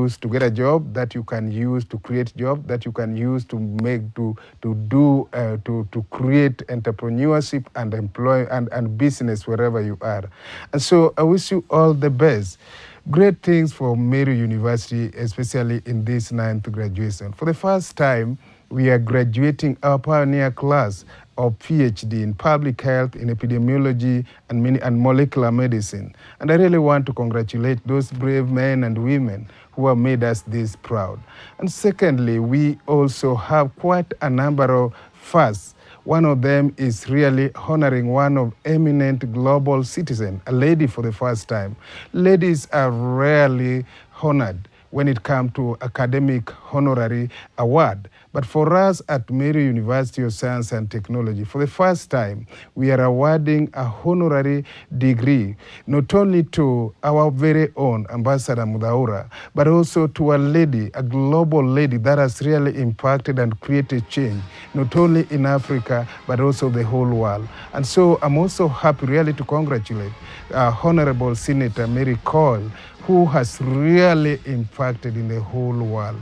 use to get a job, that you can use to create job, that you can use to create entrepreneurship and employ and business wherever you are. And so I wish you all the best. Great things for Meru University, especially in this 9th graduation. For the first time, we are graduating our pioneer class of PhD in public health, in epidemiology, and molecular medicine. And I really want to congratulate those brave men and women who have made us this proud. And secondly, we also have quite a number of firsts. One of them is really honoring one of eminent global citizen, a lady for the first time. Ladies are rarely honored when it comes to academic honorary award. But for us at Meru University of Science and Technology, for the first time, we are awarding a honorary degree, not only to our very own Ambassador Muthaura, but also to a lady, a global lady that has really impacted and created change, not only in Africa, but also the whole world. And so I'm also happy really to congratulate Honorable Senator Mary Cole, who has really impacted in the whole world.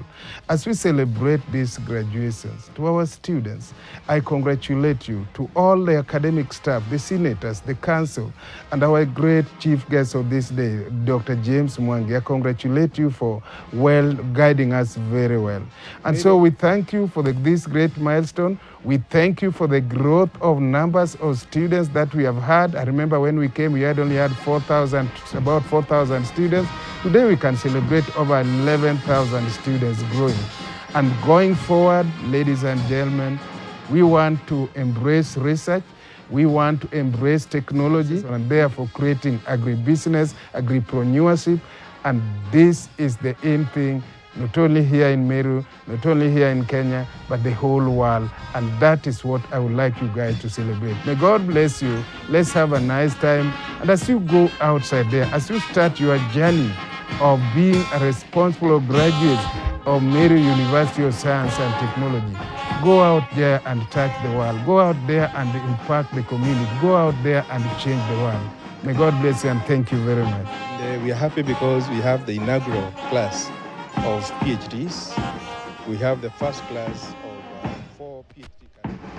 As we celebrate these graduations, to our students, I congratulate you, to all the academic staff, the senators, the council, and our great chief guest of this day, Dr. James Mwangi. I congratulate you for guiding us very well. And so we thank you for this great milestone. We thank you for the growth of numbers of students that we have had. I remember when we came, we only had about 4,000 students. Today we can celebrate over 11,000 students growing. And going forward, ladies and gentlemen, we want to embrace research. We want to embrace technology and therefore creating agribusiness, agripreneurship. And this is the in thing, not only here in Meru, not only here in Kenya, but the whole world. And that is what I would like you guys to celebrate. May God bless you. Let's have a nice time. And as you go outside there, as you start your journey of being a responsible graduate of Meru University of Science and Technology, go out there and touch the world. Go out there and impact the community. Go out there and change the world. May God bless you and thank you very much. And, we are happy because we have the inaugural class of PhDs. We have the first class of 4 PhD candidates.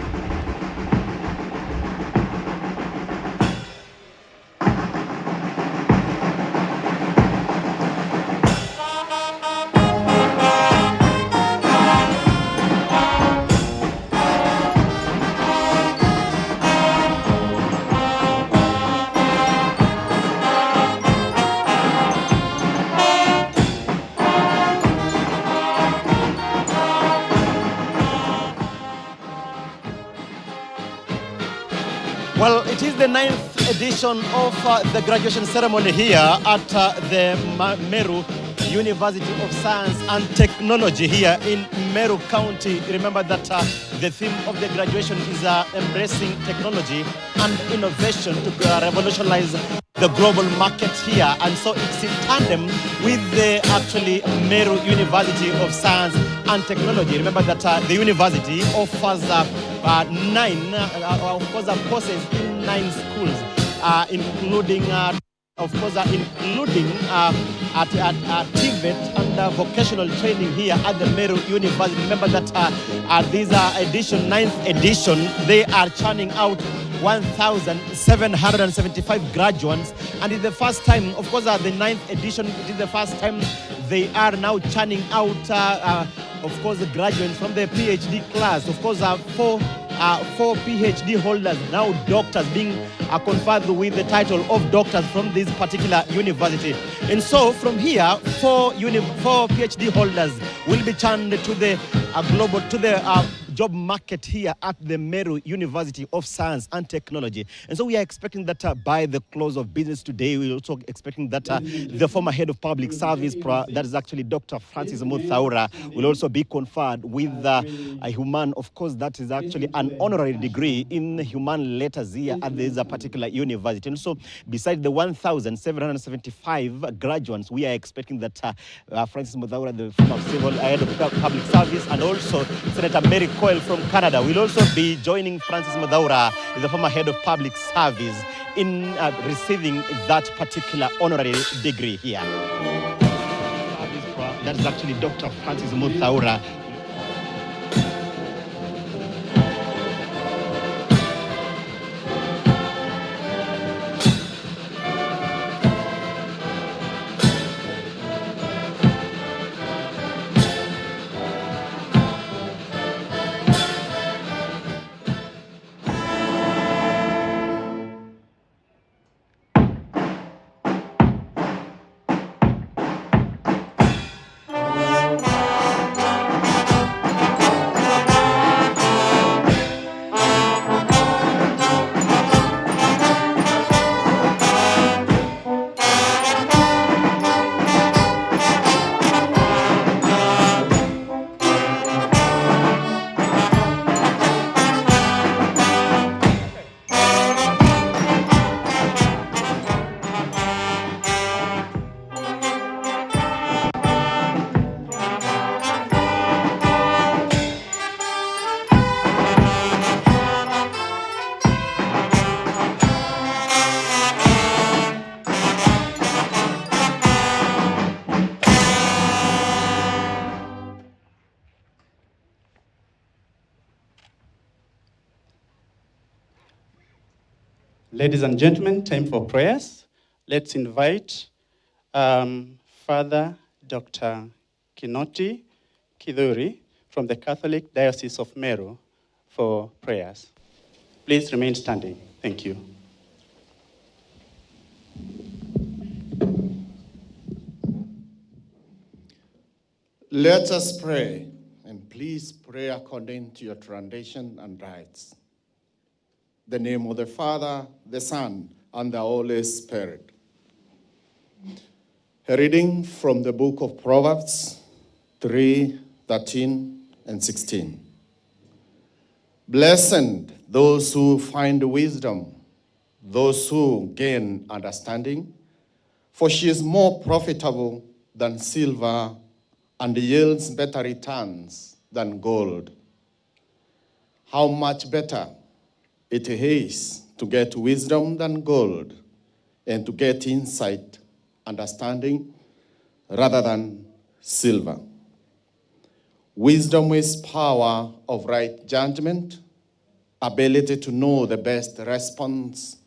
Well, it is the 9th edition of the graduation ceremony here at the Meru University of Science and Technology here in Meru County. Remember that the theme of the graduation is embracing technology and innovation to revolutionize the global market here. And so it's in tandem with the Meru University of Science and Technology. Remember that the university offers courses in 9 schools, including TVET and vocational training here at the Meru University. Remember that these are 9th edition. They are churning out 1,775 graduates, and it's the first time, of course, the 9th edition, it is the first time they are now churning out, the graduates from the PhD class. Of course, 4 PhD holders, now doctors, being conferred with the title of doctors from this particular university. And so from here, 4 PhD holders will be churned to the job market here at the Meru University of Science and Technology. And so we are expecting that by the close of business today, we're also expecting that the former head of public service, that is actually Dr. Francis Muthaura, will also be conferred with a human, of course, that is actually an honorary degree in human letters here at this particular university. And so besides the 1,775 graduates, we are expecting that Francis Muthaura, the former head of public service, and also Senator Mary from Canada will also be joining Francis Muthaura, the former head of public service, in receiving that particular honorary degree here. That is actually Dr. Francis Muthaura. Ladies and gentlemen, time for prayers. Let's invite Father Dr. Kinoti Kidhuri from the Catholic Diocese of Meru for prayers. Please remain standing. Thank you. Let us pray, and please pray according to your tradition and rites. The name of the Father, the Son, and the Holy Spirit. A reading from the book of Proverbs 3:13 and 16. Blessed those who find wisdom, those who gain understanding, for she is more profitable than silver and yields better returns than gold. How much better it is to get wisdom than gold, and to get insight, understanding, rather than silver. Wisdom is power of right judgment, ability to know the best response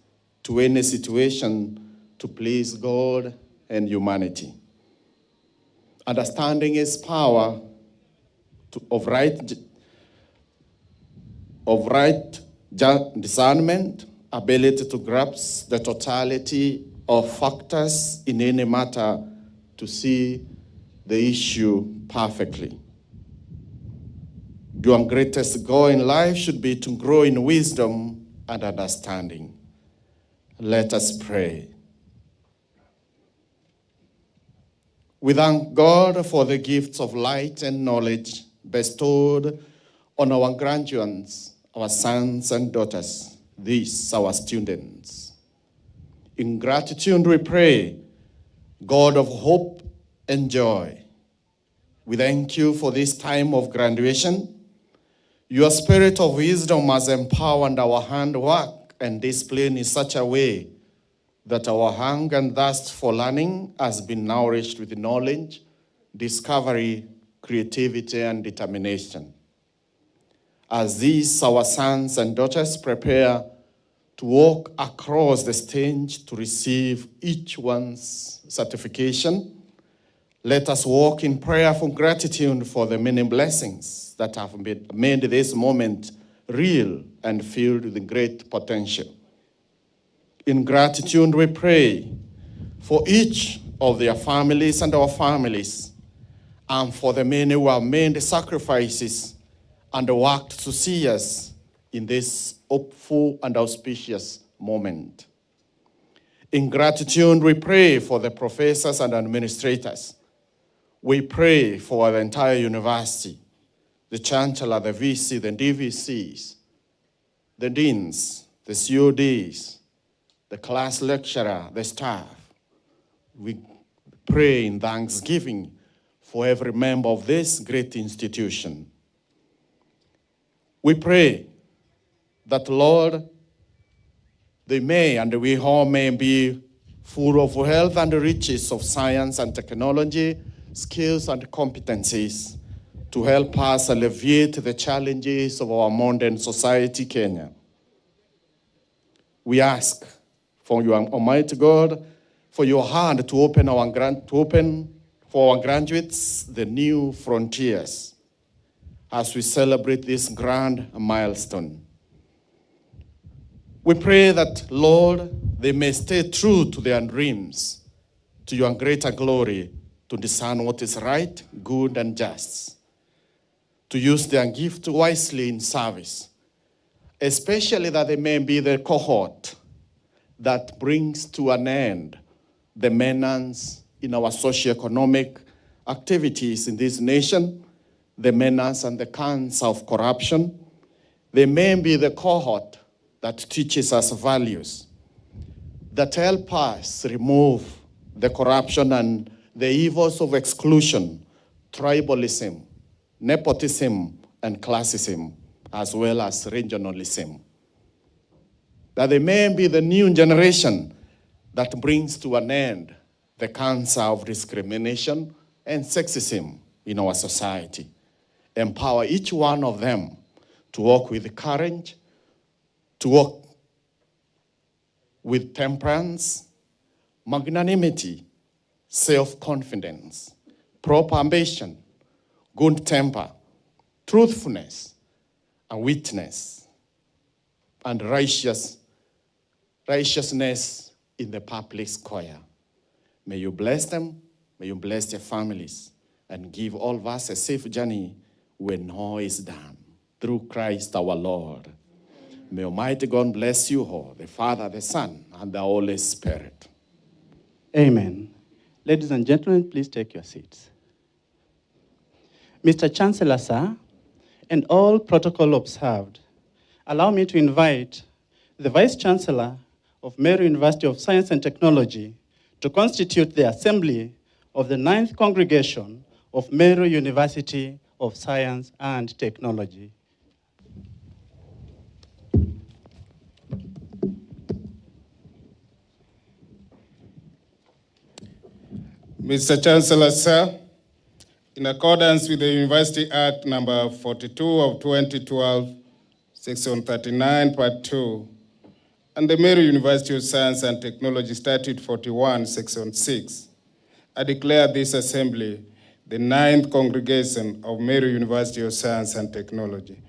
to any situation to please God and humanity. Understanding is power of right discernment, ability to grasp the totality of factors in any matter to see the issue perfectly. Your greatest goal in life should be to grow in wisdom and understanding. Let us pray. We thank God for the gifts of light and knowledge bestowed on our graduates, our sons and daughters, these our students. In gratitude we pray, God of hope and joy, we thank you for this time of graduation. Your spirit of wisdom has empowered our handwork and discipline in such a way that our hunger and thirst for learning has been nourished with knowledge, discovery, creativity, and determination. As these, our sons and daughters, prepare to walk across the stage to receive each one's certification, let us walk in prayerful gratitude for the many blessings that have made this moment real and filled with great potential. In gratitude, we pray for each of their families and our families, and for the many who have made sacrifices and worked to see us in this hopeful and auspicious moment. In gratitude, we pray for the professors and administrators. We pray for the entire university, the Chancellor, the VC, the DVCs, the deans, the CODs, the class lecturer, the staff. We pray in thanksgiving for every member of this great institution. We pray that, Lord, they may and we all may be full of health and riches of science and technology, skills, and competencies to help us alleviate the challenges of our modern society, Kenya. We ask for you, Almighty God, for your hand to open for our graduates the new frontiers as we celebrate this grand milestone. We pray that, Lord, they may stay true to their dreams, to your greater glory, to discern what is right, good, and just, to use their gift wisely in service, especially that they may be the cohort that brings to an end the menace in our socioeconomic activities in this nation, the menace and the cancer of corruption. They may be the cohort that teaches us values, that help us remove the corruption and the evils of exclusion, tribalism, nepotism, and classism, as well as regionalism. That they may be the new generation that brings to an end the cancer of discrimination and sexism in our society. Empower each one of them to walk with courage, to walk with temperance, magnanimity, self-confidence, proper ambition, good temper, truthfulness, and witness, and righteousness in the public square. May you bless them, may you bless their families, and give all of us a safe journey when all is done. Through Christ our Lord. May Almighty God bless you all, the Father, the Son, and the Holy Spirit. Amen. Ladies and gentlemen, please take your seats. Mr. Chancellor, sir, and all protocol observed, allow me to invite the Vice Chancellor of Meru University of Science and Technology to constitute the Assembly of the 9th Congregation of Meru University of Science and Technology. Mr. Chancellor, sir, in accordance with the University Act number 42 of 2012, Section 39, Part 2, and the Meru University of Science and Technology Statute 41, Section 6, I declare this assembly the 9th Congregation of Meru University of Science and Technology.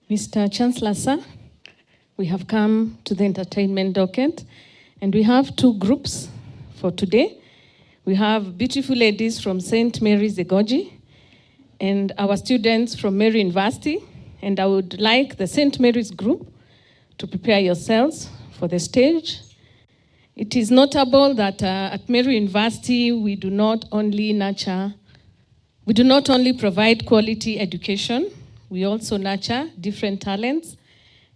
Mr. Chancellor, sir, we have come to the entertainment docket, and we have two groups for today. We have beautiful ladies from St. Mary's Egoji and our students from Meru University, and I would like the St. Mary's group to prepare yourselves for the stage. It is notable that at Meru University, we do not only provide quality education, we also nurture different talents,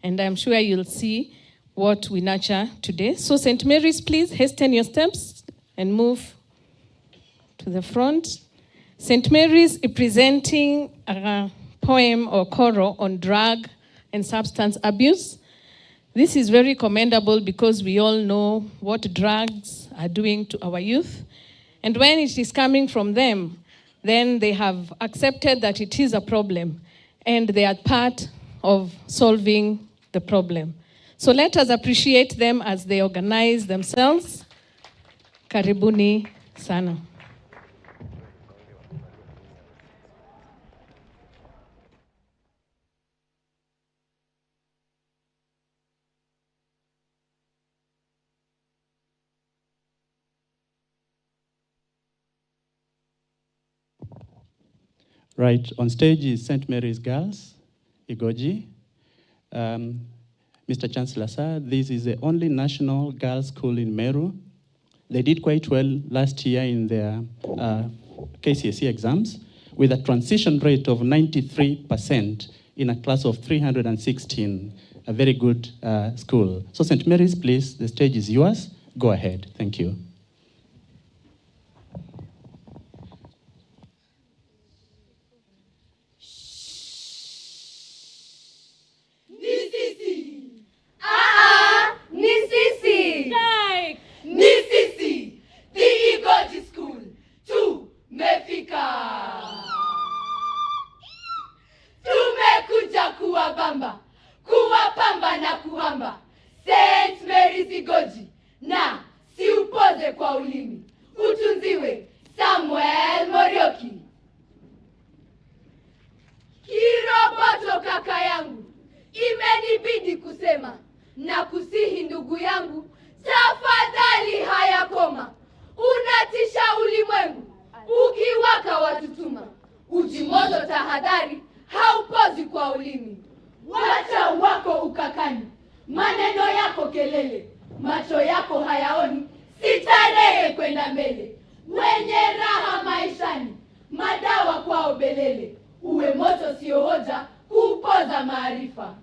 and I'm sure you'll see what we nurture today. So St. Mary's, please hasten your steps and move to the front. St. Mary's is presenting a poem or choral on drug and substance abuse. This is very commendable because we all know what drugs are doing to our youth. And when it is coming from them, then they have accepted that it is a problem and they are part of solving the problem. So let us appreciate them as they organize themselves. Karibuni sana. Right, on stage is St. Mary's Girls, Igoji. Mr. Chancellor, sir, this is the only national girls' school in Meru. They did quite well last year in their KCSE exams with a transition rate of 93% in a class of 316, a very good school. So St. Mary's, please, the stage is yours. Go ahead, thank you. Ni sisi. hayaoni, sitarehe kwenda mbele. Wenye raha maishani, madawa kwao belele. Uwe moto sio hoja, kupoza maarifa.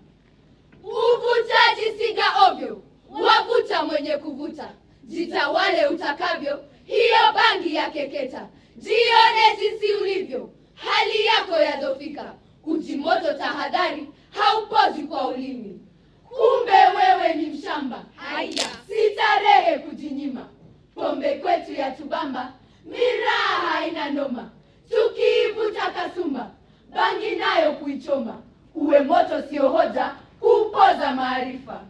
Uvutaji siga ovyo, wavuta mwenye kuvuta. Jitawale utakavyo, hiyo bangi ya keketa. Jione jinsi ulivyo, hali yako yadhofika. Ujimoto tahadhari, haupozi kwa ulimi. Kumbe wewe ni mshamba, haya sitarehe kujinyima. Pombe kwetu ya tubamba, miraha haina noma. Tukiivuta kasumba, bangi nayo kuichoma. Uwe moto sio hoja, kupoza maarifa.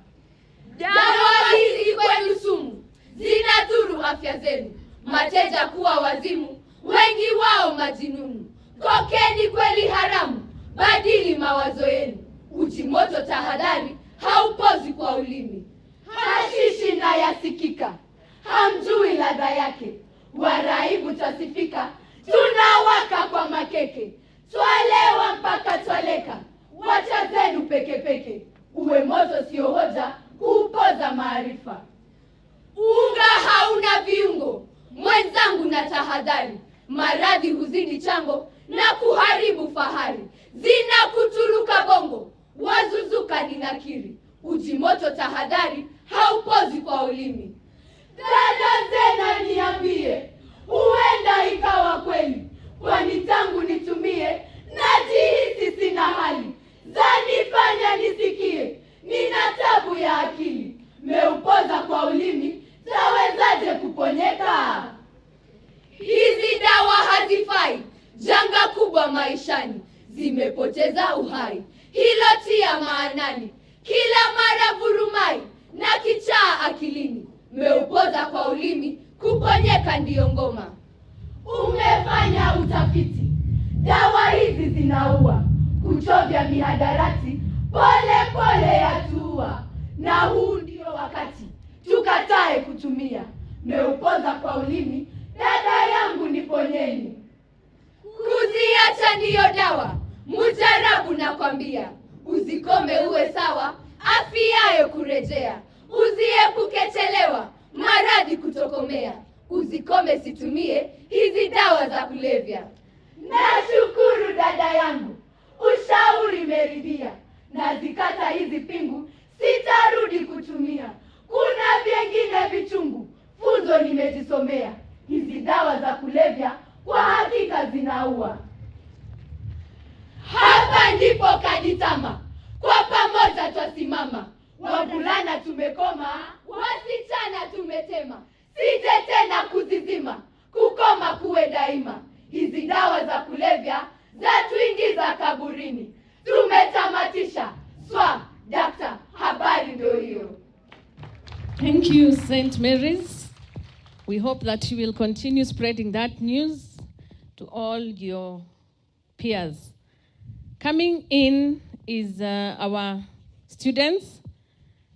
Dawa hizi kwenu sumu, zinadhuru afya zenu. Mateja kuwa wazimu, wengi wao majinunu. Kokeni kweli haramu, badili mawazo yenu. Uji moto tahadhari, haupozi kwa ulimi. Hashishi na yasikika, hamjui ladha yake. Waraibu tasifika, tunawaka kwa makeke. Twalewa mpaka twaleka, wacha zenu peke peke. Uwe moto sio hoja, kupoza maarifa. Unga hauna viungo, mwenzangu na tahadhari. Maradhi huzidi chango na kuharibu fahari. Zina kuturuka bongo, wazuzuka ni nakiri. Uji moto tahadhari, haupozi kwa ulimi. Dada zena niambie, huenda ikawa kweli. Kwani tangu nitumie, najihisi sina hali. Zanifanya nisikie, nina tabu ya akili. Meupoza kwa ulimi, tawezaje kuponyeka? Hizi dawa hazifai, janga kubwa maishani. Zimepoteza uhai, hilo tia maanani. Kila mara vurumai, na kichaa akilini. Meupoza kwa ulimi, kuponyeka ndiyo ngoma. Umefanya utafiti, dawa hizi zinaua. Kuchovya mihadarati, pole pole yatua. Na huu ndio wakati, tukatae kutumia. Meupoza kwa ulimi, dada yangu niponyeni. Kuziacha ndiyo dawa, mujarabu nakwambia. Uzikome uwe sawa, afiayo kurejea. Uziepuke chelewa, maradhi kutokomea. Uzikome situmie, hizi dawa za kulevya. Nashukuru dada yangu, ushauri meridhia. Nazikata hizi pingu, sitarudi kutumia. Kuna vyengine vichungu, funzo nimejisomea. Hizi dawa za kulevya, kwa hakika zinaua. Hapa ndipo kaditama, kwa pamoja twasimama. Wavulana tumekoma, wasichana tumetema. Sije tena kuzizima, kukoma kuwe daima. Hizi dawa za kulevya, za tuingiza kaburini. Tumetamatisha, swa, dakta, habari ndio hiyo. Thank you, St. Mary's. We hope that you will continue spreading that news to all your peers. Coming in is our students,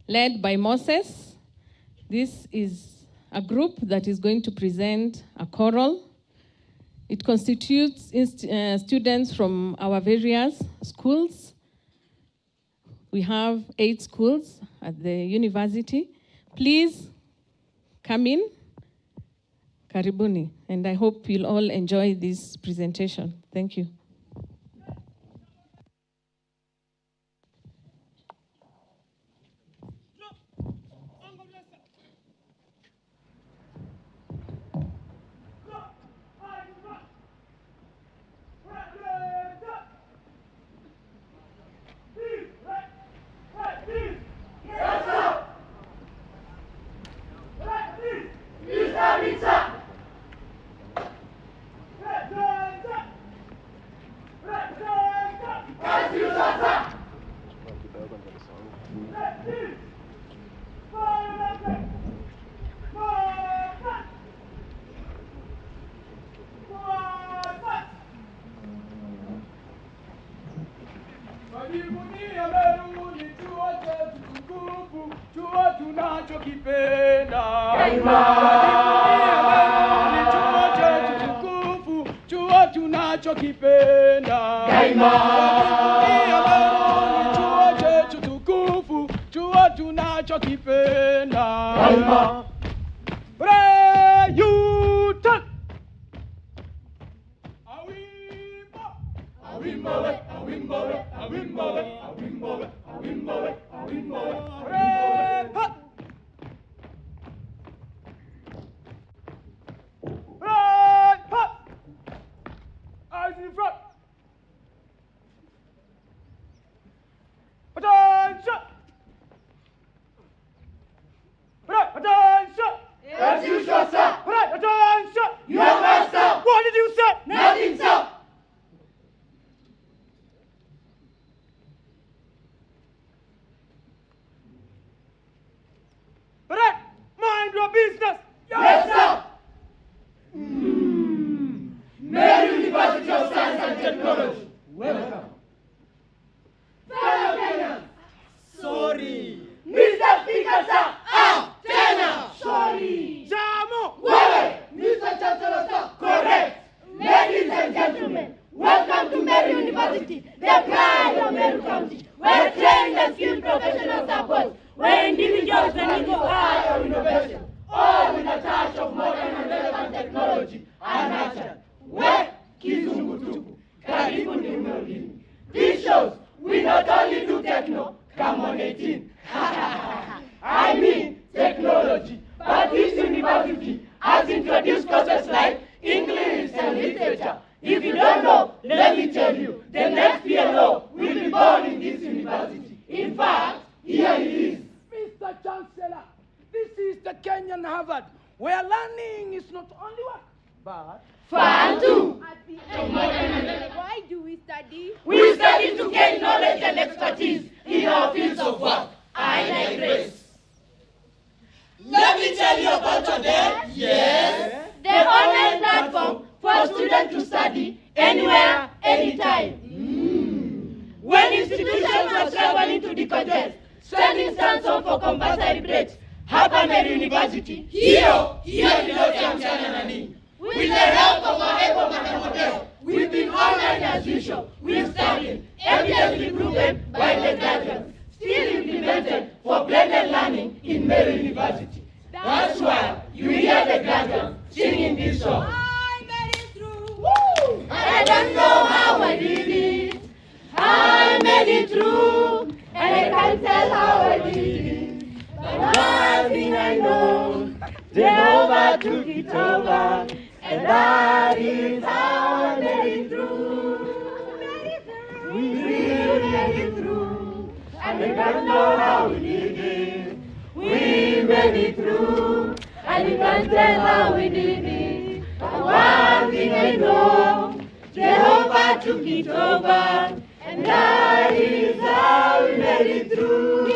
led by Moses. This is a group that is going to present a choral. It constitutes students from our various schools. We have 8 schools at the university. Please come in. Karibuni. And I hope you'll all enjoy this presentation. Thank you. Eyes in front. Attention! Right, attention! As usual, sir. Right, attention! You are master. What did you say? Nothing, sir. Right, mind your business. Yes, sir. Meru University of Science and Technology. Welcome. Fellow Kenyans. Sorry. Mr. Speaker, sir. Tena. Sorry. Jamo. Wewe. Mr. Chancellor, sir. Correct. Ladies and gentlemen, welcome to Meru University, the pride of Meru County, where trained and skilled professionals are born, where individuals and equal eye of innovation, all with a touch of modern and relevant technology are nurtured. Where Kizungutuku, Karibu ni Umeulini. This shows we not only do techno, come on 18. I mean technology, but this university has introduced courses like English and literature. If you don't know, let me tell you, the next PLO will be born in this university. In fact, here it is. Mr. Chancellor, this is the Kenyan Harvard, where learning is not only work, but Fun too. Why do we study? We study to gain knowledge and expertise in our fields of work. I digress. Let me tell you about today. Yes. The online platform for students to study anywhere, anytime. When institutions are struggling to decongest, sending students home for compulsory breaks, hapa Meru University, hiyo ndio Chancellor nani. With the help of our able model, we've been online as usual. We've studied, evidently proven by the graduates, still implemented for blended learning in Meru University. That's why you hear the graduates singing this song. I made it through. Woo! I don't know how I did it. I made it through, and I can't tell how I did it. But one thing I know, Jehovah took it over. And that is how I made it through. We made it through. And we don't know how we did it. We made it through. And we can't tell how we did it. But one thing I know, Jehovah took it over. And that is how we made it through.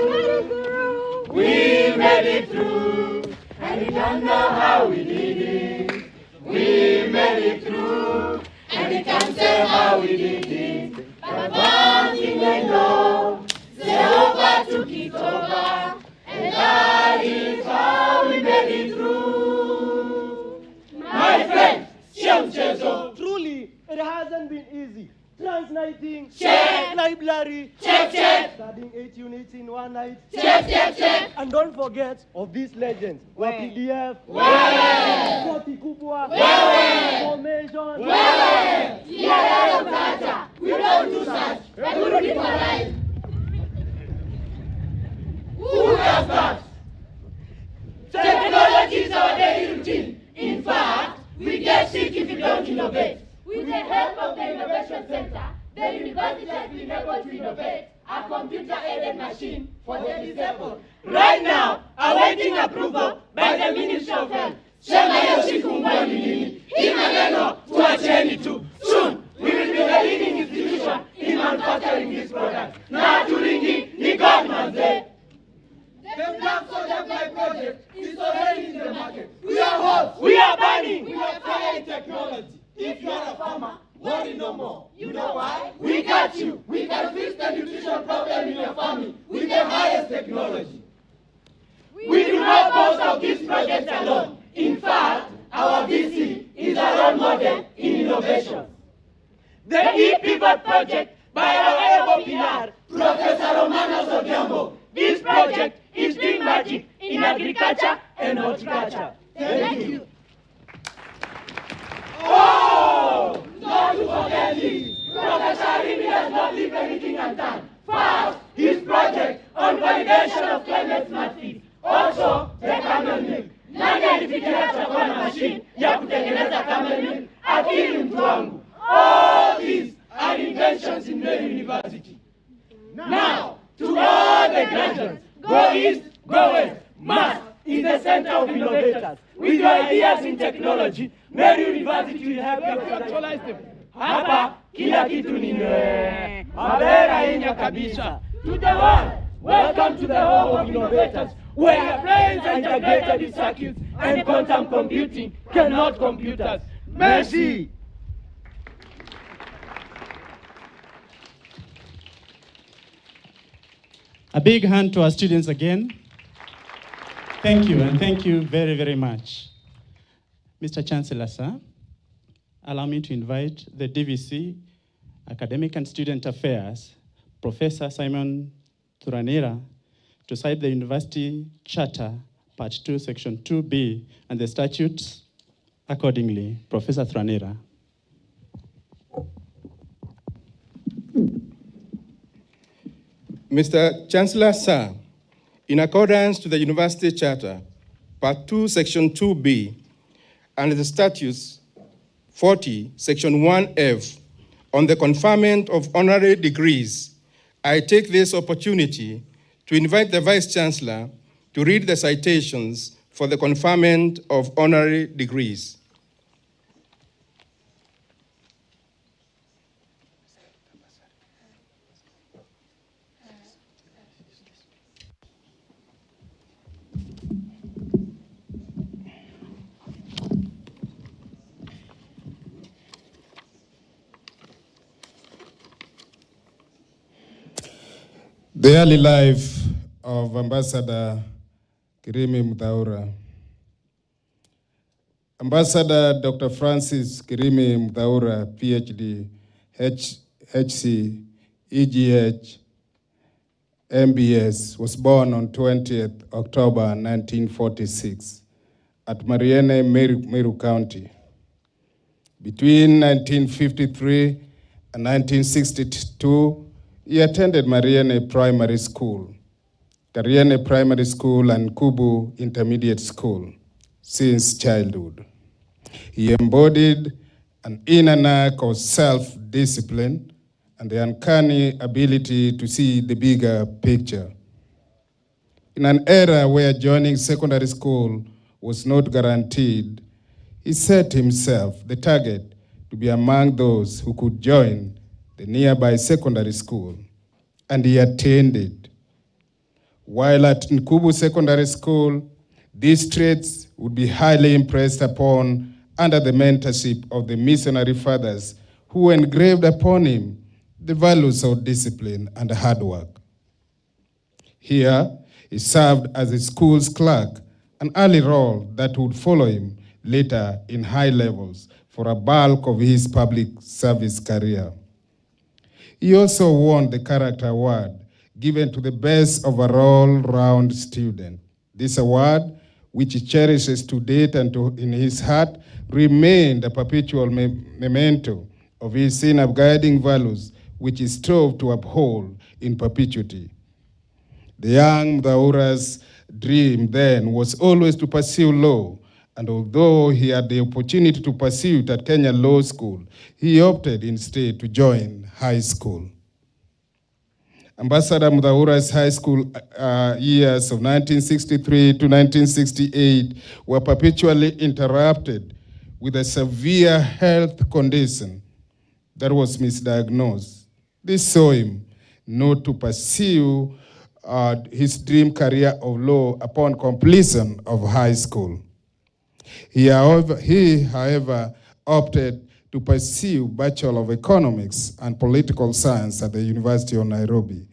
We made it through. And we don't know how we did it. We made it through, and we can't tell how we did it. But one thing I know, Jehovah took it over, and that is how we made it through. My friend, sio mchezo. truly, it hasn't been easy. Translating, Check. library, Check. studying 8 units in one night. Check. And don't forget of these legends. Wa PDF, koti kubwa, information. Yeah, data. We don't do such. We do it for life. Who does that? Technology is our daily routine. In fact, we get sick if we don't innovate. With the help of the Innovation Center, the university has been able to innovate a computer-aided machine for the disabled. Right now, awaiting approval by the Ministry of Health. Sema hiyo siku mbwa ni nini? Hii maneno tuacheni tu. Soon, we will be the leading institution in manufacturing this product. Na tulingi ni God manze. The Black Soldier Fly project is already in the market. We are hot. We are burning. We are fire in technology. If you are a farmer, worry no more. You know why? We got you. We can fix the nutrition problem in your family with the highest technology. We do not boast of this project alone. In fact, our VC is a role model in innovation. The e-pivot project by our able PR, Professor Romano Zodiambo. This project is doing magic in agriculture and horticulture. Thank you. Oh, not to forget this. Professor Rimi does not leave anything undone. First, his project on validation of climate smart seeds. Also, the camel milk. Nani alifikiria atakuwa na machine ya kutengeneza camel milk? Akili mtu wangu. All these are inventions in Meru University. Now, to all the graduates, go east, go west. Must is the center of innovators. With your ideas in technology, Meru University will help you to actualize them. Hapa, kila kitu ni nwe. Mabera yenye kabisa. To the world, welcome to the home of innovators, where brains are integrated in circuits and quantum computing cannot compute us. Merci! A big hand to our students again. Thank you, and thank you very, very much. Mr. Chancellor, sir, allow me to invite the DVC, Academic and Student Affairs, Professor Simon Thuranira, to cite the University Charter, Part 2, Section 2B, and the statutes accordingly. Professor Thuranira. Mr. Chancellor, sir, in accordance to the University Charter, Part 2, Section 2B, and the Statutes 40, Section 1F, on the conferment of honorary degrees, I take this opportunity to invite the Vice Chancellor to read the citations for the conferment of honorary degrees. The early life of Ambassador Kirimi Muthaura. Ambassador Dr. Francis Kirimi Muthaura, PhD, HC, EGH, MBS, was born on 20th October 1946 at Mariene, Meru County. Between 1953 and 1962, he attended Mariene Primary School, Kariene Primary School, and Kubu Intermediate School since childhood. He embodied an inner knack of self-discipline and the uncanny ability to see the bigger picture. In an era where joining secondary school was not guaranteed, he set himself the target to be among those who could join the nearby secondary school, and he attained it. While at Nkubu Secondary School, these traits would be highly impressed upon under the mentorship of the missionary fathers who engraved upon him the values of discipline and hard work. Here, he served as a school's clerk, an early role that would follow him later in high levels for a bulk of his public service career. He also won the Character Award, given to the best overall round student. This award, which he cherishes to date and in his heart, remained a perpetual memento of his inner guiding values, which he strove to uphold in perpetuity. The young Muthaura's dream then was always to pursue law, and although he had the opportunity to pursue it at Kenya Law School, he opted instead to join high school. Ambassador Muthaura's high school years of 1963 to 1968 were perpetually interrupted with a severe health condition that was misdiagnosed. This saw him not to pursue his dream career of law upon completion of high school. He, however, opted to pursue Bachelor of Economics and Political Science at the University of Nairobi,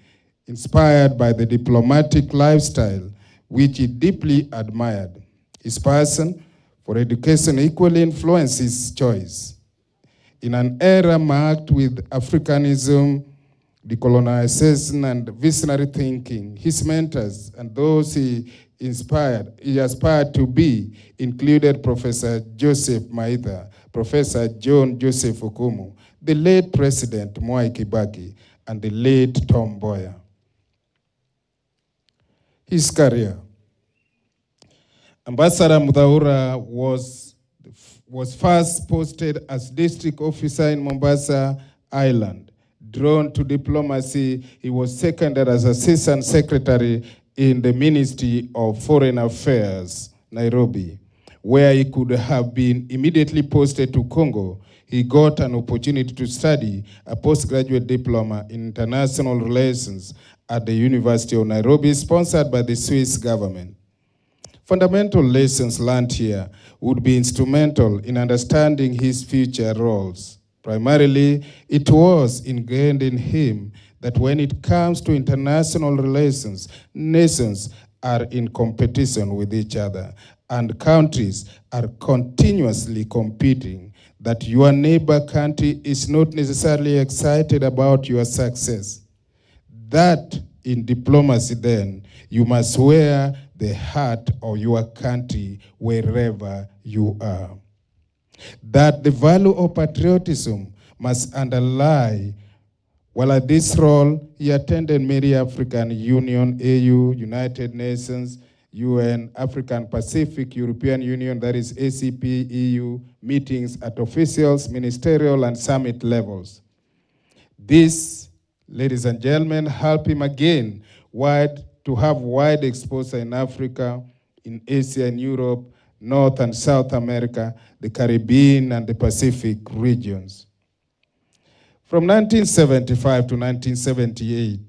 inspired by the diplomatic lifestyle which he deeply admired. His passion for education equally influenced his choice. In an era marked with Africanism, decolonization, and visionary thinking, his mentors and those he aspired to be included Professor Joseph Maitha, Professor John Joseph Okumu, the late President Mwai Kibaki, and the late Tom Mboya. His career. Ambassador Mudhaura was first posted as district officer in Mombasa Island. Drawn to diplomacy, he was seconded as assistant secretary in the Ministry of Foreign Affairs, Nairobi, where he could have been immediately posted to Congo. He got an opportunity to study a postgraduate diploma in international relations at the University of Nairobi, sponsored by the Swiss government. Fundamental lessons learned here would be instrumental in understanding his future roles. Primarily, it was ingrained in him that when it comes to international relations, nations are in competition with each other, and countries are continuously competing, that your neighbor country is not necessarily excited about your success. That in diplomacy then, you must wear the heart of your country wherever you are. That the value of patriotism must underlie. While at this role, he attended many African Union, AU, United Nations, UN, African Pacific, European Union, that is ACP, EU, meetings at officials, ministerial, and summit levels. This, ladies and gentlemen, helped him again to have wide exposure in Africa, in Asia and Europe, North and South America, the Caribbean and the Pacific regions. From 1975 to 1978,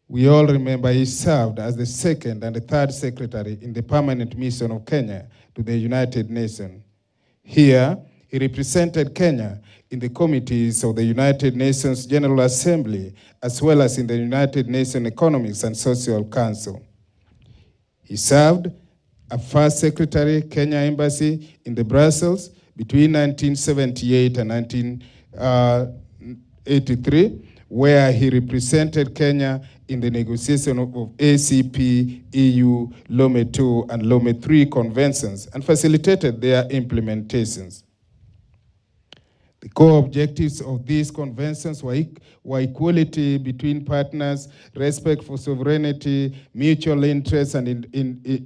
we all remember he served as the second and the third secretary in the permanent mission of Kenya to the United Nations. Here, he represented Kenya in the committees of the United Nations General Assembly, as well as in the United Nations Economic and Social Council. He served as first secretary, Kenya Embassy in the Brussels between 1978 and 1983, where he represented Kenya in the negotiation of ACP, EU, Lome II, and Lome III conventions and facilitated their implementations. The core objectives of these conventions were equality between partners, respect for sovereignty, mutual interests and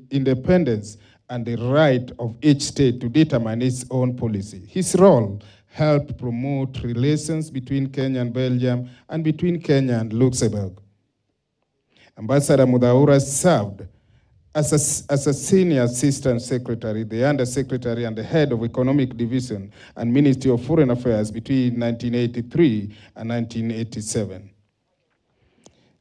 independence, and the right of each state to determine its own policy. His role helped promote relations between Kenya and Belgium and between Kenya and Luxembourg. Ambassador Mudhaura served as a senior assistant secretary, the undersecretary and the head of economic division and Ministry of Foreign Affairs between 1983 and 1987.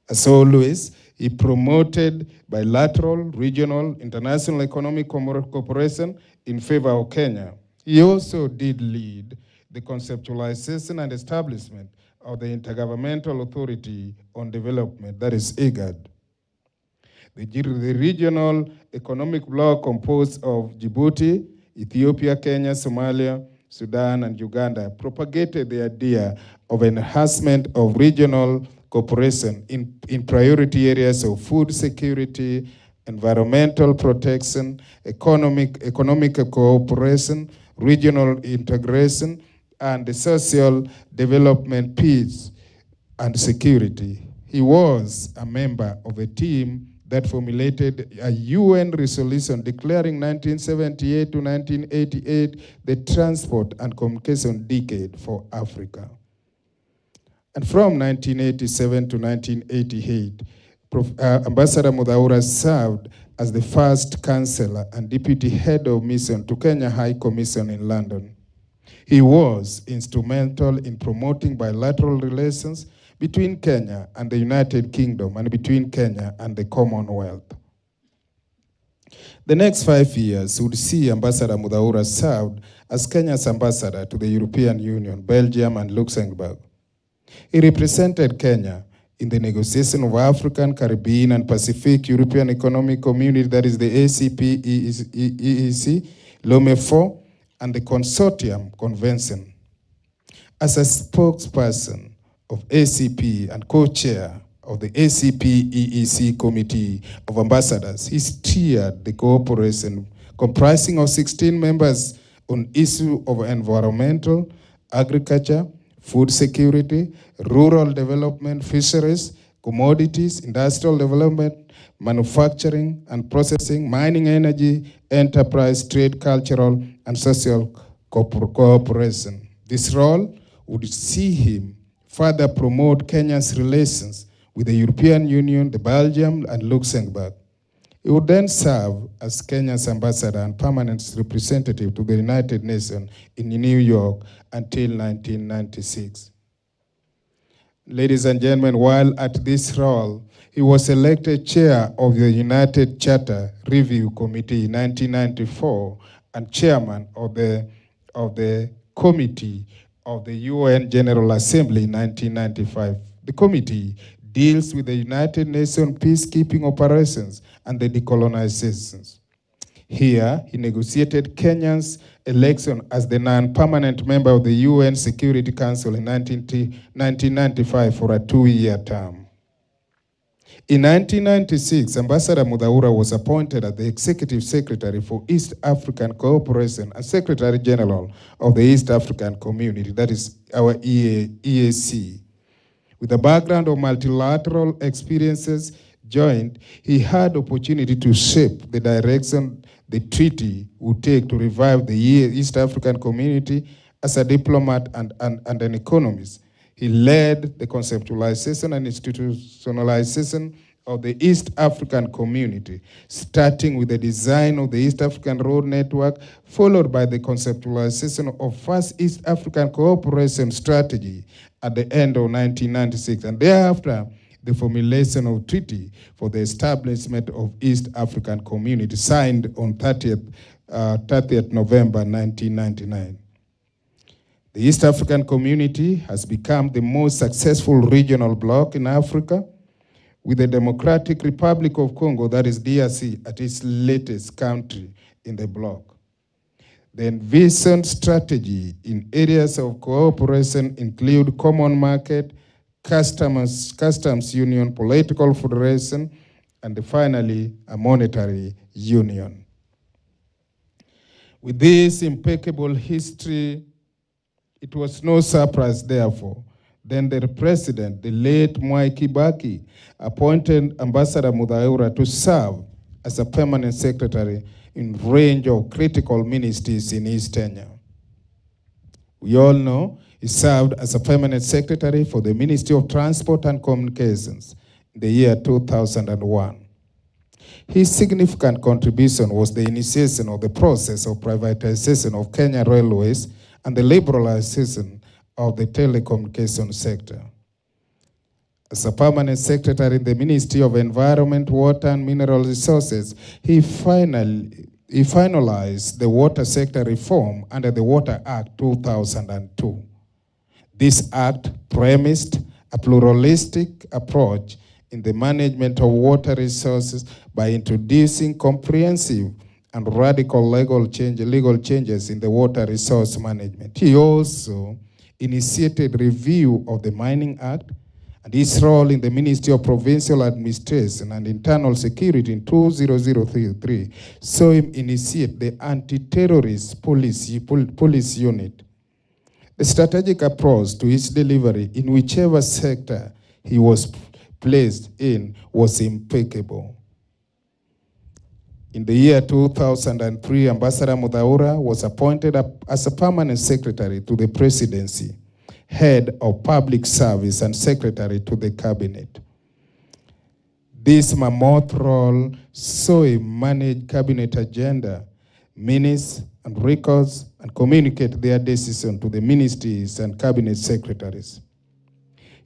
As always, he promoted bilateral, regional, international economic cooperation in favor of Kenya. He also did lead the conceptualization and establishment of the Intergovernmental Authority on Development, that is IGAD. The regional economic bloc composed of Djibouti, Ethiopia, Kenya, Somalia, Sudan, and Uganda propagated the idea of enhancement of regional cooperation in priority areas of food security, environmental protection, economic cooperation, regional integration, and the social development, peace, and security. He was a member of a team that formulated a UN resolution declaring 1978 to 1988 the transport and communication decade for Africa. And from 1987 to 1988, Ambassador Mudhaura served as the first Chancellor and Deputy Head of Mission to Kenya High Commission in London. He was instrumental in promoting bilateral relations between Kenya and the United Kingdom and between Kenya and the Commonwealth. The next 5 years would see Ambassador Mudhaura served as Kenya's ambassador to the European Union, Belgium, and Luxembourg. He represented Kenya in the negotiation of African, Caribbean, and Pacific European Economic Community, that is the ACP, EEC, Lome IV, and the Consortium Convention. As a spokesperson of ACP and co-chair of the ACP EEC Committee of Ambassadors, he steered the cooperation comprising of 16 members on issues of environmental, agriculture, food security, rural development, fisheries, commodities, industrial development, manufacturing and processing, mining, energy, enterprise, trade, cultural, and social cooperation. This role would see him further promote Kenya's relations with the European Union, the Belgium, and Luxembourg. He would then serve as Kenya's ambassador and permanent representative to the United Nations in New York until 1996. Ladies and gentlemen, while at this role, he was elected chair of the United Charter Review Committee in 1994 and chairman of the Committee of the UN General Assembly in 1995. The committee deals with the United Nations peacekeeping operations and the decolonizations. Here, he negotiated Kenya's election as the non-permanent member of the UN Security Council in 1995 for a 2-year term. In 1996, Ambassador Muthaura was appointed as the Executive Secretary for East African Cooperation and Secretary General of the East African Community, that is our EAC. With a background of multilateral experiences joined, he had opportunity to shape the direction the treaty would take to revive the East African Community as a diplomat and an economist. He led the conceptualization and institutionalization of the East African Community, starting with the design of the East African Road Network, followed by the conceptualization of first East African Cooperation Strategy at the end of 1996, and thereafter, the formulation of treaty for the establishment of East African Community, signed on 30th November 1999. The East African Community has become the most successful regional bloc in Africa, with the Democratic Republic of Congo, that is DRC, at its latest country in the bloc. The envisioned strategy in areas of cooperation include common market, customs union, political federation, and finally, a monetary union. With this impeccable history, it was no surprise, therefore, then the president, the late Mwai Kibaki, appointed Ambassador Muthaura to serve as a permanent secretary in range of critical ministries in East Kenya. We all know he served as a permanent secretary for the Ministry of Transport and Communications in the year 2001. His significant contribution was the initiation of the process of privatization of Kenya Railways and the liberalization of the telecommunication sector. As a permanent secretary in the Ministry of Environment, Water and Mineral Resources, he finalized the water sector reform under the Water Act 2002. This act premised a pluralistic approach in the management of water resources by introducing comprehensive and radical legal changes in the water resource management. He also initiated review of the Mining Act, and his role in the Ministry of Provincial Administration and Internal Security in 2003 saw him initiate the Anti-Terrorist Police Unit. The strategic approach to its delivery in whichever sector he was placed in was impeccable. In the year 2003, Ambassador Muthaura was appointed as a permanent secretary to the presidency, head of public service, and secretary to the cabinet. This mammoth role saw him manage cabinet agenda, minutes and records, and communicate their decision to the ministries and cabinet secretaries.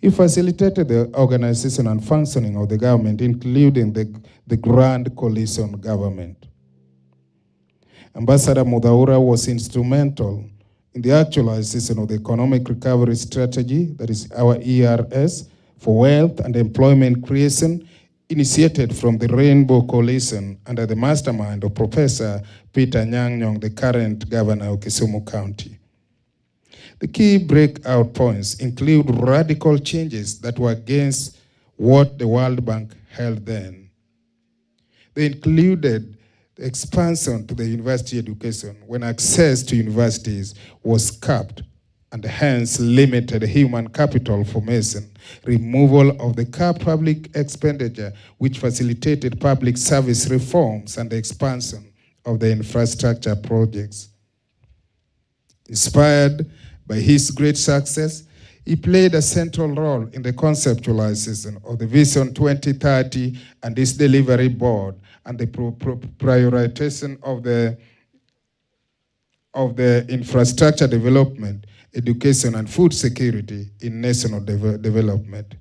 He facilitated the organization and functioning of the government, including the Grand Coalition government. Ambassador Muthaura was instrumental in the actualization of the Economic Recovery Strategy, that is our ERS, for wealth and employment creation, initiated from the Rainbow Coalition under the mastermind of Professor Peter Nyang', the current governor of Kisumu County. The key breakout points include radical changes that were against what the World Bank held then. They included the expansion to the university education when access to universities was capped and hence limited human capital formation, removal of the cap public expenditure, which facilitated public service reforms and the expansion of the infrastructure projects. Inspired by his great success, he played a central role in the conceptualization of the Vision 2030 and its delivery board and the prioritization of the infrastructure development, education, and food security in national development.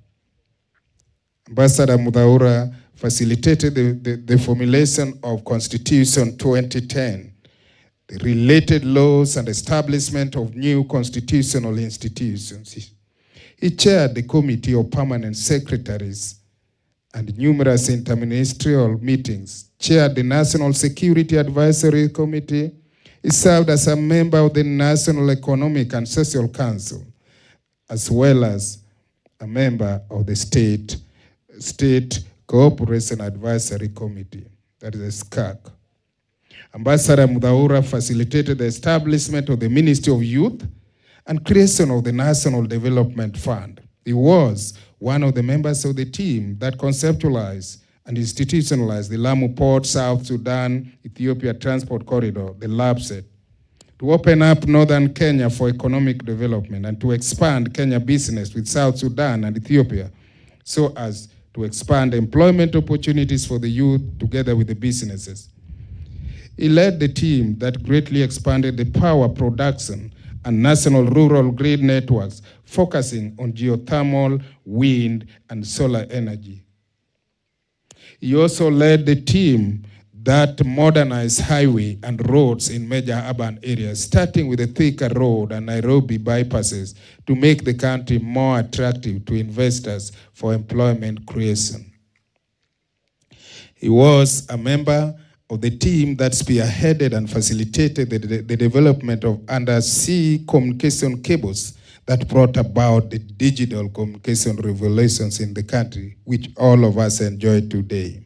Ambassador Muthaura facilitated the formulation of Constitution 2010, the related laws and establishment of new constitutional institutions. He chaired the Committee of Permanent Secretaries and numerous interministerial meetings, chaired the National Security Advisory Committee. He served as a member of the National Economic and Social Council, as well as a member of the State Cooperation Advisory Committee, that is a SCAC. Ambassador Muthaura facilitated the establishment of the Ministry of Youth and creation of the National Development Fund. He was one of the members of the team that conceptualized and institutionalized the Lamu Port, South Sudan, Ethiopia Transport Corridor, the LAPSET, to open up northern Kenya for economic development and to expand Kenya business with South Sudan and Ethiopia so as to expand employment opportunities for the youth together with the businesses. He led the team that greatly expanded the power production and national rural grid networks, focusing on geothermal, wind, and solar energy. He also led the team that modernized highway and roads in major urban areas, starting with the Thika Road and Nairobi bypasses to make the country more attractive to investors for employment creation. He was a member of the team that spearheaded and facilitated the development of undersea communication cables that brought about the digital communication revolutions in the country, which all of us enjoy today.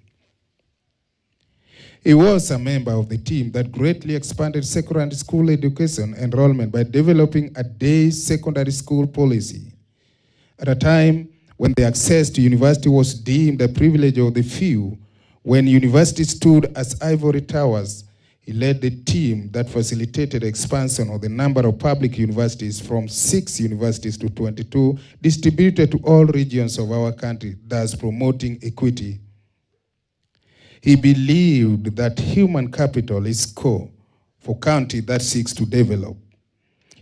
He was a member of the team that greatly expanded secondary school education enrollment by developing a day secondary school policy. At a time when the access to university was deemed a privilege of the few, when universities stood as ivory towers, he led the team that facilitated expansion of the number of public universities from 6 universities to 22, distributed to all regions of our country, thus promoting equity. He believed that human capital is core for country that seeks to develop.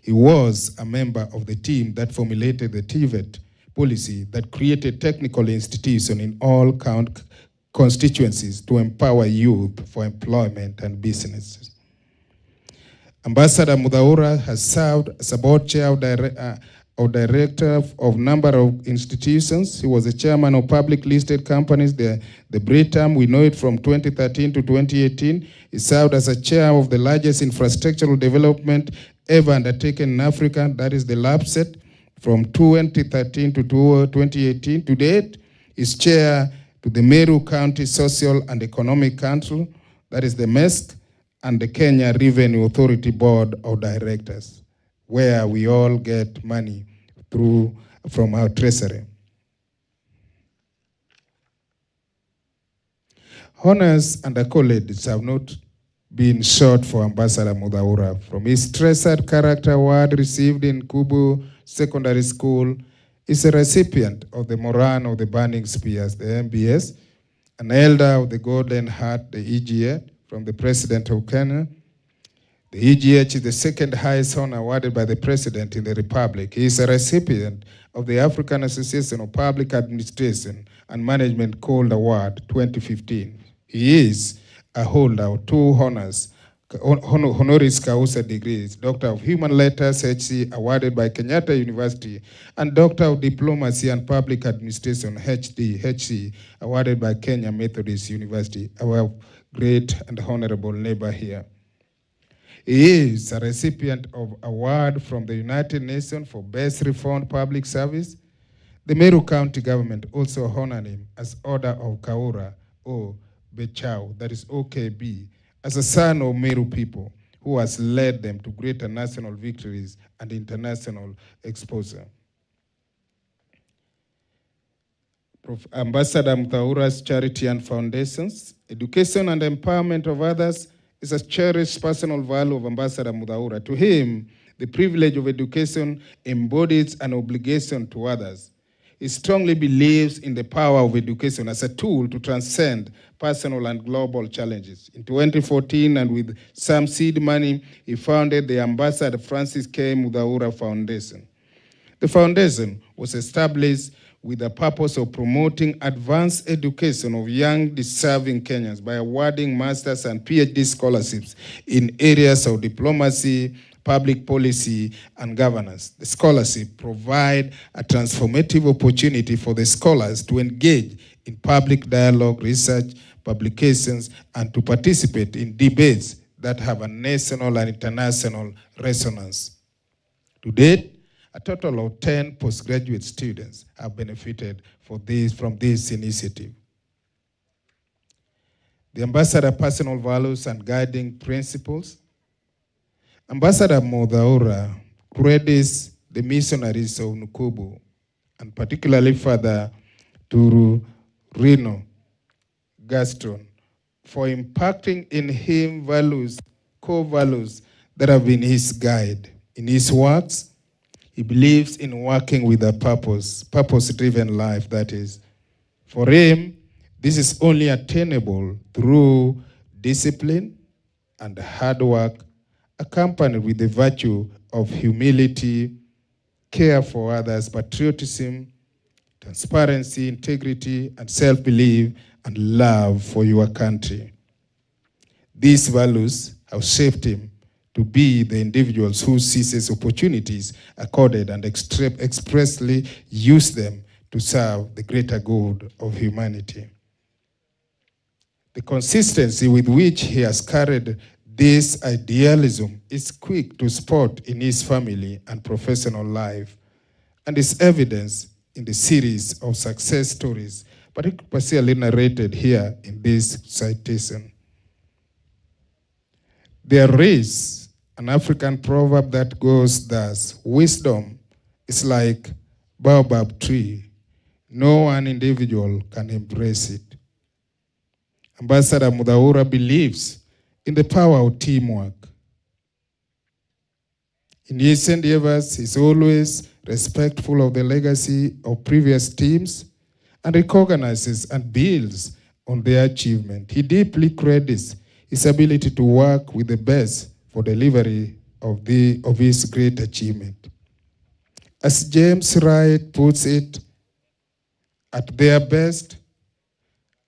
He was a member of the team that formulated the TVET policy that created technical institutions in all constituencies to empower youth for employment and businesses. Ambassador Muthaura has served as a board chair of director of number of institutions. He was the chairman of public listed companies, the BRITAM, we know it from 2013 to 2018. He served as a chair of the largest infrastructural development ever undertaken in Africa, that is the LAPSET, from 2013 to 2018. To date, he's chair to the Meru County Social and Economic Council, that is the MESC, and the Kenya Revenue Authority Board of Directors, where we all get money from our treasury. Honors and accolades have not been short for Ambassador Muthaura. From his Treasured Character Award received in Kubu Secondary School, is a recipient of the Moran of the Burning Spears, the MBS, an elder of the Golden Heart, the EGA, from the President of Kenya. The EGH is the second highest honor awarded by the President in the Republic. He is a recipient of the African Association of Public Administration and Management Gold Award 2015. He is a holder of 2 honors, honoris causa degrees, Doctor of Human Letters, HC, awarded by Kenyatta University, and Doctor of Diplomacy and Public Administration, HD, HC, awarded by Kenya Methodist University, our great and honorable neighbor here. He is a recipient of award from the United Nations for Best Reformed Public Service. The Meru County government also honored him as Order of Kaura, or Bechau, that is OKB, as a son of Meru people, who has led them to greater national victories and international exposure. Ambassador Muthaura's charity and foundations, education and empowerment of others is a cherished personal value of Ambassador Muthaura. To him, the privilege of education embodies an obligation to others. He strongly believes in the power of education as a tool to transcend personal and global challenges. In 2014, and with some seed money, he founded the Ambassador Francis K. Muthaura Foundation. The foundation was established with the purpose of promoting advanced education of young, deserving Kenyans by awarding master's and PhD scholarships in areas of diplomacy, public policy, and governance. The scholarship provide a transformative opportunity for the scholars to engage in public dialogue, research, publications, and to participate in debates that have a national and international resonance. To date, a total of 10 postgraduate students have benefited from this initiative. The Ambassador personal values and guiding principles. Ambassador Muthaura credits the missionaries of Nukubu, and particularly Father Turu Rino Gaston, for impacting in him values, core values that have been his guide. In his works, he believes in working with a purpose, purpose-driven life, that is. For him, this is only attainable through discipline and hard work, accompanied with the virtue of humility, care for others, patriotism, transparency, integrity, and self-belief, and love for your country. These values have shaped him to be the individuals who seizes opportunities accorded and expressly use them to serve the greater good of humanity. The consistency with which he has carried this idealism is quick to spot in his family and professional life, and is evidenced in the series of success stories, particularly narrated here in this citation. There is an African proverb that goes thus: wisdom is like baobab tree. No one individual can embrace it. Ambassador Muthaura believes in the power of teamwork. In his endeavors, he is always respectful of the legacy of previous teams and recognizes and builds on their achievement. He deeply credits his ability to work with the best for delivery of his great achievement. As James Wright puts it, at their best,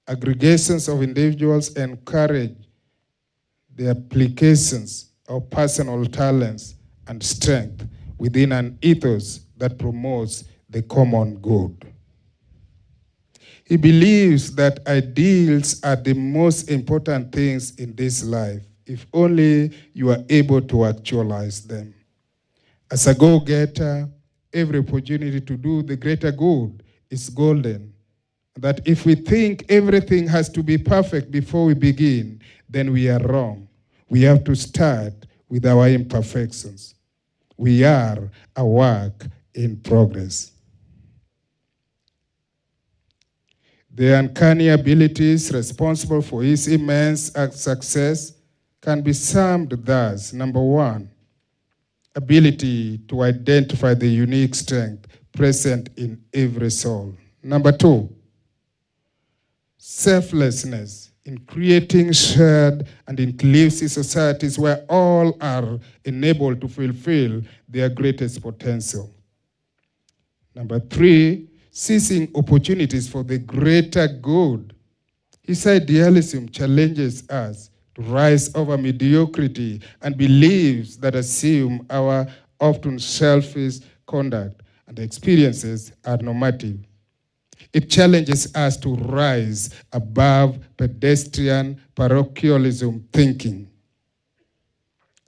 aggregations of individuals encourage the applications of personal talents and strength within an ethos that promotes the common good. He believes that ideals are the most important things in this life, if only you are able to actualize them. As a go-getter, every opportunity to do the greater good is golden. That if we think everything has to be perfect before we begin, then we are wrong. We have to start with our imperfections. We are a work in progress. The uncanny abilities responsible for his immense success can be summed thus: number one, ability to identify the unique strength present in every soul. Number two, selflessness in creating shared and inclusive societies where all are enabled to fulfill their greatest potential. Number three, seizing opportunities for the greater good. His idealism challenges us to rise over mediocrity and beliefs that assume our often selfish conduct and experiences are normative. It challenges us to rise above pedestrian parochialism thinking.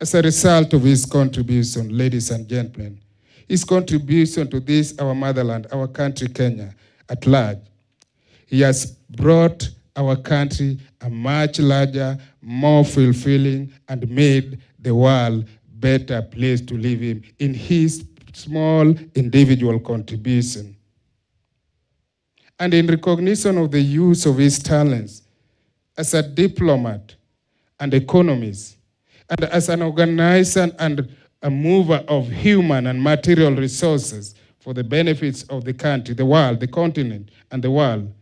As a result of his contribution, ladies and gentlemen, his contribution to this, our motherland, our country, Kenya, at large, he has brought our country a much larger, more fulfilling, and made the world better place to live in his small individual contribution. And in recognition of the use of his talents as a diplomat and economist, and as an organizer and a mover of human and material resources for the benefits of the country, the world, the continent, and the world,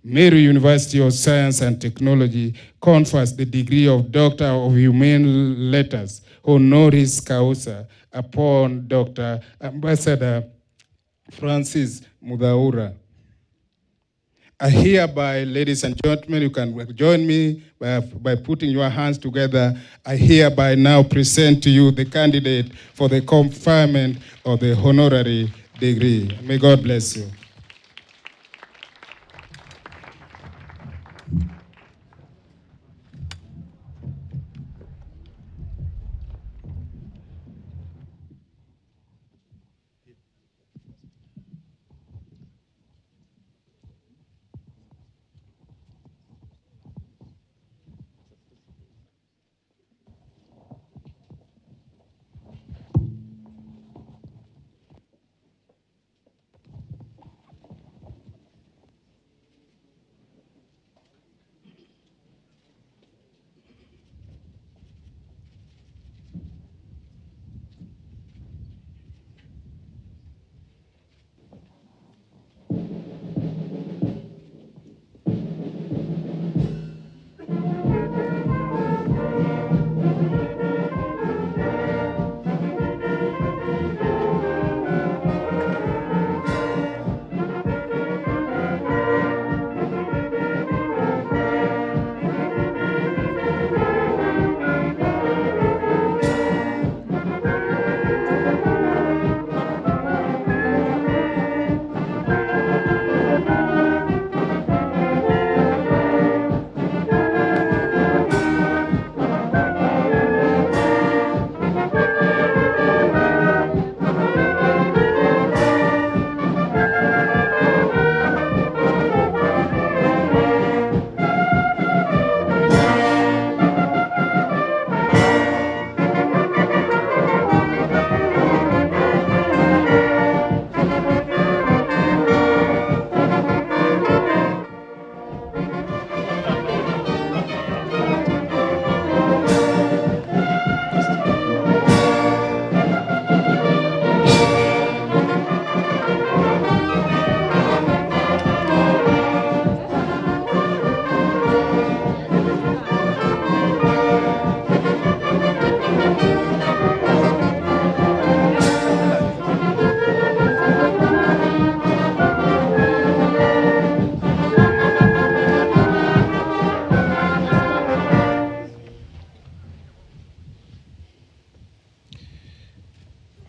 Meru University of Science and Technology confers the degree of Doctor of Humane Letters, honoris causa, upon Dr. Ambassador Francis Mudaura. I hereby, ladies and gentlemen, you can join me by putting your hands together. I hereby now present to you the candidate for the conferment of the honorary degree. May God bless you.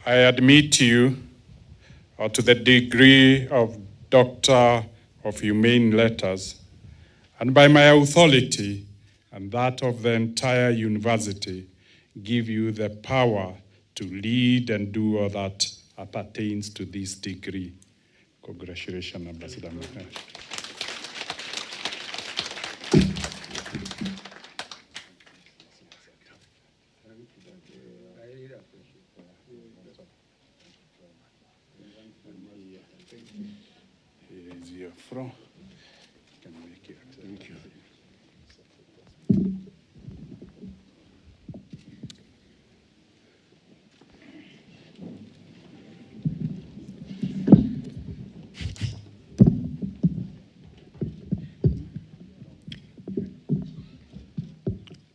I admit you to the degree of Doctor of Humane Letters, and by my authority and that of the entire university, give you the power to lead and do all that appertains to this degree. Congratulations, Ambassador. Here is your front. Can make it. Thank you.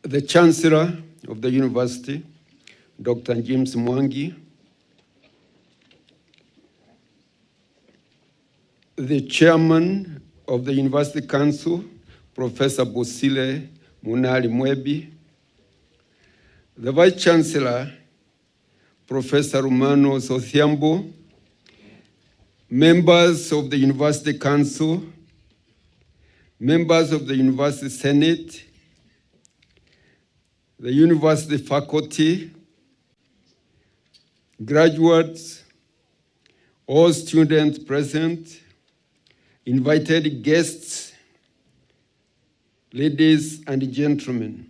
The Chancellor of the University, Dr. James Mwangi, the Chairman of the University Council, Professor Bosile Munali Mwebi, the Vice Chancellor, Professor Romano Sothiambo, members of the University Council, members of the University Senate, the university faculty, graduates, all students present, invited guests, ladies and gentlemen.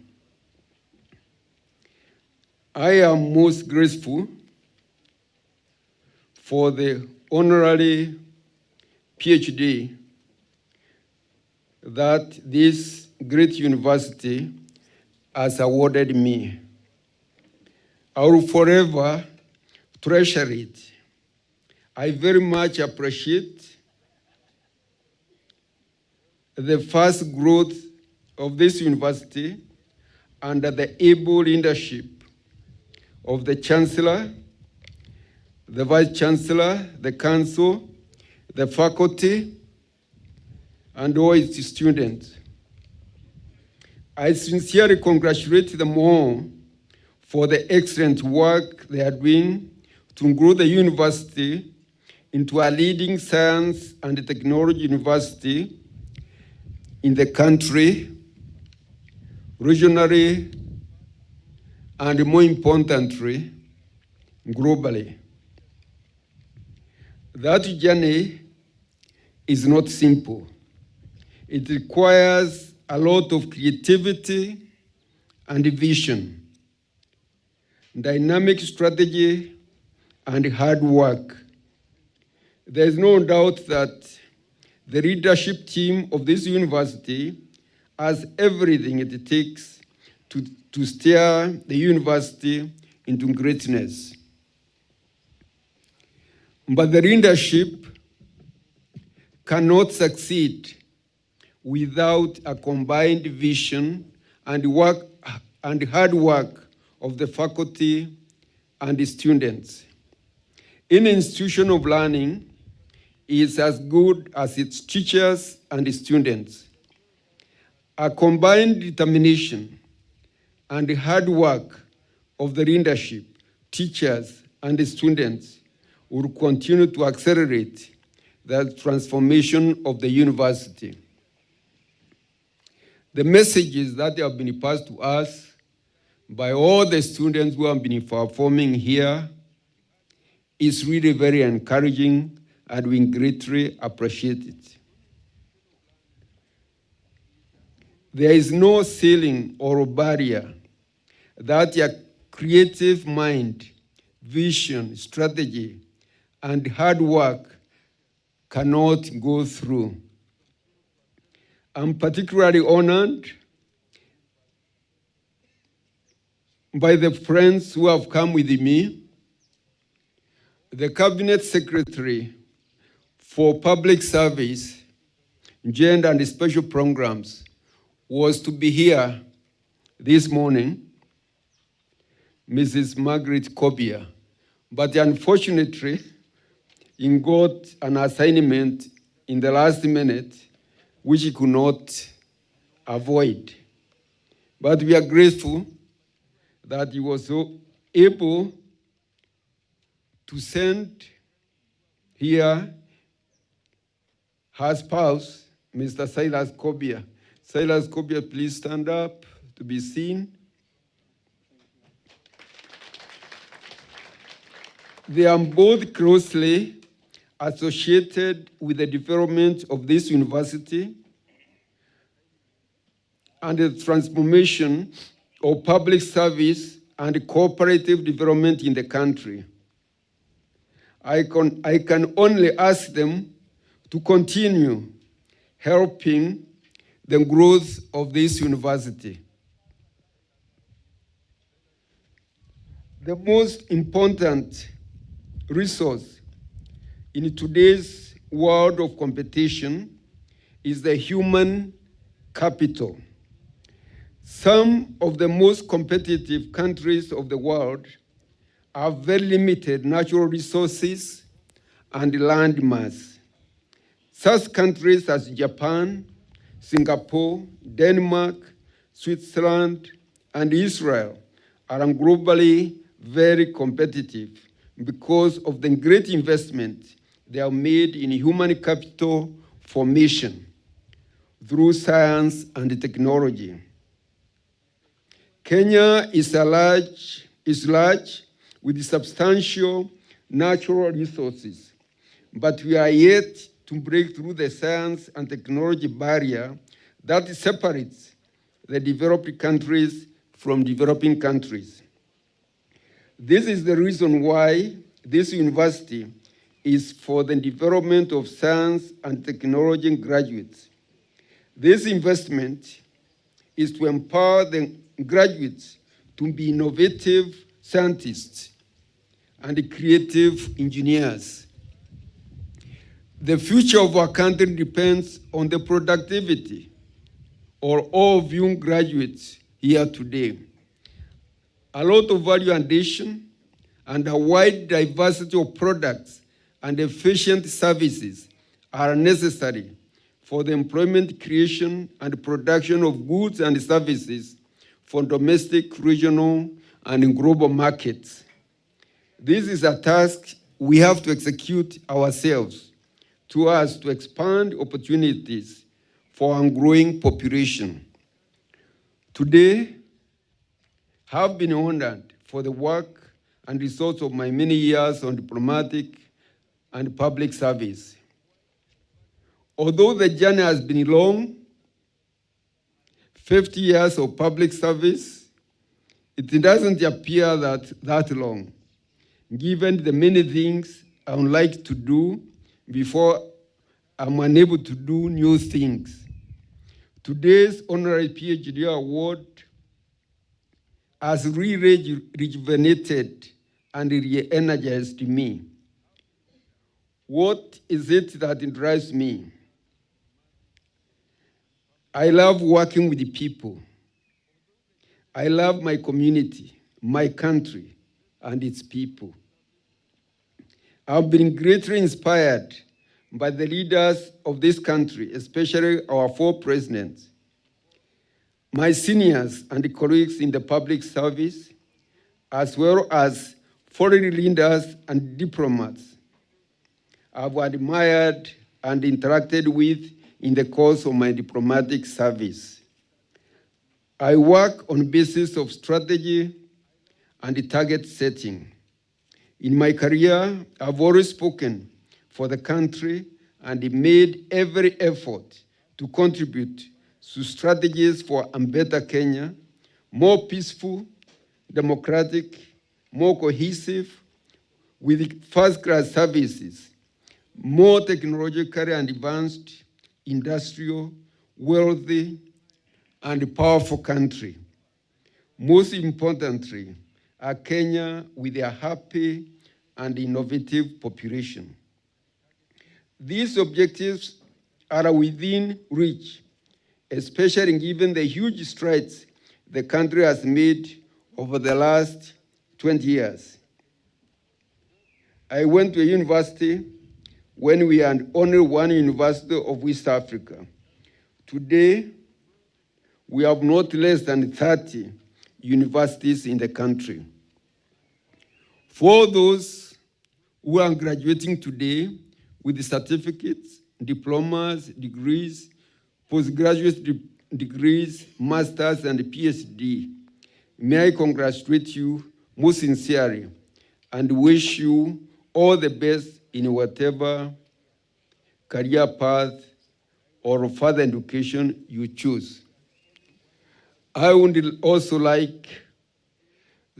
I am most grateful for the honorary PhD that this great university has awarded me. I will forever treasure it. I very much appreciate the fast growth of this university under the able leadership of the Chancellor, the Vice Chancellor, the Council, the faculty, and all its students. I sincerely congratulate them all for the excellent work they are doing to grow the university into a leading science and technology university in the country, regionally, and more importantly, globally. That journey is not simple. It requires a lot of creativity and vision, dynamic strategy, and hard work. There is no doubt that the leadership team of this university has everything it takes to steer the university into greatness. But the leadership cannot succeed without a combined vision and hard work of the faculty and the students. Any institution of learning is as good as its teachers and its students. A combined determination and hard work of the leadership, teachers, and the students will continue to accelerate the transformation of the university. The messages that have been passed to us by all the students who have been performing here is really very encouraging, and we greatly appreciate it. There is no ceiling or barrier that your creative mind, vision, strategy, and hard work cannot go through. I'm particularly honored by the friends who have come with me. The Cabinet Secretary for Public Service, Gender and Special Programs was to be here this morning, Mrs. Margaret Kobia, but unfortunately, he got an assignment in the last minute, which he could not avoid. But we are grateful that he was so able to send here her spouse, Mr. Silas Kobia. Silas Kobia, please stand up to be seen. They are both closely associated with the development of this university and the transformation of public service and cooperative development in the country. I can only ask them to continue helping the growth of this university. The most important resource in today's world of competition is the human capital. Some of the most competitive countries of the world have very limited natural resources and land mass. Such countries as Japan, Singapore, Denmark, Switzerland, and Israel are globally very competitive because of the great investment they have made in human capital formation through science and technology. Kenya is large with substantial natural resources, but we are yet to break through the science and technology barrier that separates the developed countries from developing countries. This is the reason why this university is for the development of science and technology graduates. This investment is to empower the graduates to be innovative scientists and creative engineers. The future of our country depends on the productivity of all of you graduates here today. A lot of value addition and a wide diversity of products and efficient services are necessary for the employment creation and production of goods and services for domestic, regional, and global markets. This is a task we have to execute ourselves to us to expand opportunities for our growing population. Today, I have been honored for the work and results of my many years on diplomatic and public service. Although the journey has been long, 50 years of public service, it doesn't appear that long, given the many things I would like to do before I'm unable to do new things. Today's Honorary PhD award has really rejuvenated and re-energized me. What is it that drives me? I love working with the people. I love my community, my country, and its people. I've been greatly inspired by the leaders of this country, especially our 4 presidents, my seniors and colleagues in the public service, as well as foreign leaders and diplomats I've admired and interacted with in the course of my diplomatic service. I work on the basis of strategy and target setting. In my career, I've always spoken for the country and made every effort to contribute to strategies for a better Kenya, more peaceful, democratic, more cohesive, with first-class services, more technologically advanced, industrial, wealthy, and powerful country. Most importantly, a Kenya with a happy and innovative population. These objectives are within reach, especially given the huge strides the country has made over the last 20 years. I went to a university when we had only one university of West Africa. Today, we have not less than 30 universities in the country. For those who are graduating today with certificates, diplomas, degrees, postgraduate degrees, masters, and PhD, may I congratulate you most sincerely and wish you all the best in whatever career path or further education you choose. I would also like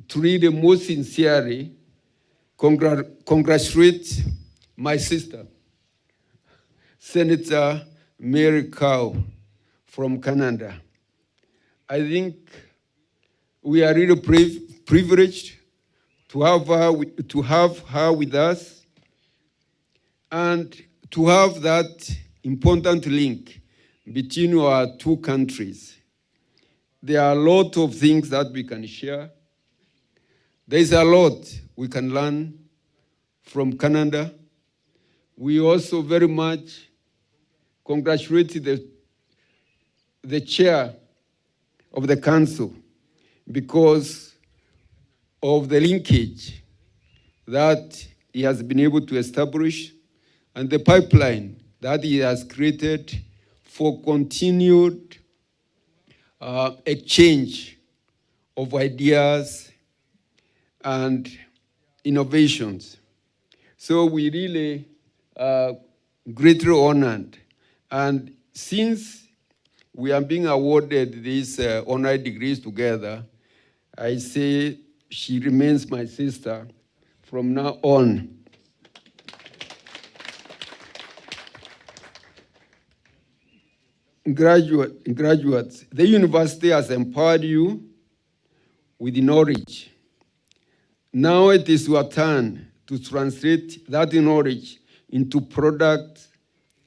to really most sincerely congratulate my sister, Senator Meru from Canada. I think we are really privileged to have her with us and to have that important link between our 2 countries. There are a lot of things that we can share. There is a lot we can learn from Canada. We also very much congratulate the chair of the council because of the linkage that he has been able to establish and the pipeline that he has created for continued exchange of ideas and innovations. So we really greatly honored. And since we are being awarded these honorary degrees together, I say she remains my sister from now on. Graduates, the university has empowered you with knowledge. Now it is your turn to translate that knowledge into products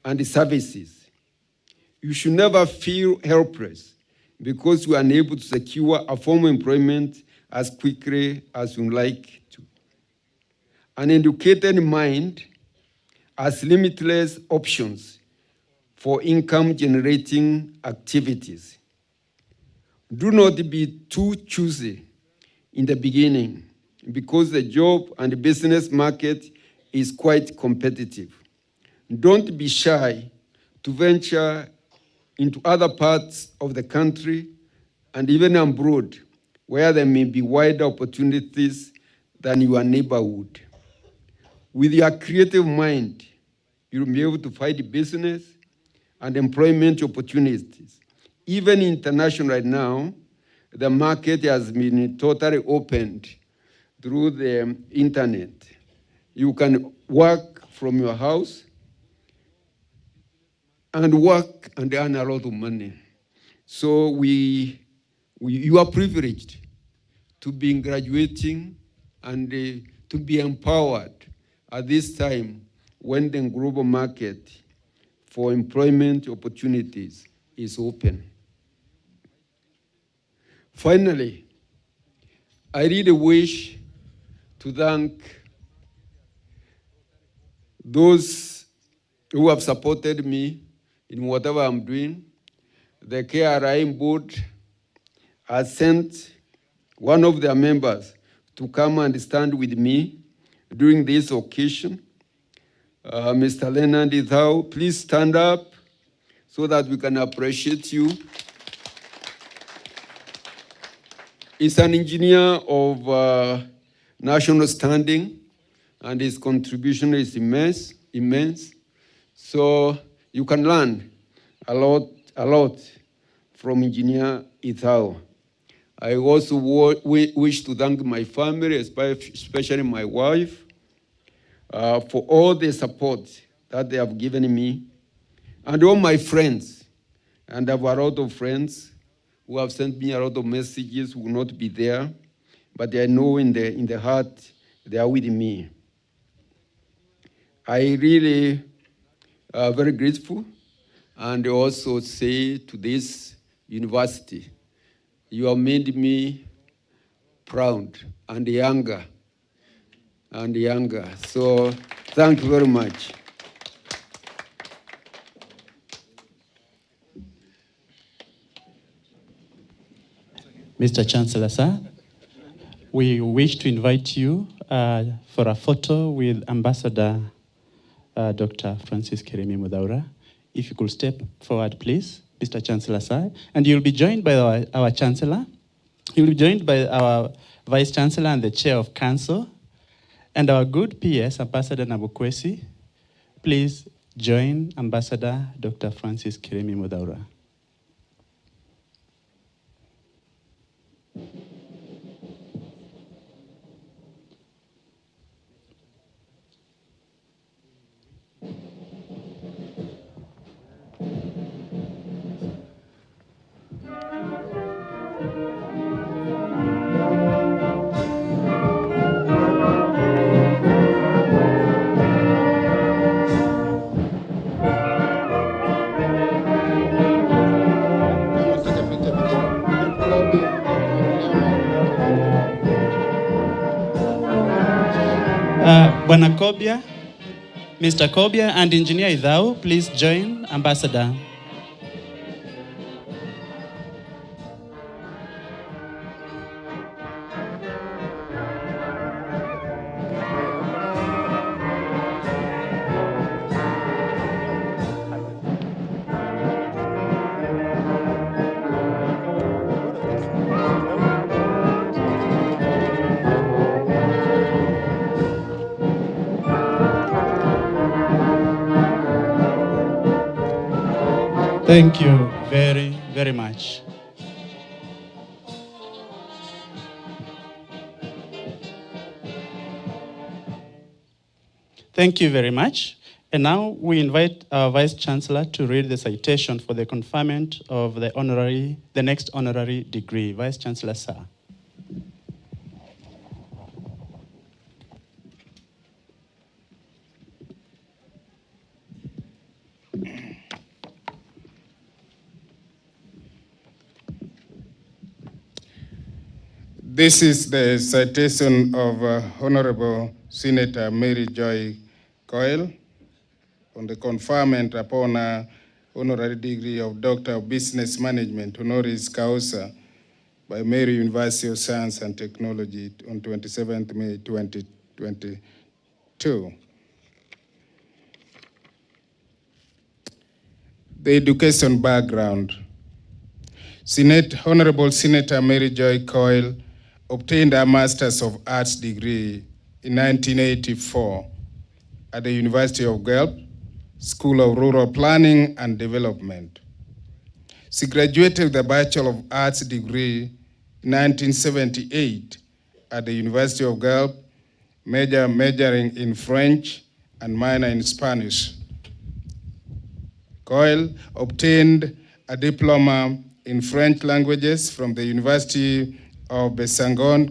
and services. You should never feel helpless because you are unable to secure a formal employment as quickly as you like to. An educated mind has limitless options for income-generating activities. Do not be too choosy in the beginning because the job and business market is quite competitive. Don't be shy to venture into other parts of the country and even abroad where there may be wider opportunities than your neighborhood. With your creative mind, you'll be able to find business and employment opportunities. Even international right now, the market has been totally opened through the internet. You can work from your house and work and earn a lot of money. So you are privileged to be graduating and to be empowered at this time when the global market for employment opportunities is open. Finally, I really wish to thank those who have supported me in whatever I'm doing. The KRI board has sent one of their members to come and stand with me during this occasion. Mr. Leonard Ithau, please stand up so that we can appreciate you. He's an engineer of national standing, and his contribution is immense. So you can learn a lot from Engineer Ithau. I also wish to thank my family, especially my wife, for all the support that they have given me, and all my friends. And I have a lot of friends who have sent me a lot of messages, who will not be there, but I know in the heart they are with me. I really very grateful, and also say to this university, you have made me proud and younger. So thank you very much. Mr. Chancellor, sir, we wish to invite you for a photo with Ambassador Dr. Francis Kirimi Mudaura. If you could step forward, please, Mr. Chancellor, sir. And you'll be joined by our Chancellor. You'll be joined by our Vice Chancellor and the Chair of Council, and our good PS, Ambassador Nabukwesi. Please join Ambassador Dr. Francis Kirimi Mudaura. Bwana Kobia, Mr. Kobia and Engineer Ithau, please join Ambassador. Thank you very, very much. Thank you very much. And now we invite our Vice Chancellor to read the citation for the conferment of the next honorary degree. Vice Chancellor, sir. This is the citation of Honorable Senator Mary Joy Coyle on the conferment upon a honorary degree of Doctor of Business Management, honoris causa, by Meru University of Science and Technology on 27th May 2022. The education background. Honorable Senator Mary Joy Coyle obtained a Master's of Arts degree in 1984 at the University of Guelph, School of Rural Planning and Development. She graduated with a Bachelor of Arts degree in 1978 at the University of Guelph, majoring in French and minor in Spanish. Coyle obtained a diploma in French languages from the University of Besançon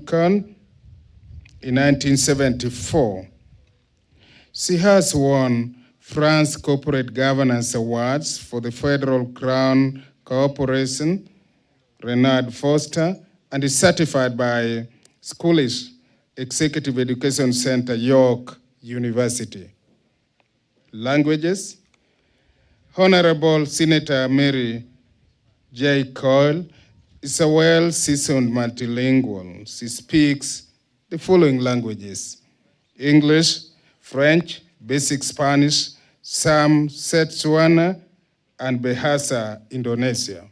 in 1974. She has won France Corporate Governance Awards for the Federal Crown Corporation, Renard Foster, and is certified by Schoolish Executive Education Center, York University. Languages. Honorable Senator Mary J. Coyle is a well-seasoned multilingual. She speaks the following languages: English, French, basic Spanish, some Setswana, and Bahasa Indonesia.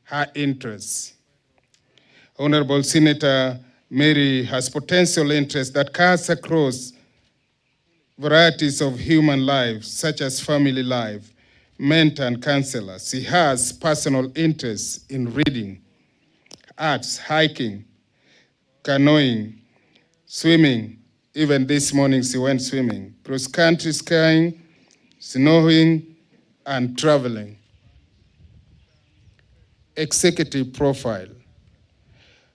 Her interests. Honorable Senator Mary has potential interests that cuts across varieties of human life, such as family life, mentor and counselor. She has personal interests in reading, arts, hiking, canoeing, swimming. Even this morning she went swimming, cross-country skiing, snowing, and traveling. Executive profile.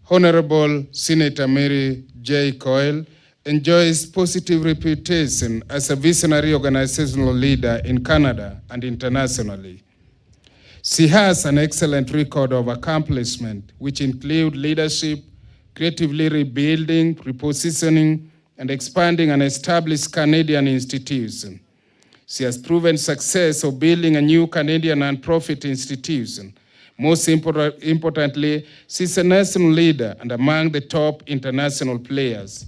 Honorable Senator Mary J. Coyle enjoys positive reputation as a visionary organizational leader in Canada and internationally. She has an excellent record of accomplishment, which include leadership, creatively rebuilding, repositioning, and expanding an established Canadian institution. She has proven success of building a new Canadian nonprofit institution. Most importantly, she's a national leader and among the top international players.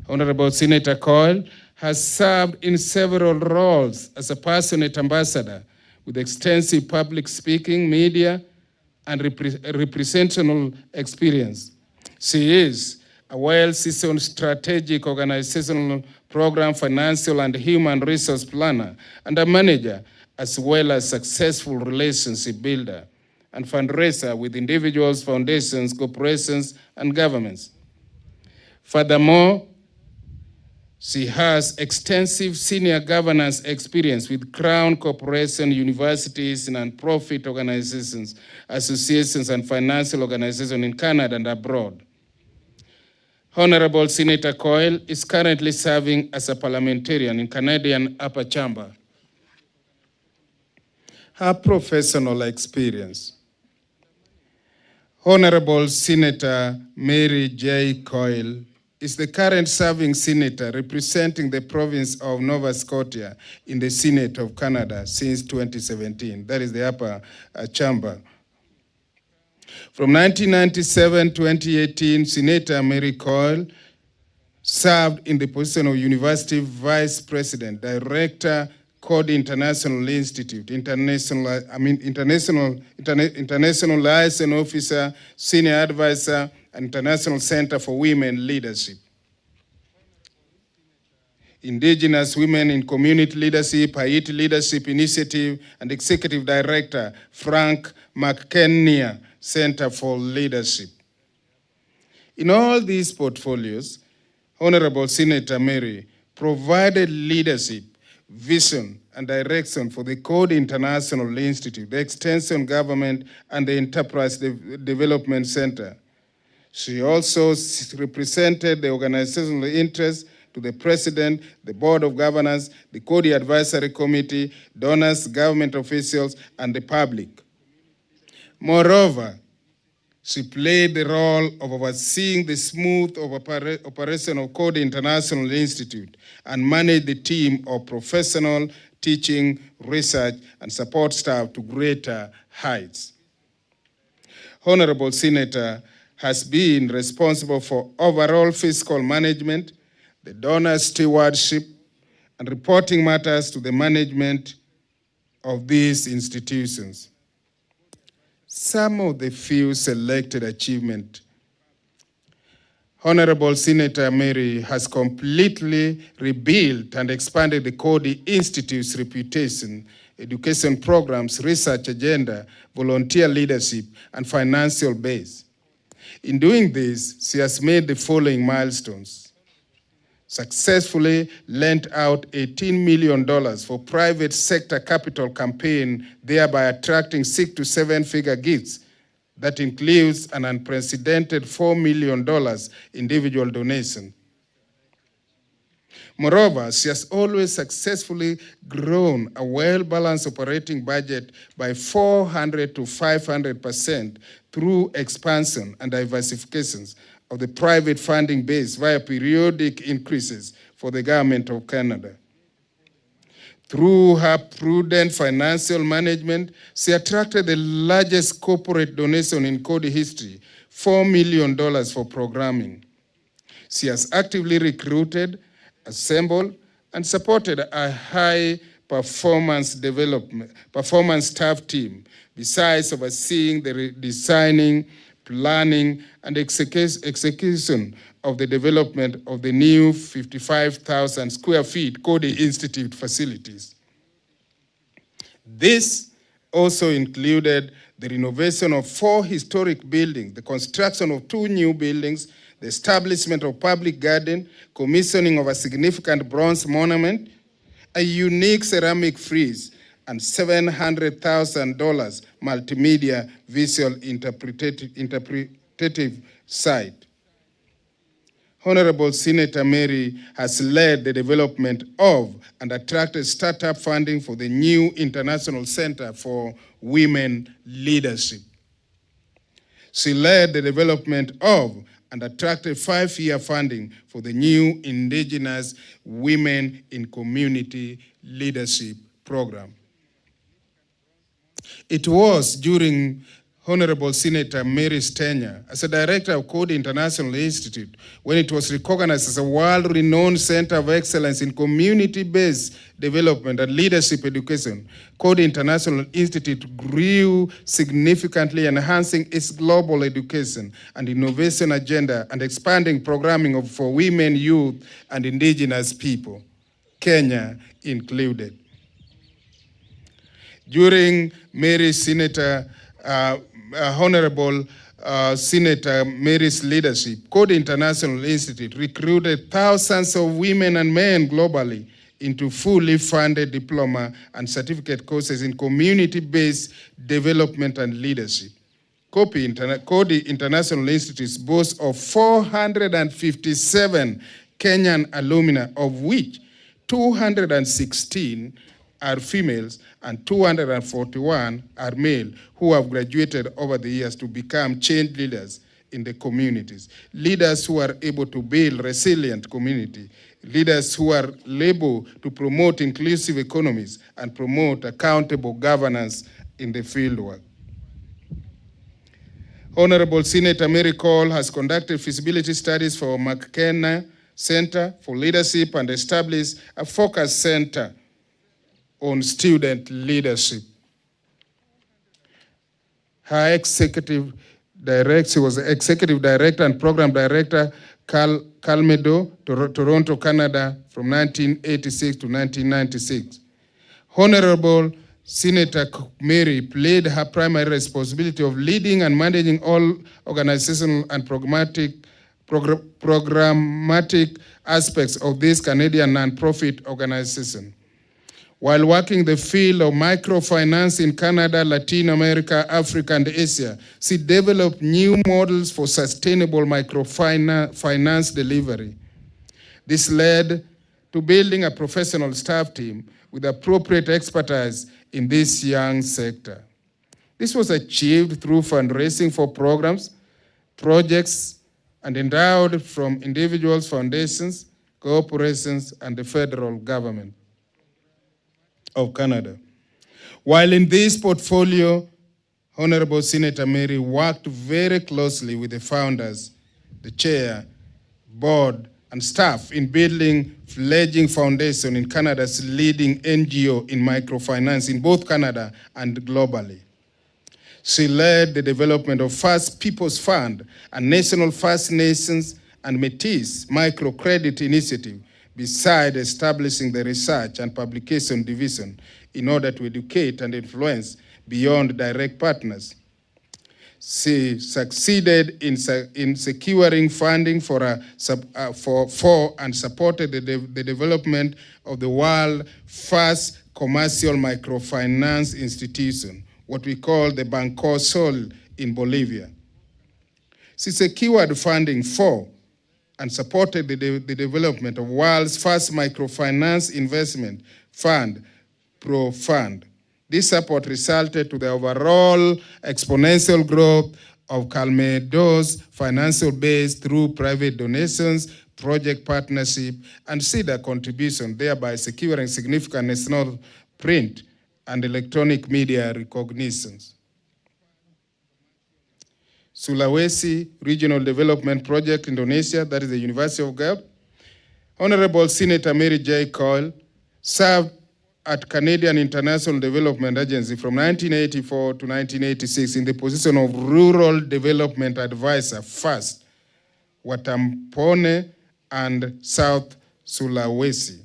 Honorable Senator Coyle has served in several roles as a passionate ambassador with extensive public speaking, media, and representational experience. She is a well-seasoned strategic organizational program, financial and human resource planner, and a manager, as well as successful relationship builder and fundraiser with individuals, foundations, corporations, and governments. Furthermore, she has extensive senior governance experience with Crown Corporation, universities, non-profit organizations, associations, and financial organizations in Canada and abroad. Honorable Senator Coyle is currently serving as a parliamentarian in Canadian Upper Chamber. Her professional experience. Honorable Senator Mary J. Coyle is the current serving senator representing the province of Nova Scotia in the Senate of Canada since 2017. That is the upper chamber. From 1997 to 2018, Senator Mary Coyle served in the position of University Vice President, Director, Code International Institute, International Liaison Officer, Senior Advisor, and International Center for Women Leadership. Indigenous Women in Community Leadership, Haiti Leadership Initiative, and Executive Director, Frank McKennia Center for Leadership. In all these portfolios, Honorable Senator Meru provided leadership, vision, and direction for the Code International Institute, the Extension Government, and the Enterprise Development Center. She also represented the organizational interests to the President, the Board of Governors, the Code Advisory Committee, donors, government officials, and the public. Moreover, she played the role of overseeing the smooth operation of Code International Institute and managed the team of professional teaching, research, and support staff to greater heights. Honorable Senator has been responsible for overall fiscal management, the donor stewardship, and reporting matters to the management of these institutions. Some of the few selected achievements. Honorable Senator Meru has completely rebuilt and expanded the Code Institute's reputation, education programs, research agenda, volunteer leadership, and financial base. In doing this, she has made the following milestones. Successfully lent out $18 million for private sector capital campaign, thereby attracting 6 to 7-figure gifts. That includes an unprecedented $4 million individual donation. Moreover, she has always successfully grown a well-balanced operating budget by 400 to 500% through expansion and diversifications of the private funding base via periodic increases for the government of Canada. Through her prudent financial management, she attracted the largest corporate donation in Code history, $4 million for programming. She has actively recruited, assembled, and supported a high-performance staff team, besides overseeing the designing, planning, and execution of the development of the new 55,000 square feet Code Institute facilities. This also included the renovation of 4 historic buildings, the construction of 2 new buildings, the establishment of public garden, commissioning of a significant bronze monument, a unique ceramic frieze, and $700,000 multimedia visual interpretative site. Honorable Senator Meru has led the development of and attracted startup funding for the new International Center for Women Leadership. She led the development of and attracted 5-year funding for the new Indigenous Women in Community Leadership Program. It was during Honorable Senator Meru's tenure as a director of Code International Institute when it was recognized as a world-renowned center of excellence in community-based development and leadership education. Code International Institute grew significantly, enhancing its global education and innovation agenda and expanding programming for women, youth, and indigenous people, Kenya included. During Meru's Honorable Senator Meru's leadership, Code International Institute recruited thousands of women and men globally into fully funded diploma and certificate courses in community-based development and leadership. Code International Institute boasts of 457 Kenyan alumni, of which 216 are females and 241 are male, who have graduated over the years to become change leaders in the communities. Leaders who are able to build resilient community. Leaders who are able to promote inclusive economies and promote accountable governance in the fieldwork. Honorable Senator Meru Cole has conducted feasibility studies for McKenna Center for Leadership and established a focus center on student leadership. Her executive director, she was executive director and program director, Calmedo, Toronto, Canada, from 1986 to 1996. Honorable Senator Meru played her primary responsibility of leading and managing all organizational and programmatic aspects of this Canadian nonprofit organization. While working the field of microfinance in Canada, Latin America, Africa, and Asia, she developed new models for sustainable microfinance delivery. This led to building a professional staff team with appropriate expertise in this young sector. This was achieved through fundraising for programs, projects, and endowed from individuals, foundations, corporations, and the federal government of Canada. While in this portfolio, Honorable Senator Meru worked very closely with the founders, the chair, board, and staff in building fledgling foundation in Canada's leading NGO in microfinance in both Canada and globally. She led the development of First Peoples Fund, a national First Nations and Métis microcredit initiative, beside establishing the research and publication division in order to educate and influence beyond direct partners. She succeeded in securing funding for and supported the development of the world's first commercial microfinance institution, what we call the Banco Sol in Bolivia. She secured funding for and supported the development of world's first microfinance investment fund, ProFund. This support resulted to the overall exponential growth of Calmedo's financial base through private donations, project partnership, and CEDA contribution, thereby securing significant national print and electronic media recognitions. Sulawesi Regional Development Project, Indonesia, that is the University of God. Honorable Senator Mary J. Coyle served at Canadian International Development Agency from 1984 to 1986 in the position of Rural Development Advisor, first, Watampone and South Sulawesi.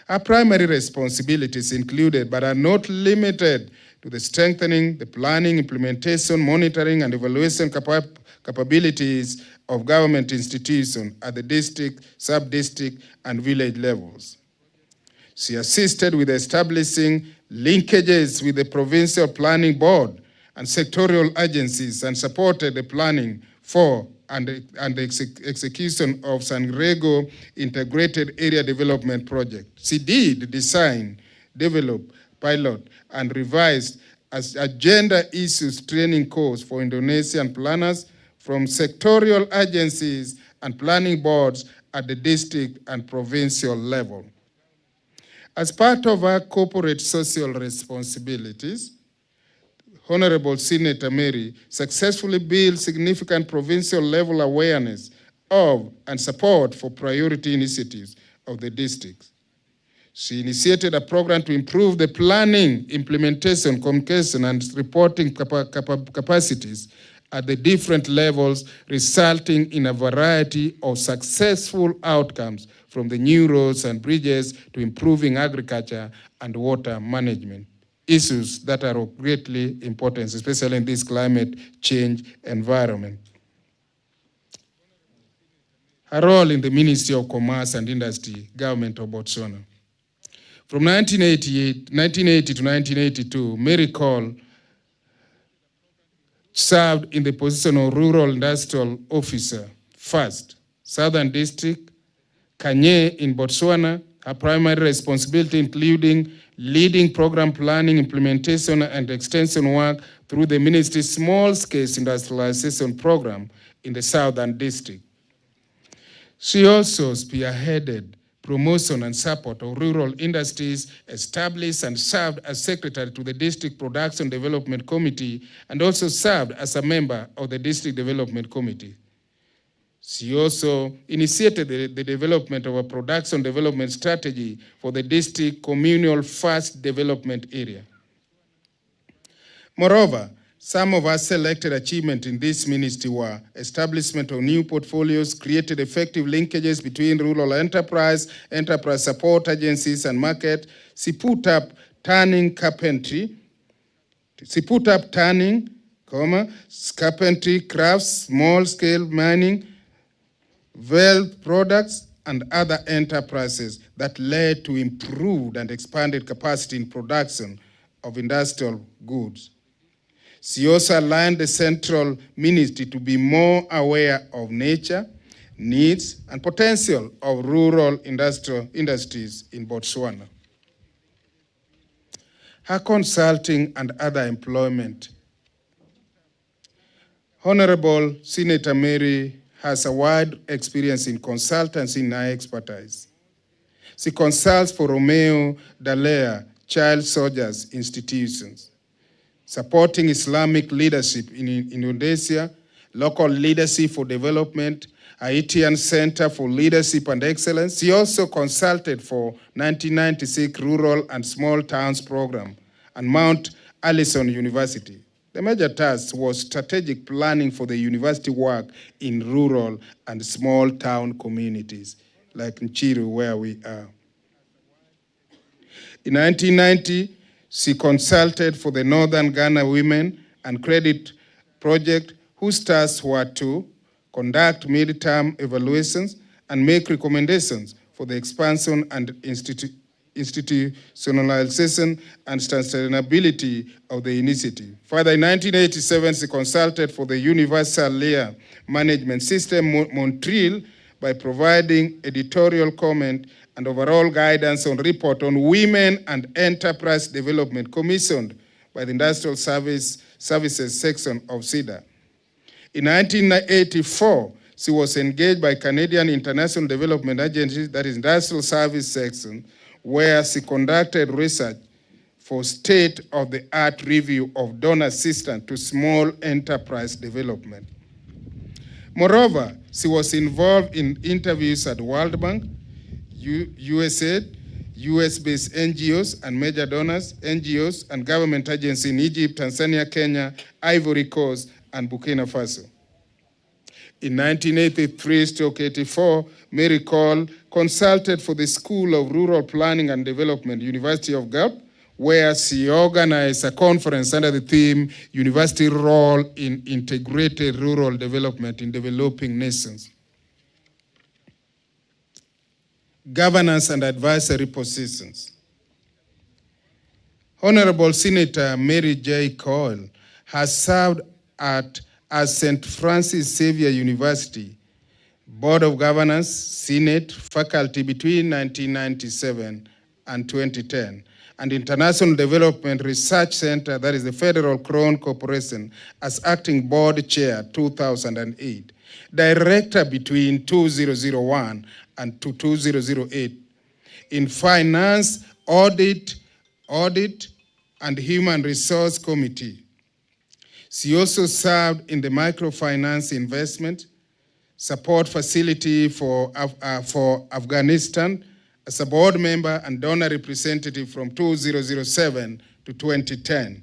Her primary responsibilities included, but are not limited to the strengthening, the planning, implementation, monitoring, and evaluation capabilities of government institutions at the district, sub-district, and village levels. She assisted with establishing linkages with the Provincial Planning Board and sectorial agencies and supported the planning for and the execution of Sangrego Integrated Area Development Project. She did design, develop, pilot, and revised as a gender issues training course for Indonesian planners from sectorial agencies and planning boards at the district and provincial level. As part of our corporate social responsibilities, Honorable Senator Meru successfully built significant provincial level awareness of and support for priority initiatives of the districts. She initiated a program to improve the planning, implementation, communication, and reporting capacities at the different levels, resulting in a variety of successful outcomes from the new roads and bridges to improving agriculture and water management, issues that are of greatly importance, especially in this climate change environment. Her role in the Ministry of Commerce and Industry, Government of Botswana. From 1980 to 1982, Mary Coyle served in the position of Rural Industrial Officer, first, Southern District, Kanye in Botswana. Her primary responsibility including leading program planning, implementation, and extension work through the ministry's small-scale industrialization program in the Southern District. She also spearheaded promotion and support of rural industries, established and served as secretary to the District Production Development Committee, and also served as a member of the District Development Committee. She also initiated the development of a production development strategy for the district communal first development area. Moreover, some of our selected achievements in this ministry were establishment of new portfolios, created effective linkages between rural enterprise support agencies and market. She put up turning carpentry. She put up turning, carpentry, crafts, small-scale mining, wealth products, and other enterprises that led to improved and expanded capacity in production of industrial goods. She also aligned the central ministry to be more aware of nature, needs, and potential of rural industries in Botswana. Her consulting and other employment. Honorable Senator Mary has a wide experience in consultancy in her expertise. She consults for Romeo Dallaire Child Soldiers Institutions, supporting Islamic leadership in Indonesia, local leadership for development, Haitian Center for Leadership and Excellence. She also consulted for 1996 Rural and Small Towns Program and Mount Allison University. The major task was strategic planning for the university work in rural and small town communities, like Nchiru, where we are. In 1990, she consulted for the Northern Ghana Women and Credit Project, whose tasks were to conduct midterm evaluations and make recommendations for the expansion and institutionalization and sustainability of the initiative. Further, in 1987, she consulted for the Universal Layer Management System, Montreal, by providing editorial comment and overall guidance on report on women and enterprise development commissioned by the Industrial Services section of CIDA. In 1984, she was engaged by Canadian International Development Agency, that is Industrial Service section, where she conducted research for state-of-the-art review of donor assistance to small enterprise development. Moreover, she was involved in interviews at World Bank, USAID, US-based NGOs and major donors, NGOs and government agencies in Egypt, Tanzania, Kenya, Ivory Coast, and Burkina Faso. In 1983-84, Mary Cole consulted for the School of Rural Planning and Development, University of Gulf, where she organized a conference under the theme, University Role in Integrated Rural Development in Developing Nations. Governance and advisory positions. Honorable Senator Mary J. Cole has served as St. Francis Xavier University Board of Governors, Senate, faculty between 1997 and 2010, and International Development Research Center, that is the Federal Crown Corporation, as acting board chair 2008, director between 2001 and 2008, in Finance, Audit, and Human Resource Committee. She also served in the Microfinance Investment Support Facility for Afghanistan as a board member and donor representative from 2007 to 2010.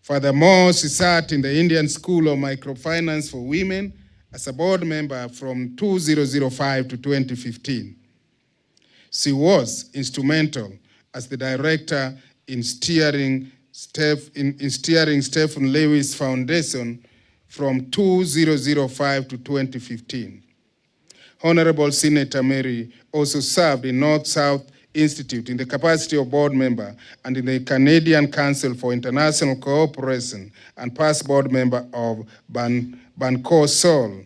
Furthermore, she sat in the Indian School of Microfinance for Women as a board member from 2005 to 2015. She was instrumental as the director in steering Stephen Lewis Foundation from 2005 to 2015. Honorable Senator Mary also served in North-South Institute in the capacity of board member and in the Canadian Council for International Cooperation and past board member of Banco Sol.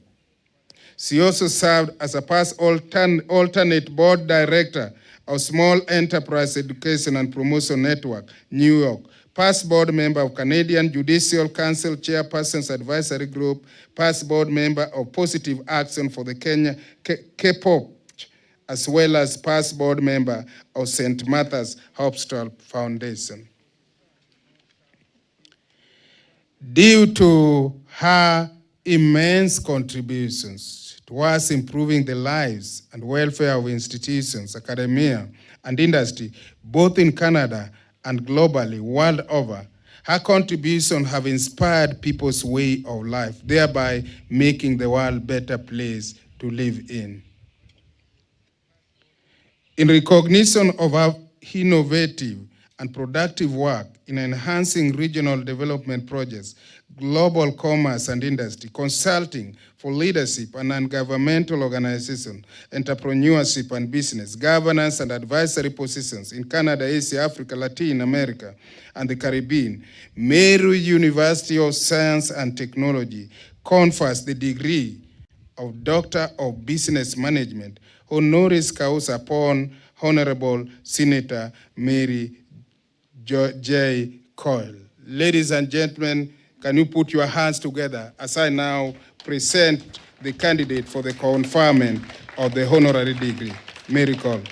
She also served as a past alternate board director of Small Enterprise Education and Promotion Network, New York, past board member of Canadian Judicial Council Chairperson's Advisory Group, past board member of Positive Action for the Kenya K-pop, as well as past board member of St. Martha's Hospital Foundation. Due to her immense contributions towards improving the lives and welfare of institutions, academia, and industry, both in Canada and globally, world over, her contributions have inspired people's way of life, thereby making the world a better place to live in. In recognition of her innovative and productive work in enhancing regional development projects, global commerce and industry, consulting for leadership and non-governmental organizations, entrepreneurship and business, governance and advisory positions in Canada, Asia, Africa, Latin America, and the Caribbean. Meru University of Science and Technology confers the degree of Doctor of Business Management, honoris causa upon Honorable Senator Mary J. Coyle. Ladies and gentlemen, can you put your hands together as I now present the candidate for the conferment of the honorary degree, Mary Coyle.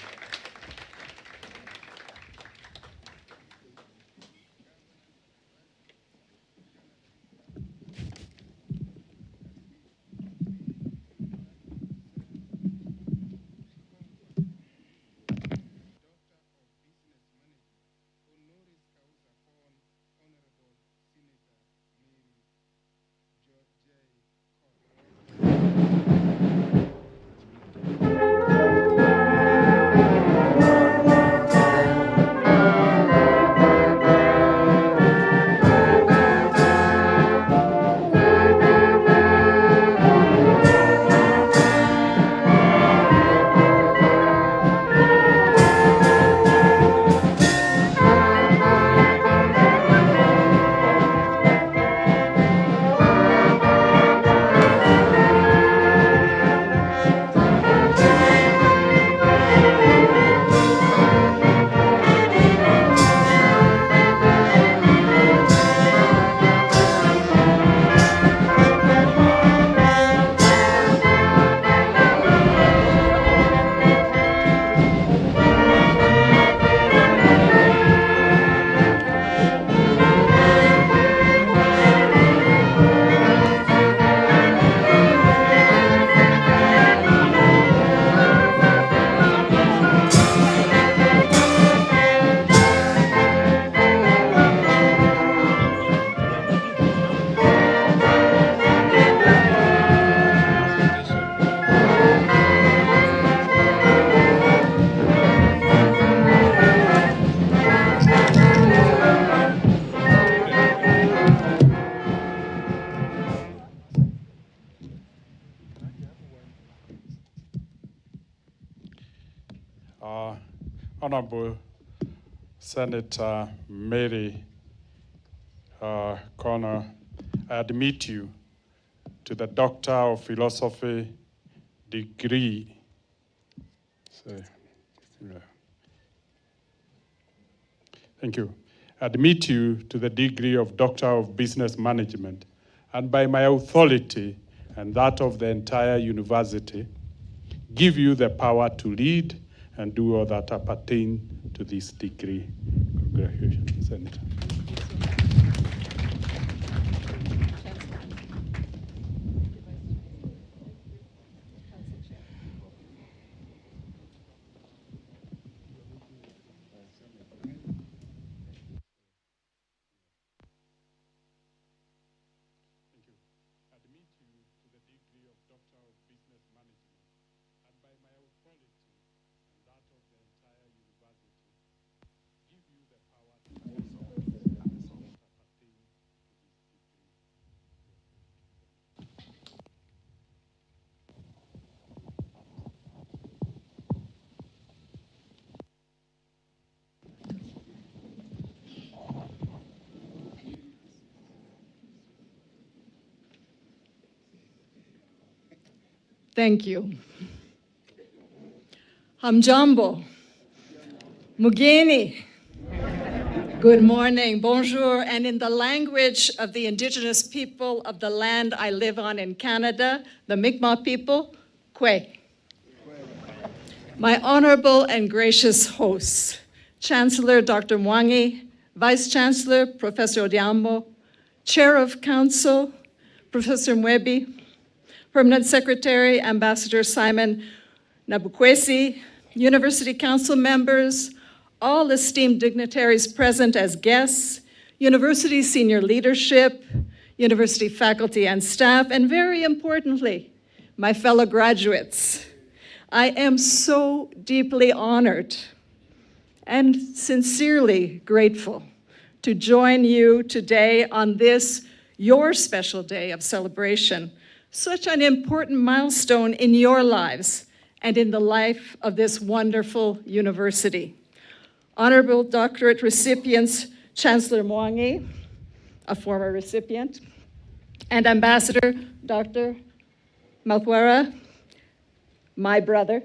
Honorable Senator Mary Connor, I admit you to the Doctor of Philosophy degree. Thank you. I admit you to the degree of Doctor of Business Management, and by my authority and that of the entire university, give you the power to lead and do all that appertain to this degree. Congratulations, Senator. Thank you. Hamjambo. Mugeni. Good morning, bonjour, and in the language of the indigenous people of the land I live on in Canada, the Mi'kmaq people, Kwe. My honorable and gracious hosts, Chancellor Dr. Mwangi, Vice Chancellor Professor Odiambo, Chair of Council Professor Mwebi, Permanent Secretary Ambassador Simon Nabukwesi, University Council members, all esteemed dignitaries present as guests, university senior leadership, university faculty and staff, and very importantly, my fellow graduates. I am so deeply honored and sincerely grateful to join you today on this, your special day of celebration, such an important milestone in your lives and in the life of this wonderful university. Honorable doctorate recipients, Chancellor Mwangi, a former recipient, and Ambassador Dr. Malthwara, my brother.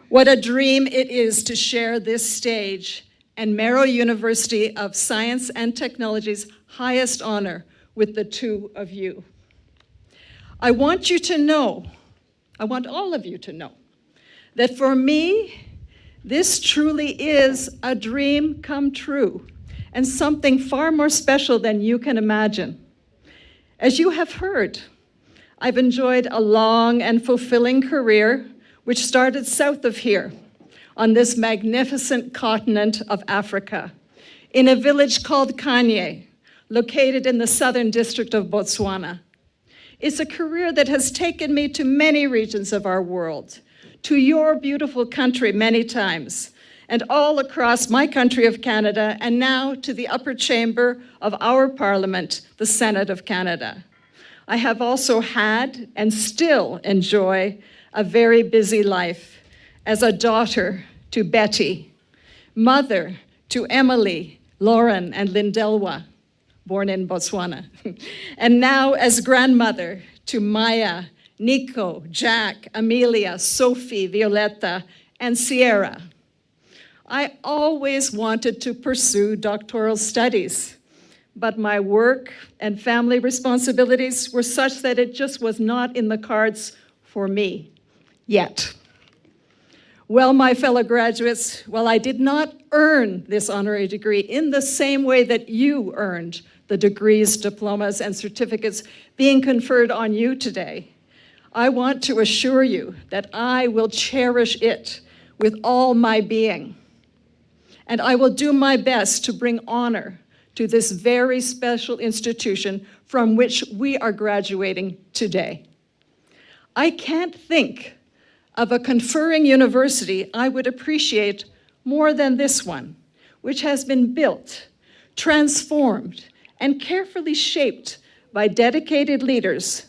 What a dream it is to share this stage and Meru University of Science and Technology's highest honor with the two of you. I want you to know, I want all of you to know, that for me, this truly is a dream come true and something far more special than you can imagine. As you have heard, I've enjoyed a long and fulfilling career which started south of here on this magnificent continent of Africa in a village called Kanye, located in the southern district of Botswana. It's a career that has taken me to many regions of our world, to your beautiful country many times, and all across my country of Canada, and now to the upper chamber of our Parliament, the Senate of Canada. I have also had and still enjoy a very busy life as a daughter to Betty, mother to Emily, Lauren, and Lindelwa, born in Botswana, and now as grandmother to Maya, Nico, Jack, Amelia, Sophie, Violetta, and Sierra. I always wanted to pursue doctoral studies, but my work and family responsibilities were such that it just was not in the cards for me yet. Well, my fellow graduates, while I did not earn this honorary degree in the same way that you earned the degrees, diplomas, and certificates being conferred on you today, I want to assure you that I will cherish it with all my being. And I will do my best to bring honor to this very special institution from which we are graduating today. I can't think of a conferring university I would appreciate more than this one, which has been built, transformed, and carefully shaped by dedicated leaders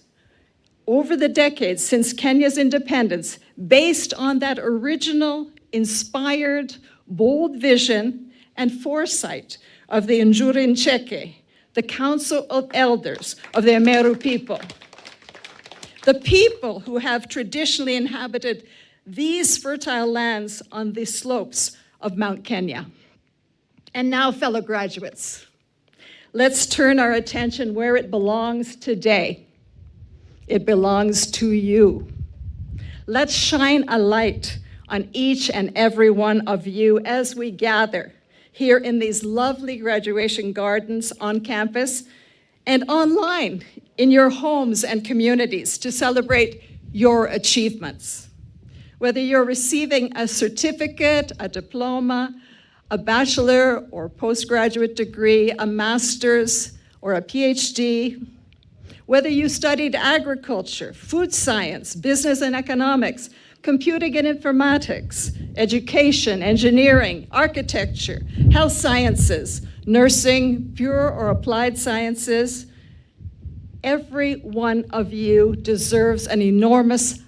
over the decades since Kenya's independence, based on that original, inspired, bold vision and foresight of the Njuri Ncheke, the Council of Elders of the Meru people. The people who have traditionally inhabited these fertile lands on the slopes of Mount Kenya. And now, fellow graduates, let's turn our attention where it belongs today. It belongs to you. Let's shine a light on each and every one of you as we gather here in these lovely graduation gardens on campus and online in your homes and communities to celebrate your achievements. Whether you're receiving a certificate, a diploma, a bachelor or postgraduate degree, a master's or a PhD, whether you studied agriculture, food science, business and economics, computing and informatics, education, engineering, architecture, health sciences, nursing, pure or applied sciences, every one of you deserves an enormous,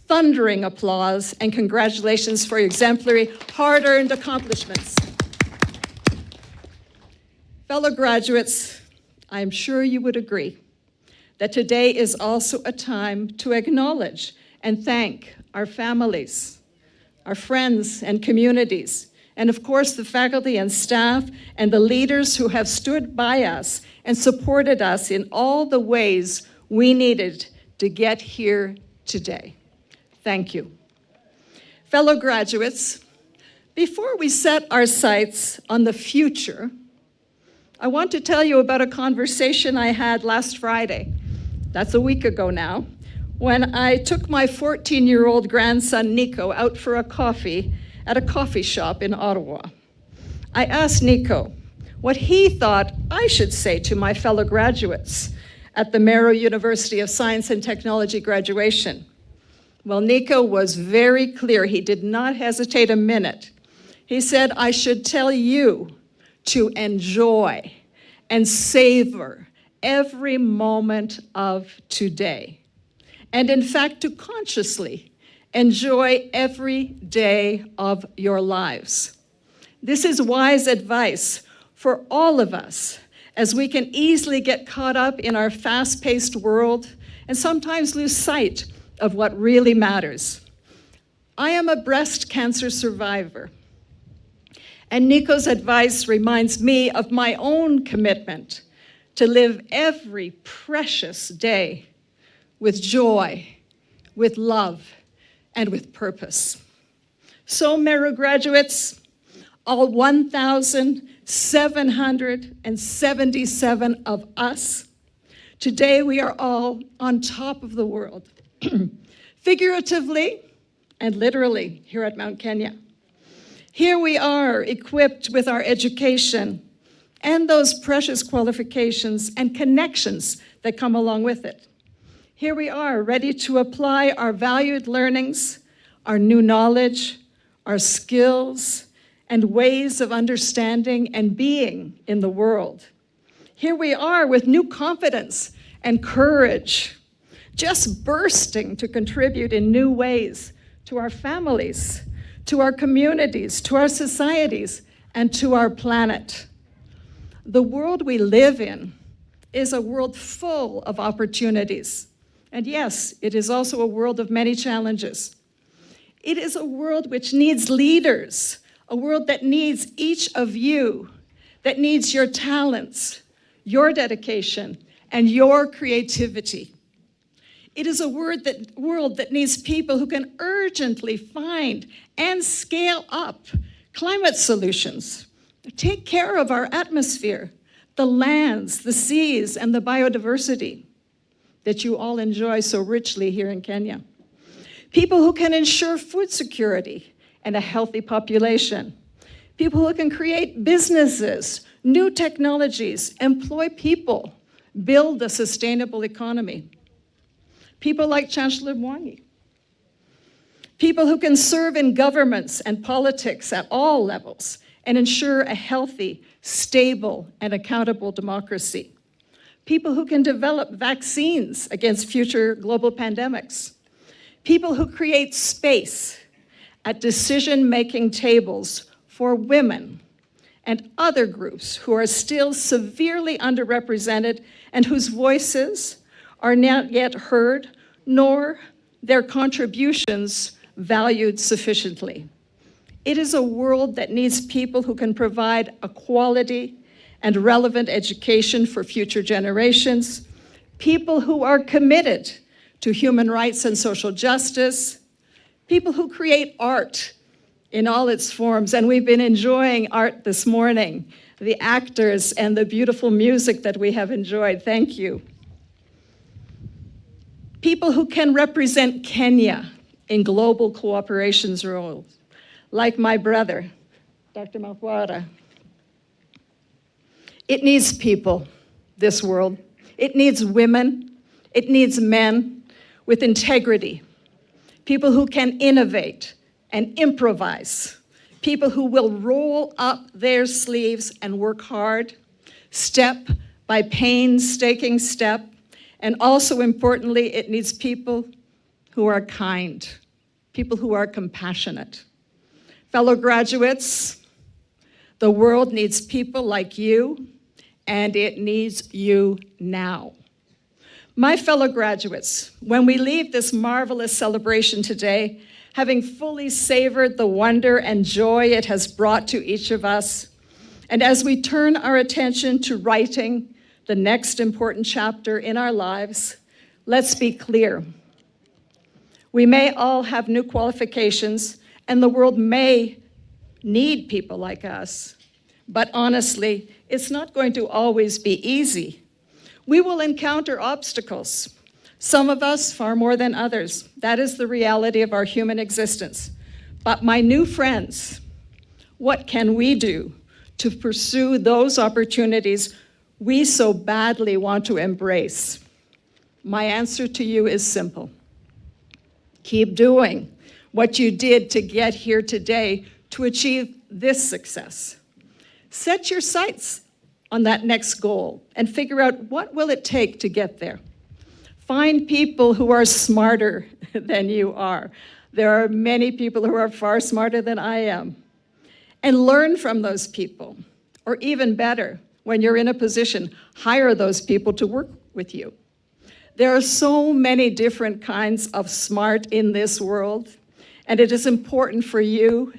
thundering applause and congratulations for your exemplary, hard-earned accomplishments. Fellow graduates, I am sure you would agree that today is also a time to acknowledge and thank our families, our friends and communities, and of course the faculty and staff and the leaders who have stood by us and supported us in all the ways we needed to get here today. Thank you. Fellow graduates, before we set our sights on the future, I want to tell you about a conversation I had last Friday. That's a week ago now, when I took my 14-year-old grandson, Nico, out for a coffee at a coffee shop in Ottawa. I asked Nico what he thought I should say to my fellow graduates at the Meru University of Science and Technology graduation. Well, Nico was very clear. He did not hesitate a minute. He said, I should tell you to enjoy and savor every moment of today. And in fact, to consciously enjoy every day of your lives. This is wise advice for all of us, as we can easily get caught up in our fast-paced world and sometimes lose sight of what really matters. I am a breast cancer survivor, and Nico's advice reminds me of my own commitment to live every precious day with joy, with love, and with purpose. So, Meru graduates, all 1,777 of us, today we are all on top of the world, figuratively and literally here at Mount Kenya. Here we are equipped with our education and those precious qualifications and connections that come along with it. Here we are ready to apply our valued learnings, our new knowledge, our skills, and ways of understanding and being in the world. Here we are with new confidence and courage, just bursting to contribute in new ways to our families, to our communities, to our societies, and to our planet. The world we live in is a world full of opportunities. And yes, it is also a world of many challenges. It is a world which needs leaders, a world that needs each of you, that needs your talents, your dedication, and your creativity. It is a world that needs people who can urgently find and scale up climate solutions, take care of our atmosphere, the lands, the seas, and the biodiversity that you all enjoy so richly here in Kenya. People who can ensure food security and a healthy population. People who can create businesses, new technologies, employ people, build a sustainable economy. People like Chancellor Mwangi. People who can serve in governments and politics at all levels and ensure a healthy, stable, and accountable democracy. People who can develop vaccines against future global pandemics. People who create space at decision-making tables for women and other groups who are still severely underrepresented and whose voices are not yet heard, nor their contributions valued sufficiently. It is a world that needs people who can provide a quality and relevant education for future generations, people who are committed to human rights and social justice, people who create art in all its forms, and we've been enjoying art this morning, the actors and the beautiful music that we have enjoyed. Thank you. People who can represent Kenya in global cooperations roles, like my brother, Dr. Makwara. It needs people, this world. It needs women, it needs men with integrity, people who can innovate and improvise, people who will roll up their sleeves and work hard, step by painstaking step, and also importantly, it needs people who are kind, people who are compassionate. Fellow graduates, the world needs people like you, and it needs you now. My fellow graduates, when we leave this marvelous celebration today, having fully savored the wonder and joy it has brought to each of us, and as we turn our attention to writing the next important chapter in our lives, let's be clear. We may all have new qualifications, and the world may need people like us, but honestly, it's not going to always be easy. We will encounter obstacles, some of us far more than others. That is the reality of our human existence. But my new friends, what can we do to pursue those opportunities we so badly want to embrace? My answer to you is simple. Keep doing what you did to get here today to achieve this success. Set your sights on that next goal and figure out what will it take to get there. Find people who are smarter than you are. There are many people who are far smarter than I am. And learn from those people. Or even better, when you're in a position, hire those people to work with you. There are so many different kinds of smart in this world, and it is important for you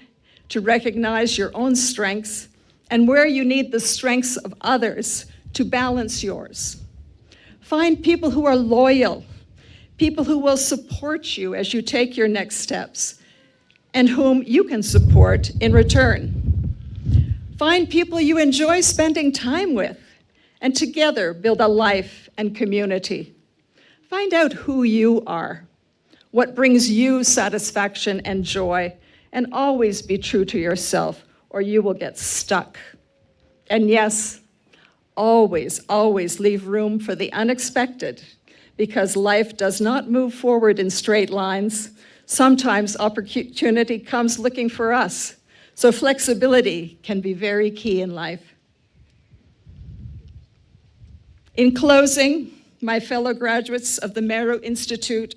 to recognize your own strengths and where you need the strengths of others to balance yours. Find people who are loyal, people who will support you as you take your next steps, and whom you can support in return. Find people you enjoy spending time with, and together build a life and community. Find out who you are, what brings you satisfaction and joy, and always be true to yourself, or you will get stuck. And yes, always, always leave room for the unexpected, because life does not move forward in straight lines. Sometimes opportunity comes looking for us, so flexibility can be very key in life. In closing, my fellow graduates of the Meru Institute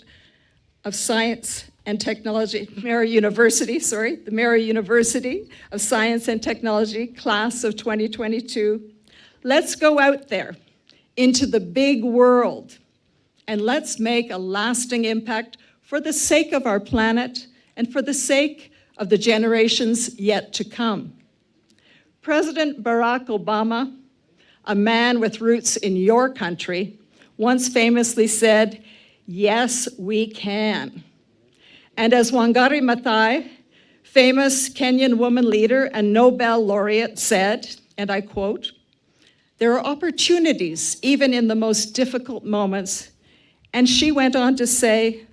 of Science and Technology, the Meru University of Science and Technology, class of 2022, let's go out there into the big world and let's make a lasting impact for the sake of our planet and for the sake of the generations yet to come. President Barack Obama, a man with roots in your country, once famously said, "Yes, we can." And as Wangari Maathai, famous Kenyan woman leader and Nobel laureate, said, and I quote, "There are opportunities even in the most difficult moments." And she went on to say,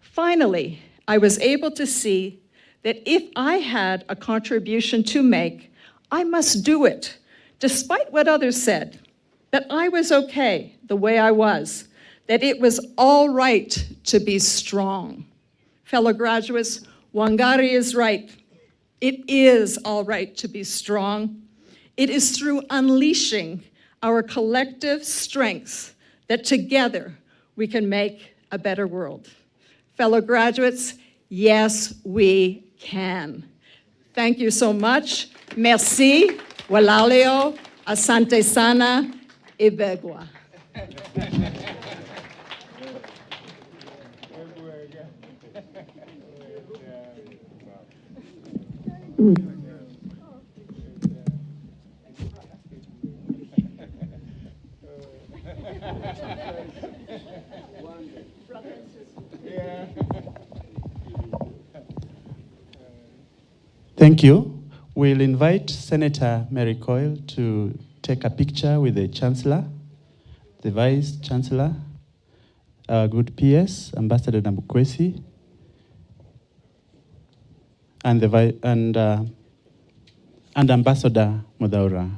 "Finally, I was able to see that if I had a contribution to make, I must do it, despite what others said, that I was okay the way I was, that it was all right to be strong." Fellow graduates, Wangari is right. It is all right to be strong. It is through unleashing our collective strengths that together we can make a better world. Fellow graduates, yes, we can. Thank you so much. Merci, walaleo, asante sana, ibegwa. Thank you. We'll invite Senator Mary Coyle to take a picture with the Chancellor, the Vice Chancellor, our good PS, Ambassador Namukwesi, and Ambassador Mudaura.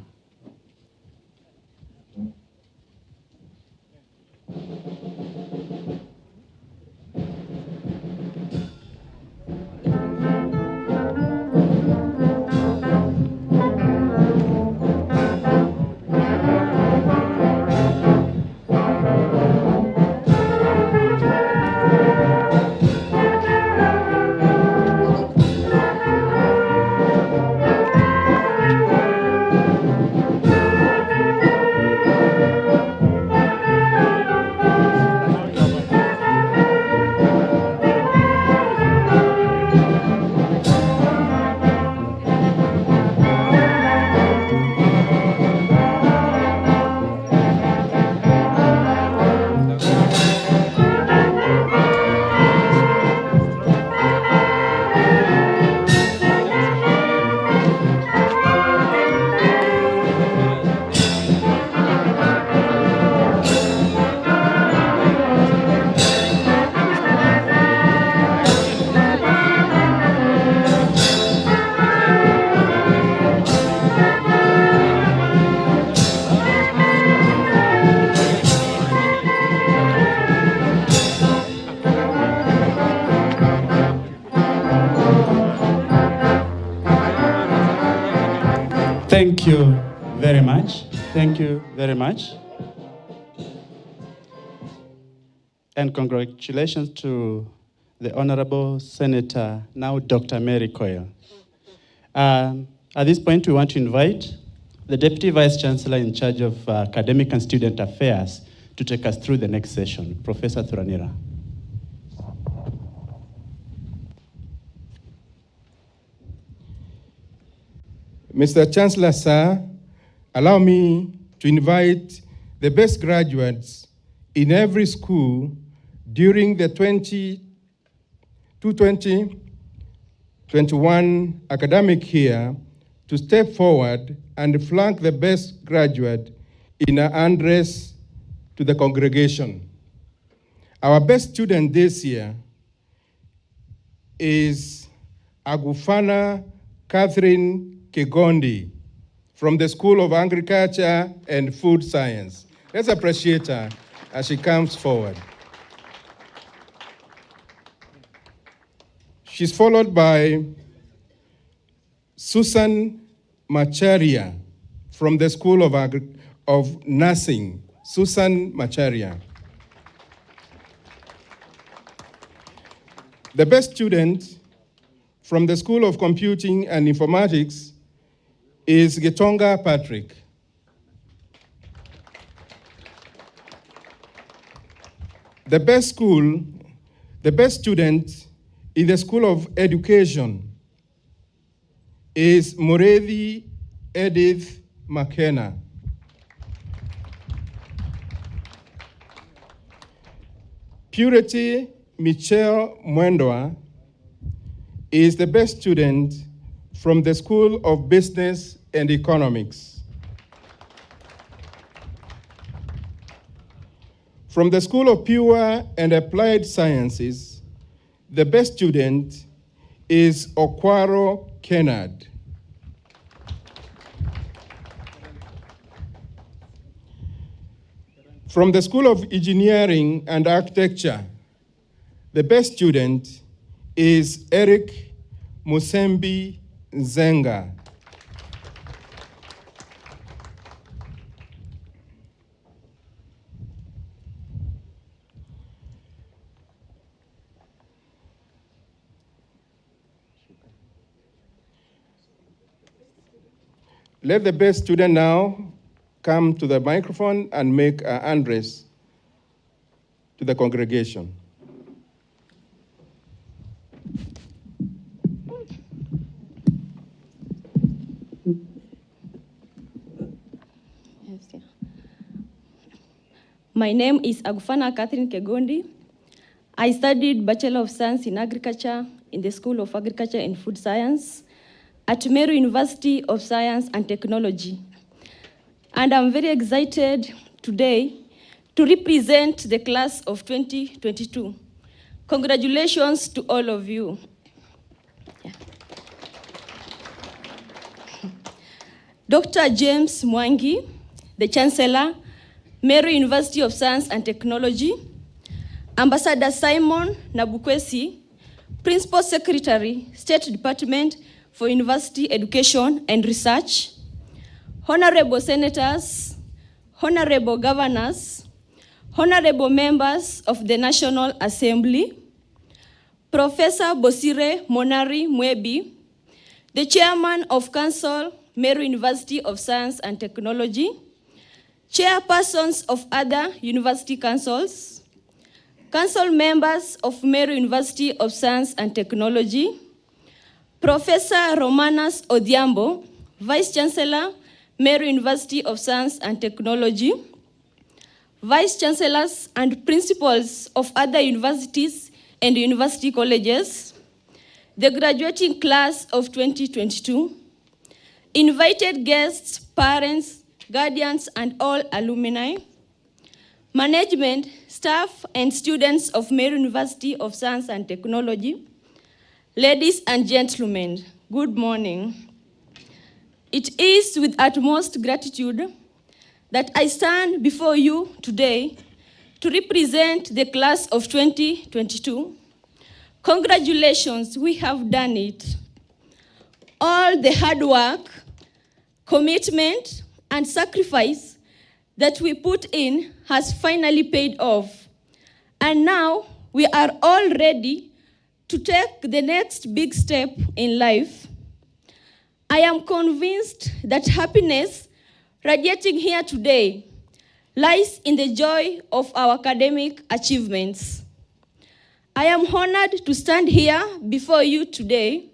Thank you very much. Thank you very much. And congratulations to the Honorable Senator, now Dr. Mary Coyle. At this point, we want to invite the Deputy Vice Chancellor in charge of Academic and Student Affairs to take us through the next session, Professor Thuranira. Mr. Chancellor, sir, allow me to invite the best graduates in every school during the 2020-21 academic year to step forward and flank the best graduate in an address to the congregation. Our best student this year is Agufana Catherine Kegondi from the School of Agriculture and Food Science. Let's appreciate her as she comes forward. She's followed by Susan Macharia from the School of Nursing. Susan Macharia. The best student from the School of Computing and Informatics is Getonga Patrick. The best student in the School of Education is Moredi Edith McKenna. Purity Michelle Mwendoa is the best student from the School of Business and Economics. From the School of Pure and Applied Sciences, the best student is Okwaro Kennard. From the School of Engineering and Architecture, the best student is Eric Musembi Nzenga. Let the best student now come to the microphone and make an address to the congregation. My name is Agufana Catherine Kegondi. I studied Bachelor of Science in Agriculture in the School of Agriculture and Food Science at Meru University of Science and Technology. And I'm very excited today to represent the class of 2022. Congratulations to all of you. Yeah. Dr. James Mwangi, the Chancellor, Meru University of Science and Technology, Ambassador Simon Nabukwesi, Principal Secretary, State Department for University Education and Research, Honorable Senators, Honorable Governors, Honorable Members of the National Assembly, Professor Bosire Monari Mwebi, the Chairman of Council, Meru University of Science and Technology, Chairpersons of other university councils, Council members of Meru University of Science and Technology, Professor Romanas Odhiambo, Vice Chancellor, Meru University of Science and Technology, Vice Chancellors and Principals of other universities and university colleges, the graduating class of 2022, invited guests, parents, guardians, and all alumni, management, staff, and students of Meru University of Science and Technology, ladies and gentlemen, good morning. It is with utmost gratitude that I stand before you today to represent the class of 2022. Congratulations, we have done it. All the hard work commitment, and sacrifice that we put in has finally paid off. And now we are all ready to take the next big step in life. I am convinced that happiness radiating here today lies in the joy of our academic achievements. I am honored to stand here before you today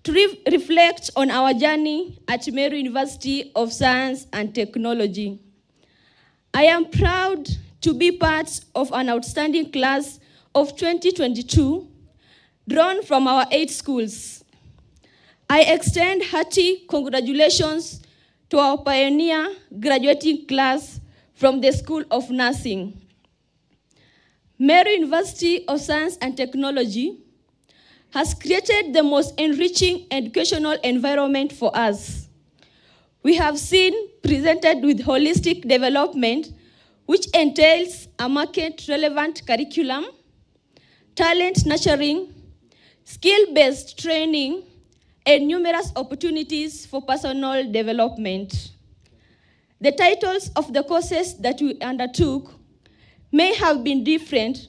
to reflect on our journey at Meru University of Science and Technology. I am proud to be part of an outstanding class of 2022 drawn from our 8 schools. I extend hearty congratulations to our pioneer graduating class from the School of Nursing. Meru University of Science and Technology has created the most enriching educational environment for us. We have seen presented with holistic development, which entails a market-relevant curriculum, talent nurturing, skill-based training, and numerous opportunities for personal development. The titles of the courses that we undertook may have been different,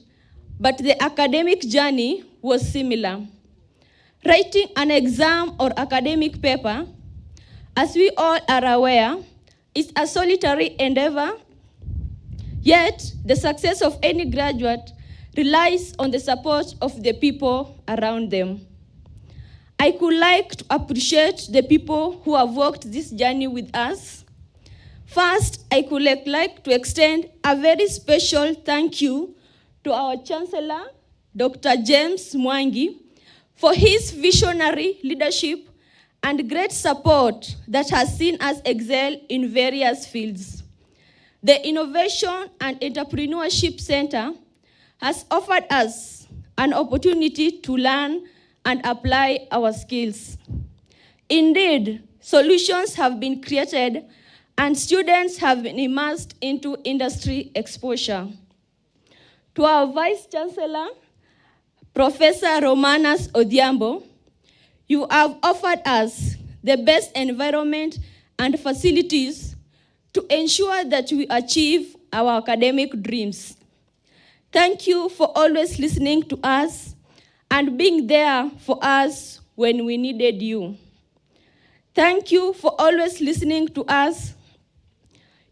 but the academic journey was similar. Writing an exam or academic paper, as we all are aware, is a solitary endeavor, yet the success of any graduate relies on the support of the people around them. I could like to appreciate the people who have walked this journey with us. First, I could like to extend a very special thank you to our Chancellor, Dr. James Mwangi, for his visionary leadership and great support that has seen us excel in various fields. The Innovation and Entrepreneurship Center has offered us an opportunity to learn and apply our skills. Indeed, solutions have been created and students have been immersed into industry exposure. To our Vice Chancellor, Professor Romanas Odhiambo, you have offered us the best environment and facilities to ensure that we achieve our academic dreams. Thank you for always listening to us and being there for us when we needed you. Thank you for always listening to us.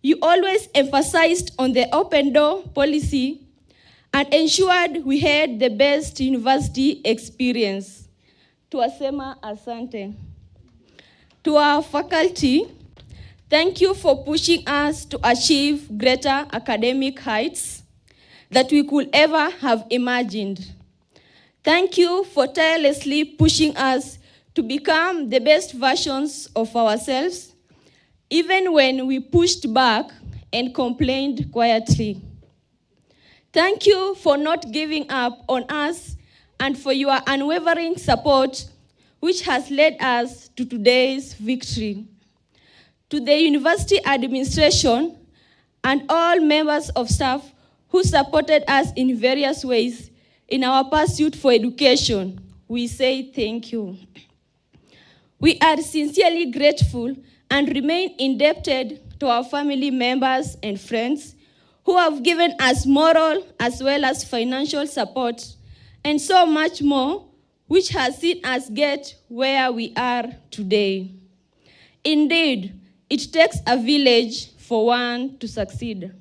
You always emphasized on the open door policy and ensured we had the best university experience. Tuasema asante. To our faculty, thank you for pushing us to achieve greater academic heights that we could ever have imagined. Thank you for tirelessly pushing us to become the best versions of ourselves, even when we pushed back and complained quietly. Thank you for not giving up on us and for your unwavering support, which has led us to today's victory. To the university administration and all members of staff who supported us in various ways in our pursuit for education, we say thank you. We are sincerely grateful and remain indebted to our family members and friends who have given us moral as well as financial support and so much more, which has seen us get where we are today. Indeed, it takes a village for one to succeed.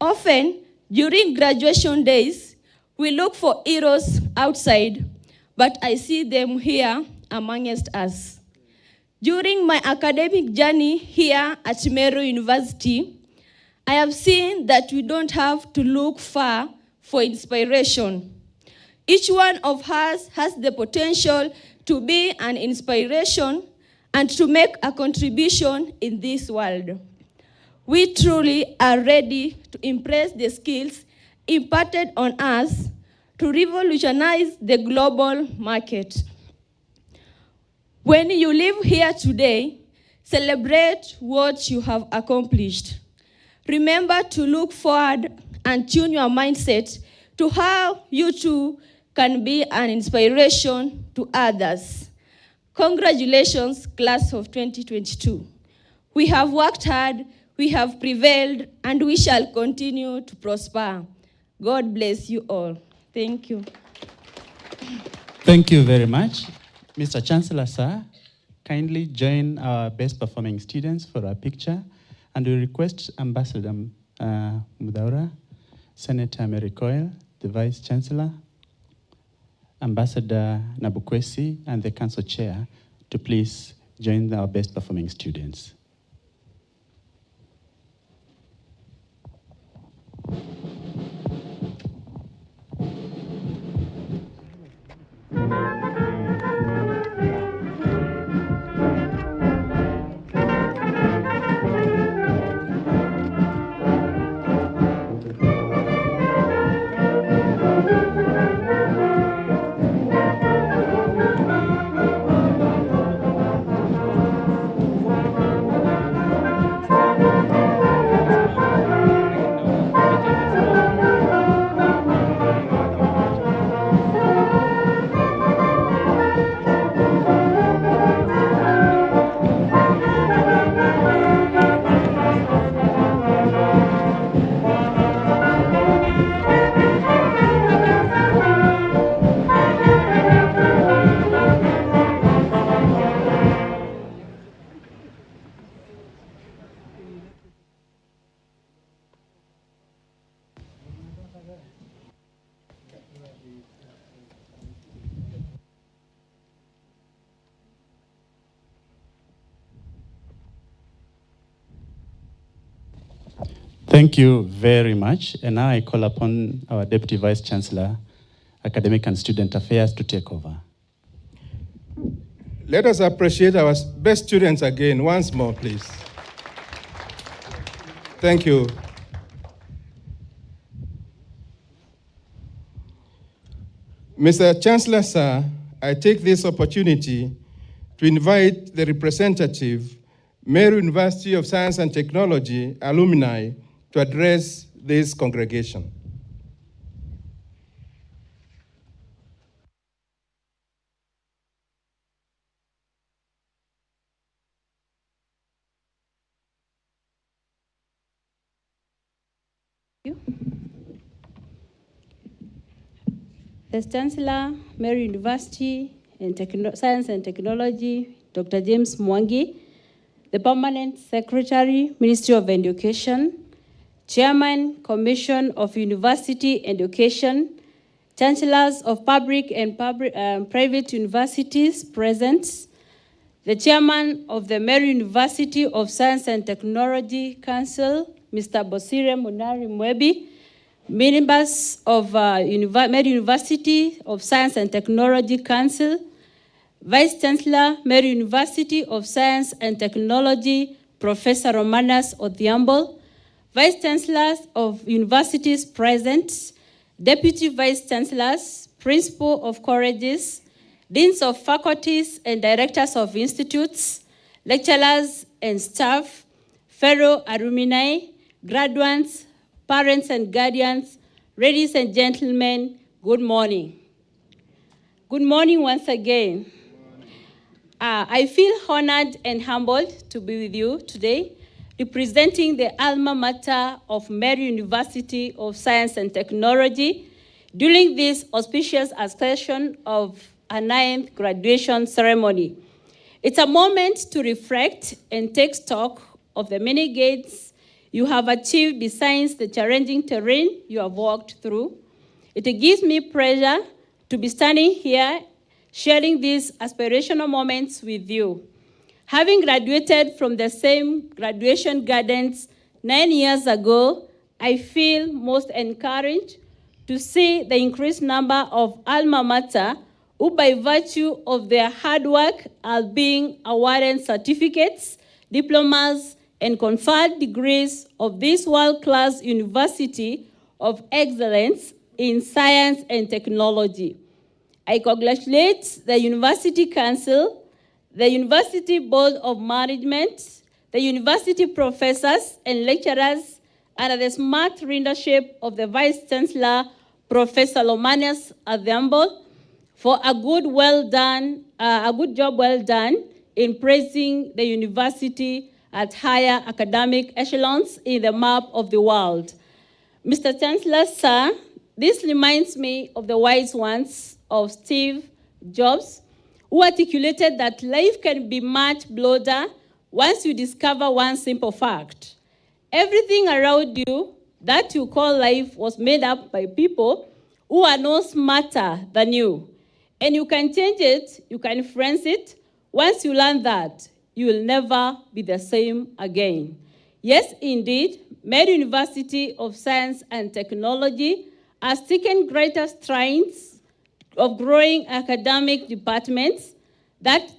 Often, during graduation days, we look for heroes outside, but I see them here amongst us. During my academic journey here at Meru University, I have seen that we don't have to look far for inspiration. Each one of us has the potential to be an inspiration and to make a contribution in this world. We truly are ready to impress the skills imparted on us to revolutionize the global market. When you live here today, celebrate what you have accomplished. Remember to look forward and tune your mindset to how you too can be an inspiration to others. Congratulations, class of 2022. We have worked hard, we have prevailed, and we shall continue to prosper. God bless you all. Thank you. Thank you very much. Mr. Chancellor, sir, kindly join our best performing students for a picture, and we request Ambassador Mudaura, Senator Mary Coyle, the Vice Chancellor, Ambassador Nabukwesi, and the Council Chair to please join our best performing students. Thank you very much. And now I call upon our Deputy Vice Chancellor, Academic and Student Affairs, to take over. Let us appreciate our best students again once more, please. Thank you. Mr. Chancellor, sir, I take this opportunity to invite the representative, Meru University of Science and Technology alumni, to address this congregation. The Chancellor, Meru University and Science and Technology, Dr. James Mwangi, the Permanent Secretary, Ministry of Education, Chairman, Commission of University Education, Chancellors of Public and Private Universities present, the Chairman of the Meru University of Science and Technology Council, Mr. Bosire Munari Mwebi, members of Meru University of Science and Technology Council, Vice Chancellor, Meru University of Science and Technology, Professor Romanas Odhiambo, Vice Chancellors of universities present, Deputy Vice Chancellors, Principal of colleges, Deans of faculties and Directors of institutes, lecturers and staff, fellow alumni, graduates, parents and guardians, ladies and gentlemen, good morning. Good morning once again. I feel honored and humbled to be with you today, representing the alma mater of Meru University of Science and Technology during this auspicious occasion of a 9th graduation ceremony. It's a moment to reflect and take stock of the many gains you have achieved besides the challenging terrain you have walked through. It gives me pleasure to be standing here sharing these aspirational moments with you. Having graduated from the same graduation gardens 9 years ago, I feel most encouraged to see the increased number of alma mater who by virtue of their hard work are being awarded certificates, diplomas, and conferred degrees of this world-class University of Excellence in Science and Technology. I congratulate the University Council, the University Board of Management, the university professors and lecturers, and the smart leadership of the Vice Chancellor, Professor Romanas Odhiambo, for a good, well done a good job well done in praising the university at higher academic echelons in the map of the world. Mr. Chancellor, sir, this reminds me of the wise ones of Steve Jobs, who articulated that life can be much broader once you discover one simple fact. Everything around you that you call life was made up by people who are no smarter than you. And you can change it, you can influence it. Once you learn that, you will never be the same again. Yes, indeed, Meru University of Science and Technology has taken greater strides of growing academic departments that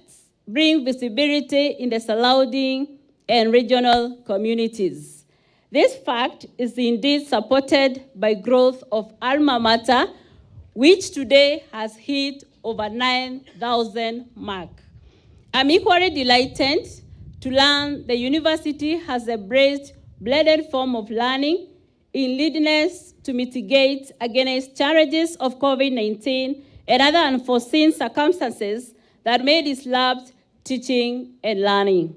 bring visibility in the surrounding and regional communities. This fact is indeed supported by growth of alma mater, which today has hit over 9,000 mark. I'm equally delighted to learn the university has embraced blended form of learning in readiness to mitigate against challenges of COVID-19 and other unforeseen circumstances that may disrupt teaching and learning.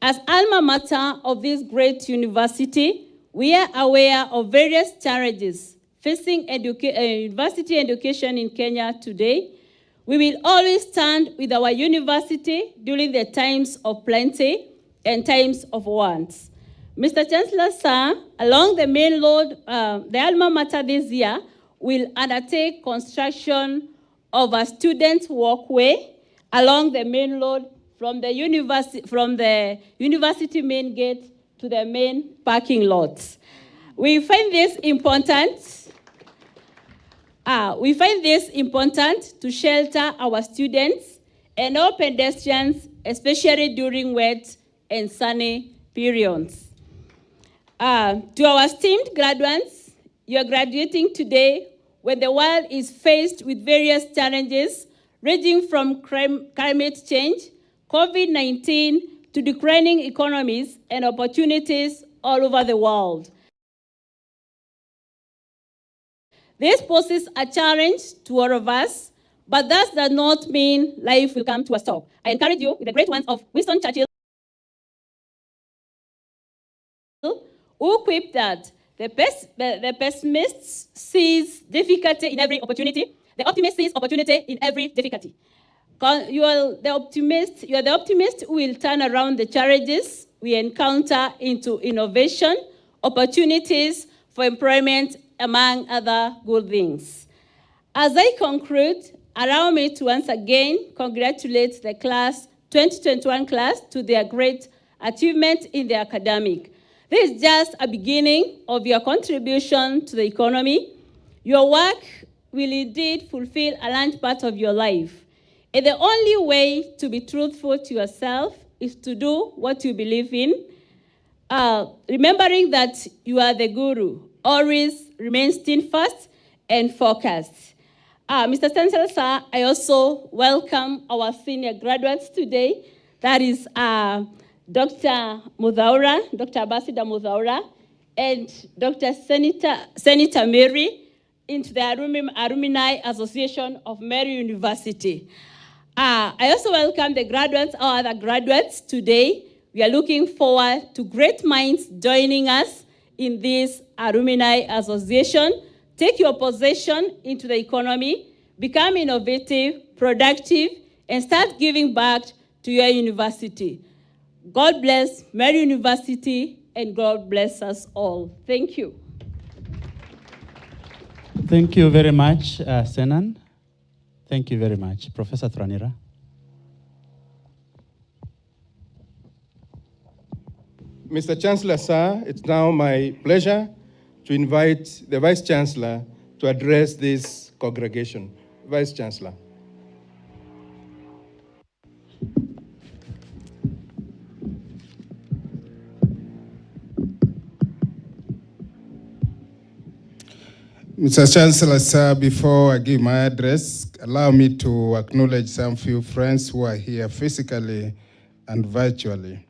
As alma mater of this great university, we are aware of various challenges facing university education in Kenya today. We will always stand with our university during the times of plenty and times of want. Mr. Chancellor, sir, along the main road, the alma mater this year will undertake construction of a student walkway along the main road from the university main gate to the main parking lots. We find this important to shelter our students and all pedestrians, especially during wet and sunny periods. To our esteemed graduates, you are graduating today when the world is faced with various challenges ranging from climate change, COVID-19, to declining economies and opportunities all over the world. This poses a challenge to all of us, but that does not mean life will come to a stop. I encourage you with the great ones of Winston Churchill, who quipped that the pessimist sees difficulty in every opportunity, the optimist sees opportunity in every difficulty. You are the optimist who will turn around the challenges we encounter into innovation, opportunities for employment, among other good things. As I conclude, allow me to once again congratulate the class 2021 class to their great achievement in the academic. This is just a beginning of your contribution to the economy. Your work will indeed fulfill a large part of your life. And the only way to be truthful to yourself is to do what you believe in, remembering that you are the guru. Always remain steadfast and focused. Mr. Chancellor, sir, I also welcome our senior graduates today. That is Dr. Muthaura, Dr. Ambassador Muthaura, and Dr. Senator Meru into the Alumni Association of Meru University. I also welcome the graduates, our other graduates today. We are looking forward to great minds joining us in this Alumni Association. Take your position into the economy, become innovative, productive, and start giving back to your university. God bless Meru University, and God bless us all. Thank you. Thank you very much, Senan. Thank you very much. Professor Thranira. Mr. Chancellor, sir, it's now my pleasure to invite the Vice Chancellor to address this congregation. Vice Chancellor. Mr. Chancellor, sir, before I give my address, allow me to acknowledge some few friends who are here physically and virtually.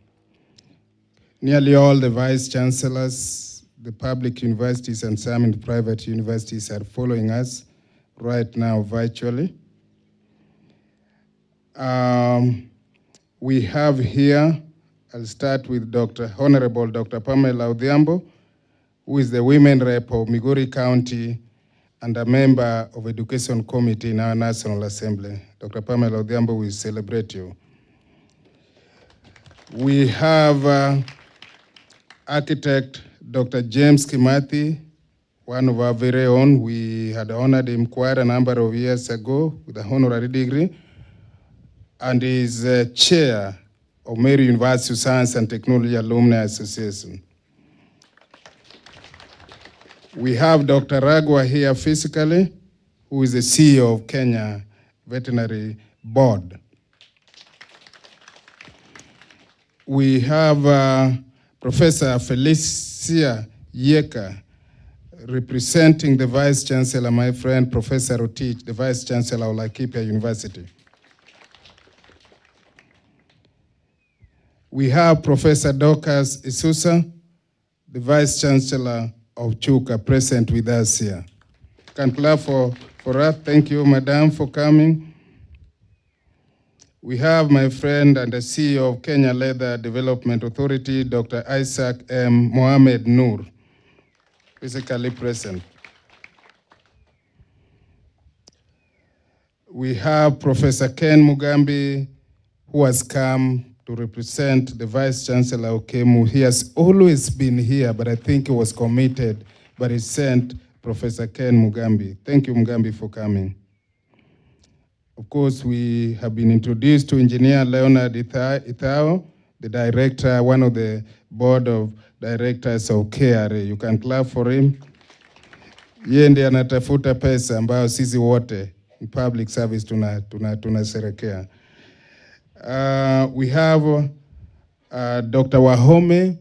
Nearly all the vice chancellors, the public universities, and some in the private universities are following us right now virtually. We have here, I'll start with Honorable Dr. Pamela Odhiambo, who is the Women Rep of Migori County and a member of Education Committee in our National Assembly. Dr. Pamela Odhiambo will celebrate you. We have architect Dr. James Kimathi, one of our very own. We had honored him quite a number of years ago with a honorary degree, and is chair of Meru University Science and Technology Alumni Association. We have Dr. Ragwa here physically, who is the CEO of Kenya Veterinary Board. We have Professor Felicia Yeka, representing the Vice Chancellor, my friend, Professor Rotich, the Vice Chancellor of Laikipia University. We have Professor Dorcas Isusa, the Vice Chancellor of Chuka, present with us here. Can clap for her. Thank you, Madam, for coming. We have my friend and the CEO of Kenya Leather Development Authority, Dr. Isaac M. Mohamed Noor, physically present. We have Professor Ken Mugambi, who has come to represent the Vice Chancellor of KEMU. He has always been here, but I think he was committed, but he sent Professor Ken Mugambi. Thank you, Mugambi, for coming. Of course, we have been introduced to Engineer Leonard Ithao, the director, one of the board of directors of KRA. You can clap for him. Yeye ndiye anatafuta pesa ambayo sisi wote in public service tunaserekea. We have Dr. Wahome,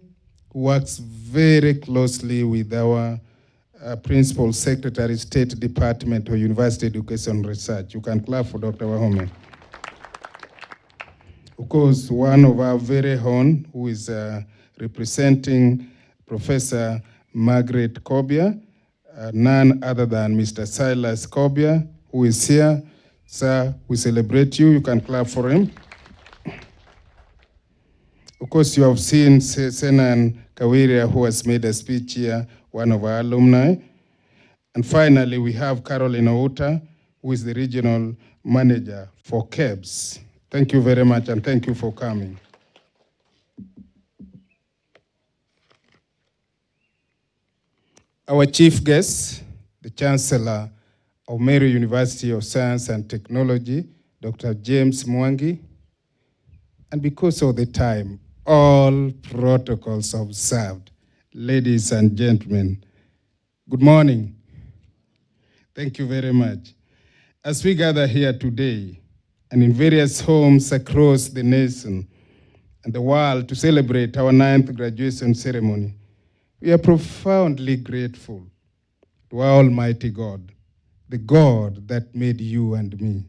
who works very closely with our Principal Secretary, State Department of University Education Research. You can clap for Dr. Wahome. Of course, one of our very own, who is representing Professor Margaret Kobia, none other than Mr. Silas Kobia, who is here. Sir, we celebrate you. You can clap for him. Of course, you have seen Senan Kawiria, who has made a speech here, one of our alumni. And finally, we have Caroline Outa, who is the regional manager for KEBS. Thank you very much, and thank you for coming. Our chief guest, the Chancellor of Meru University of Science and Technology, Dr. James Mwangi. And because of the time, all protocols observed. Ladies and gentlemen, good morning. Thank you very much. As we gather here today and in various homes across the nation and the world to celebrate our 9th graduation ceremony, we are profoundly grateful to our Almighty God, the God that made you and me.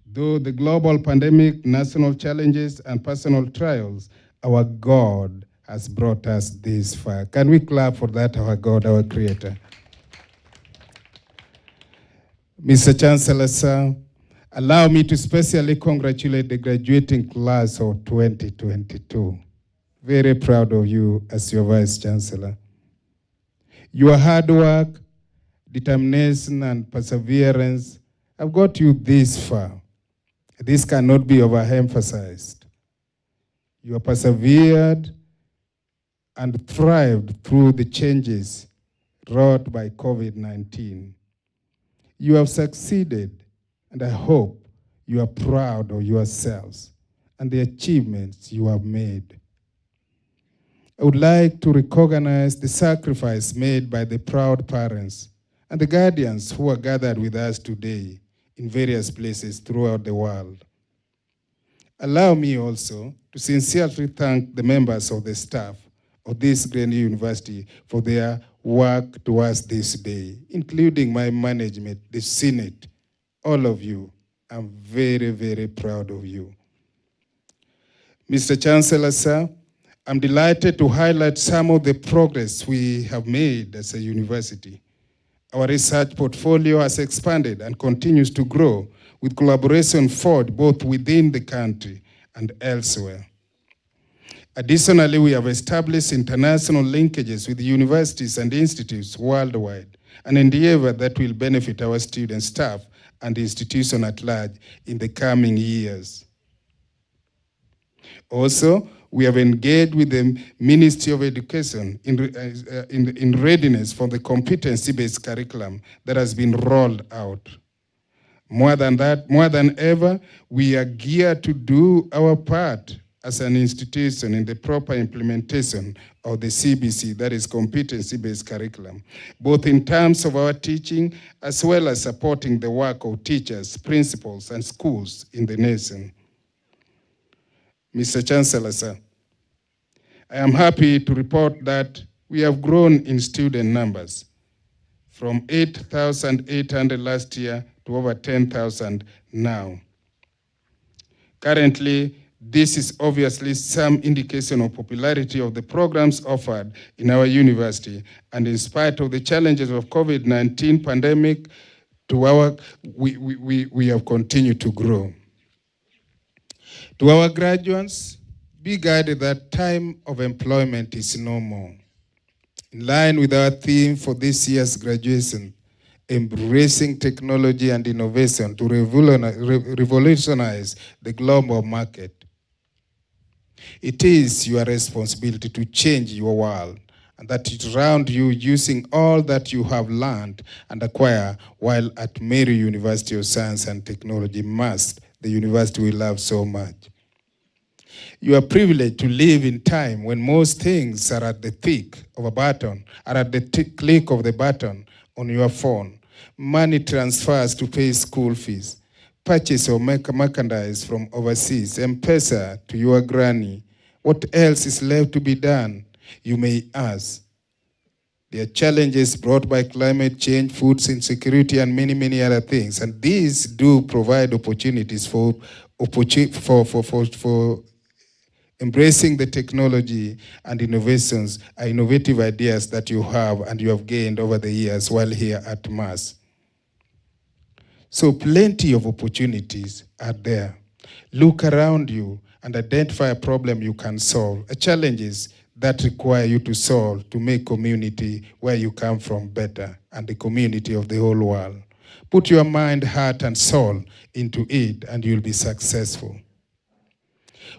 Though the global pandemic, national challenges, and personal trials, our God has brought us this far. Can we clap for that, our God, our Creator? Mr. Chancellor, sir, allow me to specially congratulate the graduating class of 2022. Very proud of you as your Vice Chancellor. Your hard work, determination, and perseverance have got you this far. This cannot be overemphasized. You have persevered and thrived through the changes wrought by COVID-19. You have succeeded, and I hope you are proud of yourselves and the achievements you have made. I would like to recognize the sacrifice made by the proud parents and the guardians who are gathered with us today in various places throughout the world. Allow me also to sincerely thank the members of the staff of this great university for their work towards this day, including my management, the Senate, all of you. I'm very, very proud of you. Mr. Chancellor, sir, I'm delighted to highlight some of the progress we have made as a university. Our research portfolio has expanded and continues to grow with collaboration forged both within the country and elsewhere. Additionally, we have established international linkages with universities and institutes worldwide, an endeavor that will benefit our students, staff, and the institution at large in the coming years. Also, we have engaged with the Ministry of Education in readiness for the competency-based curriculum that has been rolled out. More than ever, we are geared to do our part as an institution in the proper implementation of the CBC, that is competency-based curriculum, both in terms of our teaching as well as supporting the work of teachers, principals, and schools in the nation. Mr. Chancellor, sir, I am happy to report that we have grown in student numbers from 8,800 last year to over 10,000 now. Currently, this is obviously some indication of popularity of the programs offered in our university, and in spite of the challenges of COVID-19 pandemic, we have continued to grow. To our graduates, be guided that time of employment is no more. In line with our theme for this year's graduation, embracing technology and innovation to revolutionize the global market. It is your responsibility to change your world and that it around you using all that you have learned and acquire while at Meru University of Science and Technology, the university we love so much. You are privileged to live in time when most things are at the click of a button, click of the button on your phone. Money transfers to pay school fees, purchase or make merchandise from overseas, M-Pesa to your granny. What else is left to be done? You may ask. There are challenges brought by climate change, food insecurity, and many, many other things. And these do provide opportunities for embracing the technology and innovations, innovative ideas that you have and you have gained over the years while here at MAS. So plenty of opportunities are there. Look around you and identify a problem you can solve, challenges that require you to solve to make community where you come from better and the community of the whole world. Put your mind, heart, and soul into it and you'll be successful.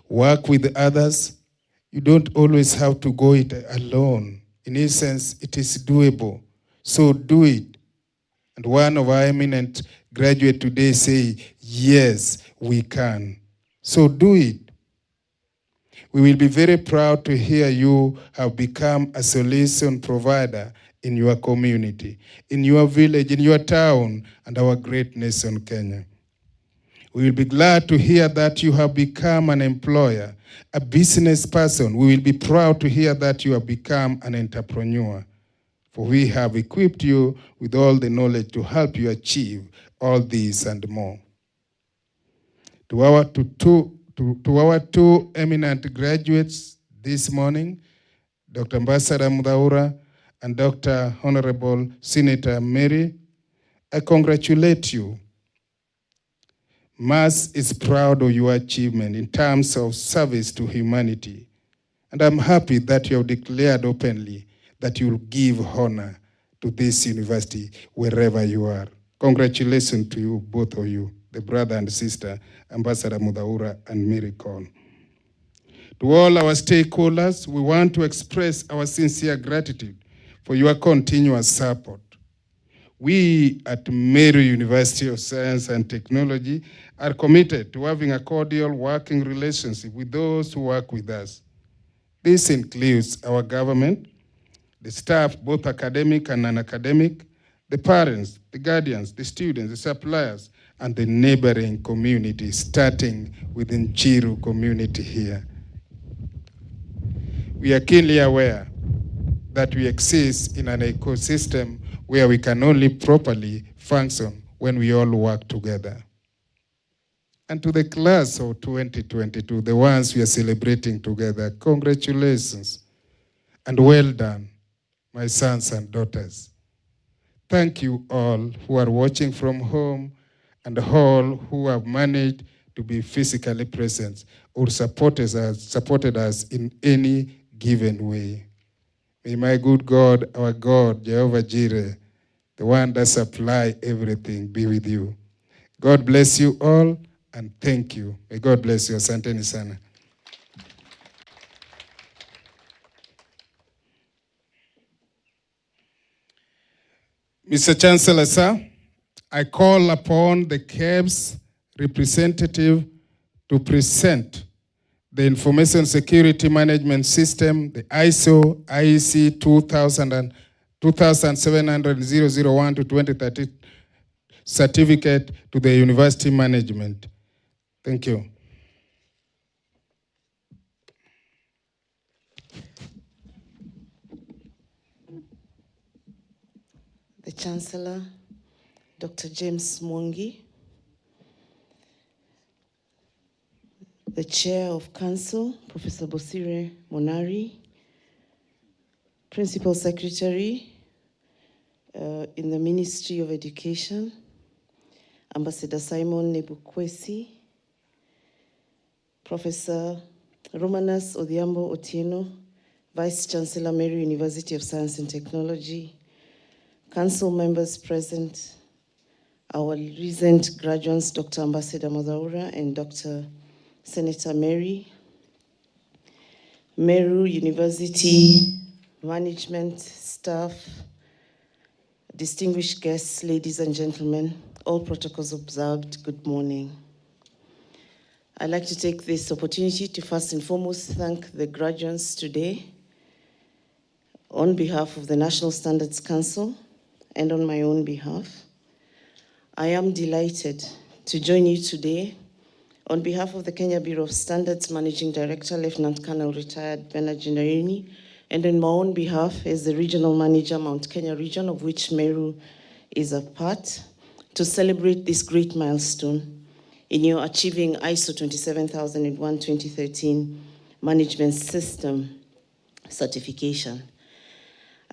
Work with others. You don't always have to go it alone. In essence, it is doable. So do it. And one of our eminent graduates today say, yes, we can. So do it. We will be very proud to hear you have become a solution provider in your community, in your village, in your town, and our great nation, Kenya. We will be glad to hear that you have become an employer, a business person. We will be proud to hear that you have become an entrepreneur. For we have equipped you with all the knowledge to help you achieve all these and more. To our two eminent graduates this morning, Dr. Ambassador Mudhaura and Dr. Honorable Senator Meru, I congratulate you. MAS is proud of your achievement in terms of service to humanity. And I'm happy that you have declared openly that you will give honor to this university wherever you are. Congratulations to you, both of you, the brother and sister, Ambassador Mudhaura and Meru. To all our stakeholders, we want to express our sincere gratitude for your continuous support. We at Meru University of Science and Technology are committed to having a cordial working relationship with those who work with us. This includes our government, the staff, both academic and non-academic, the parents, the guardians, the students, the suppliers, and the neighboring communities, starting within Chiru community here. We are keenly aware that we exist in an ecosystem where we can only properly function when we all work together. And to the class of 2022, the ones we are celebrating together, congratulations and well done, my sons and daughters. Thank you all who are watching from home and all who have managed to be physically present or supported us in any given way. May my good God, our God, Jehovah Jireh, the one that supplies everything, be with you. God bless you all, and thank you. May God bless you. Asanteni sana. Mr. Chancellor, sir, I call upon the KEBS representative to present the Information Security Management System, the ISO IEC 2700-001 to 2030 certificate to the university management. Thank you. The Chancellor, Dr. James Mwangi, the Chair of Council, Professor Bosire Monari, Principal Secretary in the Ministry of Education, Ambassador Simon Nebukwesi, Professor Romanas Odhiambo Otieno, Vice Chancellor, Meru University of Science and Technology, Council members present, our recent graduates, Dr. Ambassador Mazaura and Dr. Senator Mary, Meru University management, staff, distinguished guests, ladies and gentlemen, all protocols observed, good morning. I'd like to take this opportunity to first and foremost thank the graduates today on behalf of the National Standards Council and on my own behalf. I am delighted to join you today on behalf of the Kenya Bureau of Standards Managing Director, Lieutenant Colonel Retired Bernard Jinarini, and on my own behalf as the Regional Manager, Mount Kenya Region, of which Meru is a part, to celebrate this great milestone in your achieving ISO 27001-2013 Management System certification.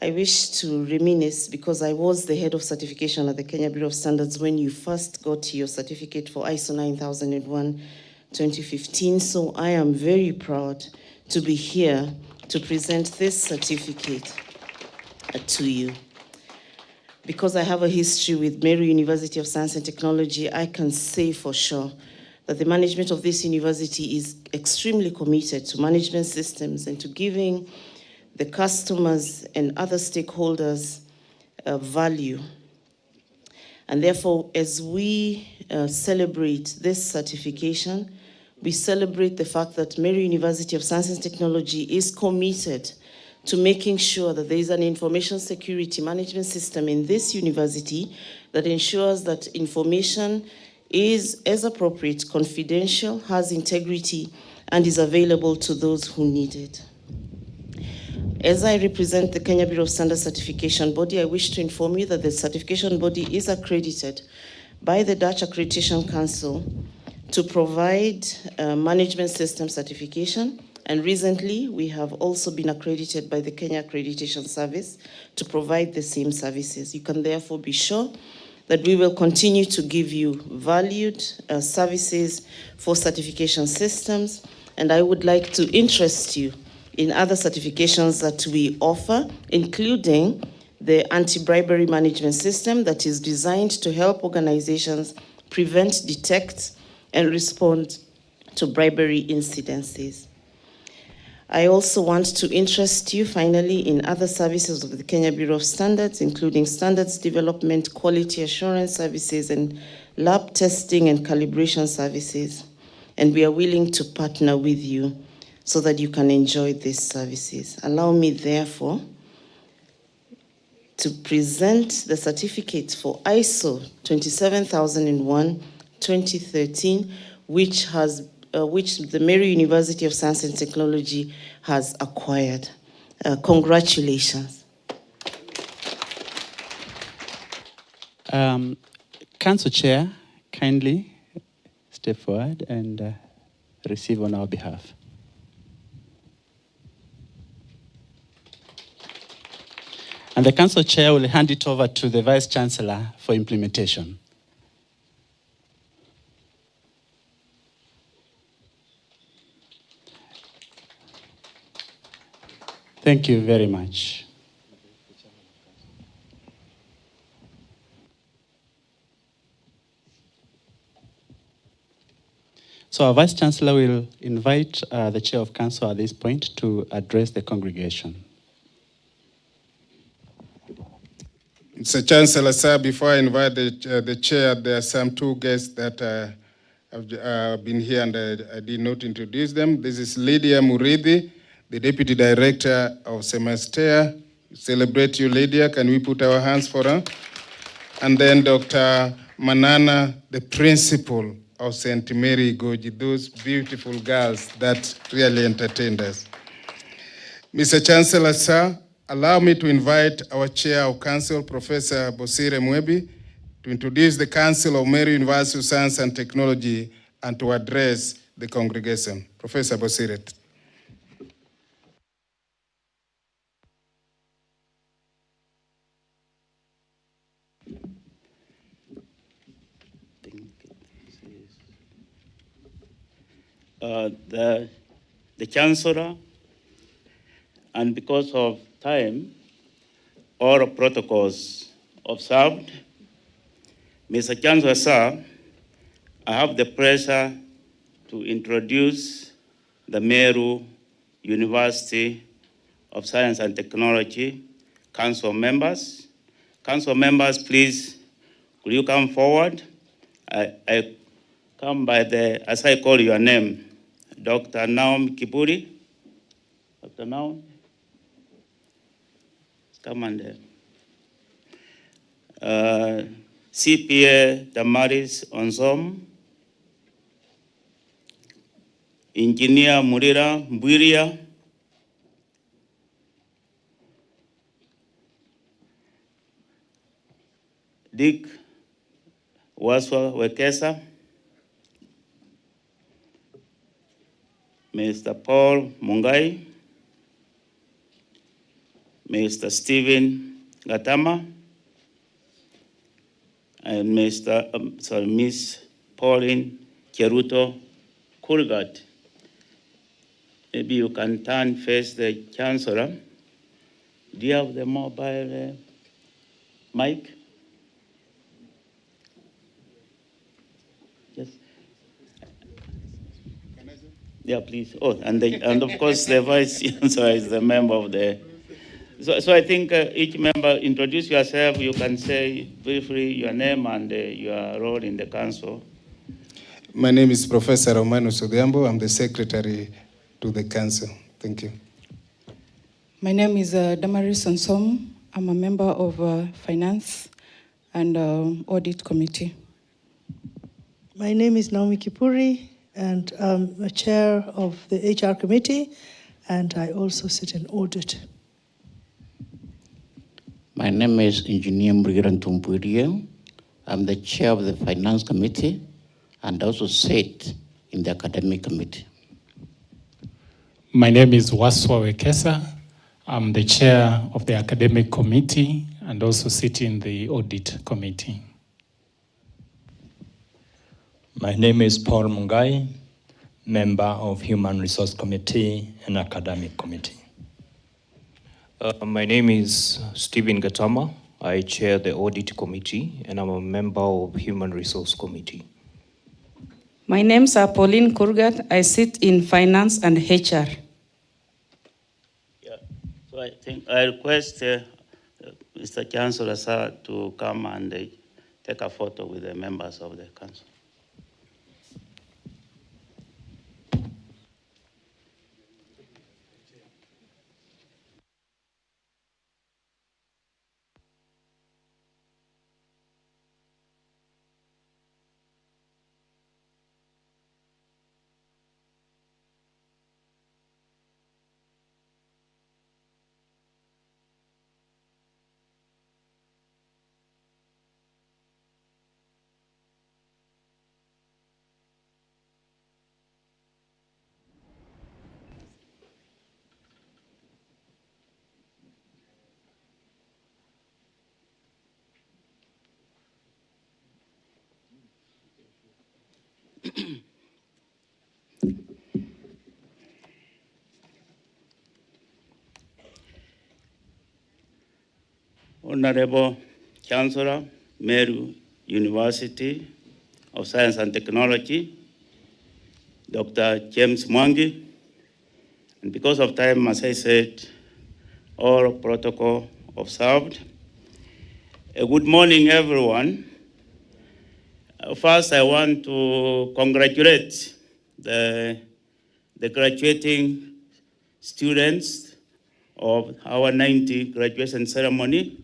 I wish to reminisce, because I was the head of certification at the Kenya Bureau of Standards when you first got your certificate for ISO 9001-2015, so I am very proud to be here to present this certificate to you. Because I have a history with Meru University of Science and Technology, I can say for sure that the management of this university is extremely committed to management systems and to giving the customers and other stakeholders value. And therefore, as we celebrate this certification, we celebrate the fact that Meru University of Science and Technology is committed to making sure that there is an information security management system in this university that ensures that information is, as appropriate, confidential, has integrity, and is available to those who need it. As I represent the Kenya Bureau of Standards Certification Body, I wish to inform you that the certification body is accredited by the Dutch Accreditation Council to provide management system certification. And recently, we have also been accredited by the Kenya Accreditation Service to provide the same services. You can therefore be sure that we will continue to give you valued services for certification systems. And I would like to interest you in other certifications that we offer, including the anti-bribery management system that is designed to help organizations prevent, detect, and respond to bribery incidences. I also want to interest you, finally, in other services of the Kenya Bureau of Standards, including standards development, quality assurance services, and lab testing and calibration services. And we are willing to partner with you so that you can enjoy these services. Allow me, therefore, to present the certificate for ISO 27001-2013, which the Meru University of Science and Technology has acquired. Congratulations. Council Chair, kindly step forward and receive on our behalf. And the Council Chair will hand it over to the Vice Chancellor for implementation. Thank you very much. So our Vice Chancellor will invite the Chair of Council at this point to address the congregation. Mr. Chancellor, sir, before I invite the chair, there are some two guests that have been here and I did not introduce them. This is Lydia Muridi, the Deputy Director of Semester. Celebrate you, Lydia. Can we put our hands for her? And then Dr. Manana, the Principal of St. Mary Goji, those beautiful girls that really entertained us. Mr. Chancellor, sir, allow me to invite our Chair of Council, Professor Bosire Mwebi, to introduce the Council of Meru University of Science and Technology and to address the congregation. Professor Bosire. The Chancellor, and because of time, all protocols observed. Mr. Chancellor, sir, I have the pleasure to introduce the Meru University of Science and Technology Council members. Council members, please, will you come forward? I come by as I call your name, Dr. Naum Kipuri. Dr. Naum, come on there. CPA Damaris Onzom, Engineer Murira Mbuiria, Dick Waswa Wekesa, Mr. Paul Mungai, Mr. Stephen Gatama, and Miss Pauline Cheruto Kurgat. Maybe you can face the Chancellor. Do you have the mobile mic? Yes. Yeah, please. Oh, and of course the Vice Chancellor is the member of the. So I think each member introduce yourself. You can say briefly your name and your role in the council. My name is Professor Romano Sodiambo. I'm the secretary to the council. Thank you. My name is Damaris Onsom. I'm a member of Finance and Audit Committee. My name is Naomi Kipuri, and I'm a chair of the HR Committee, and I also sit in Audit. My name is Engineer Muriran Tumpuria. I'm the chair of the Finance Committee and also sit in the Academic Committee. My name is Waswa Wekesa. I'm the chair of the Academic Committee and also sit in the Audit Committee. My name is Paul Mungai, member of Human Resource Committee and Academic Committee. My name is Stephen Gatama. I chair the Audit Committee and I'm a member of Human Resource Committee. My name is Pauline Kurgat. I sit in Finance and HR. Yeah. So I think I request Mr. Chancellor, sir, to come and take a photo with the members of the council. Honorable Chancellor, Meru University of Science and Technology, Dr. James Mwangi, and because of time, as I said, all protocol observed. Good morning, everyone. First, I want to congratulate the graduating students of our 90 graduation ceremony,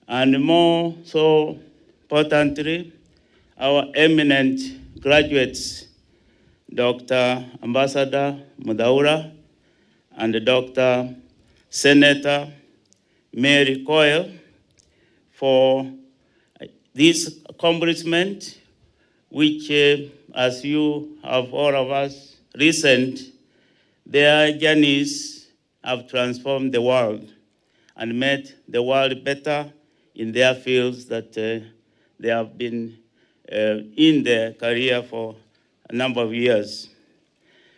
and more so importantly, our eminent graduates, Dr. Ambassador Mudaura and Dr. Senator Mary Coyle, for this accomplishment, which, as you have all of us listened, their journeys have transformed the world and made the world better in their fields that they have been in their career for a number of years.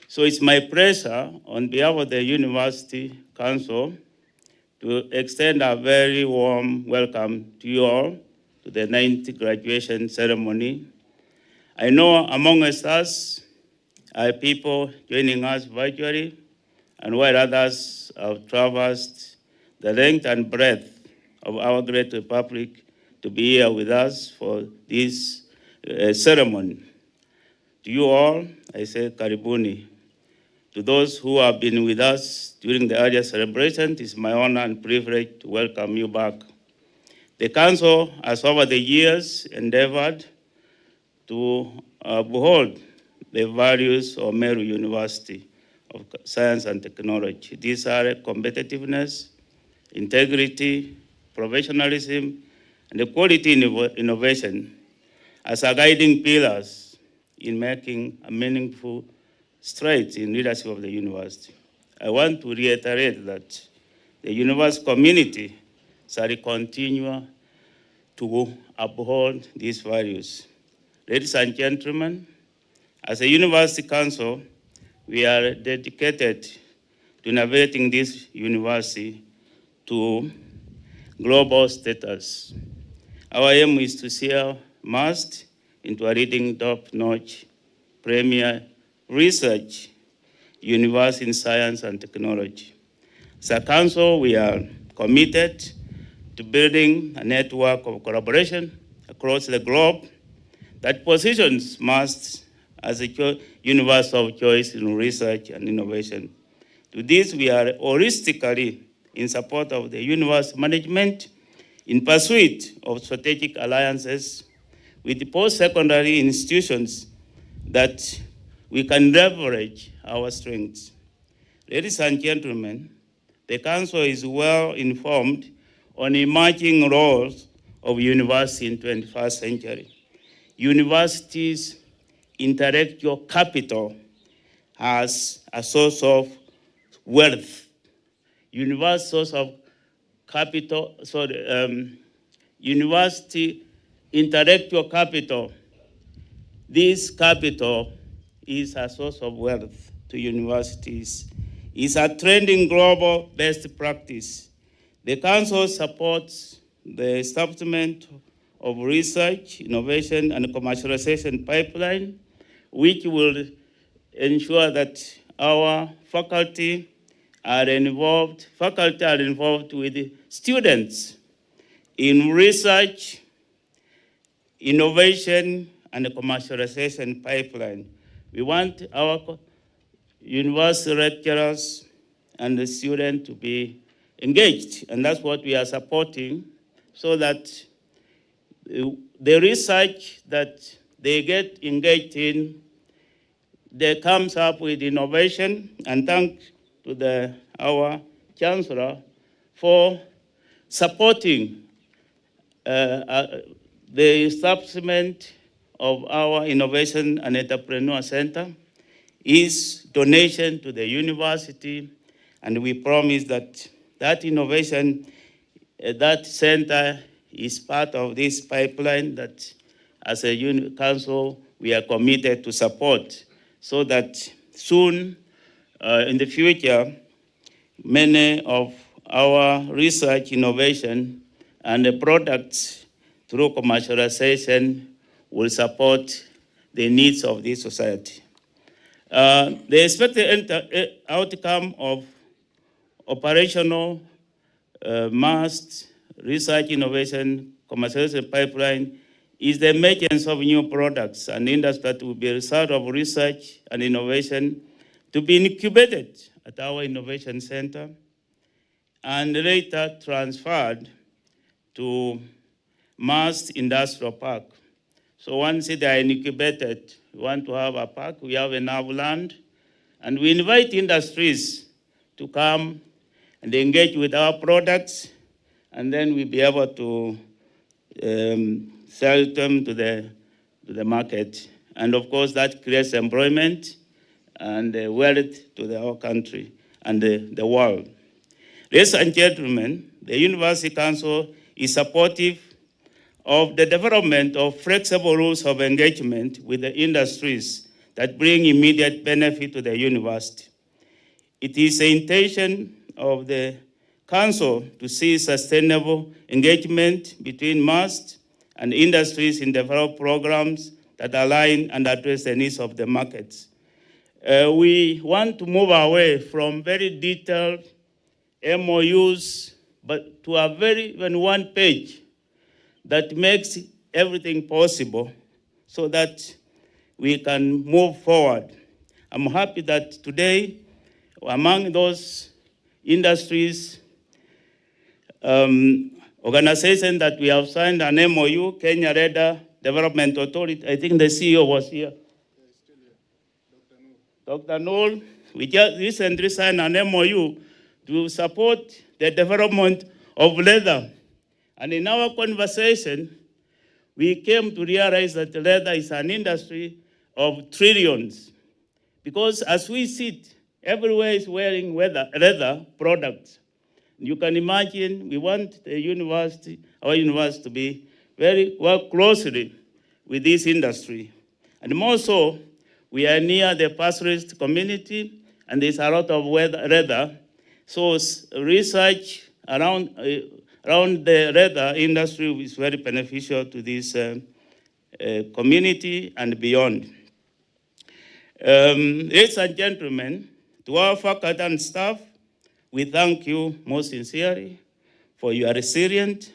So it's my pleasure, on behalf of the University Council, to extend a very warm welcome to you all to the 9th graduation ceremony. I know amongst us are people joining us virtually, and while others have traversed the length and breadth of our great republic to be here with us for this ceremony. To you all, I say karibuni. To those who have been with us during the earlier celebration, it is my honor and privilege to welcome you back. The Council has over the years endeavored to uphold the values of Meru University of Science and Technology. These are competitiveness, integrity, professionalism, and the quality innovation as our guiding pillars in making a meaningful strides in leadership of the university. I want to reiterate that the university community shall continue to uphold these values. Ladies and gentlemen, as a University Council, we are dedicated to innovating this university to global status. Our aim is to see our MUST into a leading top-notch premier research university in science and technology. As a council, we are committed to building a network of collaboration across the globe that positions MUST as a university of choice in research and innovation. To this, we are holistically in support of the university management in pursuit of strategic alliances with the post-secondary institutions that we can leverage our strengths. Ladies and gentlemen, the Council is well informed on emerging roles of university in 21st century. Universities' intellectual capital as a source of wealth. University source of capital, university intellectual capital. This capital is a source of wealth to universities. It's a trending global best practice. The Council supports the establishment of research, innovation, and commercialization pipeline, which will ensure that our faculty are involved with students in research, innovation, and commercialization pipeline. We want our university lecturers and the students to be engaged, and that's what we are supporting, so that the research that they get engaged in, they comes up with innovation, and thanks to our Chancellor for supporting the establishment of our Innovation and Entrepreneur Center. Is donation to the university, and we promise that that innovation, that center is part of this pipeline that as a council we are committed to support, so that soon in the future many of our research innovation and the products through commercialization will support the needs of this society. The expected outcome of operational must research innovation commercialization pipeline is the emergence of new products and industries that will be a result of research and innovation to be incubated at our innovation center and later transferred to Mast Industrial Park. So once they are incubated, we want to have a park, we have enough land, and we invite industries to come and engage with our products, and then we'll be able to sell them to the market. And of course, that creates employment and wealth to our country and the world. Ladies and gentlemen, the University Council is supportive of the development of flexible rules of engagement with the industries that bring immediate benefit to the university. It is the intention of the Council to see sustainable engagement between MUST and industries in developed programs that align and address the needs of the markets. We want to move away from very detailed MOUs, but to a very even one page that makes everything possible so that we can move forward. I'm happy that today, among those industries, organizations that we have signed an MOU, Kenya Radar Development Authority, I think the CEO was here. Dr. Noel, we just recently signed an MOU to support the development of leather. And in our conversation, we came to realize that leather is an industry of trillions. Because as we sit, everywhere is wearing leather products. You can imagine we want the university, our university, to be work closely with this industry. And more so, we are near the pastoralist community, and there's a lot of leather. So research around the leather industry is very beneficial to this community and beyond. Ladies and gentlemen, to our faculty and staff, we thank you most sincerely for your resilient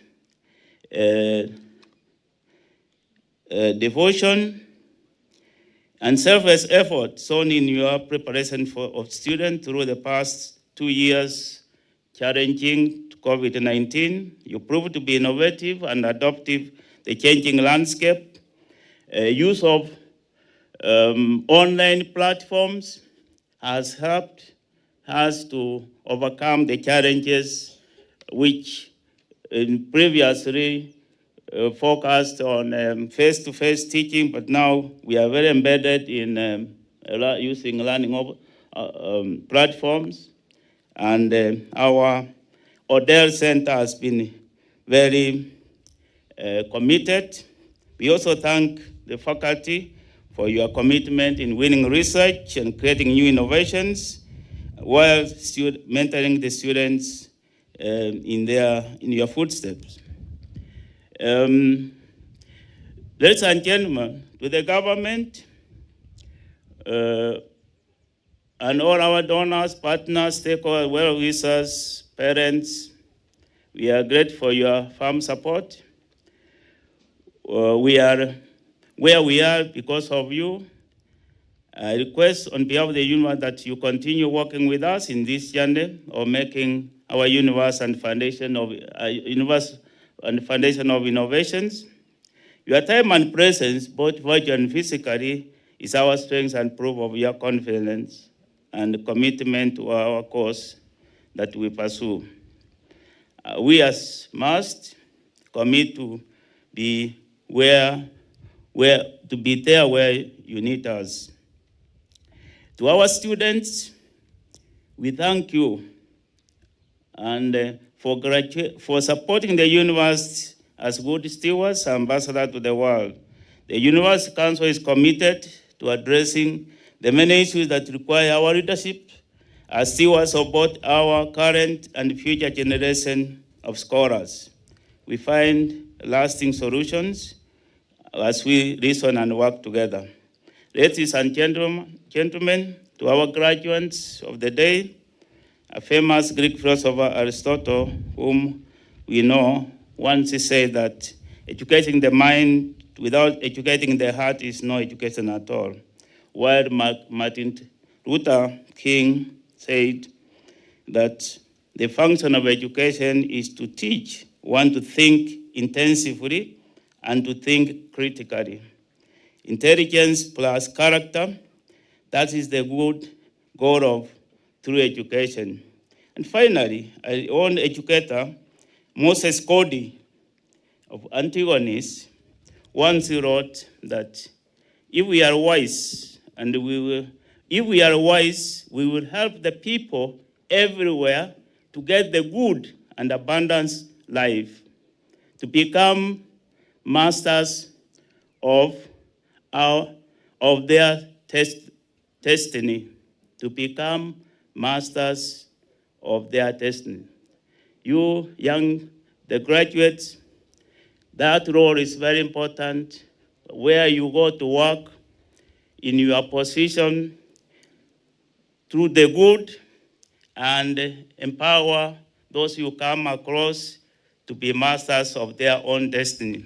devotion and selfless effort shown in your preparation of students through the past 2 years challenging COVID-19. You proved to be innovative and adaptive the changing landscape. Use of online platforms has helped us to overcome the challenges which previously focused on face-to-face teaching, but now we are very embedded in using learning platforms. And our Odell Center has been very committed. We also thank the faculty for your commitment in winning research and creating new innovations while mentoring the students in your footsteps. Ladies and gentlemen, to the government and all our donors, partners, stakeholders, well-wishers, parents, we are grateful for your firm support. We are where we are because of you. I request on behalf of the university that you continue working with us in this journey of making our universe and foundation of innovations. Your time and presence, both virtually and physically, is our strength and proof of your confidence and commitment to our cause that we pursue. We as must commit to be there where you need us. To our students, we thank you and for supporting the university as good stewards, ambassadors to the world. The University Council is committed to addressing the many issues that require our leadership as stewards of both our current and future generation of scholars. we find lasting solutions as we reason and work together. Ladies and gentlemen, to our graduates of the day, a famous Greek philosopher, Aristotle, whom we know, once said that educating the mind without educating the heart is no education at all. While Martin Luther King said that the function of education is to teach one to think intensively and to think critically. Intelligence plus character, that is the good goal of true education. And finally, our own educator, Moses Cody of Antigonus, once wrote that if we are wise, we will help the people everywhere to get the good and abundant life, to become masters of their destiny, to become masters of their destiny. You the graduates, that role is very important. Where you go to work, in your position, through the good, and empower those you come across to be masters of their own destiny.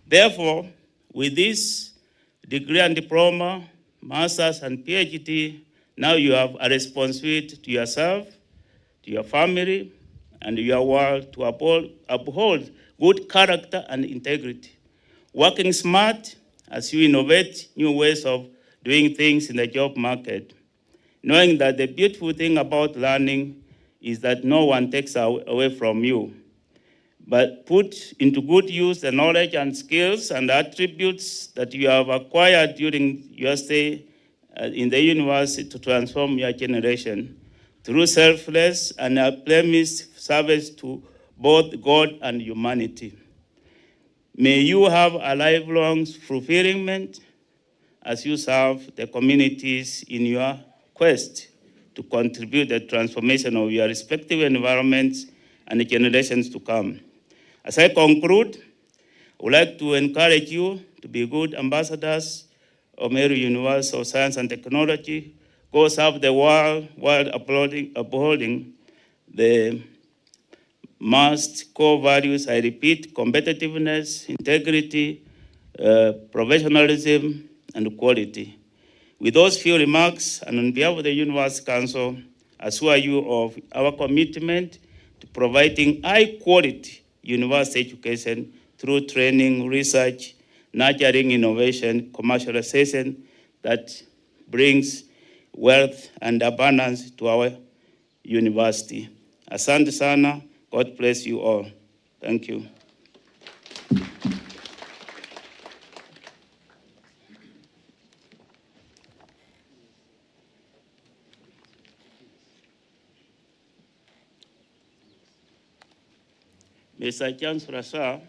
Therefore, with this degree and diploma, master's and PhD, now you have a responsibility to yourself, to your family, and your world to uphold good character and integrity. Working smart as you innovate new ways of doing things in the job market, knowing that the beautiful thing about learning is that no one takes away from you, but put into good use the knowledge and skills and attributes that you have acquired during your stay in the university to transform your generation through selfless and unblemished service to both God and humanity. May you have a lifelong fulfillment as you serve the communities in your quest to contribute to the transformation of your respective environments and the generations to come. As I conclude, I would like to encourage you to be good ambassadors of Meru University of Science and Technology. Go serve the world while upholding the must core values, I repeat, competitiveness, integrity, professionalism, and quality. With those few remarks, and on behalf of the University Council, I assure you of our commitment to providing high-quality university education through training, research, nurturing innovation, commercialization that brings wealth and abundance to our university. Asante sana. God bless you all. Thank you. Mr. Chancellor, sir,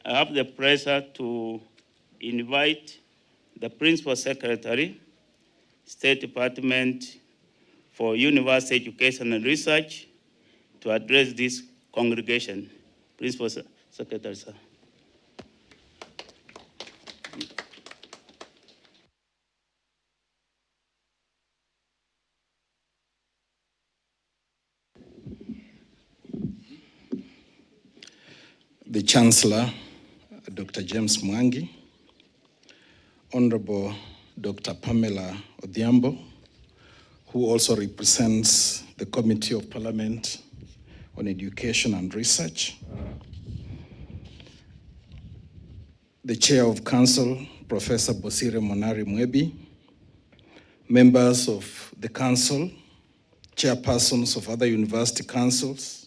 I have the pleasure to invite the Principal Secretary, State Department for University Education and Research, to address this congregation. Principal Secretary, sir. The Chancellor, Dr. James Mwangi, Honorable Dr. Pamela Odhiambo, who also represents the Committee of Parliament on Education and Research, the Chair of Council, Professor Bosire Monari Mwebi, members of the Council, chairpersons of other university councils,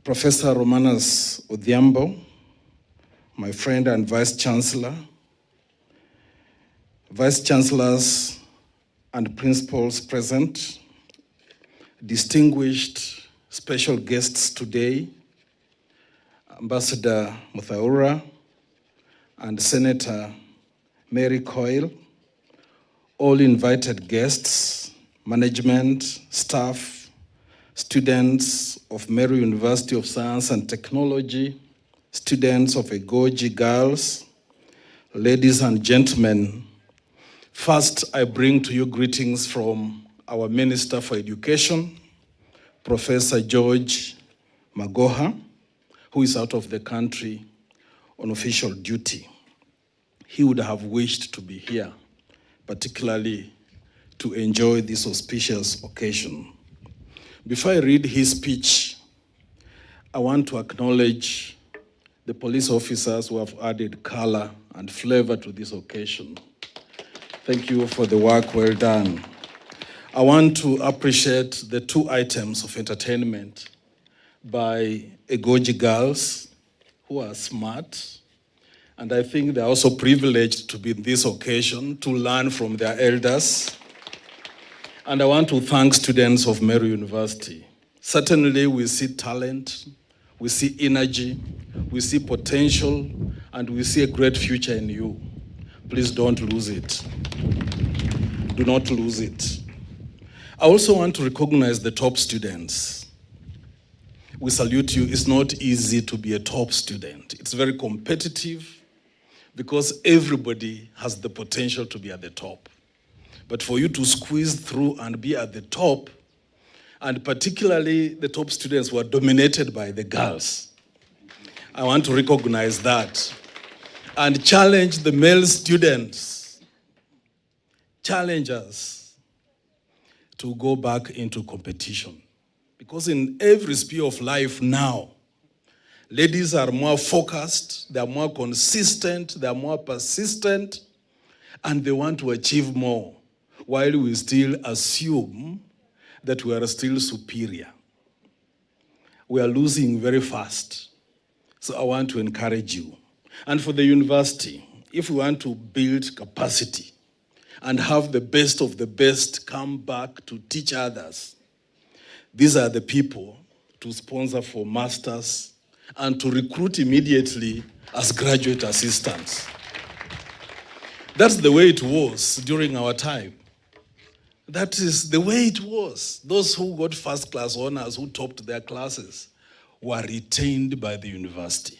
Professor Romanas Odhiambo, my friend and Vice Chancellor, Vice Chancellors and principals present, distinguished special guests today, Ambassador Muthaura and Senator Mary Coyle, all invited guests, management, staff, students of Meru University of Science and Technology, students of Egoji Girls, ladies and gentlemen, first I bring to you greetings from our Minister for Education, Professor George Magoha, who is out of the country on official duty. He would have wished to be here, particularly to enjoy this auspicious occasion. Before I read his speech, I want to acknowledge the police officers who have added color and flavor to this occasion. Thank you for the work well done. I want to appreciate the 2 items of entertainment by Egoji Girls, who are smart, and I think they're also privileged to be in this occasion to learn from their elders. And I want to thank students of Meru University. Certainly we see talent, we see energy, we see potential, and we see a great future in you. Please don't lose it. Do not lose it. I also want to recognize the top students. We salute you. It's not easy to be a top student. It's very competitive because everybody has the potential to be at the top. But for you to squeeze through and be at the top, and particularly the top students were dominated by the girls, I want to recognize that and challenge the male students, challenge us to go back into competition. Because in every sphere of life now, ladies are more focused, they are more consistent, they are more persistent, and they want to achieve more, while we still assume that we are still superior. We are losing very fast. So I want to encourage you. And for the university, if we want to build capacity and have the best of the best come back to teach others, these are the people to sponsor for masters and to recruit immediately as graduate assistants. That's the way it was during our time. That is the way it was. Those who got first class honors, who topped their classes, were retained by the university.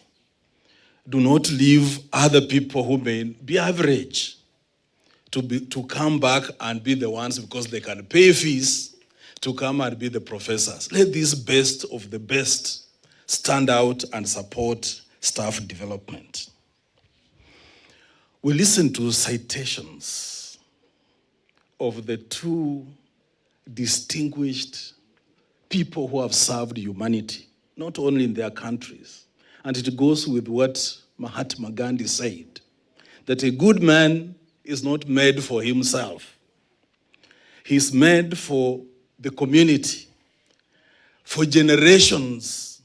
Do not leave other people who may be average to come back and be the ones because they can pay fees to come and be the professors. Let these best of the best stand out and support staff development. We listen to citations of the 2 distinguished people who have served humanity, not only in their countries. And it goes with what Mahatma Gandhi said, that a good man is not made for himself. He's made for the community, for generations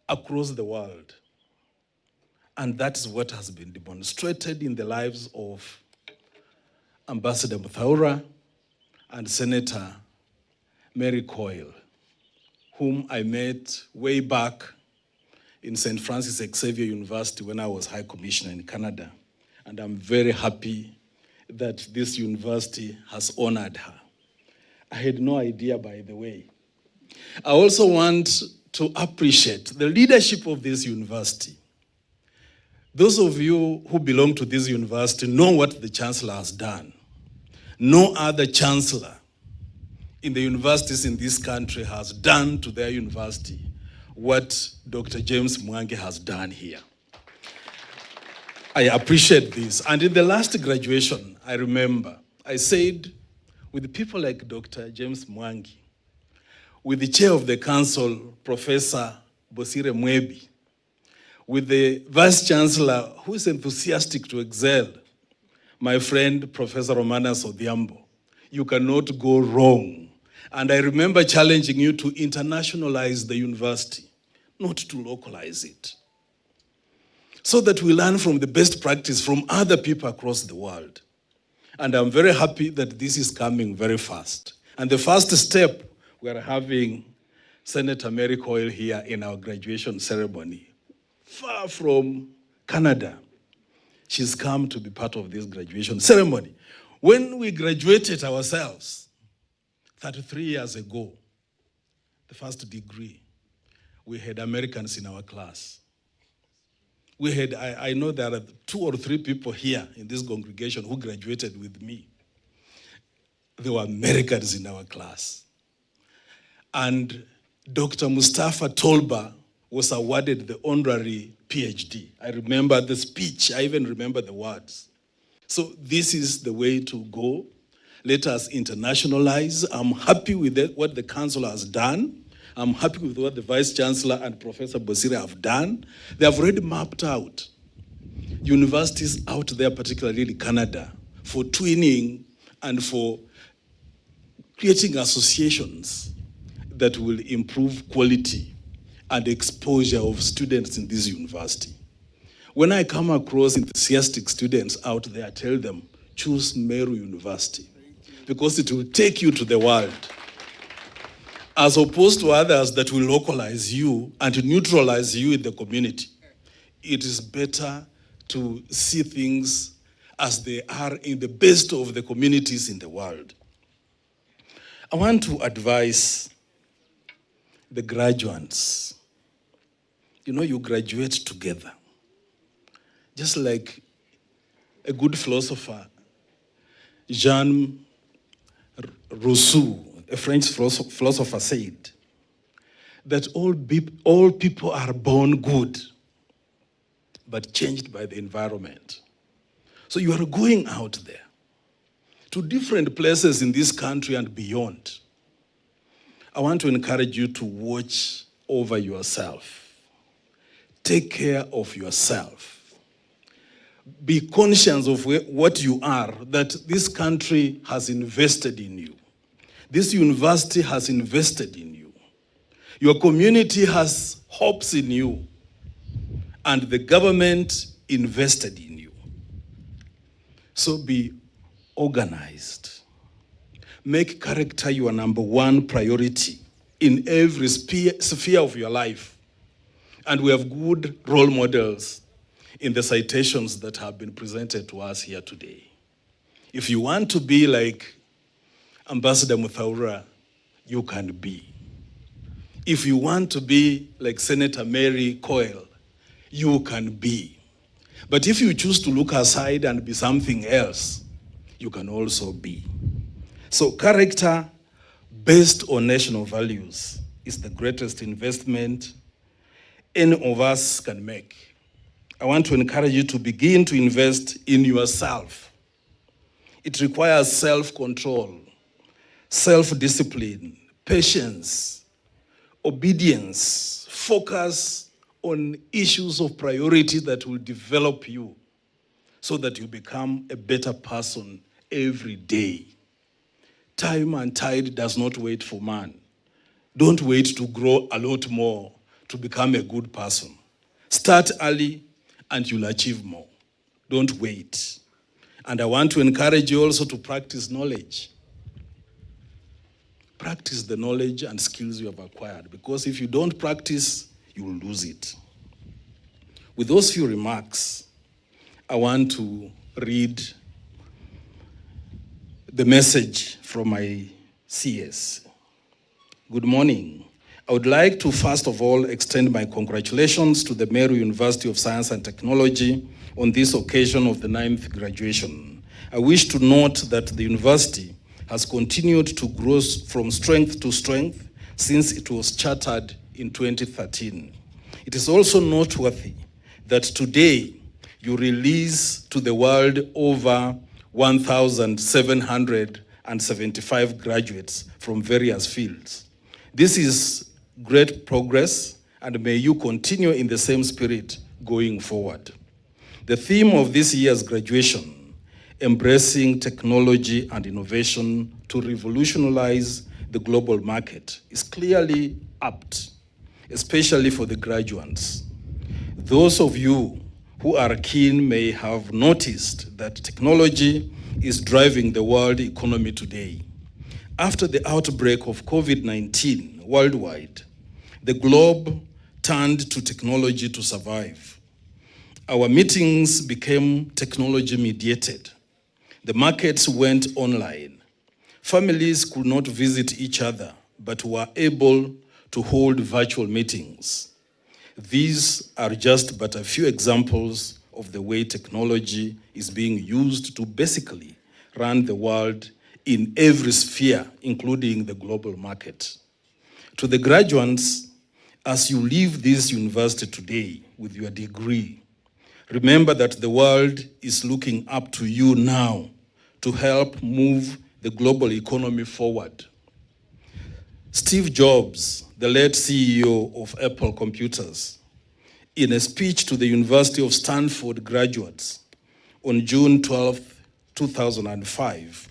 across the world. And that is what has been demonstrated in the lives of Ambassador Muthaura and Senator Mary Coyle, whom I met way back in St. Francis Xavier University when I was High Commissioner in Canada. And I'm very happy that this university has honored her. I had no idea, by the way. I also want to appreciate the leadership of this university. Those of you who belong to this university know what the Chancellor has done. No other Chancellor in the universities in this country has done to their university what Dr. James Mwangi has done here. I appreciate this. And in the last graduation, I remember, I said, with people like Dr. James Mwangi, with the chair of the council, Professor Bosire Mwebi, with the Vice Chancellor who is enthusiastic to excel, my friend, Professor Romanas Odhiambo, you cannot go wrong. And I remember challenging you to internationalize the university, not to localize it, so that we learn from the best practice from other people across the world. And I'm very happy that this is coming very fast. And the first step, we are having Senator Mary Coyle here in our graduation ceremony, far from Canada. She's come to be part of this graduation ceremony. When we graduated ourselves 33 years ago, the first degree, we had Americans in our class. We had, I know there are 2 or 3 people here in this congregation who graduated with me. There were Americans in our class. And Dr. Mustafa Tolba was awarded the honorary PhD. I remember the speech, I even remember the words. So this is the way to go. Let us internationalize. I'm happy with what the council has done. I'm happy with what the Vice Chancellor and Professor Bosire have done. They have already mapped out universities out there, particularly in Canada, for twinning and for creating associations that will improve quality and exposure of students in this university. When I come across enthusiastic students out there, I tell them, choose Meru University, because it will take you to the world, as opposed to others that will localize you and neutralize you in the community. It is better to see things as they are in the best of the communities in the world. I want to advise the graduates. You know, you graduate together. Just like a good philosopher, Jean Rousseau, a French philosopher, said that all people are born good, but changed by the environment. So you are going out there to different places in this country and beyond. I want to encourage you to watch over yourself. Take care of yourself. Be conscious of what you are, that this country has invested in you. This university has invested in you. Your community has hopes in you. And the government invested in you. So be organized. Make character your #1 priority in every sphere of your life. And we have good role models in the citations that have been presented to us here today. If you want to be like Ambassador Muthaura, you can be. If you want to be like Senator Mary Coyle, you can be. But if you choose to look aside and be something else, you can also be. So character based on national values is the greatest investment any of us can make. I want to encourage you to begin to invest in yourself. It requires self-control, self-discipline, patience, obedience, focus on issues of priority that will develop you so that you become a better person every day. Time and tide does not wait for man. Don't wait to grow a lot more to become a good person. Start early and you'll achieve more. Don't wait. And I want to encourage you also to practice knowledge. Practice the knowledge and skills you have acquired, because if you don't practice, you will lose it. With those few remarks, I want to read the message from my CS. Good morning. I would like to first of all extend my congratulations to the Meru University of Science and Technology on this occasion of the 9th graduation. I wish to note that the university has continued to grow from strength to strength since it was chartered in 2013. It is also noteworthy that today you release to the world over 1,775 graduates from various fields. This is great progress, and may you continue in the same spirit going forward. The theme of this year's graduation, embracing technology and innovation to revolutionize the global market, is clearly apt, especially for the graduates. Those of you who are keen may have noticed that technology is driving the world economy today. After the outbreak of COVID-19 worldwide, the globe turned to technology to survive. Our meetings became technology mediated. The markets went online. Families could not visit each other, but were able to hold virtual meetings. These are just but a few examples of the way technology is being used to basically run the world in every sphere, including the global market. To the graduates, as you leave this university today with your degree, remember that the world is looking up to you now to help move the global economy forward. Steve Jobs, the late CEO of Apple Computers, in a speech to the University of Stanford graduates on June 12, 2005,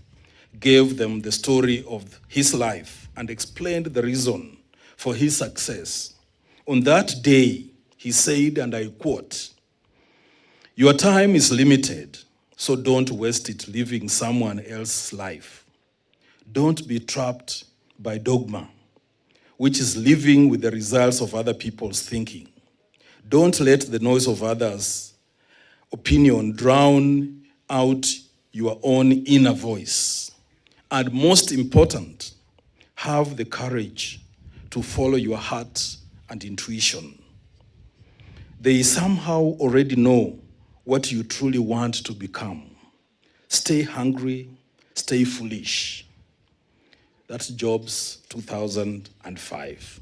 gave them the story of his life and explained the reason for his success. On that day, he said, and I quote, "Your time is limited, so don't waste it living someone else's life. Don't be trapped by dogma, which is living with the results of other people's thinking. Don't let the noise of others' opinion drown out your own inner voice. And most important, have the courage to follow your heart and intuition. They somehow already know what you truly want to become. Stay hungry, stay foolish." That's Jobs 2005.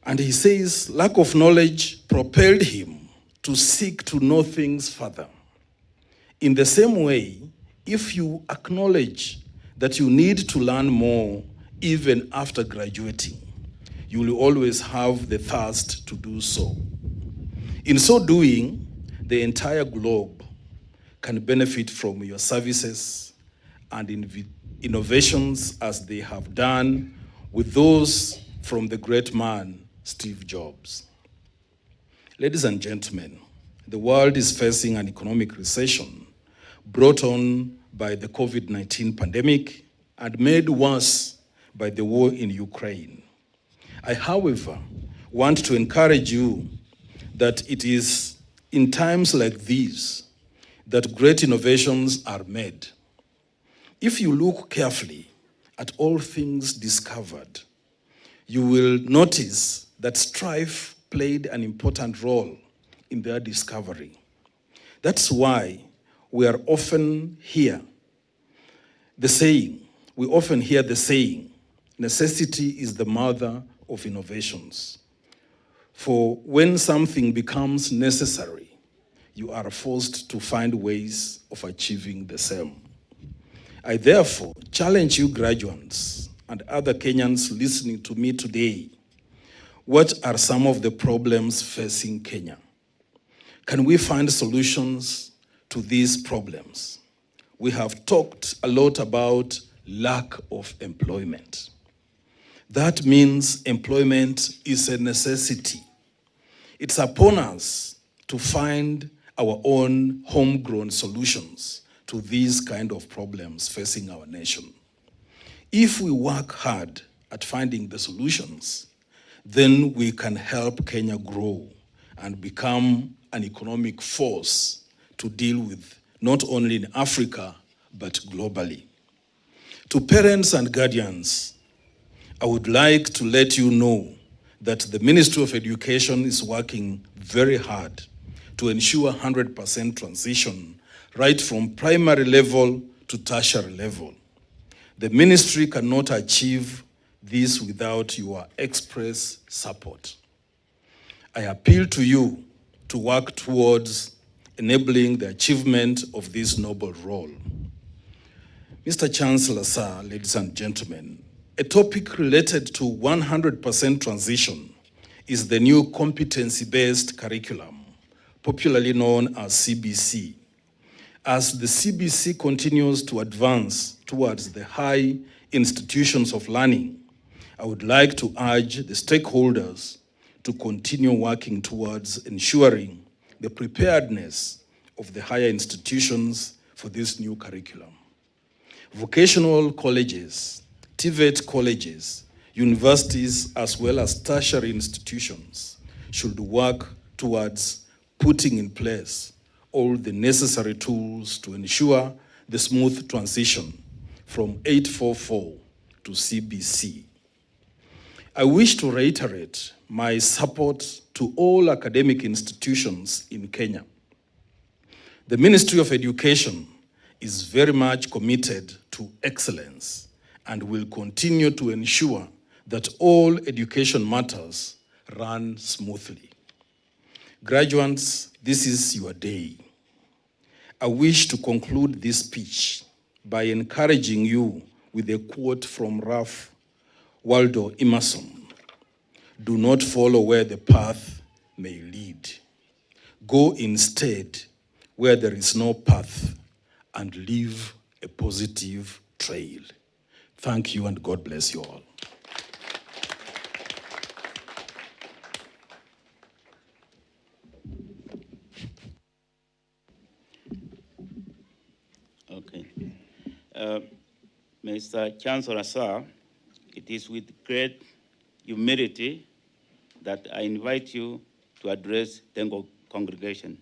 And he says, lack of knowledge propelled him to seek to know things further. In the same way, if you acknowledge that you need to learn more even after graduating, you will always have the thirst to do so. In so doing, the entire globe can benefit from your services and innovations as they have done with those from the great man, Steve Jobs. Ladies and gentlemen, the world is facing an economic recession brought on by the COVID-19 pandemic and made worse by the war in Ukraine. I, however, want to encourage you that it is in times like these that great innovations are made. If you look carefully at all things discovered, you will notice that strife played an important role in their discovery. That's why we often hear the saying, necessity is the mother of innovations. For when something becomes necessary, you are forced to find ways of achieving the same. I therefore challenge you graduates and other Kenyans listening to me today. What are some of the problems facing Kenya? Can we find solutions to these problems? We have talked a lot about lack of employment. That means employment is a necessity. It's upon us to find our own homegrown solutions to these kind of problems facing our nation. If we work hard at finding the solutions, then we can help Kenya grow and become an economic force to deal with not only in Africa, but globally. To parents and guardians, I would like to let you know that the Ministry of Education is working very hard to ensure 100% transition right from primary level to tertiary level. The ministry cannot achieve this without your express support. I appeal to you to work towards enabling the achievement of this noble role. Mr. Chancellor, sir, ladies and gentlemen, a topic related to 100% transition is the new competency-based curriculum, popularly known as CBC. As the CBC continues to advance towards the high institutions of learning, I would like to urge the stakeholders to continue working towards ensuring the preparedness of the higher institutions for this new curriculum. Vocational colleges, TVET colleges, universities, as well as tertiary institutions should work towards putting in place all the necessary tools to ensure the smooth transition from 844 to to CBC. I wish to reiterate my support to all academic institutions in Kenya. The Ministry of Education is very much committed to excellence and will continue to ensure that all education matters run smoothly. Graduates, this is your day. I wish to conclude this speech by encouraging you with a quote from Ralph Waldo Emerson. Do not follow where the path may lead. Go instead where there is no path and leave a positive trail. Thank you and God bless you all. Okay. Mr. Chancellor, sir, it is with great humility that I invite you to address the congregation.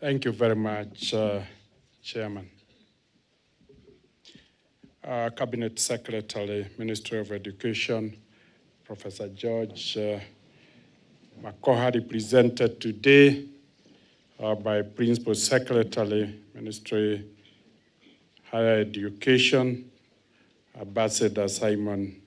Thank you very much, Chairman. Cabinet Secretary, Ministry of Education, Professor George Makoha, represented today by Principal Secretary, Ministry Higher Education, Ambassador Simon.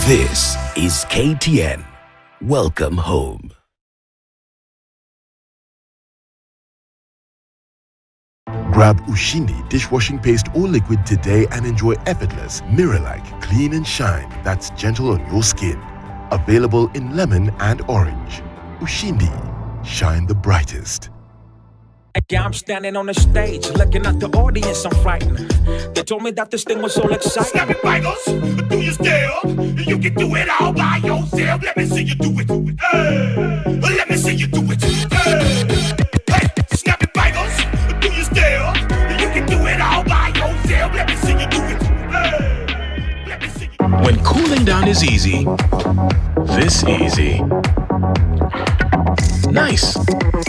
This is KTN. Welcome home. Grab Ushindi dishwashing paste or liquid today and enjoy effortless, mirror-like, clean and shine that's gentle on your skin. Available in lemon and orange. Ushindi, shine the brightest. Yeah, I'm standing on the stage, looking at the audience, I'm frightened. They told me that this thing was so exciting. Snap it, bangers, do your step. You can do it all by yourself. Let me see you do it. Hey, let me see you do it. Hey, snap it, bangers, do your step. You can do it all by yourself. Let me see you do it. Hey, let me see you. When cooling down is easy, this easy. Nice.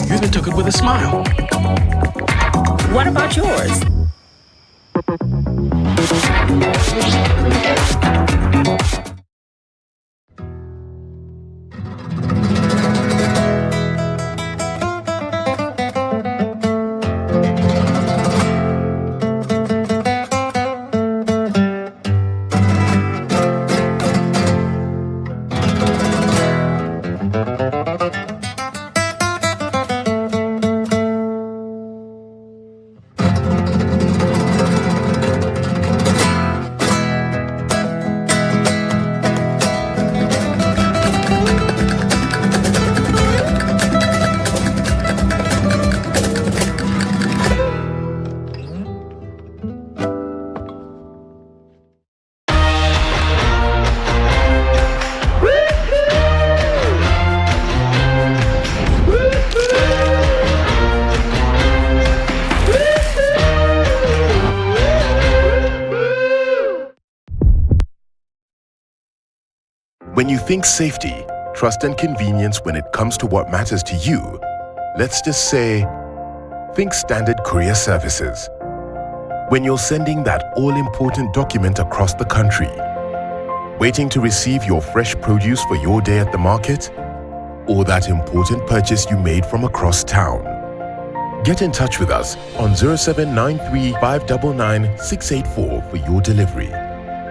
You even took it with a smile. What about yours? When you think safety, trust and convenience when it comes to what matters to you, let's just say, think Standard Courier Services. When you're sending that all-important document across the country, waiting to receive your fresh produce for your day at the market, or that important purchase you made from across town, get in touch with us on 0793 599 684 for your delivery.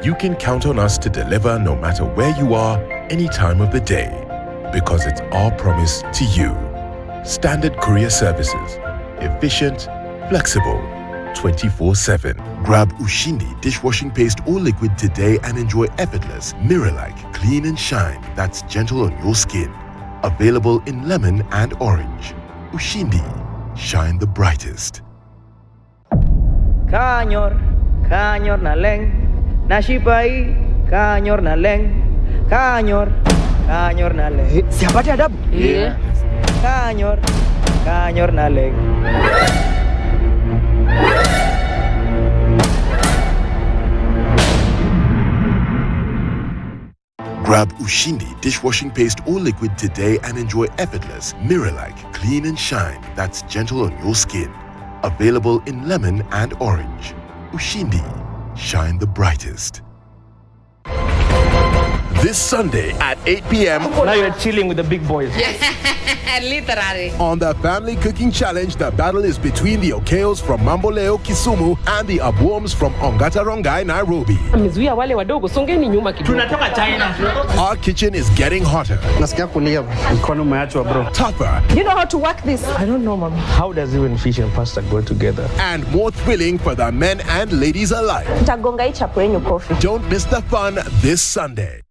You can count on us to deliver no matter where you are, any time of the day, because it's our promise to you. Standard Courier Services. Efficient, flexible, 24/7. Grab Ushindi dishwashing paste or liquid today and enjoy effortless, mirror-like, clean and shine that's gentle on your skin. Available in lemon and orange. Ushindi, shine the brightest. kanyor, kanyor na leng, nashipai, kanyor na leng, kanyor, kanyor na leng. Siapati adabu? Iya. Kanyor, kanyor na leng. Grab Ushindi dishwashing paste or liquid today and enjoy effortless, mirror-like, clean and shine that's gentle on your skin. Available in lemon and orange. Ushindi, shine the brightest. This Sunday at 8 p.m. Now you're chilling with the big boys. Literally. On the Family Cooking Challenge, the battle is between the Okeos from Mamboleo, Kisumu and the Abuoms from Ongata Rongai, Nairobi. Amezuia wale wadogo, songeni nyuma kidogo. Tunatoka China. Our kitchen is getting hotter. Nasikia kulia, mkono umeachwa bro. Tougher. You know how to work this? I don't know, mama. How does even fish and pasta go together? And more thrilling for the men and ladies alike. Nitagonga hii chapo yenu coffee. Don't miss the fun this Sunday.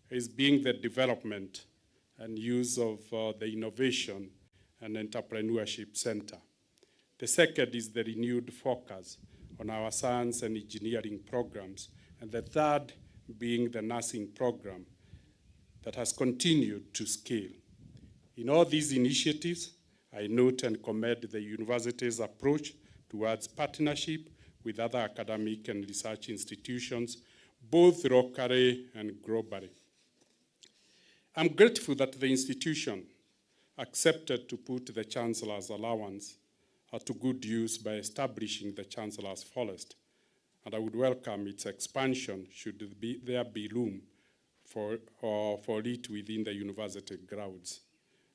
Is being the development and use of the Innovation and Entrepreneurship Center. The second is the renewed focus on our science and engineering programs, and the third being the nursing program that has continued to scale. In all these initiatives, I note and commend the university's approach towards partnership with other academic and research institutions, both locally and globally. I'm grateful that the institution accepted to put the Chancellor's allowance to good use by establishing the Chancellor's Forest, and I would welcome its expansion should there be room for it within the university grounds.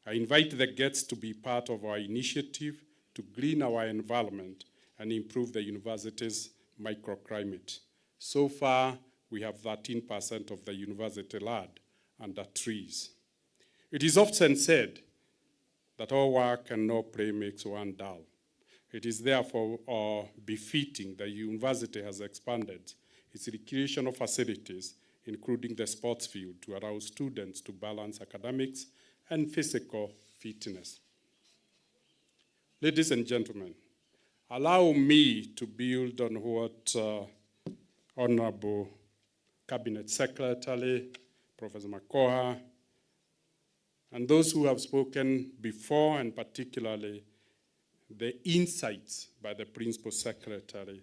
I invite the guests to be part of our initiative to green our environment and improve the university's microclimate. So far, we have 13% of the university land under trees. It is often said that all work and no play makes one dull. It is therefore befitting the university has expanded its recreational facilities, including the sports field, to allow students to balance academics and physical fitness. Ladies and gentlemen, allow me to build on what Honorable Cabinet Secretary Professor Makoha, and those who have spoken before, and particularly the insights by the Principal Secretary.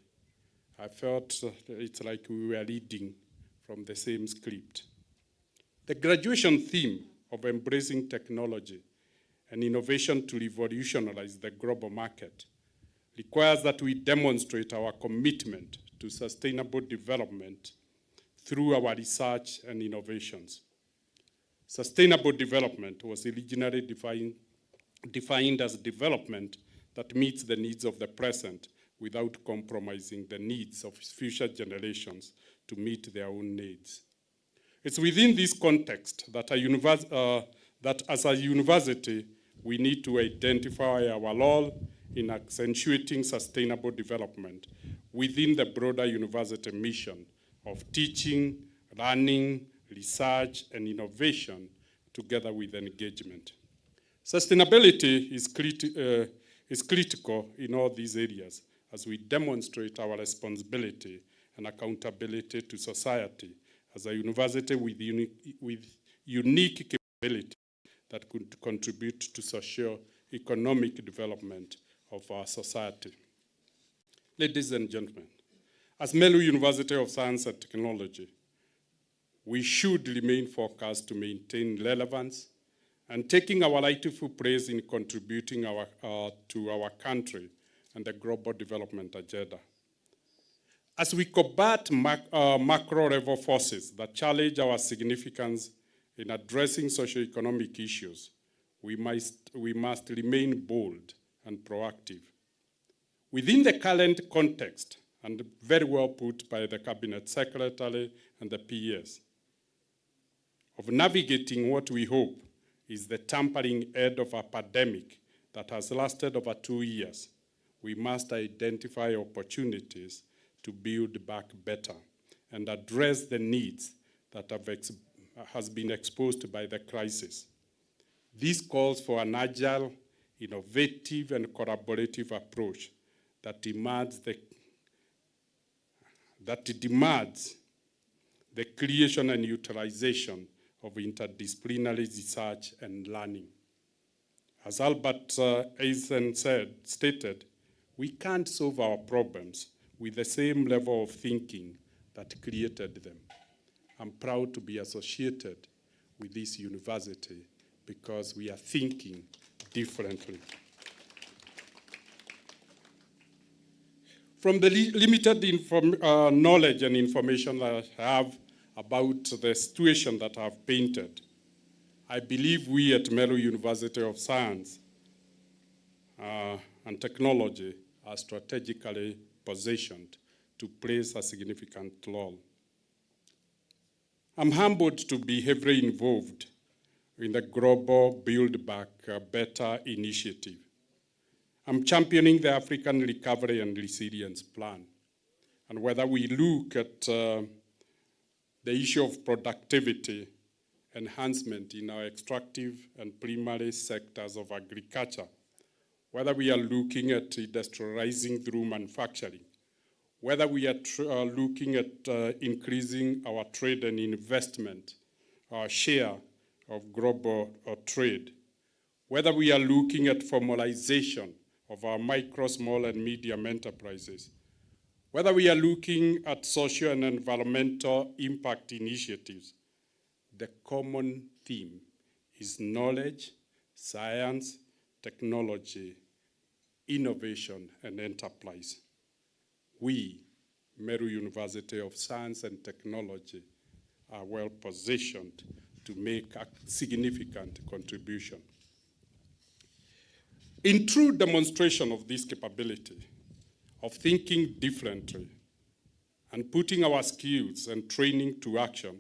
I felt it's like we were reading from the same script. The graduation theme of embracing technology and innovation to revolutionize the global market requires that we demonstrate our commitment to sustainable development through our research and innovations. Sustainable development was originally defined as development that meets the needs of the present without compromising the needs of future generations to meet their own needs. It's within this context that, that as a university, we need to identify our role in accentuating sustainable development within the broader university mission of teaching, learning, research, and innovation together with engagement. Sustainability is critical in all these areas as we demonstrate our responsibility and accountability to society as a university with unique capability that could contribute to socio-economic development of our society. Ladies and gentlemen, as Meru University of Science and Technology, we should remain focused to maintain relevance and taking our rightful place in contributing to our country and the global development agenda. As we combat macro-level forces that challenge our significance in addressing socio-economic issues, we must remain bold and proactive. Within the current context, and very well put by the Cabinet Secretary and the PS, of navigating what we hope is the tampering end of a pandemic that has lasted over 2 years, we must identify opportunities to build back better and address the needs that has been exposed by the crisis. This calls for an agile, innovative, and collaborative approach that demands the creation and utilization of interdisciplinary research and learning. As Albert Einstein stated, we can't solve our problems with the same level of thinking that created them. I'm proud to be associated with this university because we are thinking differently. From the limited knowledge and information that I have about the situation that I've painted, I believe we at Meru University of Science and Technology are strategically positioned to play a significant role. I'm humbled to be heavily involved in the global Build Back Better initiative. I'm championing the African Recovery and Resilience Plan. And whether we look at the issue of productivity enhancement in our extractive and primary sectors of agriculture, whether we are looking at industrializing through manufacturing, whether we are looking at increasing our trade and investment, our share of global trade, whether we are looking at formalization of our micro, small, and medium enterprises, whether we are looking at social and environmental impact initiatives, the common theme is knowledge, science, technology, innovation, and enterprise. We, Meru University of Science and Technology, are well positioned to make a significant contribution. In true demonstration of this capability of thinking differently and putting our skills and training to action,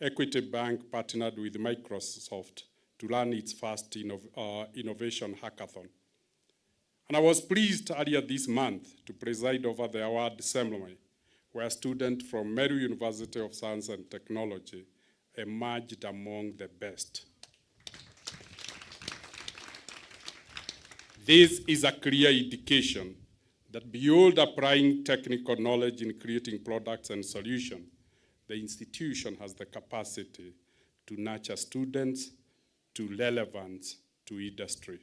Equity Bank partnered with Microsoft to run its first innovation hackathon. And I was pleased earlier this month to preside over the award ceremony where students from Meru University of Science and Technology emerged among the best. This is a clear indication that beyond applying technical knowledge in creating products and solutions, the institution has the capacity to nurture students to relevance to industry.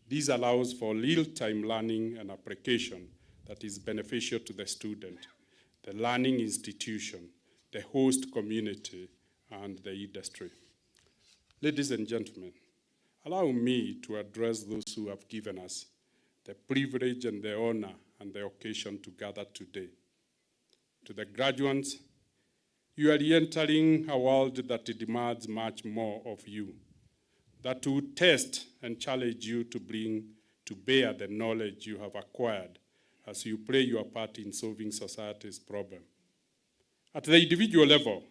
This allows for real-time learning and application that is beneficial to the student, the learning institution, the host community, and the industry. Ladies and gentlemen, allow me to address those who have given us the privilege and the honor and the occasion to gather today. To the graduates, you are entering a world that demands much more of you, that will test and challenge you to bring to bear the knowledge you have acquired as you play your part in solving society's problem. At the individual level,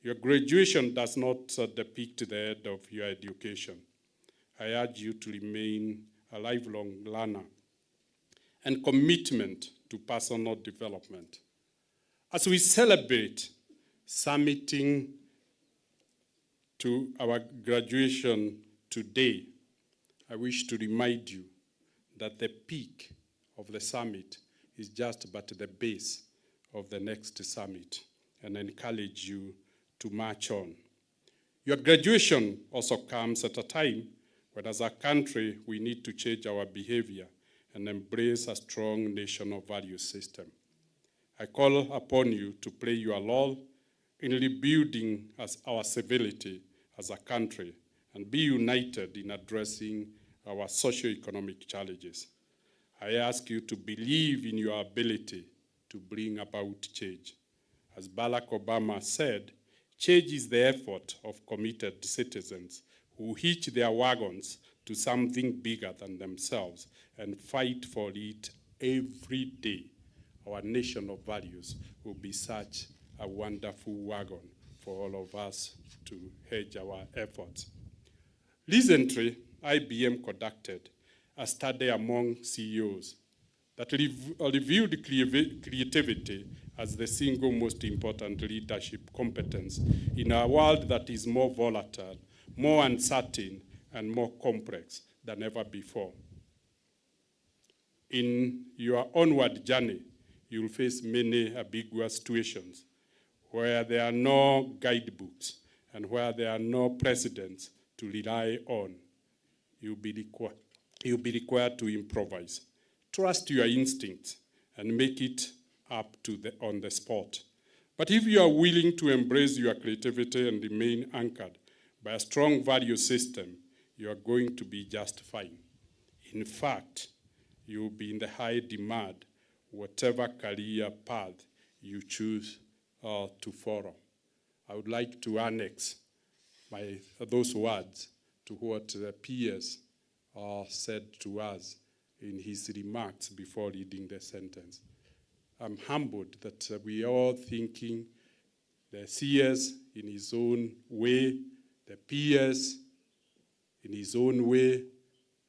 your graduation does not depict the end of your education. I urge you to remain a lifelong learner and commitment to personal development. As we celebrate summiting to our graduation today, I wish to remind you that the peak of the summit is just but the base of the next summit, and encourage you to march on. Your graduation also comes at a time when as a country we need to change our behavior and embrace a strong national value system. I call upon you to play your role in rebuilding our civility as a country and be united in addressing our socio-economic challenges. I ask you to believe in your ability to bring about change. As Barack Obama said, change is the effort of committed citizens who hitch their wagons to something bigger than themselves and fight for it every day. Our nation of values will be such a wonderful wagon for all of us to hedge our efforts. Recently, IBM conducted a study among CEOs that reviewed creativity as the single most important leadership competence in a world that is more volatile, more uncertain, and more complex than ever before. In your onward journey, you'll face many ambiguous situations where there are no guidebooks and where there are no precedents to rely on. You'll be required to improvise. Trust your instincts and make it up on the spot. But if you are willing to embrace your creativity and remain anchored by a strong value system, you are going to be just fine. In fact, you will be in the high demand, whatever career path you choose to follow. I would like to annex those words to what the PS said to us in his remarks before reading the sentence. I'm humbled that we are all thinking the CS in his own way, the PS in his own way,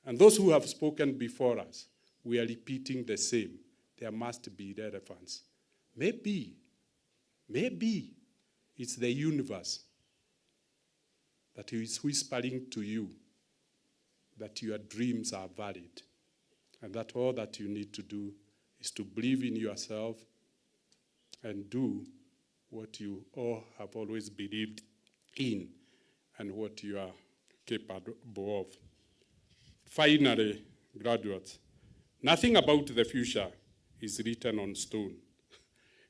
and those who have spoken before us, we are repeating the same. There must be relevance. Maybe it's the universe that is whispering to you that your dreams are valid and that all that you need to do is to believe in yourself and do what you all have always believed in and what you are capable of. Finally, graduates, nothing about the future is written on stone.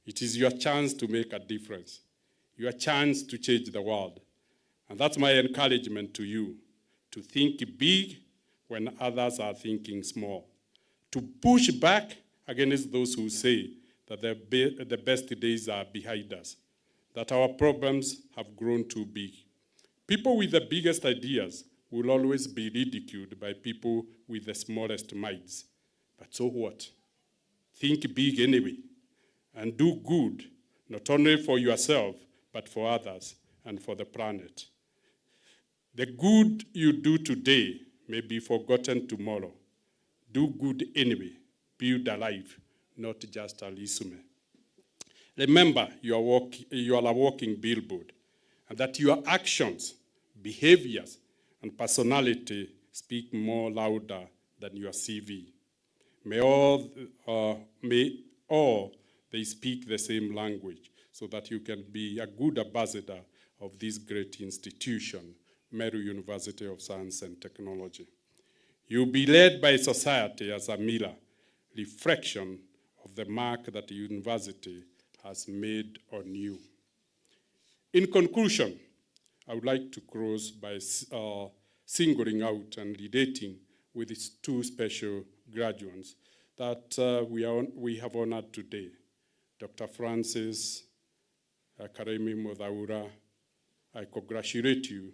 It is your chance to make a difference, your chance to change the world. And that's my encouragement to you, to think big when others are thinking small, to push back against those who say that the best days are behind us, that our problems have grown too big. People with the biggest ideas will always be ridiculed by people with the smallest minds. But so what? Think big anyway, and do good, not only for yourself, but for others and for the planet. The good you do today may be forgotten tomorrow. Do good anyway. Build a life, not just a resume. Remember, you are a walking billboard, and that your actions, behaviors, and personality speak more louder than your CV. May all they speak the same language so that you can be a good ambassador of this great institution, Meru University of Science and Technology. You'll be led by society as a mirror, reflection of the mark that the university has made on you. In conclusion, I would like to close by singling out and relating with these two special graduates that we have honored today. Dr. Francis Karemi Modaura, I congratulate you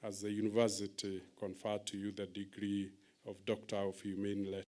as the university conferred to you the degree of Doctor of Humane Letters.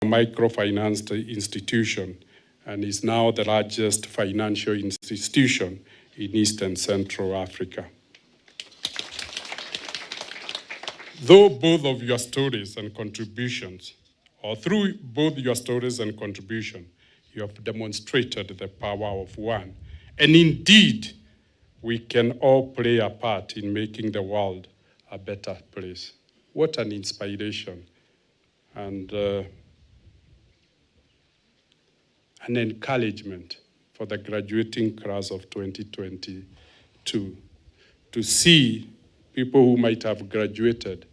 Microfinanced institution and is now the largest financial institution in East and Central Africa. Though both of your stories and contributions, or through both your stories and contribution, you have demonstrated the power of one. And indeed, we can all play a part in making the world a better place. What an inspiration and an encouragement for the graduating class of 2022. to see people who might have graduated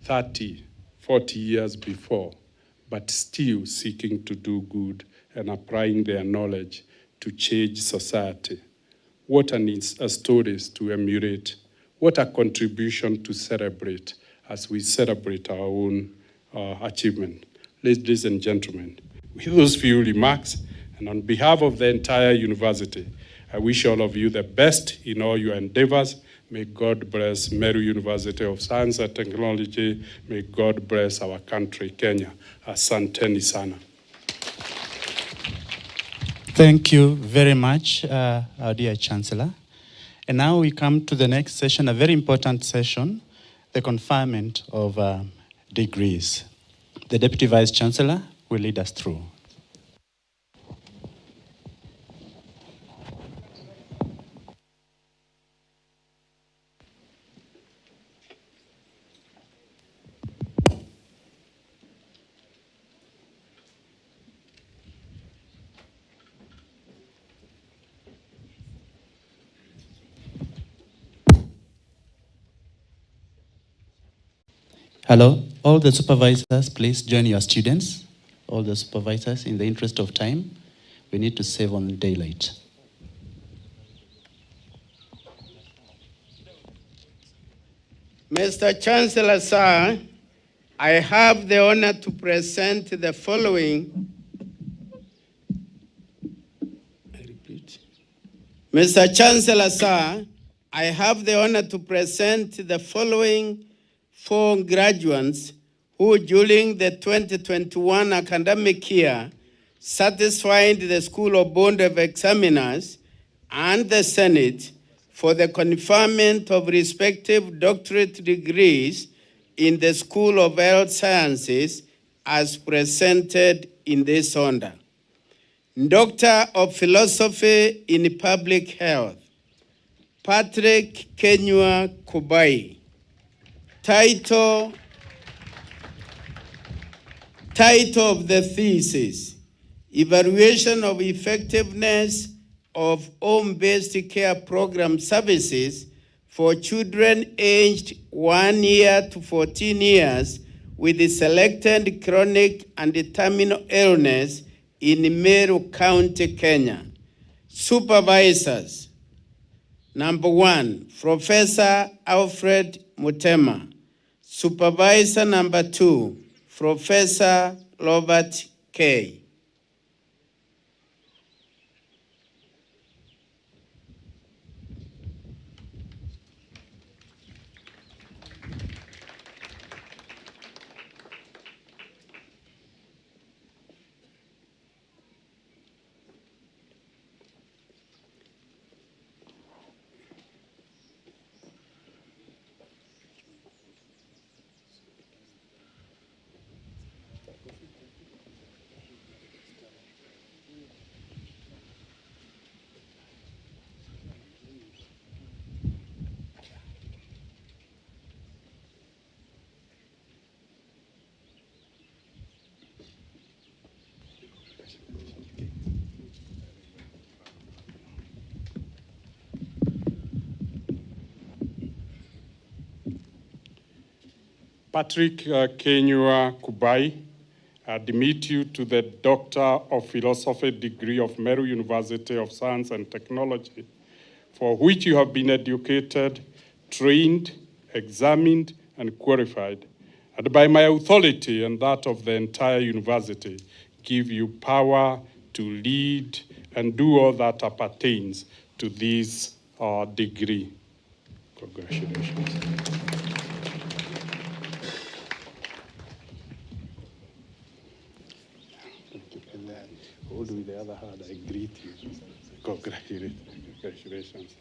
30, 40 years before, but still seeking to do good and applying their knowledge to change society. What a stories to emulate. What a contribution to celebrate as we celebrate our own achievement. Ladies and gentlemen, with those few remarks, and on behalf of the entire university, I wish all of you the best in all your endeavors. May God bless Meru University of Science and Technology. May God bless our country, Kenya. Asanteni sana. Thank you very much, our dear Chancellor. And now we come to the next session, a very important session, the conferment of degrees. The Deputy Vice Chancellor will lead us through. Hello, all the supervisors, please join your students. All the supervisors, in the interest of time, we need to save on daylight. Mr. Chancellor, sir, I have the honor to present the following. Mr. Chancellor, sir, I have the honor to present the following 4 graduates who during the 2021 academic year satisfied the School of Board of Examiners and the Senate for the conferment of respective doctorate degrees in the School of Health Sciences as presented in this order. Doctor of Philosophy in Public Health, Patrick Kenywa Kubai. Title of the thesis, Evaluation of Effectiveness of Home-Based Care Program Services for Children aged 1 year to 14 years with selected chronic and terminal illness in Meru County, Kenya. Supervisors. Number 1, Professor Alfred Mutema. Supervisor number 2, Professor Robert K. Patrick Kenywa Kubai, admit you to the Doctor of Philosophy degree of Meru University of Science and Technology, for which you have been educated, trained, examined, and qualified, and by my authority and that of the entire university, give you power to lead and do all that appertains to this degree. Congratulations. Hold with the other hand, I greet you. Congratulations.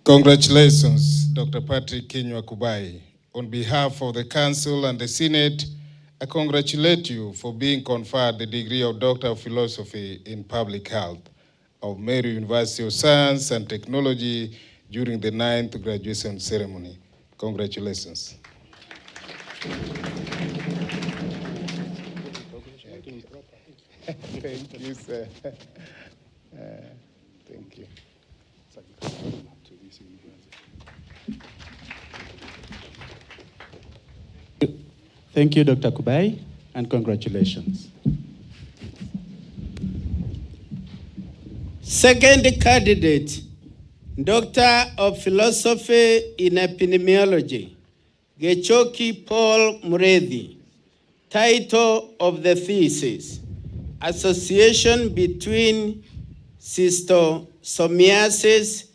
Congratulations, Dr. Patrick Kenywa Kubai. On behalf of the Council and the Senate, I congratulate you for being conferred the degree of Doctor of Philosophy in Public Health of Meru University of Science and Technology during the 9th graduation ceremony. Congratulations. Thank you, sir. Thank you. Thank you, Dr. Kubai, and congratulations. Second candidate, Doctor of Philosophy in Epidemiology, Gichuki Paul Mureithi. Title of the thesis, Association between Schistosomiasis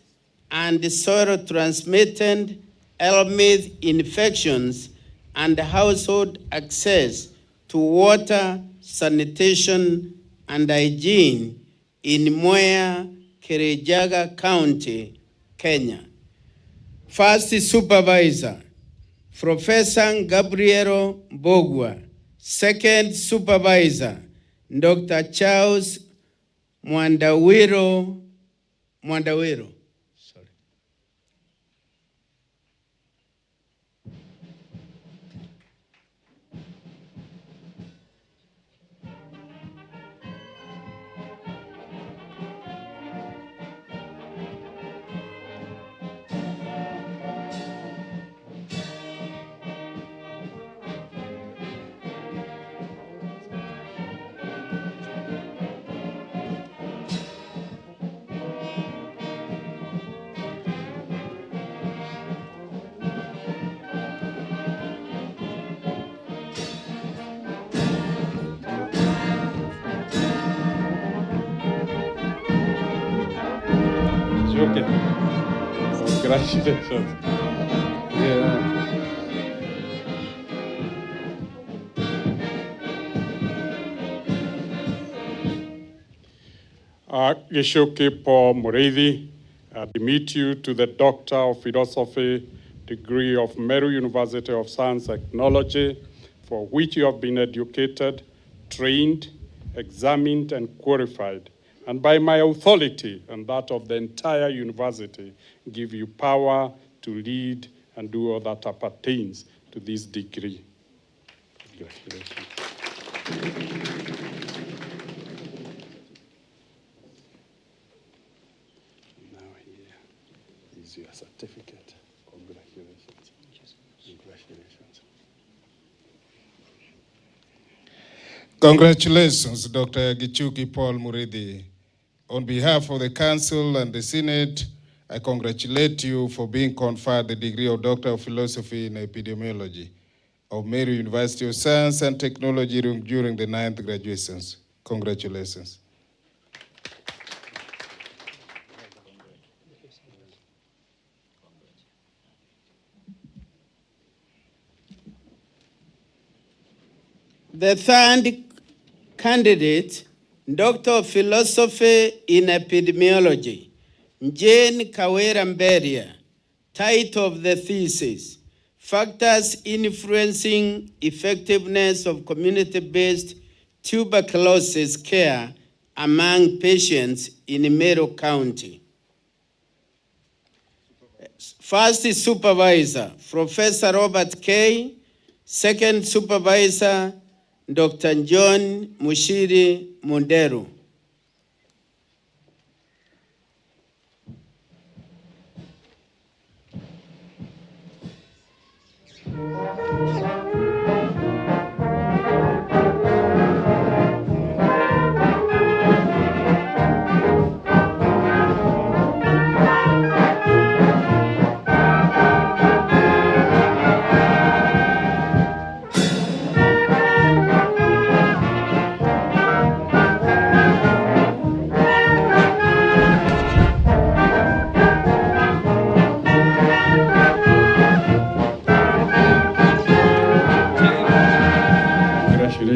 and soil-transmitted Helminth infections and household access to water, sanitation, and hygiene in Mwea, Kirinyaga County, Kenya. First supervisor, Professor Gabriel Mbogwa. Second supervisor, Dr. Charles Mwandawiro. Okay. Congratulations. Yeah. Gichuki Paul Mureithi, I admit you to the Doctor of Philosophy degree of Meru University of Science and Technology, for which you have been educated, trained, examined, and qualified. And by my authority and that of the entire university, give you power to lead and do all that appertains to this degree. Congratulations. Now here is your certificate. Congratulations. Congratulations. Congratulations, Dr. Gichuki Paul Mureithi. On behalf of the Council and the Senate, I congratulate you for being conferred the degree of Doctor of Philosophy in Epidemiology of Meru University of Science and Technology during the 9th graduations. Congratulations. The third candidate, Doctor of Philosophy in Epidemiology, Jane Kawera Mberia. Title of the thesis, Factors Influencing Effectiveness of Community-Based Tuberculosis Care Among Patients in Meru County. First supervisor, Professor Robert K. Second supervisor, Dr. John Mushiri Munderu.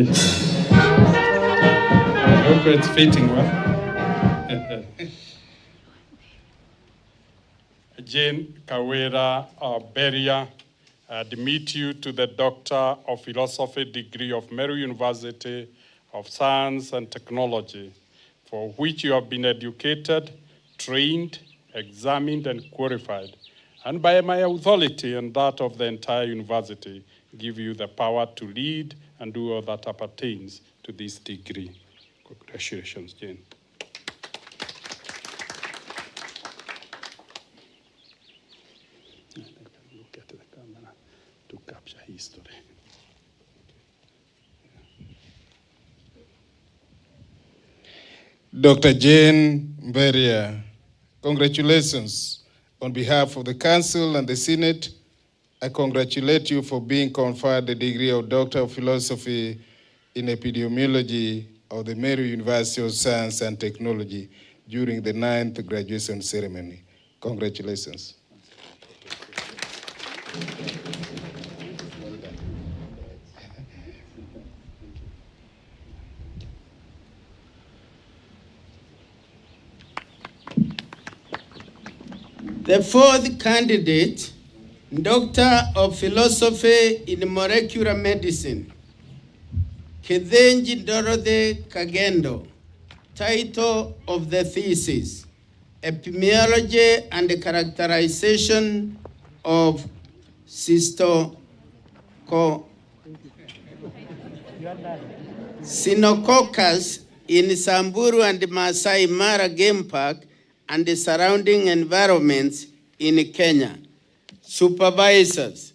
I hope it's fitting well. Jane Kawera Beria, I admit you to the Doctor of Philosophy degree of Meru University of Science and Technology, for which you have been educated, trained, examined, and qualified. And by my authority and that of the entire university, give you the power to lead and do all that appertains to this degree. Congratulations, Jane. Look at the camera to capture history. Dr. Jane Mberia, congratulations. On behalf of the Council and the Senate, I congratulate you for being conferred the degree of Doctor of Philosophy in Epidemiology of the Meru University of Science and Technology during the 9th graduation ceremony. Congratulations. The fourth candidate, Doctor of Philosophy in Molecular Medicine, Kithenji Dorothy Kagendo. Title of the thesis, Epidemiology and the Characterization of Cynococcus in Samburu and Masai Mara Game Park and the surrounding environments in Kenya. Supervisors,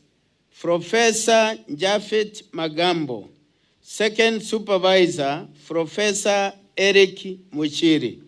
Professor Japhet Magambo. Second supervisor, Professor Eric Muchiri.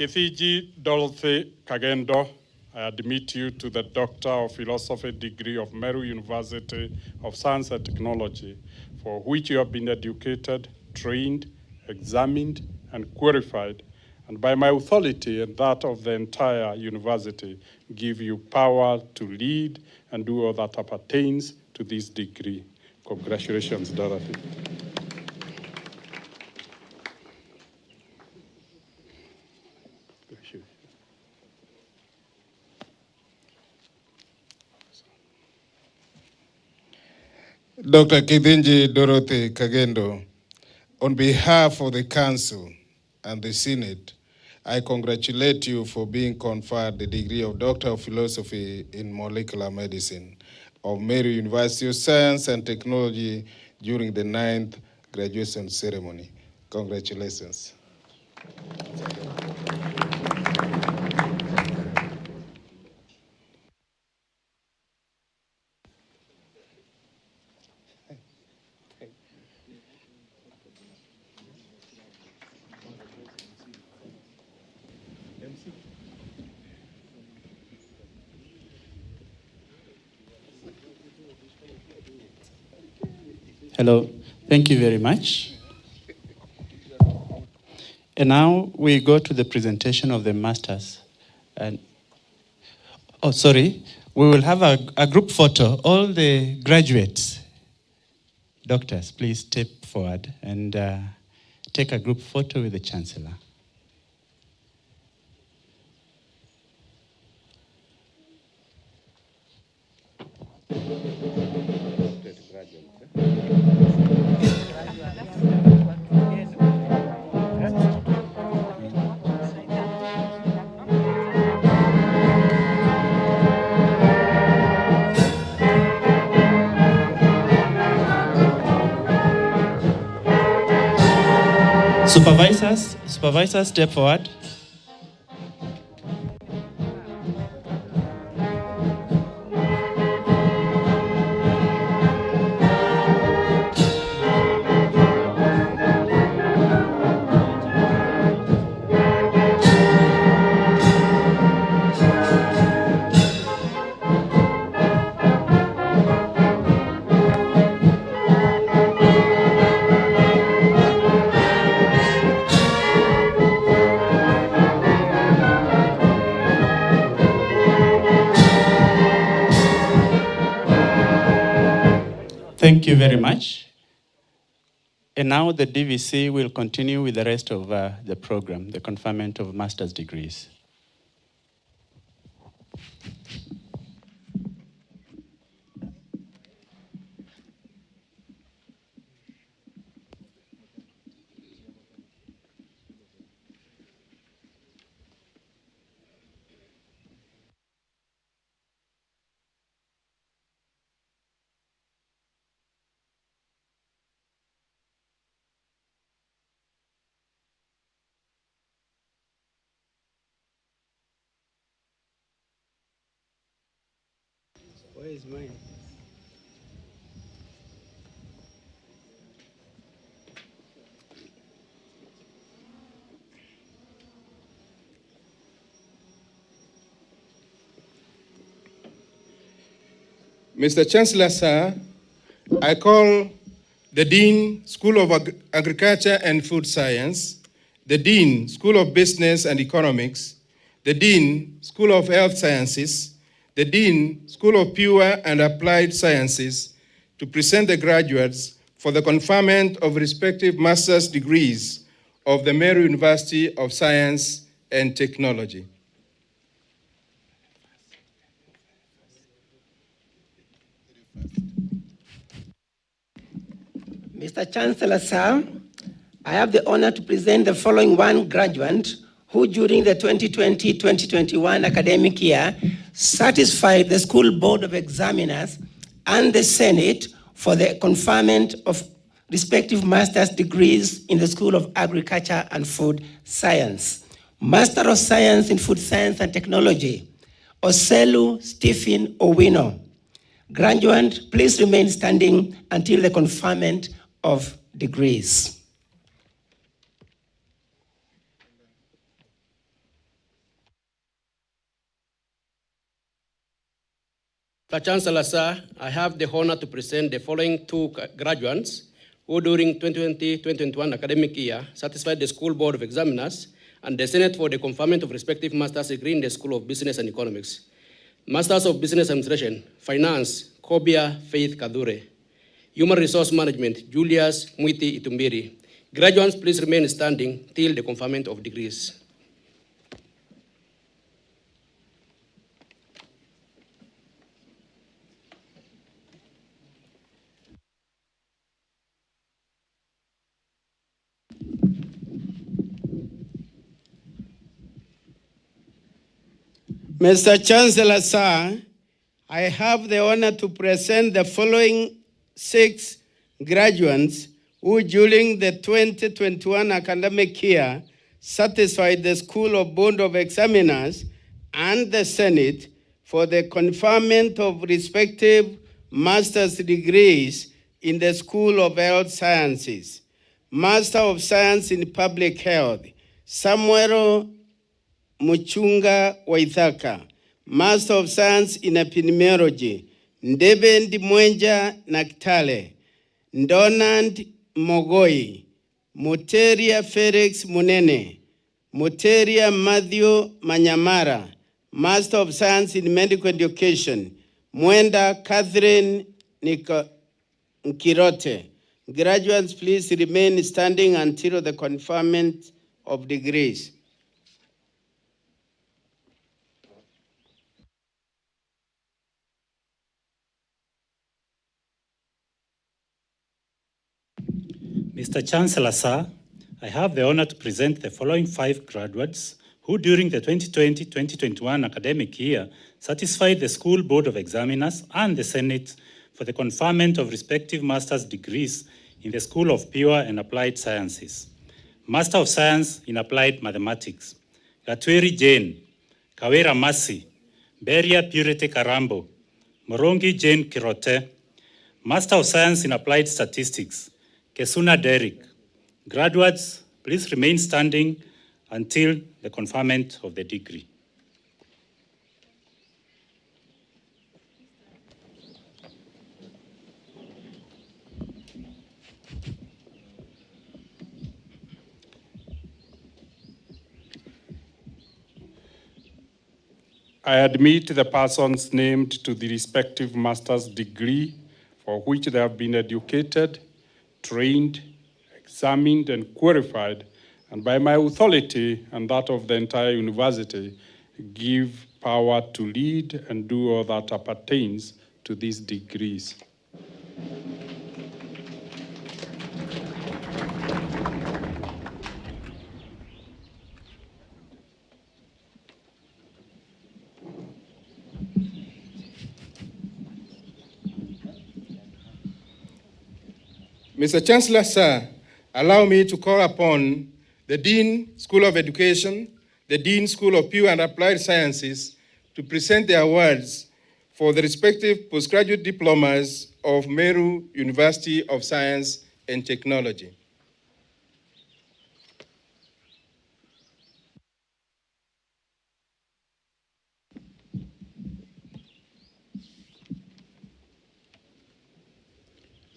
Kithiji Dorothy Kagendo, I admit you to the Doctor of Philosophy degree of Meru University of Science and Technology, for which you have been educated, trained, examined, and qualified, and by my authority and that of the entire university, give you power to lead and do all that appertains to this degree. Congratulations, Dorothy. Dr. Kithenji Dorothy Kagendo, on behalf of the Council and the Senate, I congratulate you for being conferred the degree of Doctor of Philosophy in Molecular Medicine of Meru University of Science and Technology during the 9th graduation ceremony. Congratulations. Hello, thank you very much. And now we go to the presentation of the masters. And we will have a group photo. All the graduates, doctors, please step forward and take a group photo with the Chancellor. Supervisors, step forward. Thank you very much. And now the DVC will continue with the rest of the program, the conferment of master's degrees. Where is mine? Mr. Chancellor, sir, I call the Dean, School of Agriculture and Food Science, the Dean, School of Business and Economics, the Dean, School of Health Sciences, the Dean, School of Pure and Applied Sciences, to present the graduates for the conferment of respective master's degrees of the Meru University of Science and Technology. Mr. Chancellor, sir, I have the honor to present the following one graduate who during the 2020-2021 academic year satisfied the School Board of Examiners and the Senate for the conferment of respective master's degrees in the School of Agriculture and Food Science. Master of Science in Food Science and Technology, Oselu Stephen Owino. Graduate, please remain standing until the conferment of degrees. Mr. Chancellor, sir, I have the honor to present the following two graduates who during 2020-2021 academic year satisfied the School Board of Examiners and the Senate for the conferment of respective master's degree in the School of Business and Economics. Masters of Business Administration, Finance, Kobia Faith Kadure. Human Resource Management, Julius Mwiti Itumbiri. Graduates, please remain standing till the conferment of degrees. Mr. Chancellor, sir, I have the honor to present the following 6 graduates who during the 2021 academic year satisfied the School of Board of Examiners and the Senate for the conferment of respective master's degrees in the School of Health Sciences. Master of Science in Public Health, Samuel Muchunga Waithaka. Master of Science in Epidemiology, Ndebe Ndimwenja Naktale. Donald Mogoi. Muteria Felix Munene. Muteria Matthew Manyamara. Master of Science in Medical Education, Mwenda Catherine Nkirote. Graduates, please remain standing until the conferment of degrees. Mr. Chancellor, sir, I have the honor to present the following 5 graduates who during the 2020-2021 academic year satisfied the School Board of Examiners and the Senate for the conferment of respective master's degrees in the School of Pure and Applied Sciences. Master of Science in Applied Mathematics, Gatweri Jane, Kawera Masi, Beria Purity Karambo, Morongi Jane Kirote. Master of Science in Applied Statistics, Kesuna Derek. Graduates, please remain standing until the conferment of the degree. I admit the persons named to the respective master's degree for for which they have been educated, trained, examined, and qualified, and by my authority and that of the entire university, give power to lead and do all that appertains to these degrees. Mr. Chancellor, sir, allow me to call upon the Dean, School of Education, the Dean, School of Pure and Applied Sciences, to present their awards for the respective postgraduate diplomas of Meru University of Science and Technology.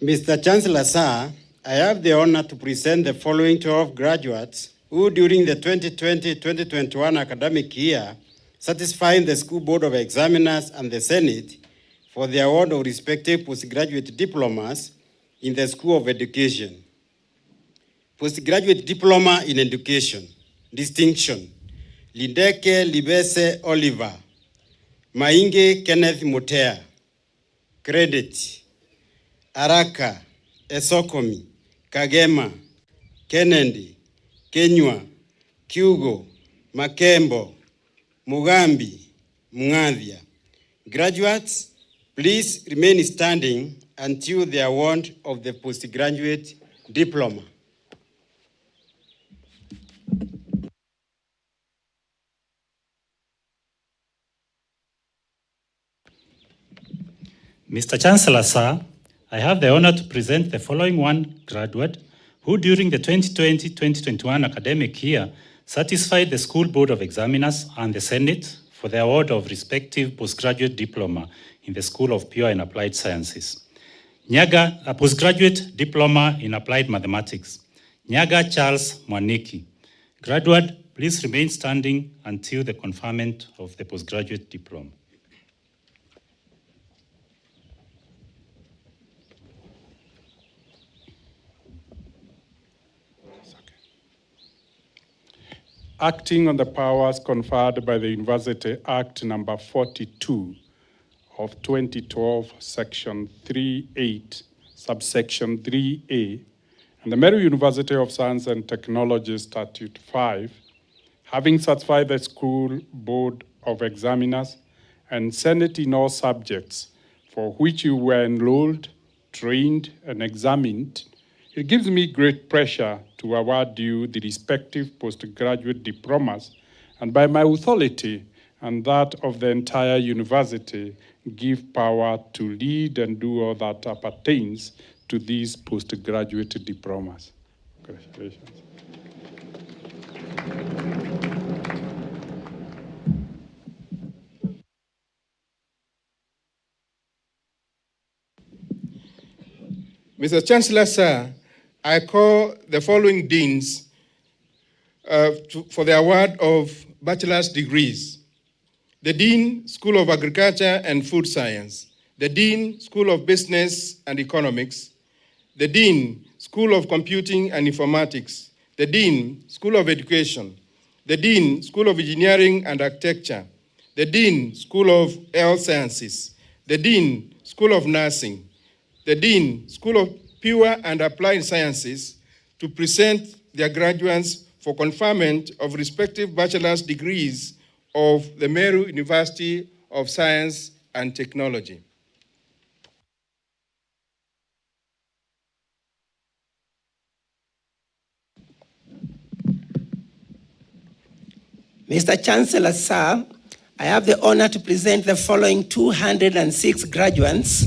Mr. Chancellor, sir, I have the honor to present the following 12 graduates who during the 2020-2021 academic year satisfied the School Board of Examiners and the Senate for the award of respective postgraduate diplomas in the School of Education. Postgraduate Diploma in Education, Distinction, Lideke Libese Oliver, Mainge Kenneth Mutea, Credit, Araka, Esokomi, Kagema, Kennedy, Kenywa, Kyugo, Makembo, Mugambi, Mungadhia. Graduates, please remain standing until the award of the postgraduate diploma. Mr. Chancellor, sir, I have the honor to present the following one graduate who during the 2020-2021 academic year satisfied the School Board of Examiners and the Senate for the award of respective postgraduate diploma in the School of Pure and Applied Sciences. Nyaga, a postgraduate diploma in applied mathematics. Nyaga Charles Mwaniki. Graduate, please remain standing until the conferment of the postgraduate diploma. Acting on the powers conferred by the University Act number 42 of 2012, section 3.8, subsection 3A, and the Meru University of Science and Technology Statute 5, having satisfied the School Board of Examiners and Senate in all subjects for which you were enrolled, trained, and examined, it gives me great pleasure to award you the respective postgraduate diplomas, and by my authority and that of the entire university, give power to lead and do all that appertains to these postgraduate diplomas. Congratulations. Mr. Chancellor, sir, I call the following deans for the award of bachelor's degrees. The Dean, School of Agriculture and Food Science. The Dean, School of Business and Economics. The Dean, School of Computing and Informatics. The Dean, School of Education. The Dean, School of Engineering and Architecture. The Dean, School of Health Sciences. The Dean, School of Nursing. The Dean, School of Pure and Applied Sciences, to present their graduates for conferment of respective bachelor's degrees of the Meru University of Science and Technology. Mr. Chancellor, sir, I have the honor to present the following 206 graduates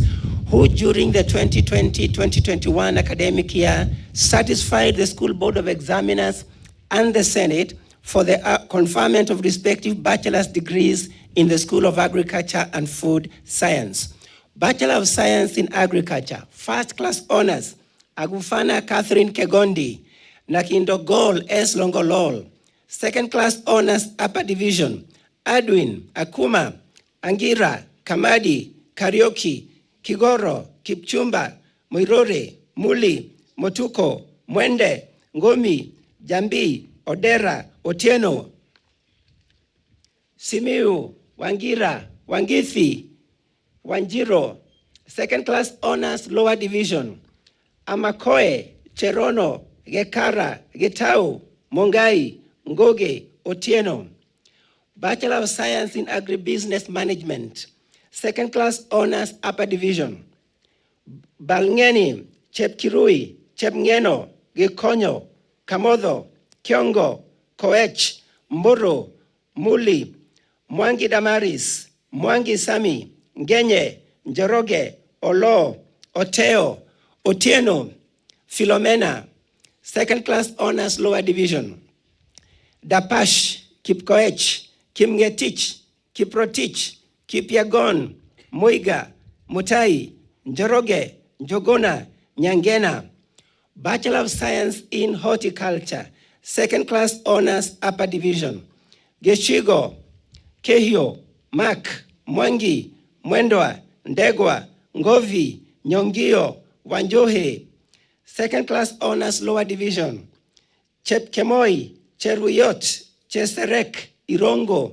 who during the 2020-2021 academic year satisfied the School Board of Examiners and the Senate for the conferment of respective bachelor's degrees in the School of Agriculture and Food Science. Bachelor of Science in Agriculture, first class honors, Agufana Catherine Kegondi, Nakindo Gol S. Longolol. Second class honors, upper division, Adwin, Akuma, Angira, Kamadi, Karaoke, Kigoro, Kipchumba, Muirore, Muli, Motuko, Mwende, Ngomi, Jambi, Odera, Otieno, Simiu, Wangira, Wangithi, Wanjiro, second class honors lower division, Amakoe, Cherono, Gekara, Getau, Mongai, Ngoge, Otieno. Bachelor of Science in Agribusiness Management, second class honors upper division, Balngeni, Chepkirui, Chepngeno, Gekonyo, Kamodho, Kiongo, Koech, Mburu, Muli, Mwangi Damaris, Mwangi Sami, Ngenye, Njoroge, Olo, Oteo, Otieno, Philomena, second class honors lower division, Dapash, Kipkoech, Kimngetich, Kiprotich, Kipyagon, Muiga, Mutai, Njoroge, Njogona, Nyangena. Bachelor of Science in Horticulture, second class honors upper division, Geshigo, Kehio, Mak, Mwangi, Mwendwa, Ndegwa, Ngovi, Nyongio, Wanjohe, second class honors lower division, Chepkemoi, Cheruyot, Cheserek, Irongo,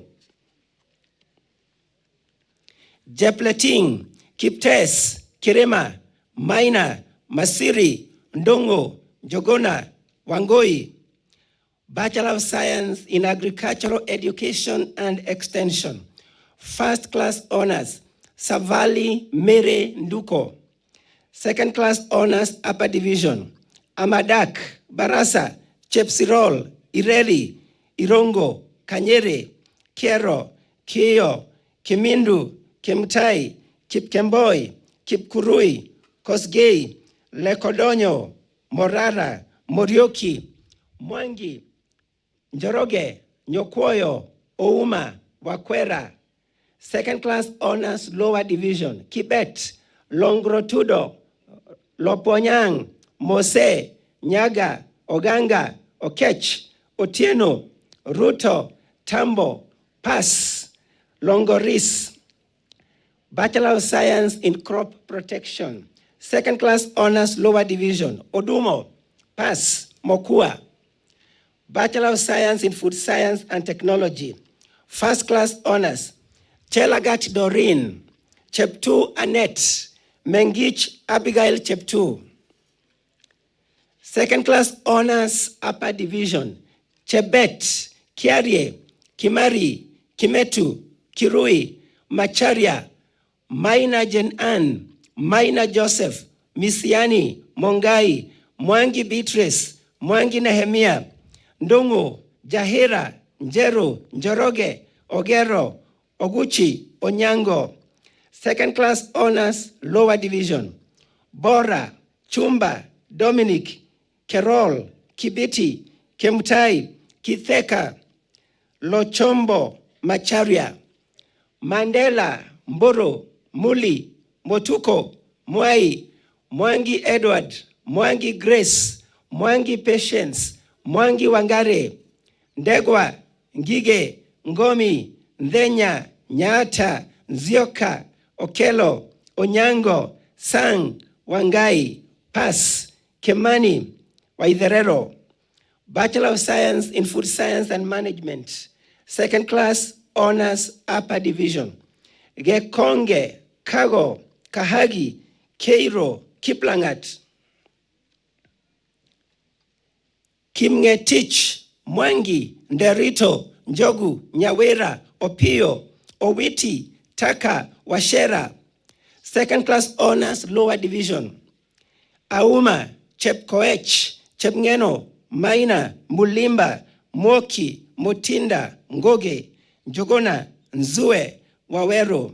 Jepleting, Kiptes, Kirema, Maina, Masiri, Ndongo, Jogona, Wangoi. Bachelor of Science in Agricultural Education and Extension, first class honors, Savali Mere Nduko, second class honors upper division, Amadak, Barasa, Chepsirol, Ireli, Irongo, Kanyere, Kero, Kio, Kimindu, Kimtai, Kipkemboi, Kipkurui, Kosgei, Lekodonyo, Morara, Morioki, Mwangi, Njoroge, Nyokwoyo, Ouma, Wakwera, second class honors lower division, Kibet, Longrotudo, Loponyang, Mose, Nyaga, Oganga, Okech, Otieno, Ruto, Tambo, Pass, Longoris. Bachelor of Science in Crop Protection, second class honors lower division, Odumo, Pass, Mokua. Bachelor of Science in Food Science and Technology, first class honors, Chelagat Doreen, Cheptu Annette, Mengich Abigail Cheptu. Second class honors upper division, Chebet, Kiarie, Kimari, Kimetu, Kirui, Macharia, Maina Jen-Ann, Maina Joseph, Misiani, Mongai, Mwangi Beatrice, Mwangi Nehemia, Ndungu, Jahira, Njeru, Njoroge, Ogero, Oguchi, Onyango. Second class honors lower division, Bora, Chumba, Dominic, Kerol, Kibiti, Kemutai, Kitheka, Lochombo, Macharia, Mandela, Mburu, Muli, Motuko, Mwai, Mwangi Edward, Mwangi Grace, Mwangi Patience, Mwangi Wangare, Ndegwa, Ngige, Ngomi, Ndenya, Nyata, Nzioka, Okelo, Onyango, Sang, Wangai, Pass, Kemani, Waitherero. Bachelor of Science in Food Science and Management, second class honors upper division, Gekonge, Kago, Kahagi, Keiro, Kiplangat. Kimngetich, Mwangi, Nderito, Njogu, Nyawera, Opio, Owiti, Taka, Washera. Second class honors lower division, Auma, Chepkoech, Chepngeno, Maina, Mulimba, Moki, Mutinda, Ngoge, Njogona, Nzue, Wawero.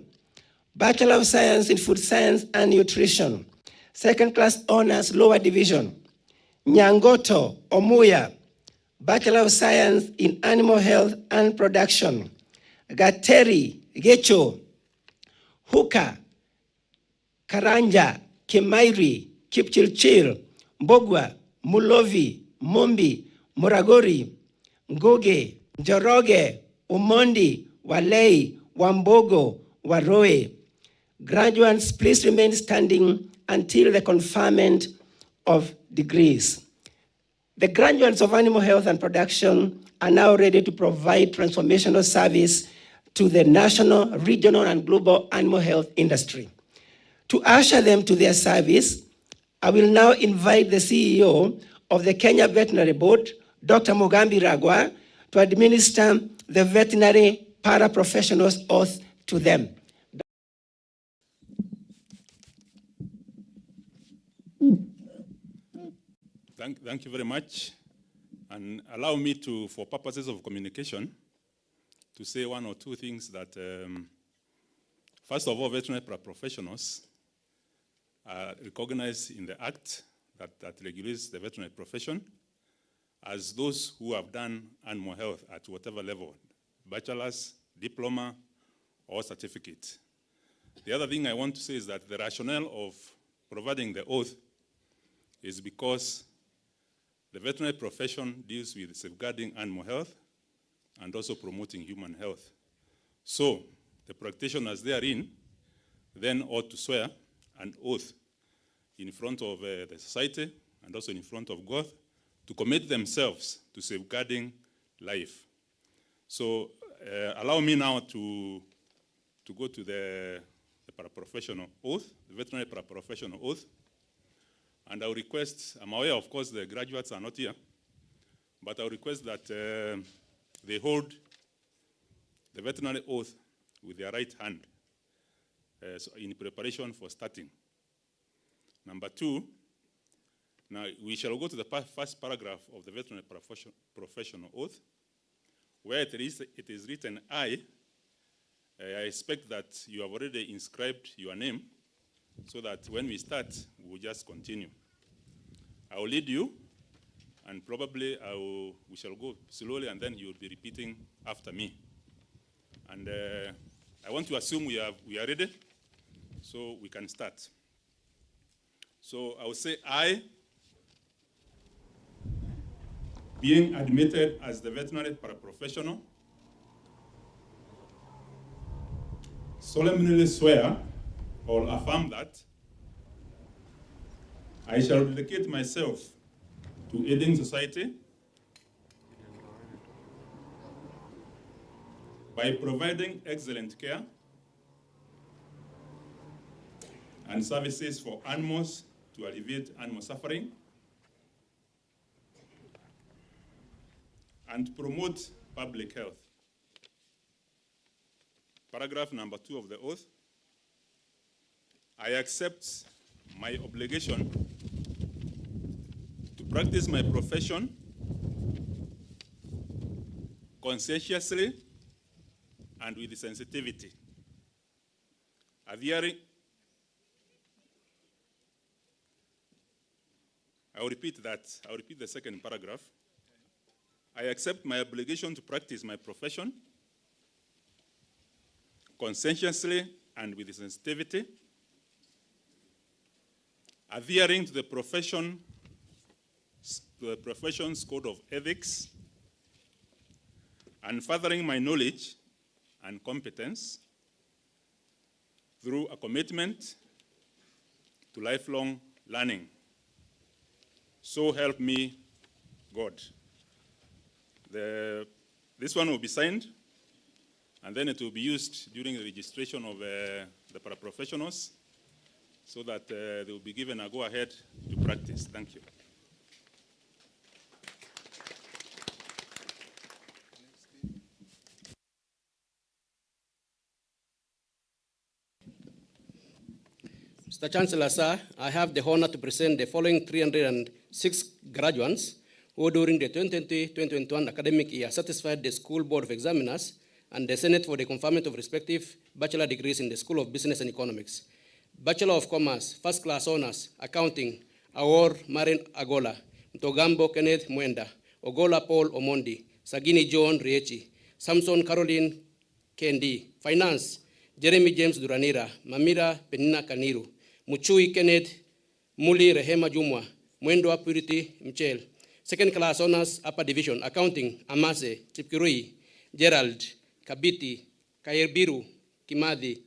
Bachelor of Science in Food Science and Nutrition, second class honors lower division, Nyangoto, Omuya, Bachelor of Science in Animal Health and Production, Gateri, Gecho, Huka, Karanja, Kimairi, Kipchilchil, Mbogwa, Mulovi, Mumbi, Muragori, Ngoge, Njoroge, Umondi, Walei, Wambogo, Waroe. Graduates, please remain standing until the conferment of degrees. The graduates of animal health and production are now ready to provide transformational service to the national, regional, and global animal health industry. To usher them to their service, I will now invite the CEO of the Kenya Veterinary Board, Dr. Mugambi Ragwa, to administer the veterinary paraprofessionals' oath to them. Thank you very much. And allow me to, for purposes of communication, to say one or two things that, first of all, veterinary professionals are recognized in the Act that regulates the veterinary profession as those who have done animal health at whatever level, bachelor's, diploma, or certificate. The other thing I want to say is that the rationale of providing the oath is because the veterinary profession deals with safeguarding animal health and also promoting human health. So the practitioners therein then ought to swear an oath in front of the society and also in front of God to commit themselves to safeguarding life. So allow me now to go to the paraprofessional oath, the veterinary paraprofessional oath. And I will request, I'm aware, of course, the graduates are not here, but I will request that they hold the veterinary oath with their right hand so in preparation for starting. Number two, now we shall go to the first paragraph of the veterinary professional oath, where it is written, I expect that you have already inscribed your name so that when we start, we'll just continue. I will lead you, and probably we shall go slowly, and then you'll be repeating after me. And I want to assume we are ready, so we can start. So I will say, I, being admitted as the veterinary paraprofessional, solemnly swear or affirm that I shall dedicate myself to aiding society by providing excellent care and services for animals to alleviate animal suffering and promote public health. Paragraph number 2 of the oath. I accept my obligation to practice my profession conscientiously and with sensitivity, adhering. I will repeat that. I will repeat the second paragraph. I accept my obligation to practice my profession conscientiously and with sensitivity, adhering to the profession's code of ethics, and furthering my knowledge and competence through a commitment to lifelong learning. So help me God. This one will be signed, and then it will be used during the registration of the paraprofessionals so that they will be given a go-ahead to practice. Thank you. Mr. Chancellor, sir, I have the honor to present the following 306 graduates who during the 2020-2021 academic year satisfied the School Board of Examiners and the Senate for the conferment of respective bachelor degrees in the School of Business and Economics. Bachelor of Commerce, First Class Honors, Accounting, Awor Marin Agola, Mtogambo Kenneth Mwenda, Ogola Paul Omondi, Sagini John Riechi, Samson Caroline Kendi, Finance, Jeremy James Duranira, Mamira Penina Kaniru, Muchui Kenneth, Muli Rehema Jumwa, Mwendo Purity Michel. Second Class Honors, Upper Division, Accounting, Amase, Chipkirui, Gerald, Kabiti, Kairbiru, Kimadhi,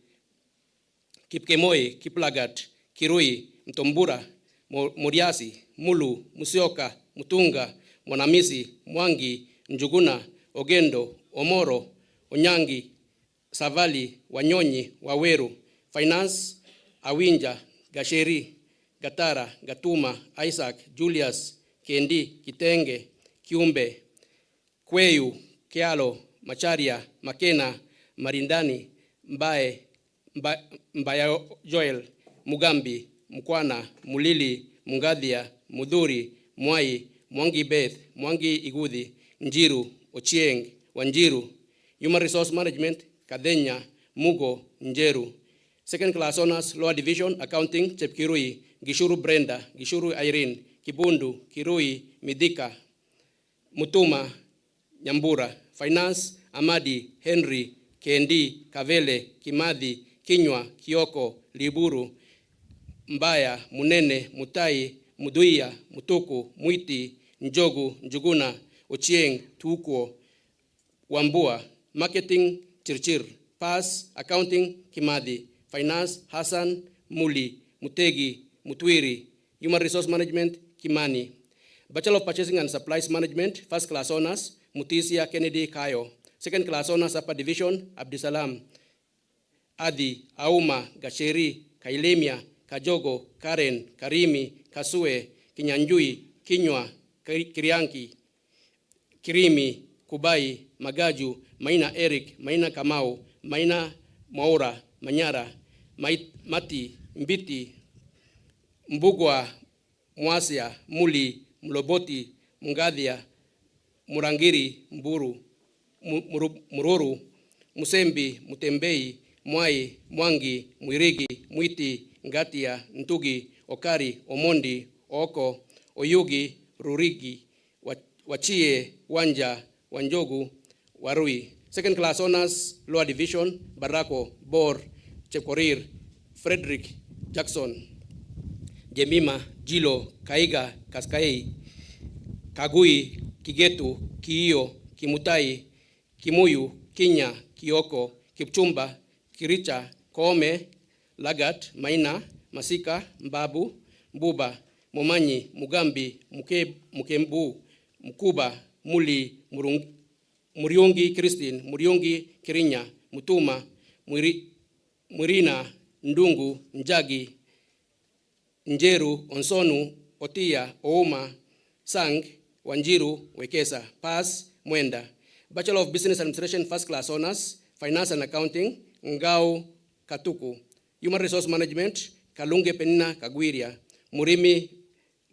Kipkemoi, Kiplagat, Kirui, Mtombura, Muriasi, Mulu, Musioka, Mutunga, Monamisi, Mwangi, Njuguna, Ogendo, Omoro, Onyangi, Savali, Wanyonyi, Waweru, Finance, Awinja, Gasheri, Gatara, Gatuma, Isaac, Julius, Kendi, Kitenge, Kiumbe, Kweyu, Kialo, Macharia, Makena, Marindani, Mbaya Joel, Mugambi, Mkwana, Mulili, Mungadhia, Mudhuri, Mwai, Mwangi Beth, Mwangi Igudhi, Njiru, Ochieng, Wanjiru, Human Resource Management, Kadenya, Mugo, Njeru. Second class honors, Lower Division, Accounting, Chepkirui, Gishuru Brenda, Gishuru Irene, Kibundu, Kirui, Midika, Mutuma, Nyambura. Finance, Amadi, Henry, Kendi, Kavele, Kimadhi, Kinywa, Kioko, Liburu, Mbaya, Munene, Mutai, Muduia, Mutuku, Mwiti, Njogu, Njuguna, Ochieng, Tukuo, Wambua. Marketing, Chirchir. Pass, Accounting, Kimadhi. Finance, Hassan, Muli, Mutegi, Mutwiri. Human Resource Management, Kimani. Bachelor of Purchasing and Supplies Management, First Class Honors, Mutisia Kennedy Kayo. Second Class Honors, Upper Division, Abdisalam, Adi, Auma, Gasheri, Kailemia, Kajogo, Karen, Karimi, Kasue, Kinyanjui, Kinywa, Kirianki, Kirimi, Kubai, Magaju, Maina Eric, Maina Kamau, Maina Maura, Manyara, Mati, Mbiti, Mbugwa, Mwasia, Muli, Mloboti, Mungadhia, Murangiri, Mburu, Mururu, Musembi, Mutembei, Mwai, Mwangi, Mwirigi, Mwiti, Ngatia, Ntugi, Okari, Omondi, Oko, Oyugi, Rurigi, Wachie, Wanja, Wanjogu, Warui. Second class honors, Lower Division, Barako, Bor, Chekorir, Frederick, Jackson, Jemima, Jilo, Kaiga, Kaskei, Kagui, Kigetu, Kiio, Kimutai, Kimuyu, Kinya, Kioko, Kipchumba, Kiricha, Koome, Lagat, Maina, Masika, Mbabu, Mbuba, Momanyi, Mugambi, Mukembu, Mkuba, Muli, Muriungi, Christine, Muriungi, Kirinya, Mutuma, Murina, Ndungu, Njagi, Njeru, Onsonu, Otia, Ouma, Sang, Wanjiru, Wekesa. Pass, Mwenda. Bachelor of Business Administration, First Class Honors, Finance and Accounting, Ngao, Katuku. Human Resource Management, Kalunge Penina, Kagwiria. Murimi,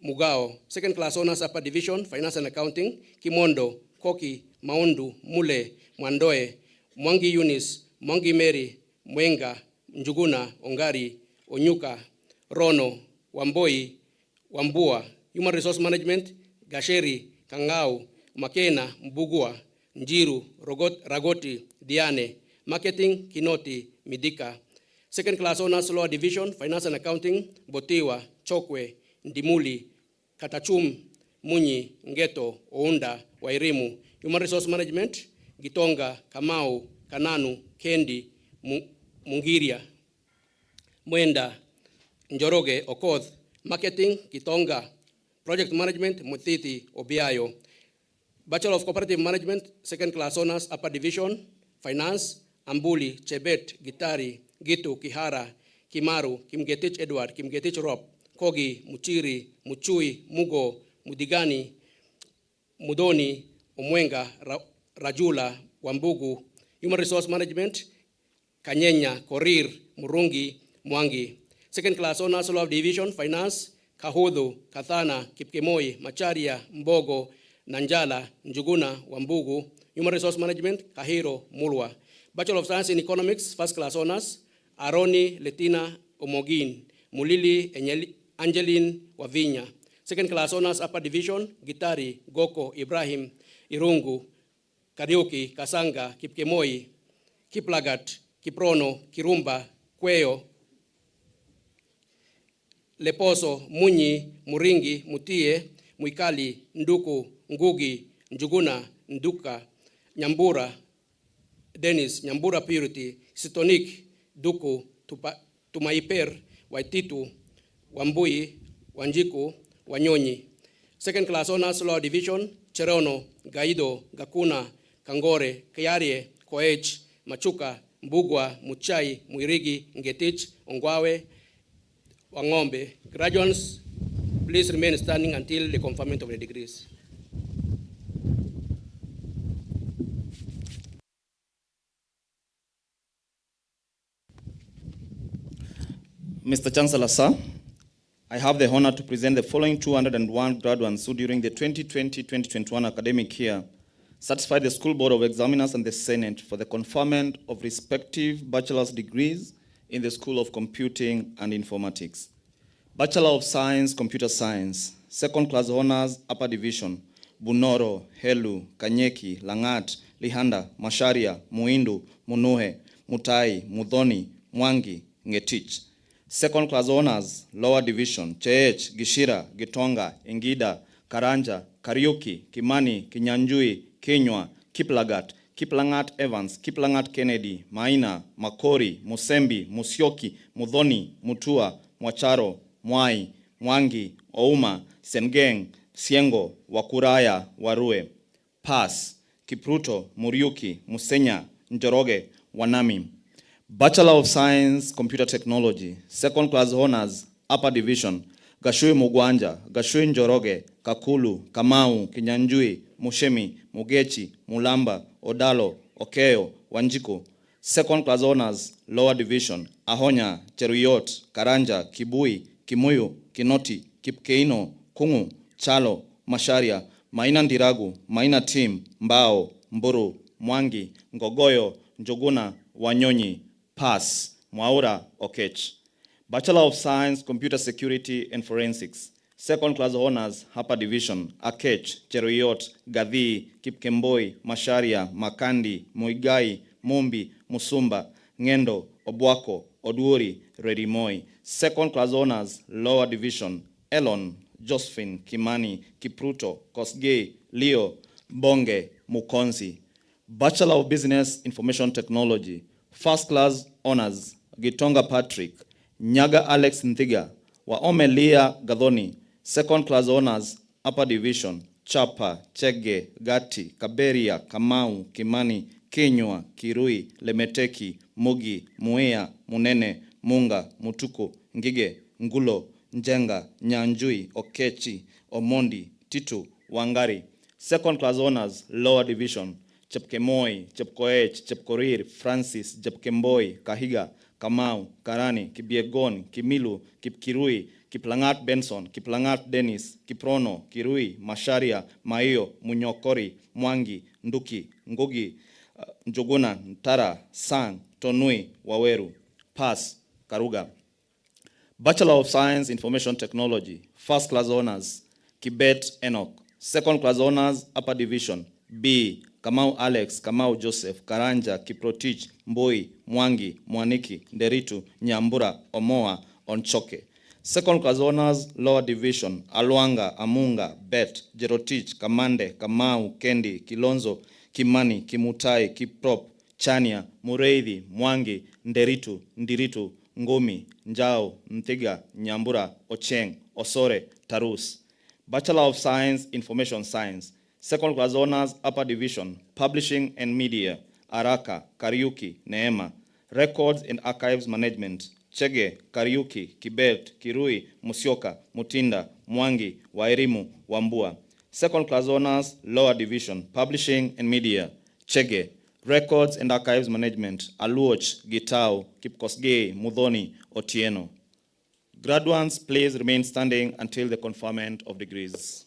Mugao. Second Class Honors, Upper Division, Finance and Accounting, Kimondo, Koki, Maundu, Mule, Mwandoe, Mwangi Yunis, Mwangi Mary, Mwenga, Njuguna, Ongari, Onyuka, Rono, Wamboi, Wambua. Human Resource Management, Gasheri, Kangau, Makena, Mbugua, Njiru, Ragoti, Diane. Marketing, Kinoti, Midika. Second Class Honors, Lower Division, Finance and Accounting, Botiwa, Chokwe, Ndimuli, Katachum, Munyi, Ngeto, Ounda, Wairimu. Human Resource Management, Gitonga, Kamau, Kananu, Kendi, Mungiria, Mwenda, Njoroge, Okoth. Marketing, Gitonga. Project Management, Mutiti, Obiayo. Bachelor of Cooperative Management, Second Class Honors, Upper Division, Finance, Ambuli, Chebet, Gitari, Gitu, Kihara, Kimaru, Kimgetich Edward, Kimgetich Rob, Kogi, Muchiri, Muchui, Mugo, Mudigani, Mudoni, Omwenga, Rajula, Wambugu. Human Resource Management, Kanyenya, Korir, Murungi, Mwangi. Second Class Honors, Lower Division, Finance, Kahudu, Kathana, Kipkemoi, Macharia, Mbogo, Nanjala, Njuguna, Wambugu. Human Resource Management, Kahiro, Mulwa. Bachelor of Science in Economics, First Class Honors, Aroni, Letina, Omogin, Mulili, Angeline, Wavinya. Second Class Honors, Upper Division, Gitari, Goko, Ibrahim, Irungu, Kariuki, Kasanga, Kipkemoi, Kiplagat, Kiprono, Kirumba, Kweyo, Leposo, Munyi, Muringi, Mutie, Muikali, Nduku, Ngugi, Njuguna, Nduka, Nyambura, Dennis, Nyambura Purity, Sitonik, Duku, Tumaiper, Waititu, Wambui, Wanjiku, Wanyonyi. Second class honors law division, Cherono, Gaido, Gakuna, Kangore, Kayarie, Koech, Machuka, Mbugwa, Muchai, Muirigi, Ngetich, Ongwawe, Wangombe. Graduates, please remain standing until the conferment of the degrees. Mr. Chancellor, sir, I have the honor to present the following 201 graduates who during the 2020-2021 academic year satisfied the School Board of Examiners and the Senate for the conferment of respective bachelor's degrees in the School of Computing and Informatics. Bachelor of Science, Computer Science, second class honors, upper division, Bunoro, Helu, Kanyeki, Langat, Lihanda, Masharia, Muindu, Munuhe, Mutai, Mudhoni, Mwangi, Ngetich. Second class honors, lower division, Cheech, Gishira, Gitonga, Ingida, Karanja, Kariuki, Kimani, Kinyanjui, Kenywa, Kiplagat, Kiplangat Evans, Kiplangat Kennedy, Maina, Makori, Musembi, Musyoki, Mudhoni, Mutua, Mwacharo, Mwai, Mwangi, Ouma, Sengeng, Siengo, Wakuraya, Warue. Pass, Kipruto, Muriuki, Musenya, Njoroge, Wanami. Bachelor of Science, Computer Technology, second class honors, upper division, Gashui Mugwanja, Gashui Njoroge, Kakulu, Kamau, Kinyanjui, Mushemi, Mugechi, Mulamba, Odalo, Okeo, Wanjiku. Second class honors, lower division, Ahonya, Cheruyot, Karanja, Kibui, Kimuyu, Kinoti, Kipkeino, Kungu, Chalo, Masharia, Maina Ndiragu, Maina Tim, Mbao, Mburu, Mwangi, Ngogoyo, Njoguna, Wanyonyi. Pass, Mwaura, Okech. Bachelor of Science, Computer Security and Forensics. Second class honors, upper division, Akech, Cheruyot, Gadhi, Kipkemboi, Masharia, Makandi, Muigai, Mumbi, Musumba, Ngendo, Obwako, Oduori, Redimoi. Second class honors, lower division, Elon, Josephine, Kimani, Kipruto, Kosgei, Leo, Bonge, Mukonzi. Bachelor of Business Information Technology. First class honors, Gitonga Patrick, Nyaga Alex Nthiga, Waome Leah Gadhoni. Second class honors, upper division, Chapa, Chege, Gati, Kaberia, Kamau, Kimani, Kenywa, Kirui, Lemeteki, Mugi, Muea, Munene, Munga, Mutuku, Ngige, Ngulo, Njenga, Nyanjui, Okechi, Omondi, Titu, Wangari. Second class honors, lower division, Chepkemoi, Chepkoech, Chepkorir, Francis, Chepkemboi, Kahiga, Kamau, Karani, Kibiegon, Kimilu, Kipkirui, Kiplangat Benson, Kiplangat Dennis, Kiprono, Kirui, Masharia, Maio, Munyokori, Mwangi, Nduki, Ngugi, Njuguna, Ntara, Sang, Tonui, Waweru. Pass, Karuga. Bachelor of Science, Information Technology, first class honors, Kibet Enoch. Second class honors, upper division, B, Kamau Alex, Kamau Joseph, Karanja, Kiprotich, Mboi, Mwangi, Mwaniki, Nderitu, Nyambura, Omoa, Onchoke. Second class honors, lower division, Alwanga, Amunga, Bet, Jerotich, Kamande, Kamau, Kendi, Kilonzo, Kimani, Kimutai, Kiprop, Chania, Mureithi, Mwangi, Nderitu, Ndiritu, Ngumi, Njao, Nthiga, Nyambura, Ocheng, Osore, Tarus. Bachelor of Science, Information Science. Second class honors, upper division, Publishing and Media, Araka, Kariuki, Neema. Records and Archives Management, Chege, Kariuki, Kibet, Kirui, Musyoka, Mutinda, Mwangi, Wairimu, Wambua. Second class honors, lower division, Publishing and Media, Chege. Records and Archives Management, Aluoch, Gitao, Kipkosgei, Mudhoni, Otieno. Graduates, please remain standing until the conferment of degrees.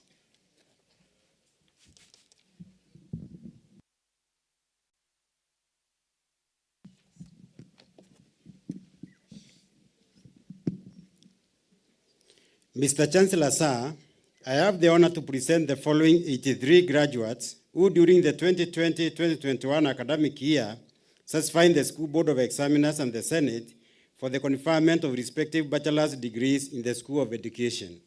Mr. Chancellor, sir, I have the honor to present the following 83 graduates who during the 2020-2021 academic year satisfied the School Board of Examiners and the Senate for the conferment of respective bachelor's degrees in the School of Education.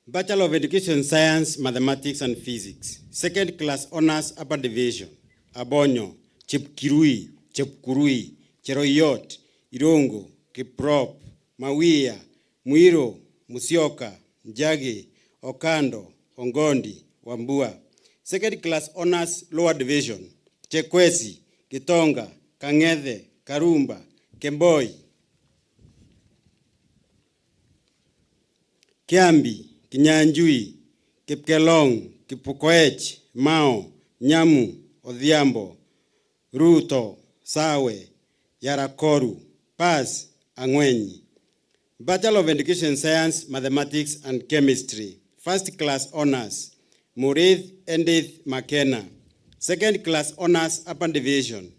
Bachelor of Education Science, Mathematics and Physics. Second class honors, upper division, Abonyo, Chepkirui, Chepkurui, Cheroyot, Irongo, Kiprop, Mawia, Mwiro, Musyoka, Njagi, Okando, Ongondi, Wambua. Second class honors lower division, Chekwesi, Kitonga, Kang'ethe, Karumba, Kemboi, Kiambi, Kinyanjui, Kipkelong, Kipukoech, Mao, Nyamu, Odhiambo, Ruto, Sawe, Yarakoru, Pas, Angwenyi. Bachelor of Education Science, Mathematics and Chemistry. First class honors, Murith Edith Makena. Second class honors upper division,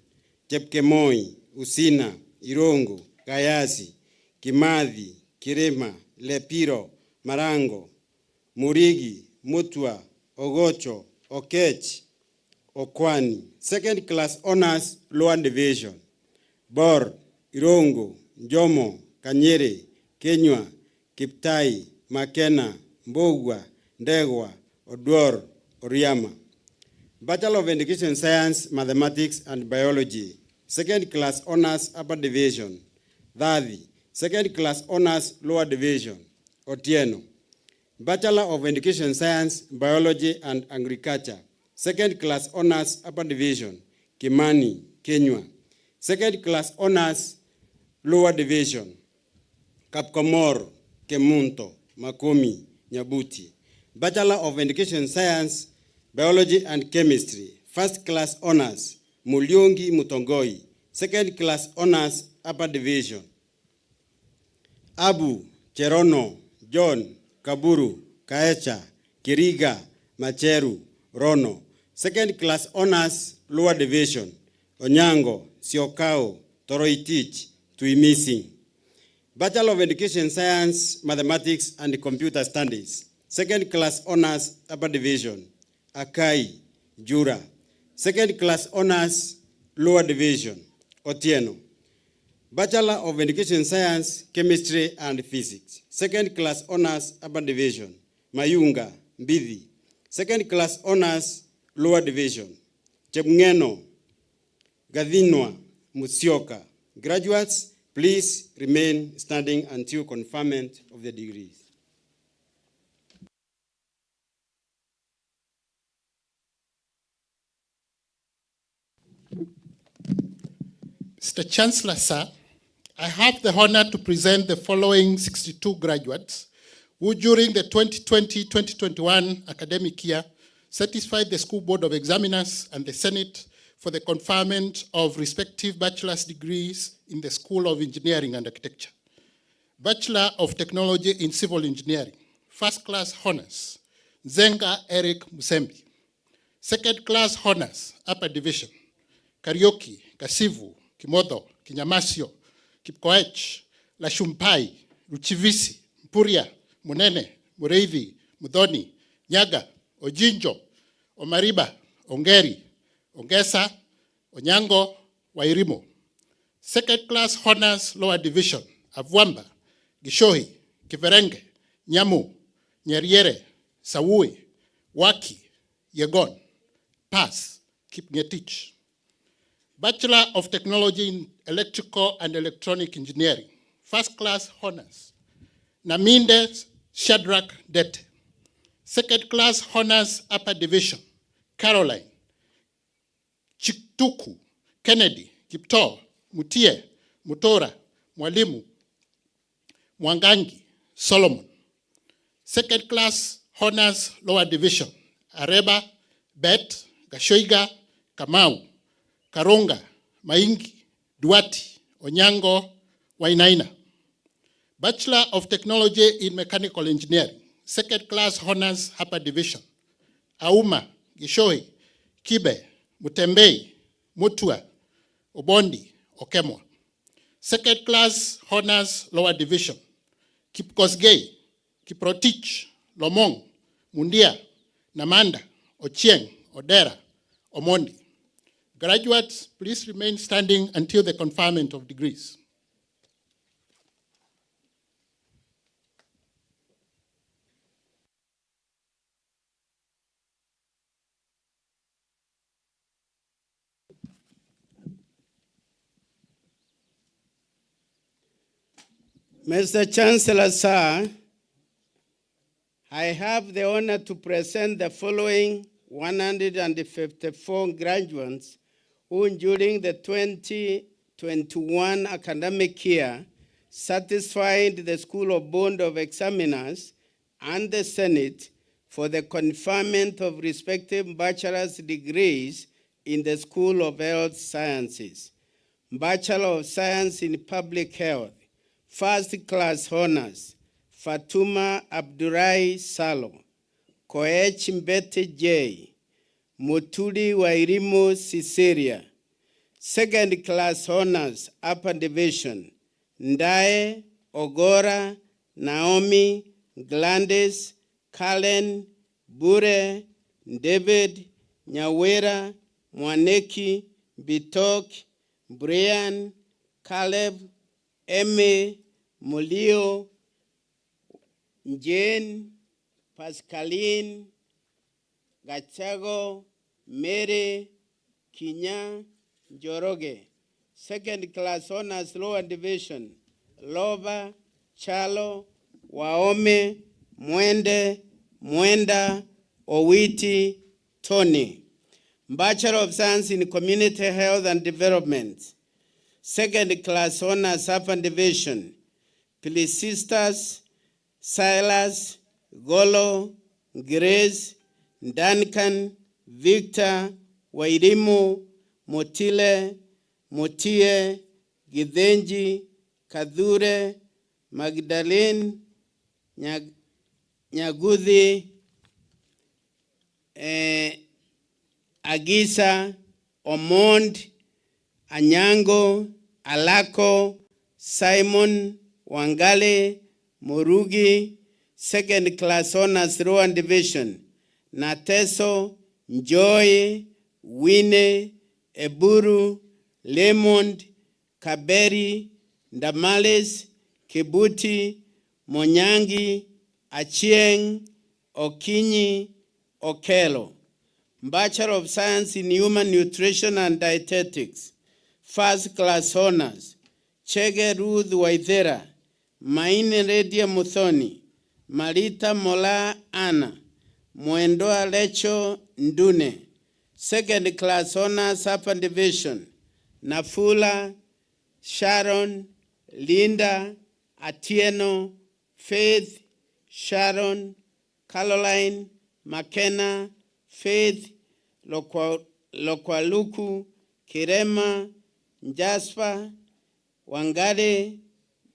Chepkemoi, Usina, Irongo, Kayasi, Kimathi, Kirima, Lepiro, Marango, Murigi, Mutua, Ogocho, Okech, Okwani. Second class honors lower division, Bor, Irongo, Njomo, Kanyere, Kenywa, Kiptai, Makena, Mbogwa, Ndegwa, Odwor, Oriama. Bachelor of Education Science, Mathematics and Biology. Second class honors upper division, Dhadi. Second class honors lower division, Otieno. Bachelor of Education Science, Biology and Agriculture. Second class honors upper division, Kimani, Kenywa. Second class honors lower division, Kapkomoro, Kemunto, Makomi, Nyabuti. Bachelor of Education Science, Biology and Chemistry. First class honors, Mulyongi Mutongoi. Second class honors upper division, Abu, Cherono, John, Kaburu, Kaecha, Kiriga, Macheru, Rono. Second class honors lower division, Onyango, Siokao, Toroitich, Tuimisi. Bachelor of Education Science, Mathematics and Computer Studies. Second class honors upper division, Akai, Jura. Second class honors lower division, Otieno. Bachelor of Education Science, Chemistry and Physics. Second class honors upper division, Mayunga, Mbidi. Second class honors lower division, Chepngeno, Gadhinwa, Musyoka. Graduates, please remain standing until conferment of the degrees. Mr. Chancellor, sir, I have the honor to present the following 62 graduates who during the 2020-2021 academic year satisfied the School Board of Examiners and the Senate for the conferment of respective bachelor's degrees in the School of Engineering and Architecture. Bachelor of Technology in Civil Engineering, first class honors, Zenga Eric Musembi. Second class honors, upper division, Karioki, Kasivu, Kimotho, Kinyamasio, Kipkoech, Lashumpai, Ruchivisi, Mpuria, Munene, Mureithi, Mudhoni, Nyaga, Ojinjo, Omariba, Ongeri, Ongesa, Onyango, Wairimo. Second class honors lower division, Avwamba, Gishohi, Kiverenge, Nyamu, Nyeriere, Sawui, Waki, Yegon, Pass, Kipngetich. Bachelor of Technology in Electrical and Electronic Engineering, first class honors, Naminde Shadrach Dete. Second class honors upper division, Caroline, Chituku, Kennedy, Kiptoo, Mutie, Mutora, Mwalimu, Mwangangi, Solomon. Second class honors lower division, Areba, Bet, Gashoiga, Kamau, Karonga, Maingi, Duati, Onyango, Wainaina. Bachelor of Technology in Mechanical Engineering, second class honors upper division, Auma, Gishohi, Kibe, Mutembei, Mutua, Obondi, Okemwa. Second class honors lower division, Kipkosgei, Kiprotich, Lomong, Mundia, Namanda, Ochieng, Odera, Omondi. Graduates, please remain standing until the conferment of degrees. Mr. Chancellor, sir, I have the honor to present the following 154 graduates who during the 2021 academic year satisfied the School Board of Examiners and the Senate for the conferment of respective bachelor's degrees in the School of Health Sciences. Bachelor of Science in Public Health, First Class Honors, Fatuma Abdurai Salo, Koech Mbete J, Mutuli Wairimu Cecilia. Second Class Honors, Upper Division, Ndae, Ogora, Naomi, Glandis, Kalen, Bure, David, Nyawera, Mwaneki, Bitok, Brian, Caleb, Emmy, Mulio, Jane, Pascaline, Gachago, Mary, Kinya, Joroge. Second Class Honors Lower Division, Loba, Chalo, Waome, Mwende, Mwenda, Owiti, Tony. Bachelor of Science in Community Health and Development. Second Class Honors Upper Division, Felicitas, Silas, Golo, Grace, Duncan, Victor, Wairimu, Motile, Motie, Githenji, Kadhure, Magdalene, Nyaguthi, Agisa, Omond, Anyango, Alako, Simon, Wangale, Murugi. Second Class Honors Rowan Division, Nateso, Njoy, Wine, Eburu, Lemond, Kaberi, Ndamales, Kibuti, Monyangi, Achieng, Okinyi, Okelo. Bachelor of Science in Human Nutrition and Dietetics. First Class Honors, Chege Ruth Waithera, Maine Redia Muthoni, Marita Mola Anna, Mwendoa Lecho Ndune. Second Class Honors Upper Division, Nafula, Sharon, Linda, Atieno, Faith, Sharon, Caroline, McKenna, Faith, Lokwaluku, Kirema, Jasper, Wangare,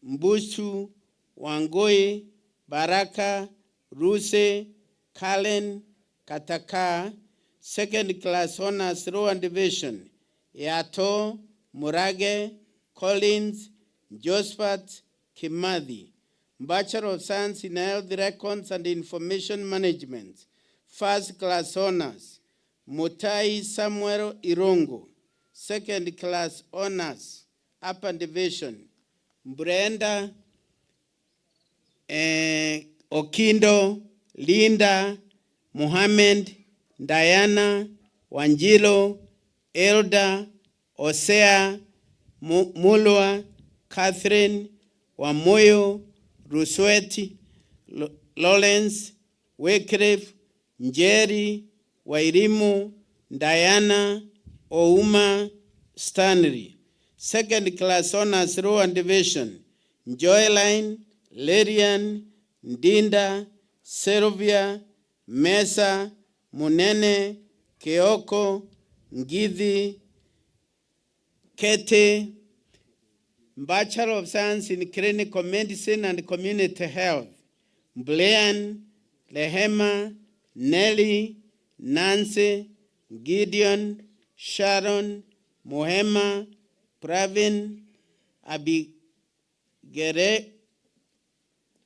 Mbusu, Wangoi, Baraka, Ruse, Kalen, Kataka. Second Class Honors Rowan Division, Yato, Murage, Collins, Josephat, Kimathi. Bachelor of Science in Health Records and Information Management. First Class Honors, Mutai Samuel Irongo. Second Class Honors, Upper Division, Brenda Okindo, Linda, Muhammad, Diana, Wanjilo, Elda, Osea, Mulwa, Catherine, Wamoyo, Rusweti, Lawrence, Wycliffe, Njeri, Wairimu, Diana, Ouma, Stanley. Second Class Honors Rowan Division, Joyline, Lerian, Ndinda, Sylvia, Mesa, Munene, Keoko, Ngithi, Kete. Bachelor of Science in Clinical Medicine and Community Health, Blaine, Lehema, Nelly, Nancy, Gideon, Sharon, Mohema, Pravin,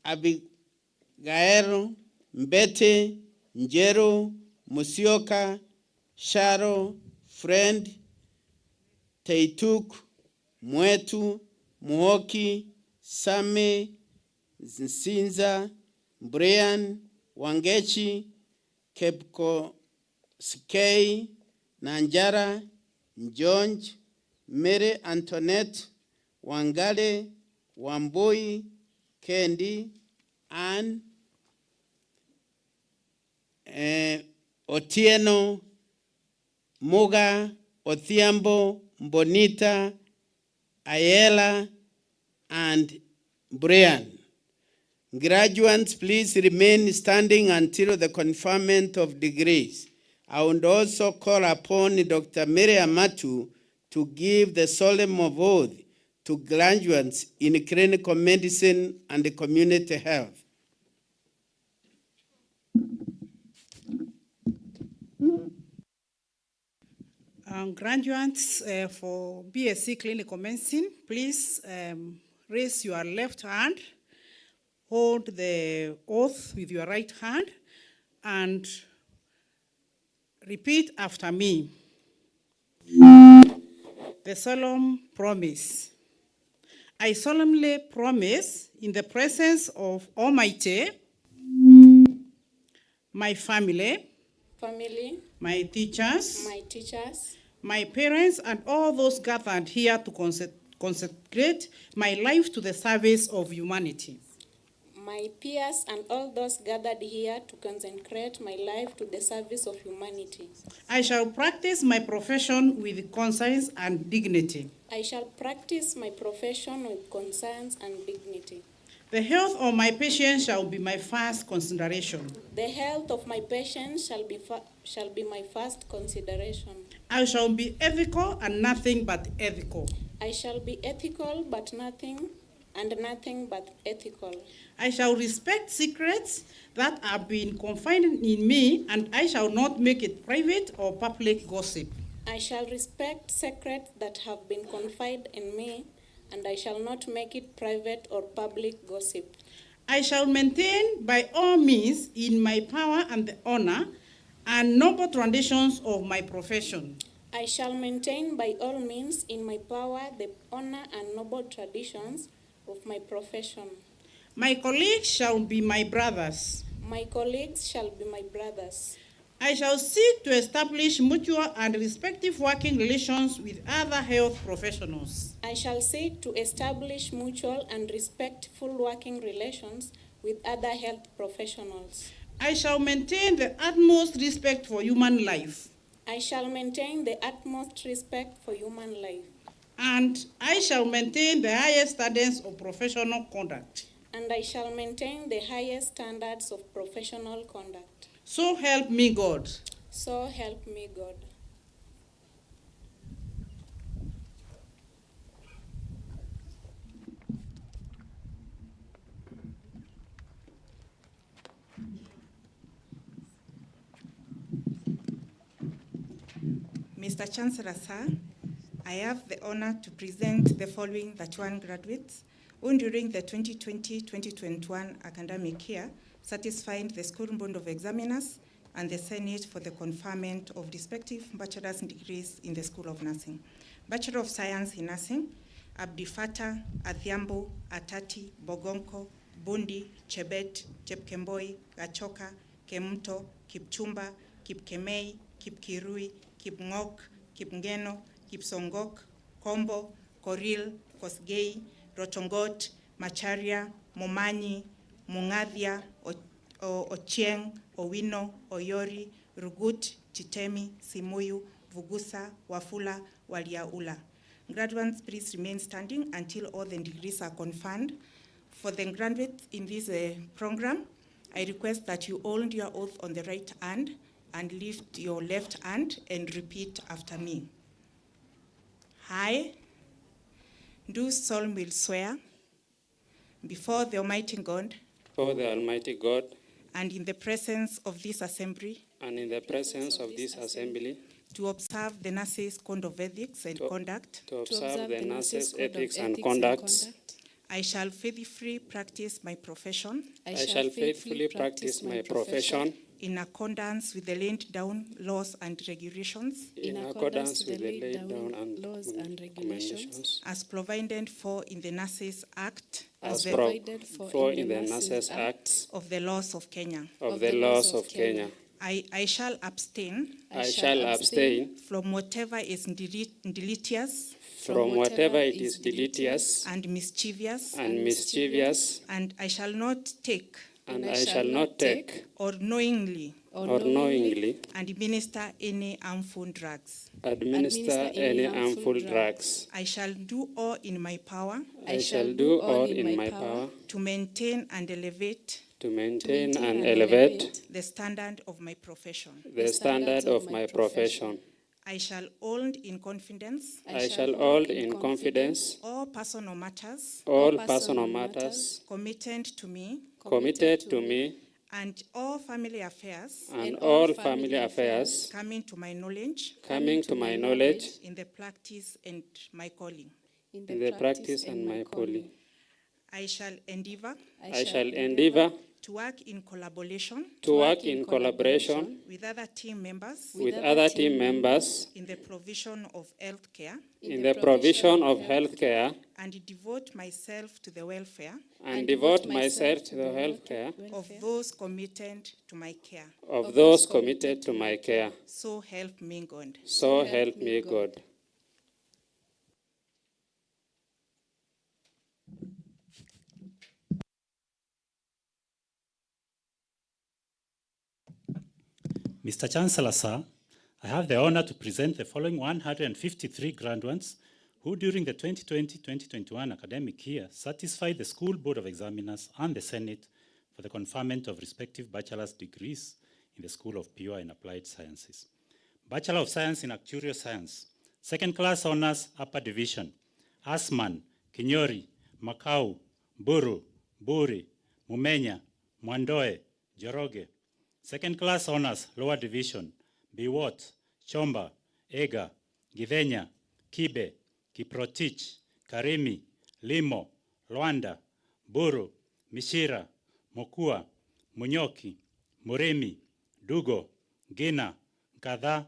Abigaero, Mbete, Njero, Musioka, Sharo, Friend, Teituk, Mwetu, Muhoki, Same, Nsinza, Brian, Wangechi, Kepko Skei, Nanjara, Njonj, Mary Antoinette, Wangale, Wambui, Kendi, Ann, Otieno, Muga, Othiambo, Bonita, Ayela, and Brian. Graduates, please remain standing until the conferment of degrees. I would also call upon Dr. Mary Amatu to give the solemn oath to graduates in clinical medicine and community health. Graduates for BSc Clinical Medicine, please raise your left hand, hold the oath with your right hand, and repeat after me. The solemn promise. I solemnly promise in the presence of Almighty, my family, my teachers, my parents, and all those gathered here to consecrate my life to the service of humanity. My peers and all those gathered here to consecrate my life to the service of humanity. I shall practice my profession with conscience and dignity. I shall practice my profession with conscience and dignity. The health of my patients shall be my first consideration. The health of my patients shall be my first consideration. I shall be ethical and nothing but ethical. I shall be ethical but nothing but ethical. I shall respect secrets that have been confided in me, and I shall not make it private or public gossip. I shall respect secrets that have been confided in me, and I shall not make it private or public gossip. I shall maintain by all means in my power and the honor and noble traditions of my profession. I shall maintain by all means in my power the honor and noble traditions of my profession. My colleagues shall be my brothers. My colleagues shall be my brothers. I shall seek to establish mutual and respective working relations with other health professionals. I shall seek to establish mutual and respectful working relations with other health professionals. I shall maintain the utmost respect for human life. I shall maintain the utmost respect for human life. And I shall maintain the highest standards of professional conduct. And I shall maintain the highest standards of professional conduct. So help me God. So help me God. Mr. Chancellor, sir, I have the honor to present the following 31 graduates who during the 2020-2021 academic year satisfied the School Board of Examiners and the Senate for the conferment of respective bachelor's degrees in the School of Nursing. Bachelor of Science in Nursing, Abdifata, Adhiambo, Atati, Bogonko, Bundi, Chebet, Chepkemboi, Gachoka, Kemto, Kipchumba, Kipkemei, Kipkirui, Kipngok, Kipngeno, Kipsongok, Kombo, Koril, Kosgei, Rotongot, Macharia, Momanyi, Mungadhia, Ochieng, Owino, Oyori, Rugut, Chitemi, Simuyu, Vugusa, Wafula, Waliaula. Graduates, please remain standing until all the degrees are conferred. For the graduates in this program, I request that you hold your oath on the right hand and lift your left hand and repeat after me. I do solemnly swear before the Almighty God For the Almighty God and in the presence of this assembly and in the presence of this assembly to observe the nurses' code of ethics and conduct. to observe the nurses' ethics and conduct. I shall faithfully practice my profession. I shall faithfully practice my profession in accordance with the laid down laws and regulations. in accordance with the laid down and laws and regulations as provided for in the Nurses Act as provided for in the Nurses Act of the laws of Kenya. of the laws of Kenya. I shall abstain. I shall abstain From whatever is deleterious. from whatever it is deleterious And mischievous. and I shall not take. and I shall not take Or knowingly. Administer any harmful drugs. Administer any harmful drugs. I shall do all in my power. I shall do all in my power To maintain and elevate. The standard of my profession. The standard of my profession. I shall hold in confidence. I shall hold in confidence all personal matters. Committed to me. And all family affairs. Coming to my knowledge. In the practice and my calling. I shall endeavor. To work in collaboration. With other team members. In the provision of healthcare. And devote myself to the welfare. Of those committed to my care. So help me God. Mr. Chancellor, sir, I have the honor to present the following 153 graduates who during the 2020-2021 academic year satisfied the School Board of Examiners and the Senate for the conferment of respective bachelor's degrees in the School of Pure and Applied Sciences. Bachelor of Science in Actuarial Science, Second Class Honors, Upper Division, Asman, Kinyori, Makau, Buru, Buri, Mumenya, Mwandoe, Joroge. Second Class Honors, Lower Division, Biwot, Chomba, Ega, Githenya, Kibe, Kiprotich, Karimi, Limo, Luanda, Buru, Mishira, Mokua, Munyoki, Muremi, Dugo, Gina, Gadha,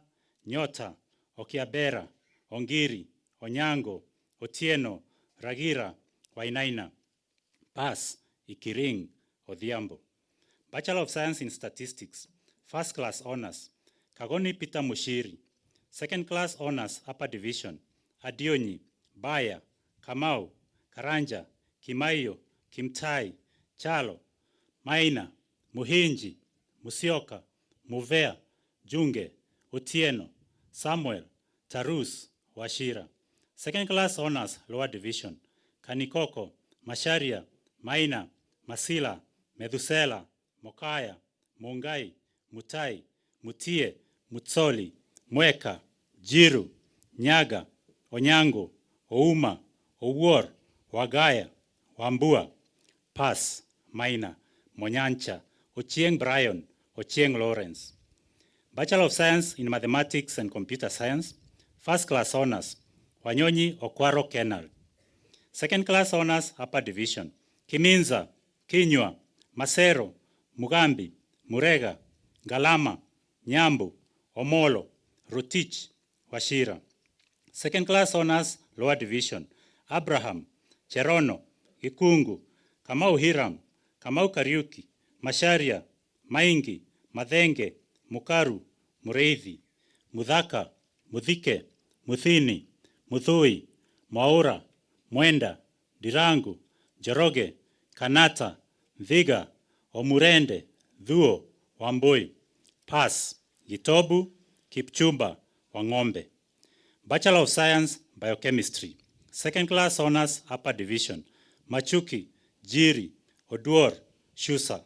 Nyota, Okiabera, Ongiri, Onyango, Otieno, Ragira, Wainaina. Pass, Ikiring, Odhiambo. Bachelor of Science in Statistics, First Class Honors, Kagoni Peter Mushiri. Second Class Honors, Upper Division, Adionyi, Baya, Kamau, Karanja, Kimayo, Kimtai, Chalo, Maina, Muhinji, Musioka, Muvea, Junge, Otieno, Samuel, Tarus, Washira. Second Class Honors, Lower Division, Kanikoko, Masharia, Maina, Masila, Medusela, Mokaya, Mungai, Mutai, Mutie, Mutsoli, Mweka, Jiru, Nyaga, Onyango, Ouma, Owor, Wagaya, Wambua, Pass, Maina, Monyancha, Ochieng Brian, Ochieng Lawrence. Bachelor of Science in Mathematics and Computer Science, First Class Honors, Wanyonyi Okwaro Kenal. Second Class Honors, Upper Division, Kiminza, Kinywa, Masero, Mugambi, Murega, Galama, Nyambu, Omolo, Rutich, Washira. Second Class Honors, Lower Division, Abraham, Cherono, Ikungu, Kamau Hiram, Kamau Kariuki, Masharia, Maingi, Madenge, Mukaru, Mureithi, Mudhaka, Mudhike, Muthini, Muthui, Mwaura, Mwenda, Dirangu, Joroge, Kanata, Viga, Omurende, Dhuo, Wambui. Pass, Gitobu, Kipchumba, Wangombe. Bachelor of Science, Biochemistry. Second Class Honors, Upper Division, Machuki, Jiri, Oduor, Shusa.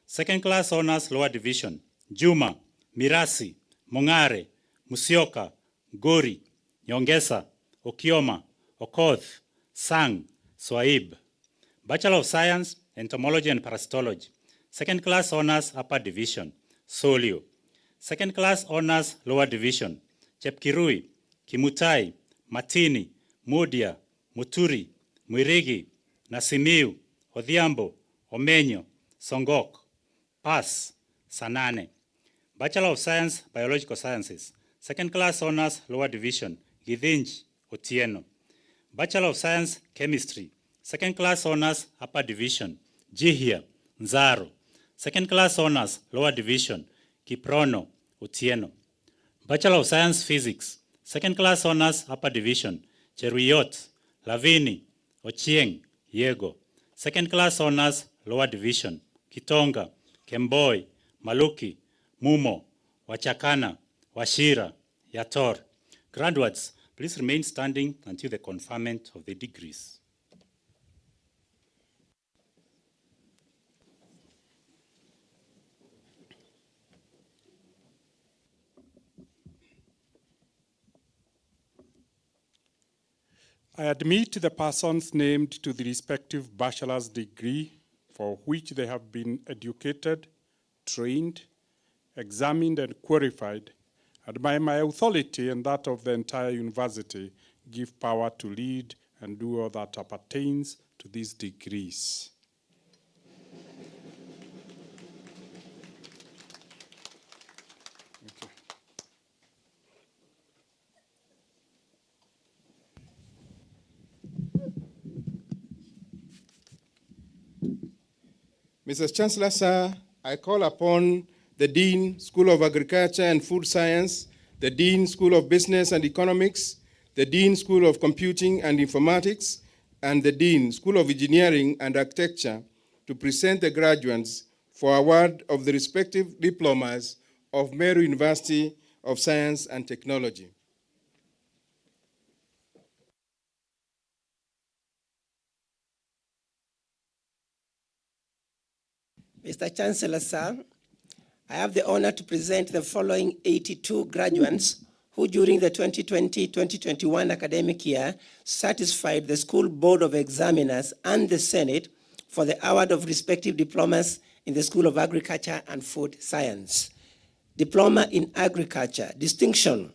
Second Class Honors, Lower Division, Juma, Mirasi, Mongare, Musioka, Gori, Nyongesa, Okioma, Okoth, Sang, Swaib. Bachelor of Science, Entomology and Parasitology. Second Class Honors, Upper Division, Solio. Second Class Honors, Lower Division, Chepkirui, Kimutai, Matini, Mudia, Muturi, Mwirigi, Nasimiu, Odhiambo, Omenyo, Songok. Pass, Sanane. Bachelor of Science, Biological Sciences. Second Class Honors, Lower Division, Githinji, Otieno. Bachelor of Science, Chemistry. Second Class Honors, Upper Division, Jihia, Nzaro. Second Class Honors, Lower Division, Kiprono Otieno. Bachelor of Science Physics, second class honors upper division, Cheruiyot, Lavini, Ochieng, Yego. Second class honors lower division, Kitonga, Kemboi, Maluki, Mumo, Wachakana, Washira, Yator. Graduates, please remain standing until the conferment of the degrees. I admit the persons named to the respective bachelor's degree for which they have been educated, trained, examined, and qualified, and by my authority and that of the entire university, give power to lead and do all that appertains to these degrees. Mr. Chancellor, sir, I call upon the Dean, School of Agriculture and Food Science, the Dean, School of Business and Economics, the Dean, School of Computing and Informatics, and the Dean, School of Engineering and Architecture to present the graduates for award of the respective diplomas of Meru University of Science and Technology. Mr. Chancellor, sir, I have the honor to present the following 82 graduates who during the 2020-2021 academic year satisfied the School Board of Examiners and the Senate for the award of respective diplomas in the School of Agriculture and Food Science. Diploma in Agriculture, Distinction,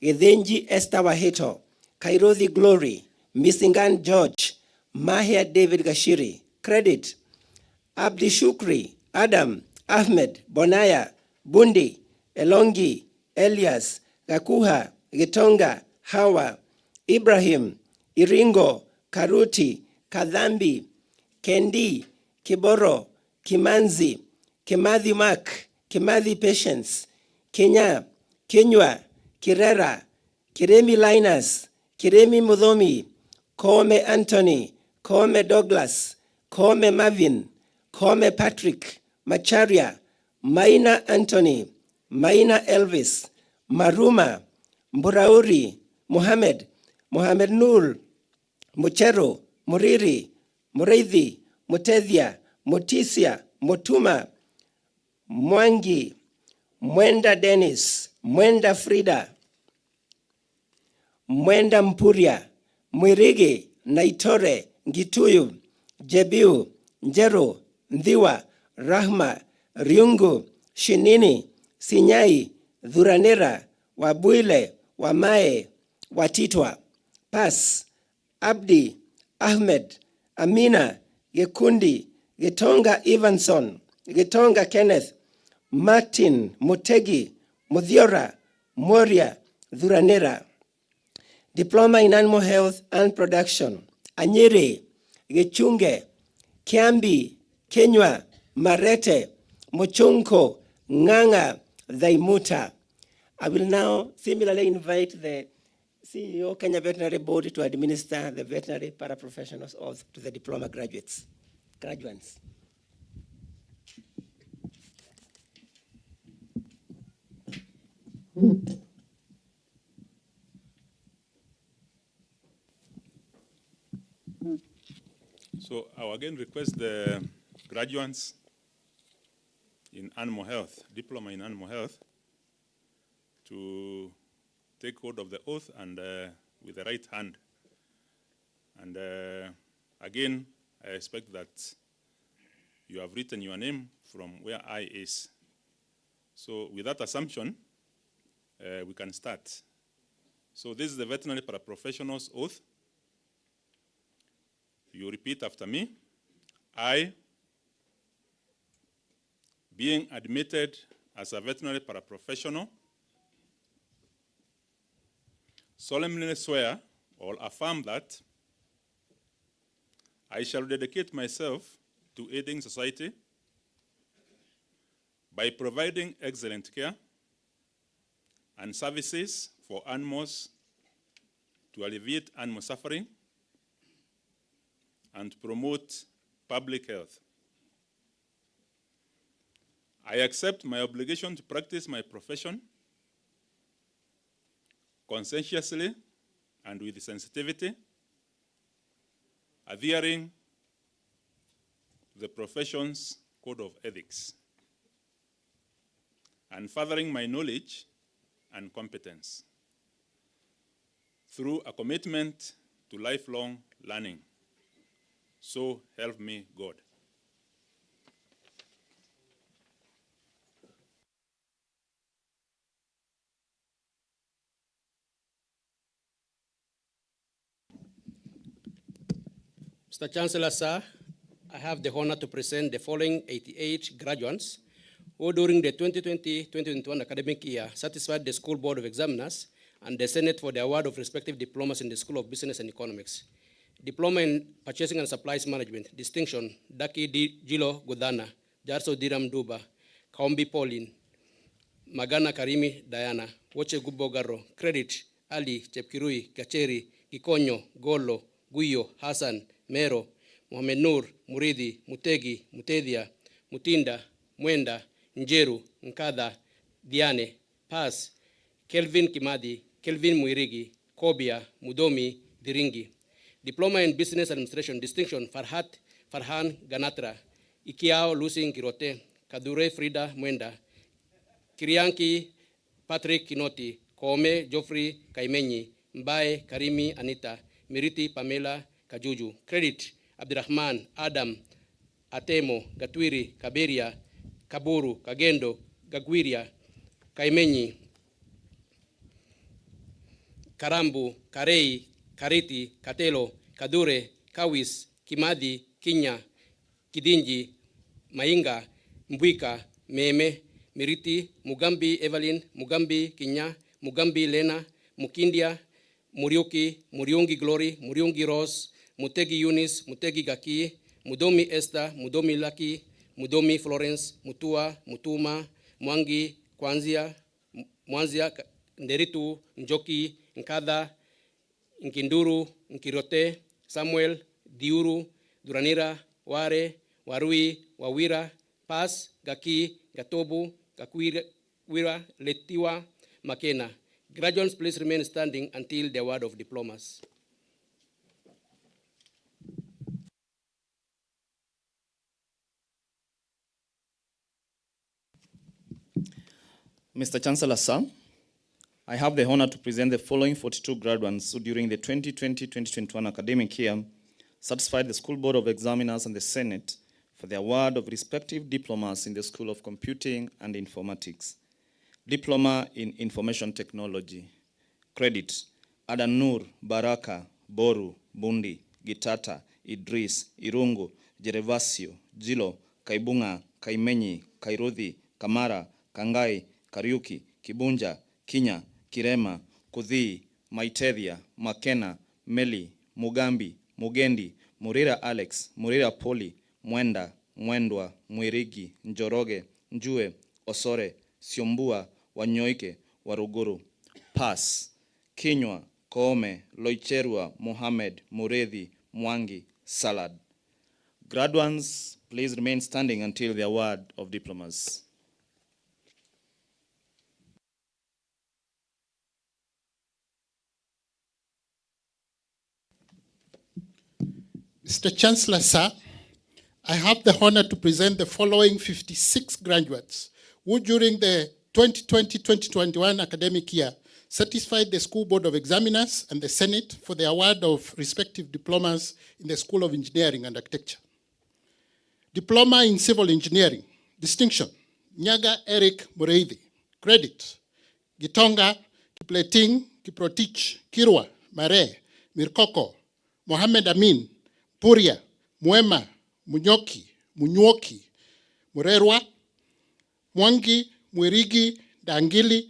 Gethenji Esther Waheto, Kairodhi Glory, Misingan George, Mahia David Gashiri. Credit, Abdi Shukri, Adam, Ahmed, Bonaya, Bundi, Elongi, Elias, Gakuha, Gitonga, Hawa, Ibrahim, Iringo, Karuti, Kadhambi, Kendi, Kiboro, Kimanzi, Kimathi Mak, Kimathi Patience, Kenya, Kenywa, Kirera, Kiremi Linus, Kiremi Mudhomi, Kome Anthony, Kome Douglas, Kome Marvin, Kome Patrick, Macharia, Maina Anthony, Maina Elvis, Maruma, Mburauri, Mohammed, Mohammed Nur, Muchero, Muriri, Mureithi, Mutethia, Mutisia, Mutuma, Mwangi, Mwenda Dennis, Mwenda Frida, Mwenda Mpuria, Mwirigi, Naitore, Gituyu, Jebiu, Njero, Ndhiwa, Rahma, Riungu, Shinini, Sinyai, Dhuranira, Wabuile, Wamae, Watitwa, Pas, Abdi, Ahmed, Amina, Gekundi, Gitonga Evanson, Gitonga Kenneth, Martin, Mutegi, Muthiora, Moria, Dhuranira. Diploma in Animal Health and Production, Anyiri, Gichunge, Kiambi, Kenywa, Marete, Muchunko, Nganga, Dhaimuta. I will now similarly invite the CEO Kenya Veterinary Board to administer the veterinary paraprofessionals oath to the diploma graduates. So I will again request the graduates in animal health, diploma in animal health, to take hold of the oath and with the right hand. And again, I expect that you have written your name from where I is. So with that assumption, we can start. So this is the veterinary paraprofessionals oath. You repeat after me. I, being admitted as a veterinary paraprofessional, solemnly swear or affirm that I shall dedicate myself to aiding society by providing excellent care and services for animals to alleviate animal suffering and promote public health. I accept my obligation to practice my profession conscientiously and with sensitivity, adhering to the profession's code of ethics, and furthering my knowledge and competence through a commitment to lifelong learning. So help me God. Mr. Chancellor, sir, I have the honor to present the following 88 graduates who during the 2020-2021 academic year satisfied the School Board of Examiners and the Senate for the award of respective diplomas in the School of Business and Economics. Diploma in Purchasing and Supplies Management, distinction, Daki Jilo Godana, Jarso Diram Duba, Kaombi Pauline, Magana Karimi Diana, Woche Gubogaro, Credit, Ali, Chepkirui, Kacheri, Gikonyo, Golo, Guyo, Hassan, Meru, Mohamed Nur, Muridi, Mutegi, Mutedia, Mutinda, Mwenda, Njeru, Nkada, Diane, Paz, Kelvin Kimadi, Kelvin Muirigi, Kobia, Mudomi, Diringi. Diploma in Business Administration, distinction, Farhan Ganatra, Ikiao Lucy Kirote, Kadure Frida Mwenda, Kirianki Patrick Kinoti, Kome Geoffrey Kaimenyi, Mbae Karimi Anita, Miriti Pamela Kajuju. Credit, Abdirahman, Adam, Atemo, Gatwiri, Kaberia, Kaburu, Kagendo, Gagwiria, Kaimenyi, Karambu, Karei, Kariti, Katelo, Kadure, Kawis, Kimadi, Kinya, Kidinji, Mainga, Mbwika, Meme, Miriti, Mugambi Evelyn, Mugambi Kinya, Mugambi Lena, Mukindia, Muriuki, Muriungi Glory, Muriungi Rose, Mutegi Eunice, Mutegi Gaki, Mudomi Esther, Mudomi Lucky, Mudomi Florence, Mutua, Mutuma, Mwangi, Mwanzia, Nderitu, Njoki, Nkada, Nkinduru, Nkirote, Samuel, Diuru, Duranira, Ware, Warui, Wawira, Pas, Gaki, Gatobu, Gakwira, Letiwa, Makena. Graduates, please remain standing until the award of diplomas. Mr. Chancellor, sir, I have the honor to present the following 42 graduates who during the 2020-2021 academic year satisfied the School Board of Examiners and the Senate for the award of respective diplomas in the School of Computing and Informatics. Diploma in Information Technology. Credit, Adanur, Baraka, Boru, Bundi, Gitata, Idris, Irungu, Jerevasio, Jilo, Kaibunga, Kaimenyi, Kairuthi, Kamara, Kangai, Kariuki, Kibunja, Kinya, Kirema, Kuthi, Maiteria, Makena, Meli, Mugambi, Mugendi, Murira Alex, Murira Poli, Mwenda, Mwendwa, Mwirigi, Njoroge, Njue, Osore, Siombua, Wanyoike, Waruguru. Pass, Kinywa, Koome, Loicherua, Mohamed, Muredhi, Mwangi, Salad. Graduates, please remain standing until the award of diplomas. Mr. Chancellor, sir, I have the honor to present the following 56 graduates who during the 2020-2021 academic year satisfied the School Board of Examiners and the Senate for the award of respective diplomas in the School of Engineering and Architecture. Diploma in Civil Engineering, distinction, Nyaga Eric Mureithi. Credit, Gitonga, Kipleting, Kiprotich, Kirwa, Mare, Mirkoko, Mohamed Amin, Puria, Muema, Munyoki, Munywoki, Murerwa, Mwangi, Mwirigi, Dangili,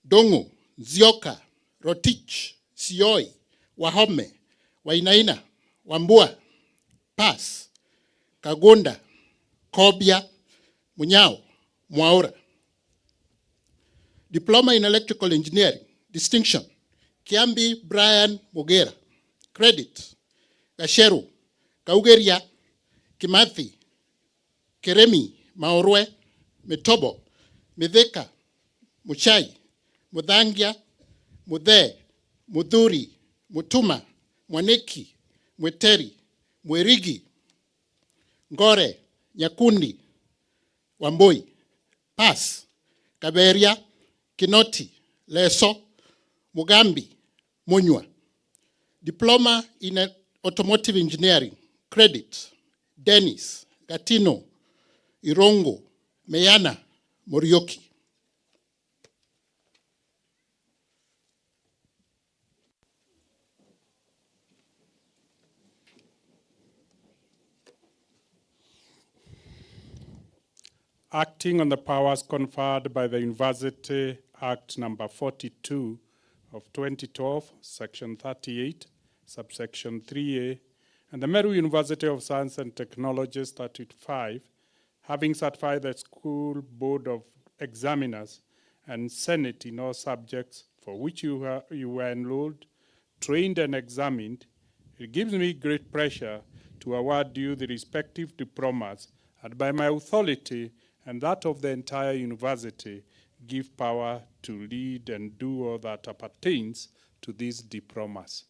Dongo, Zioka, Rotich, Sioi, Wahome, Wainaina, Wambua, Pas, Kagonda, Kobia, Munyao, Mwaura. Diploma in Electrical Engineering, distinction, Kiambi Brian Mogera. Credit, Gasheru, Kaugeria, Kimathi, Keremi, Maorwe, Metobo, Mitheka, Muchai, Mudhangia, Mudhe, Mudhuri, Mutuma, Mwaneki, Mweteri, Mwerigi, Ngore, Nyakundi, Wamboi. Pass, Kaberia, Kinoti, Leso, Mugambi, Munywa. Diploma in Automotive Engineering, Credit, Dennis, Gatino, Irongo, Meyana, Morioki. Acting on the powers conferred by the University Act number 42 of 2012, section 38, subsection 3A, and the Meru University of Science and Technology Statute 5, having certified the School Board of Examiners and Senate in all subjects for which you were enrolled, trained and examined, it gives me great pleasure to award you the respective diplomas, and by my authority and that of the entire university, give power to lead and do all that appertains to these diplomas.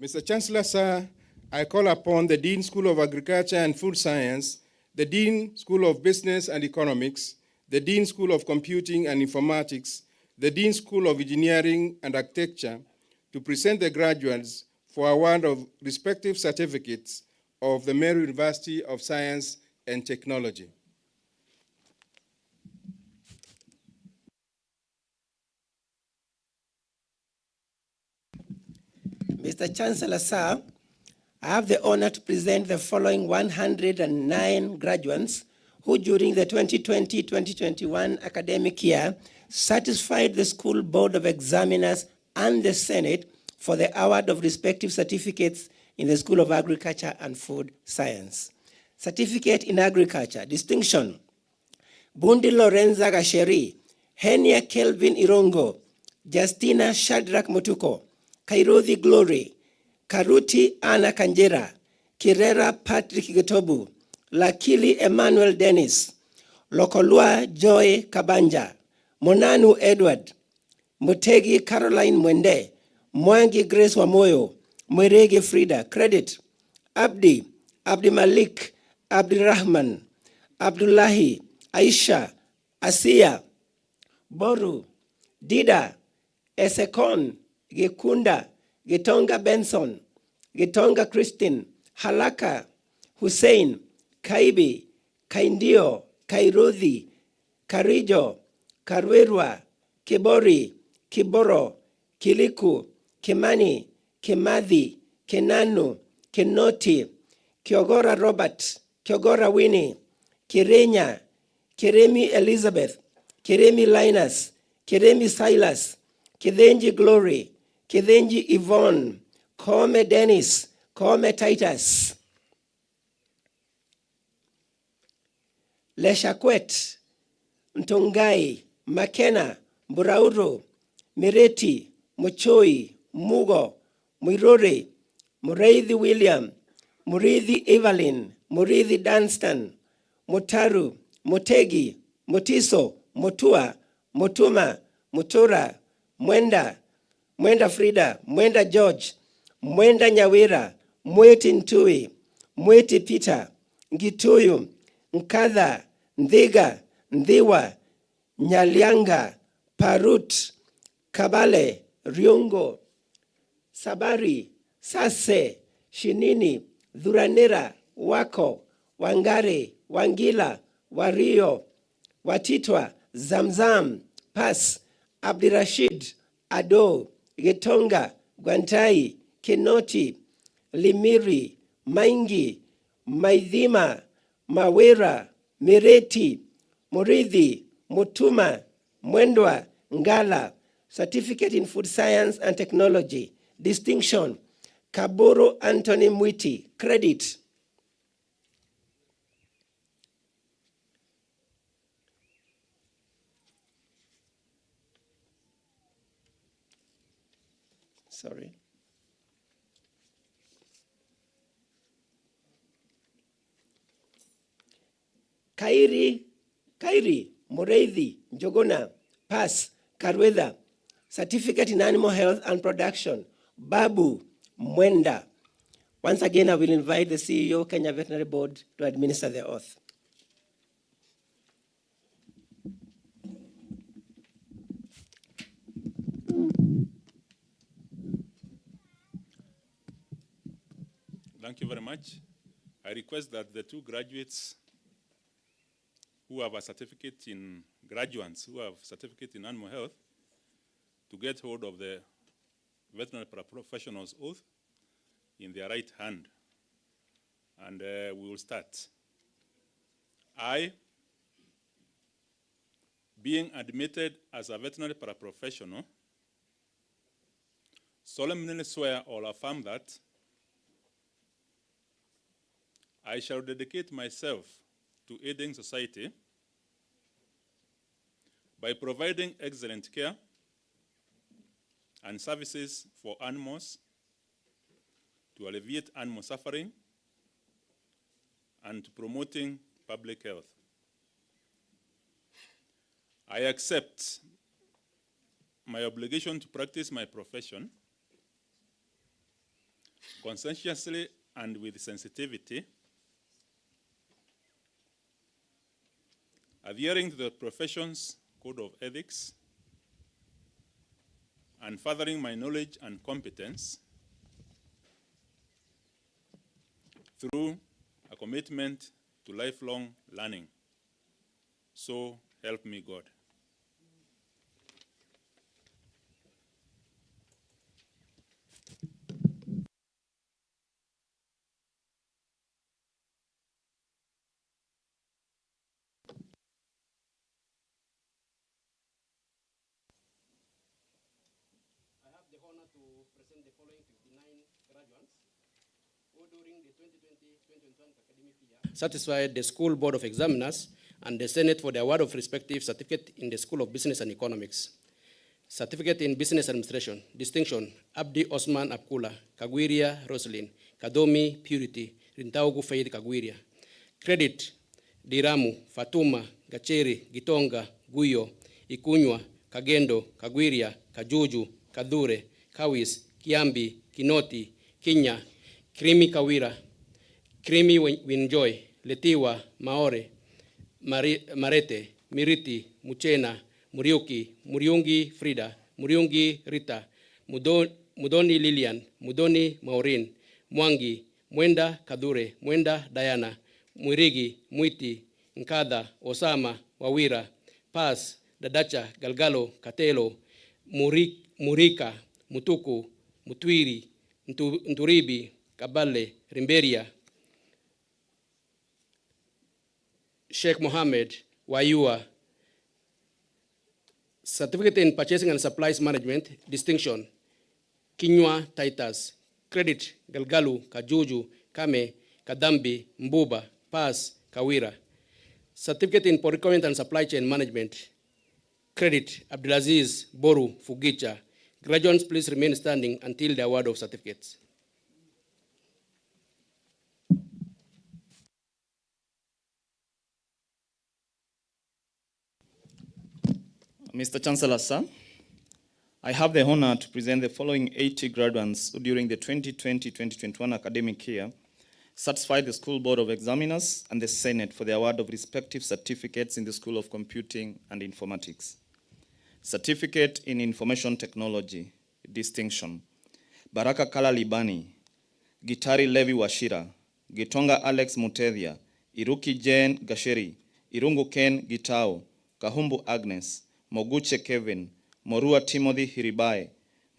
Mr. Chancellor, sir, I call upon the Dean School of Agriculture and Food Science, the Dean School of Business and Economics, the Dean School of Computing and Informatics, the Dean School of Engineering and Architecture to present the graduates for award of respective certificates of the Meru University of Science and Technology. Mr. Chancellor, sir, I have the honor to present the following 109 graduates who during the 2020-2021 academic year satisfied the School Board of Examiners and the Senate for the award of respective certificates in the School of Agriculture and Food Science. Certificate in Agriculture, distinction, Bundi Lorenza Gasheri, Henia Kelvin Irongo, Justina Shadrach Mutuko, Kairodhi Glory, Karuti Anna Kanjera, Kirera Patrick Getobu, Lakili Emmanuel Dennis, Lokolua Joy Kabanja, Monanu Edward, Mutegi Caroline Mwende, Mwangi Grace Wamoyo, Mwerege Frida, credit, Abdi Malik, Abdi Rahman, Abdullahi, Aisha, Asia, Boru, Dida, Esekon, Gekunda, Getonga Benson, Getonga Christine, Halaka, Hussein, Kaibi, Kaindio, Kairodhi, Karijo, Karwerwa, Kibori, Kiboro, Kiliku, Kimani, Kimadhi, Kenanu, Kenoti, Kiogora Robert, Kiogora Winnie, Kirenya, Kiremi Elizabeth, Kiremi Linus, Kiremi Silas, Kithenji Glory, Kithenji Yvonne, Kome Dennis, Kome Titus, Leshakwet, Mtongai, Makena, Burauro, Mireti, Muchoi, Mugo, Muirore, Mureithi William, Murithi Evelyn, Murithi Dunstan, Mutaru, Mutegi, Mutiso, Mutua, Mutuma, Mutura, Mwenda, Mwenda Frida, Mwenda George, Mwenda Nyawira, Mweti Ntui, Mweti Peter, Ngituyu, Nkadha, Ndhiga, Ndhiwa, Nyalianga, Parut, Kabale, Ryungo, Sabari, Sase, Shinini, Dhuranira, Wako, Wangare, Wangila, Wario, Watitwa, Zamzam, Pas, Abdirashid, Ado, Getonga, Gwantai, Kinoti, Limiri, Maingi, Maidhima, Mawera, Mireti, Muridhi, Mutuma, Mwendwa Ngala, Certificate in Food Science and Technology, distinction. Kaburu Anthony Mwiti, credit. Sorry. Kairi Mureithi Njogona, pass. Karwetha, Certificate in Animal Health and Production. Babu Mwenda. Once again, I will invite the CEO, Kenya Veterinary Board, to administer the oath. Thank you very much. I request that the two graduates who have a certificate in graduates who have certificate in animal health to get hold of the veterinary professional's oath in their right hand. And we will start. I, being admitted as a veterinary paraprofessional, solemnly swear or affirm that I shall dedicate myself to aiding society by providing excellent care and services for animals to alleviate animal suffering and to promoting public health. I accept my obligation to practice my profession conscientiously and with sensitivity, adhering to the profession's code of ethics, and furthering my knowledge and competence through a commitment to lifelong learning. So help me God. Satisfied the School Board of Examiners and the Senate for the award of respective certificate in the School of Business and Economics. Certificate in Business Administration, distinction, Abdi Osman Abkula, Kagwiria Roslyn, Kadomi Purity, Rintaugu Faid Kagwiria. Credit, Diramu, Fatuma, Gacheri, Gitonga, Guyo, Ikunywa, Kagendo, Kagwiria, Kajuju, Kadure, Kawis, Kiambi, Kinoti, Kinya, Krimi Kawira, Krimi Winjoy, Letiwa, Maore, Marete, Miriti, Muchena, Muriuki, Muriungi Frida, Muriungi Rita, Mudoni Lilian, Mudoni Maureen, Mwangi, Mwenda Kadure, Mwenda Diana, Mwirigi, Mwiti, Nkada, Osama, Wawira, Paz, Dadacha, Galgalo, Katelo, Murika, Mutuku, Mutwiri, Nturibi, Kabale, Rimberia, Sheikh Mohammed, Wayua. Certificate in Purchasing and Supplies Management, distinction, Kinywa Titus. Credit, Galgalu, Kajuju, Kame, Kadambi, Mbuba, Paz, Kawira. Certificate in Procurement and Supply Chain Management. Credit, Abdulaziz, Boru, Fugicha. Graduates, please remain standing until the award of certificates. Mr. Chancellor, sir, I have the honor to present the following 80 graduates who during the 2020-2021 academic year satisfied the School Board of Examiners and the Senate for the award of respective certificates in the School of Computing and Informatics. Certificate in Information Technology, distinction, Baraka Kala Libani, Gitari Levi Washira, Gitonga Alex Mutethia, Iruki Jane Gasheri, Irungu Ken Gitao, Kahumbu Agnes, Moguche Kevin, Morua Timothy Hiribae,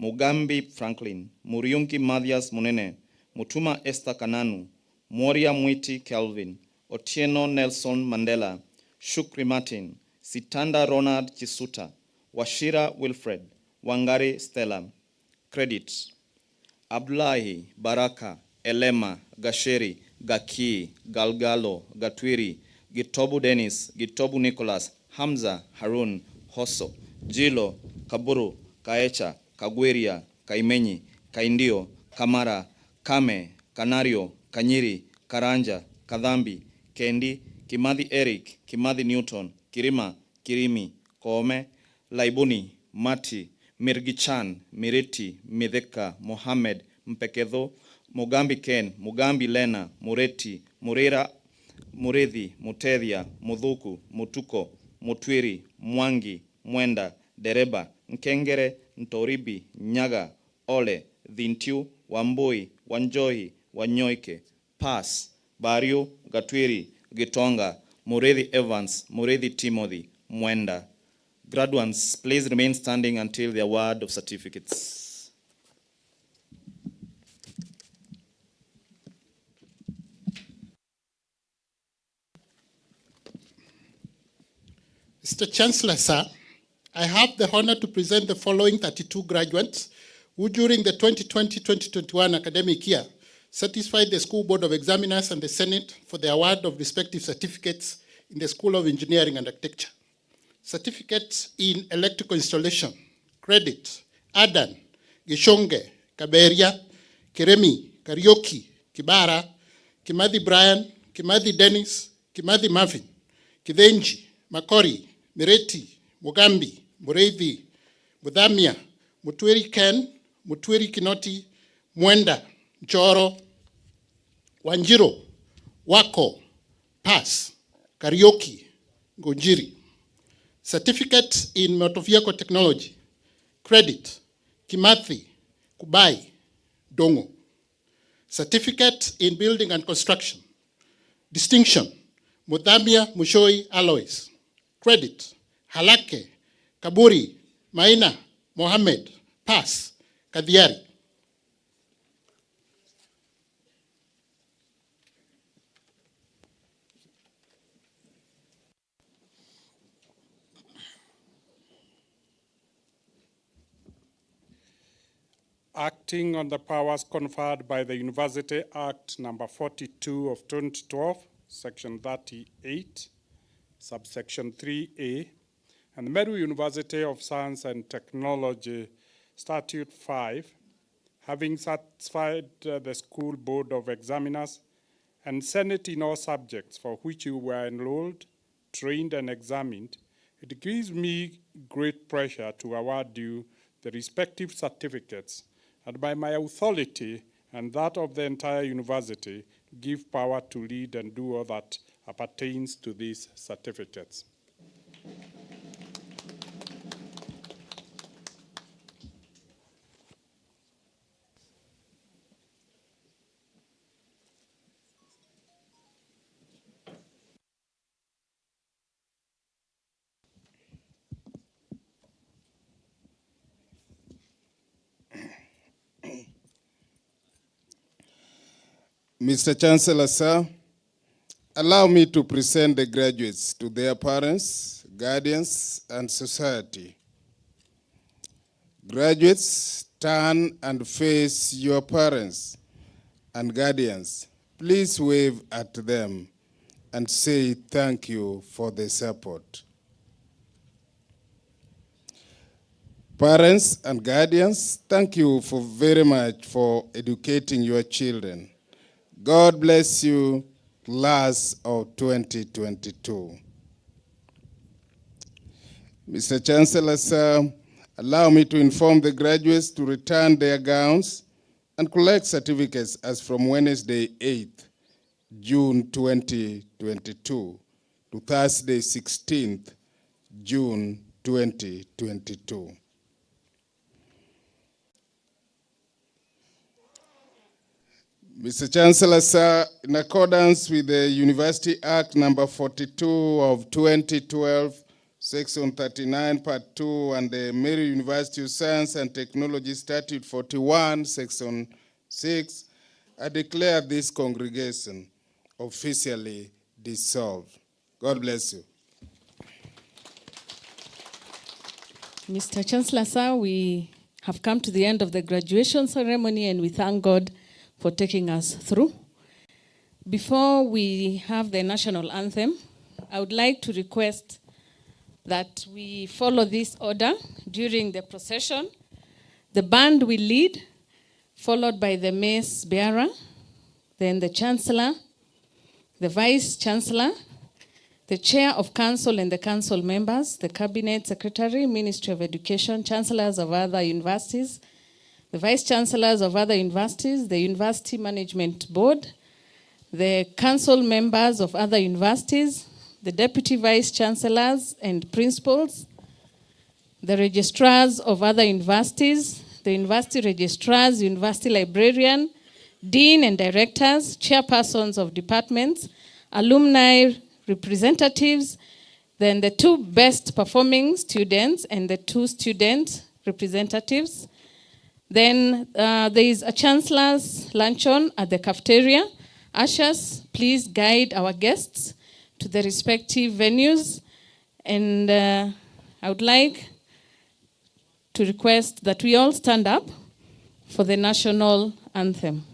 Mugambi Franklin, Muriunki Mathias Munene, Mutuma Esther Kananu, Moria Mwiti Kelvin, Otieno Nelson Mandela, Shukri Martin, Sitanda Ronald Chisuta, Washira Wilfred, Wangari Stella. Credit: Abdullahi, Baraka, Elema, Gasheri, Gaki, Galgalo, Gatwiri, Gitobu Dennis, Gitobu Nicholas, Hamza, Harun, Hoso, Jilo, Kaburu, Kaecha, Kagweria, Kaimenyi, Kaindio, Kamara, Kame, Kanario, Kanyiri, Karanja, Kadhambi, Kendi, Kimathi Eric, Kimathi Newton, Kirima, Kirimi, Koome, Laibuni, Mati, Mirgichan, Miriti, Midheka, Mohamed, Mpekedho, Mugambi Ken, Mugambi Lena, Mureti, Murera, Muredhi, Mutethia, Mudhuku, Mutuko, Mutwiri, Mwangi, Mwenda, Dereba, Nkengere, Ntoribi, Nyaga, Ole, Dhintiu, Wambui, Wanjohi, Wanyoike, Pass, Bario, Gatwiri, Gitonga, Muredhi Evans, Muredhi Timothy, Mwenda. Graduates, please remain standing until the award of certificates. Mr. Chancellor, sir, I have the honor to present the following 32 graduates who during the 2020-2021 academic year satisfied the School Board of Examiners and the Senate for the award of respective certificates in the School of Engineering and Architecture. Certificates in electrical installation, credit, Adan, Gishonge, Kaberia, Kiremi, Karioki, Kibara, Kimathi Brian, Kimathi Dennis, Kimathi Marvin, Kidenji, Makori, Mireti, Mugambi, Mureithi, Mudhamia, Mutwiri Ken, Mutwiri Kinoti, Mwenda, Njoro, Wanjiro, Wako, Pass, Karioki, Ngonjiri. Certificate in motor vehicle technology, credit, Kimathi, Kubai, Dongo. Certificate in building and construction, distinction, Mudhamia Mushoi Alois, credit, Halake, Kaburi, Maina, Mohammed, Pass, Kadhiari. Acting on the powers conferred by the University Act number 42 of 2012, section 38, subsection 3A, and the Meru University of Science and Technology Statute 5, having satisfied the School Board of Examiners and Senate in all subjects for which you were enrolled, trained, and examined, it gives me great pleasure to award you the respective certificates, and by my authority and that of the entire university, give power to lead and do all that appertains to these certificates. Mr. Chancellor, sir, allow me to present the graduates to their parents, guardians, and society. Graduates, turn and face your parents and guardians. Please wave at them and say thank you for the support. Parents and guardians, thank you very much for educating your children. God bless you, class of 2022. Mr. Chancellor, sir, allow me to inform the graduates to return their gowns and collect certificates as from Wednesday 8th, June 2022 to Thursday 16th, June 2022. Mr. Chancellor, sir, in accordance with the University Act number 42 of 2012, Section 39, Part 2, and the Meru University of Science and Technology Statute 41, Section 6, I declare this congregation officially dissolved. God bless you. Mr. Chancellor, sir, we have come to the end of the graduation ceremony and we thank God for taking us through. Before we have the national anthem, I would like to request that we follow this order during the procession. The band will lead, followed by the mace bearer, then the Chancellor, the Vice Chancellor, the Chair of Council and the Council members, the Cabinet Secretary, Ministry of Education, Chancellors of other universities, the Vice Chancellors of other universities, the University Management Board, the Council members of other universities, the Deputy Vice Chancellors and Principals, the Registrars of other universities, the University Registrars, University Librarian, Dean and Directors, Chairpersons of departments, Alumni representatives, then the 2 best performing students and the 2 student representatives. Then there is a Chancellor's luncheon at the cafeteria. Ushers, please guide our guests to the respective venues. And I would like to request that we all stand up for the national anthem.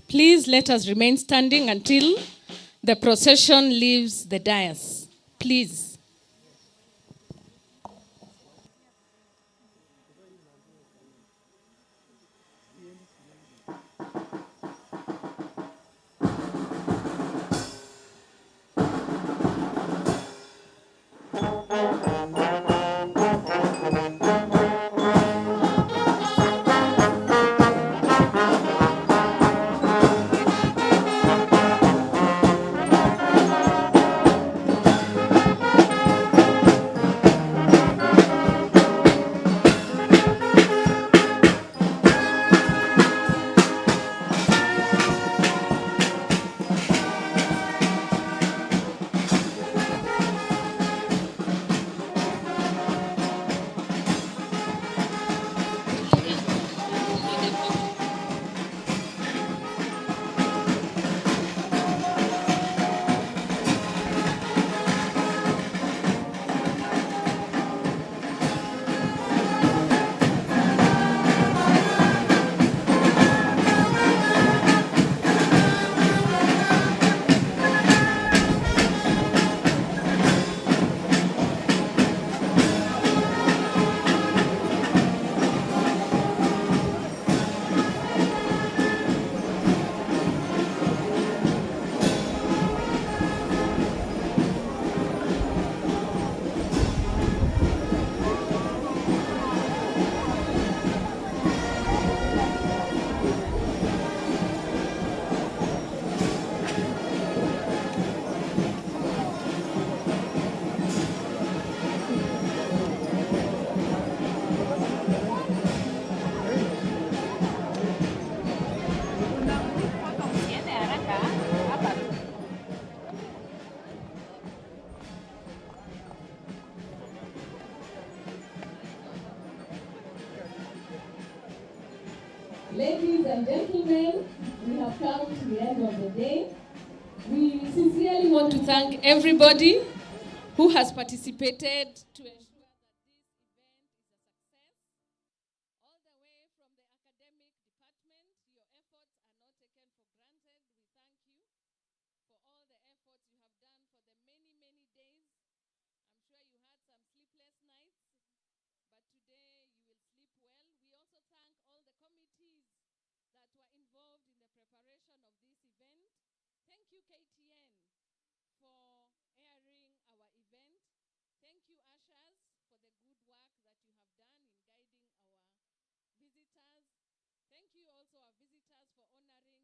Please let us remain standing until the procession leaves the dais. Please. Ladies and gentlemen, we have come to the end of the day. We sincerely want to thank everybody who has participated to ensure involved in the preparation of this event. Thank you, KTN, for airing our event. Thank you, ushers, for the good work that you have done in guiding our visitors. Thank you also, our visitors, for honoring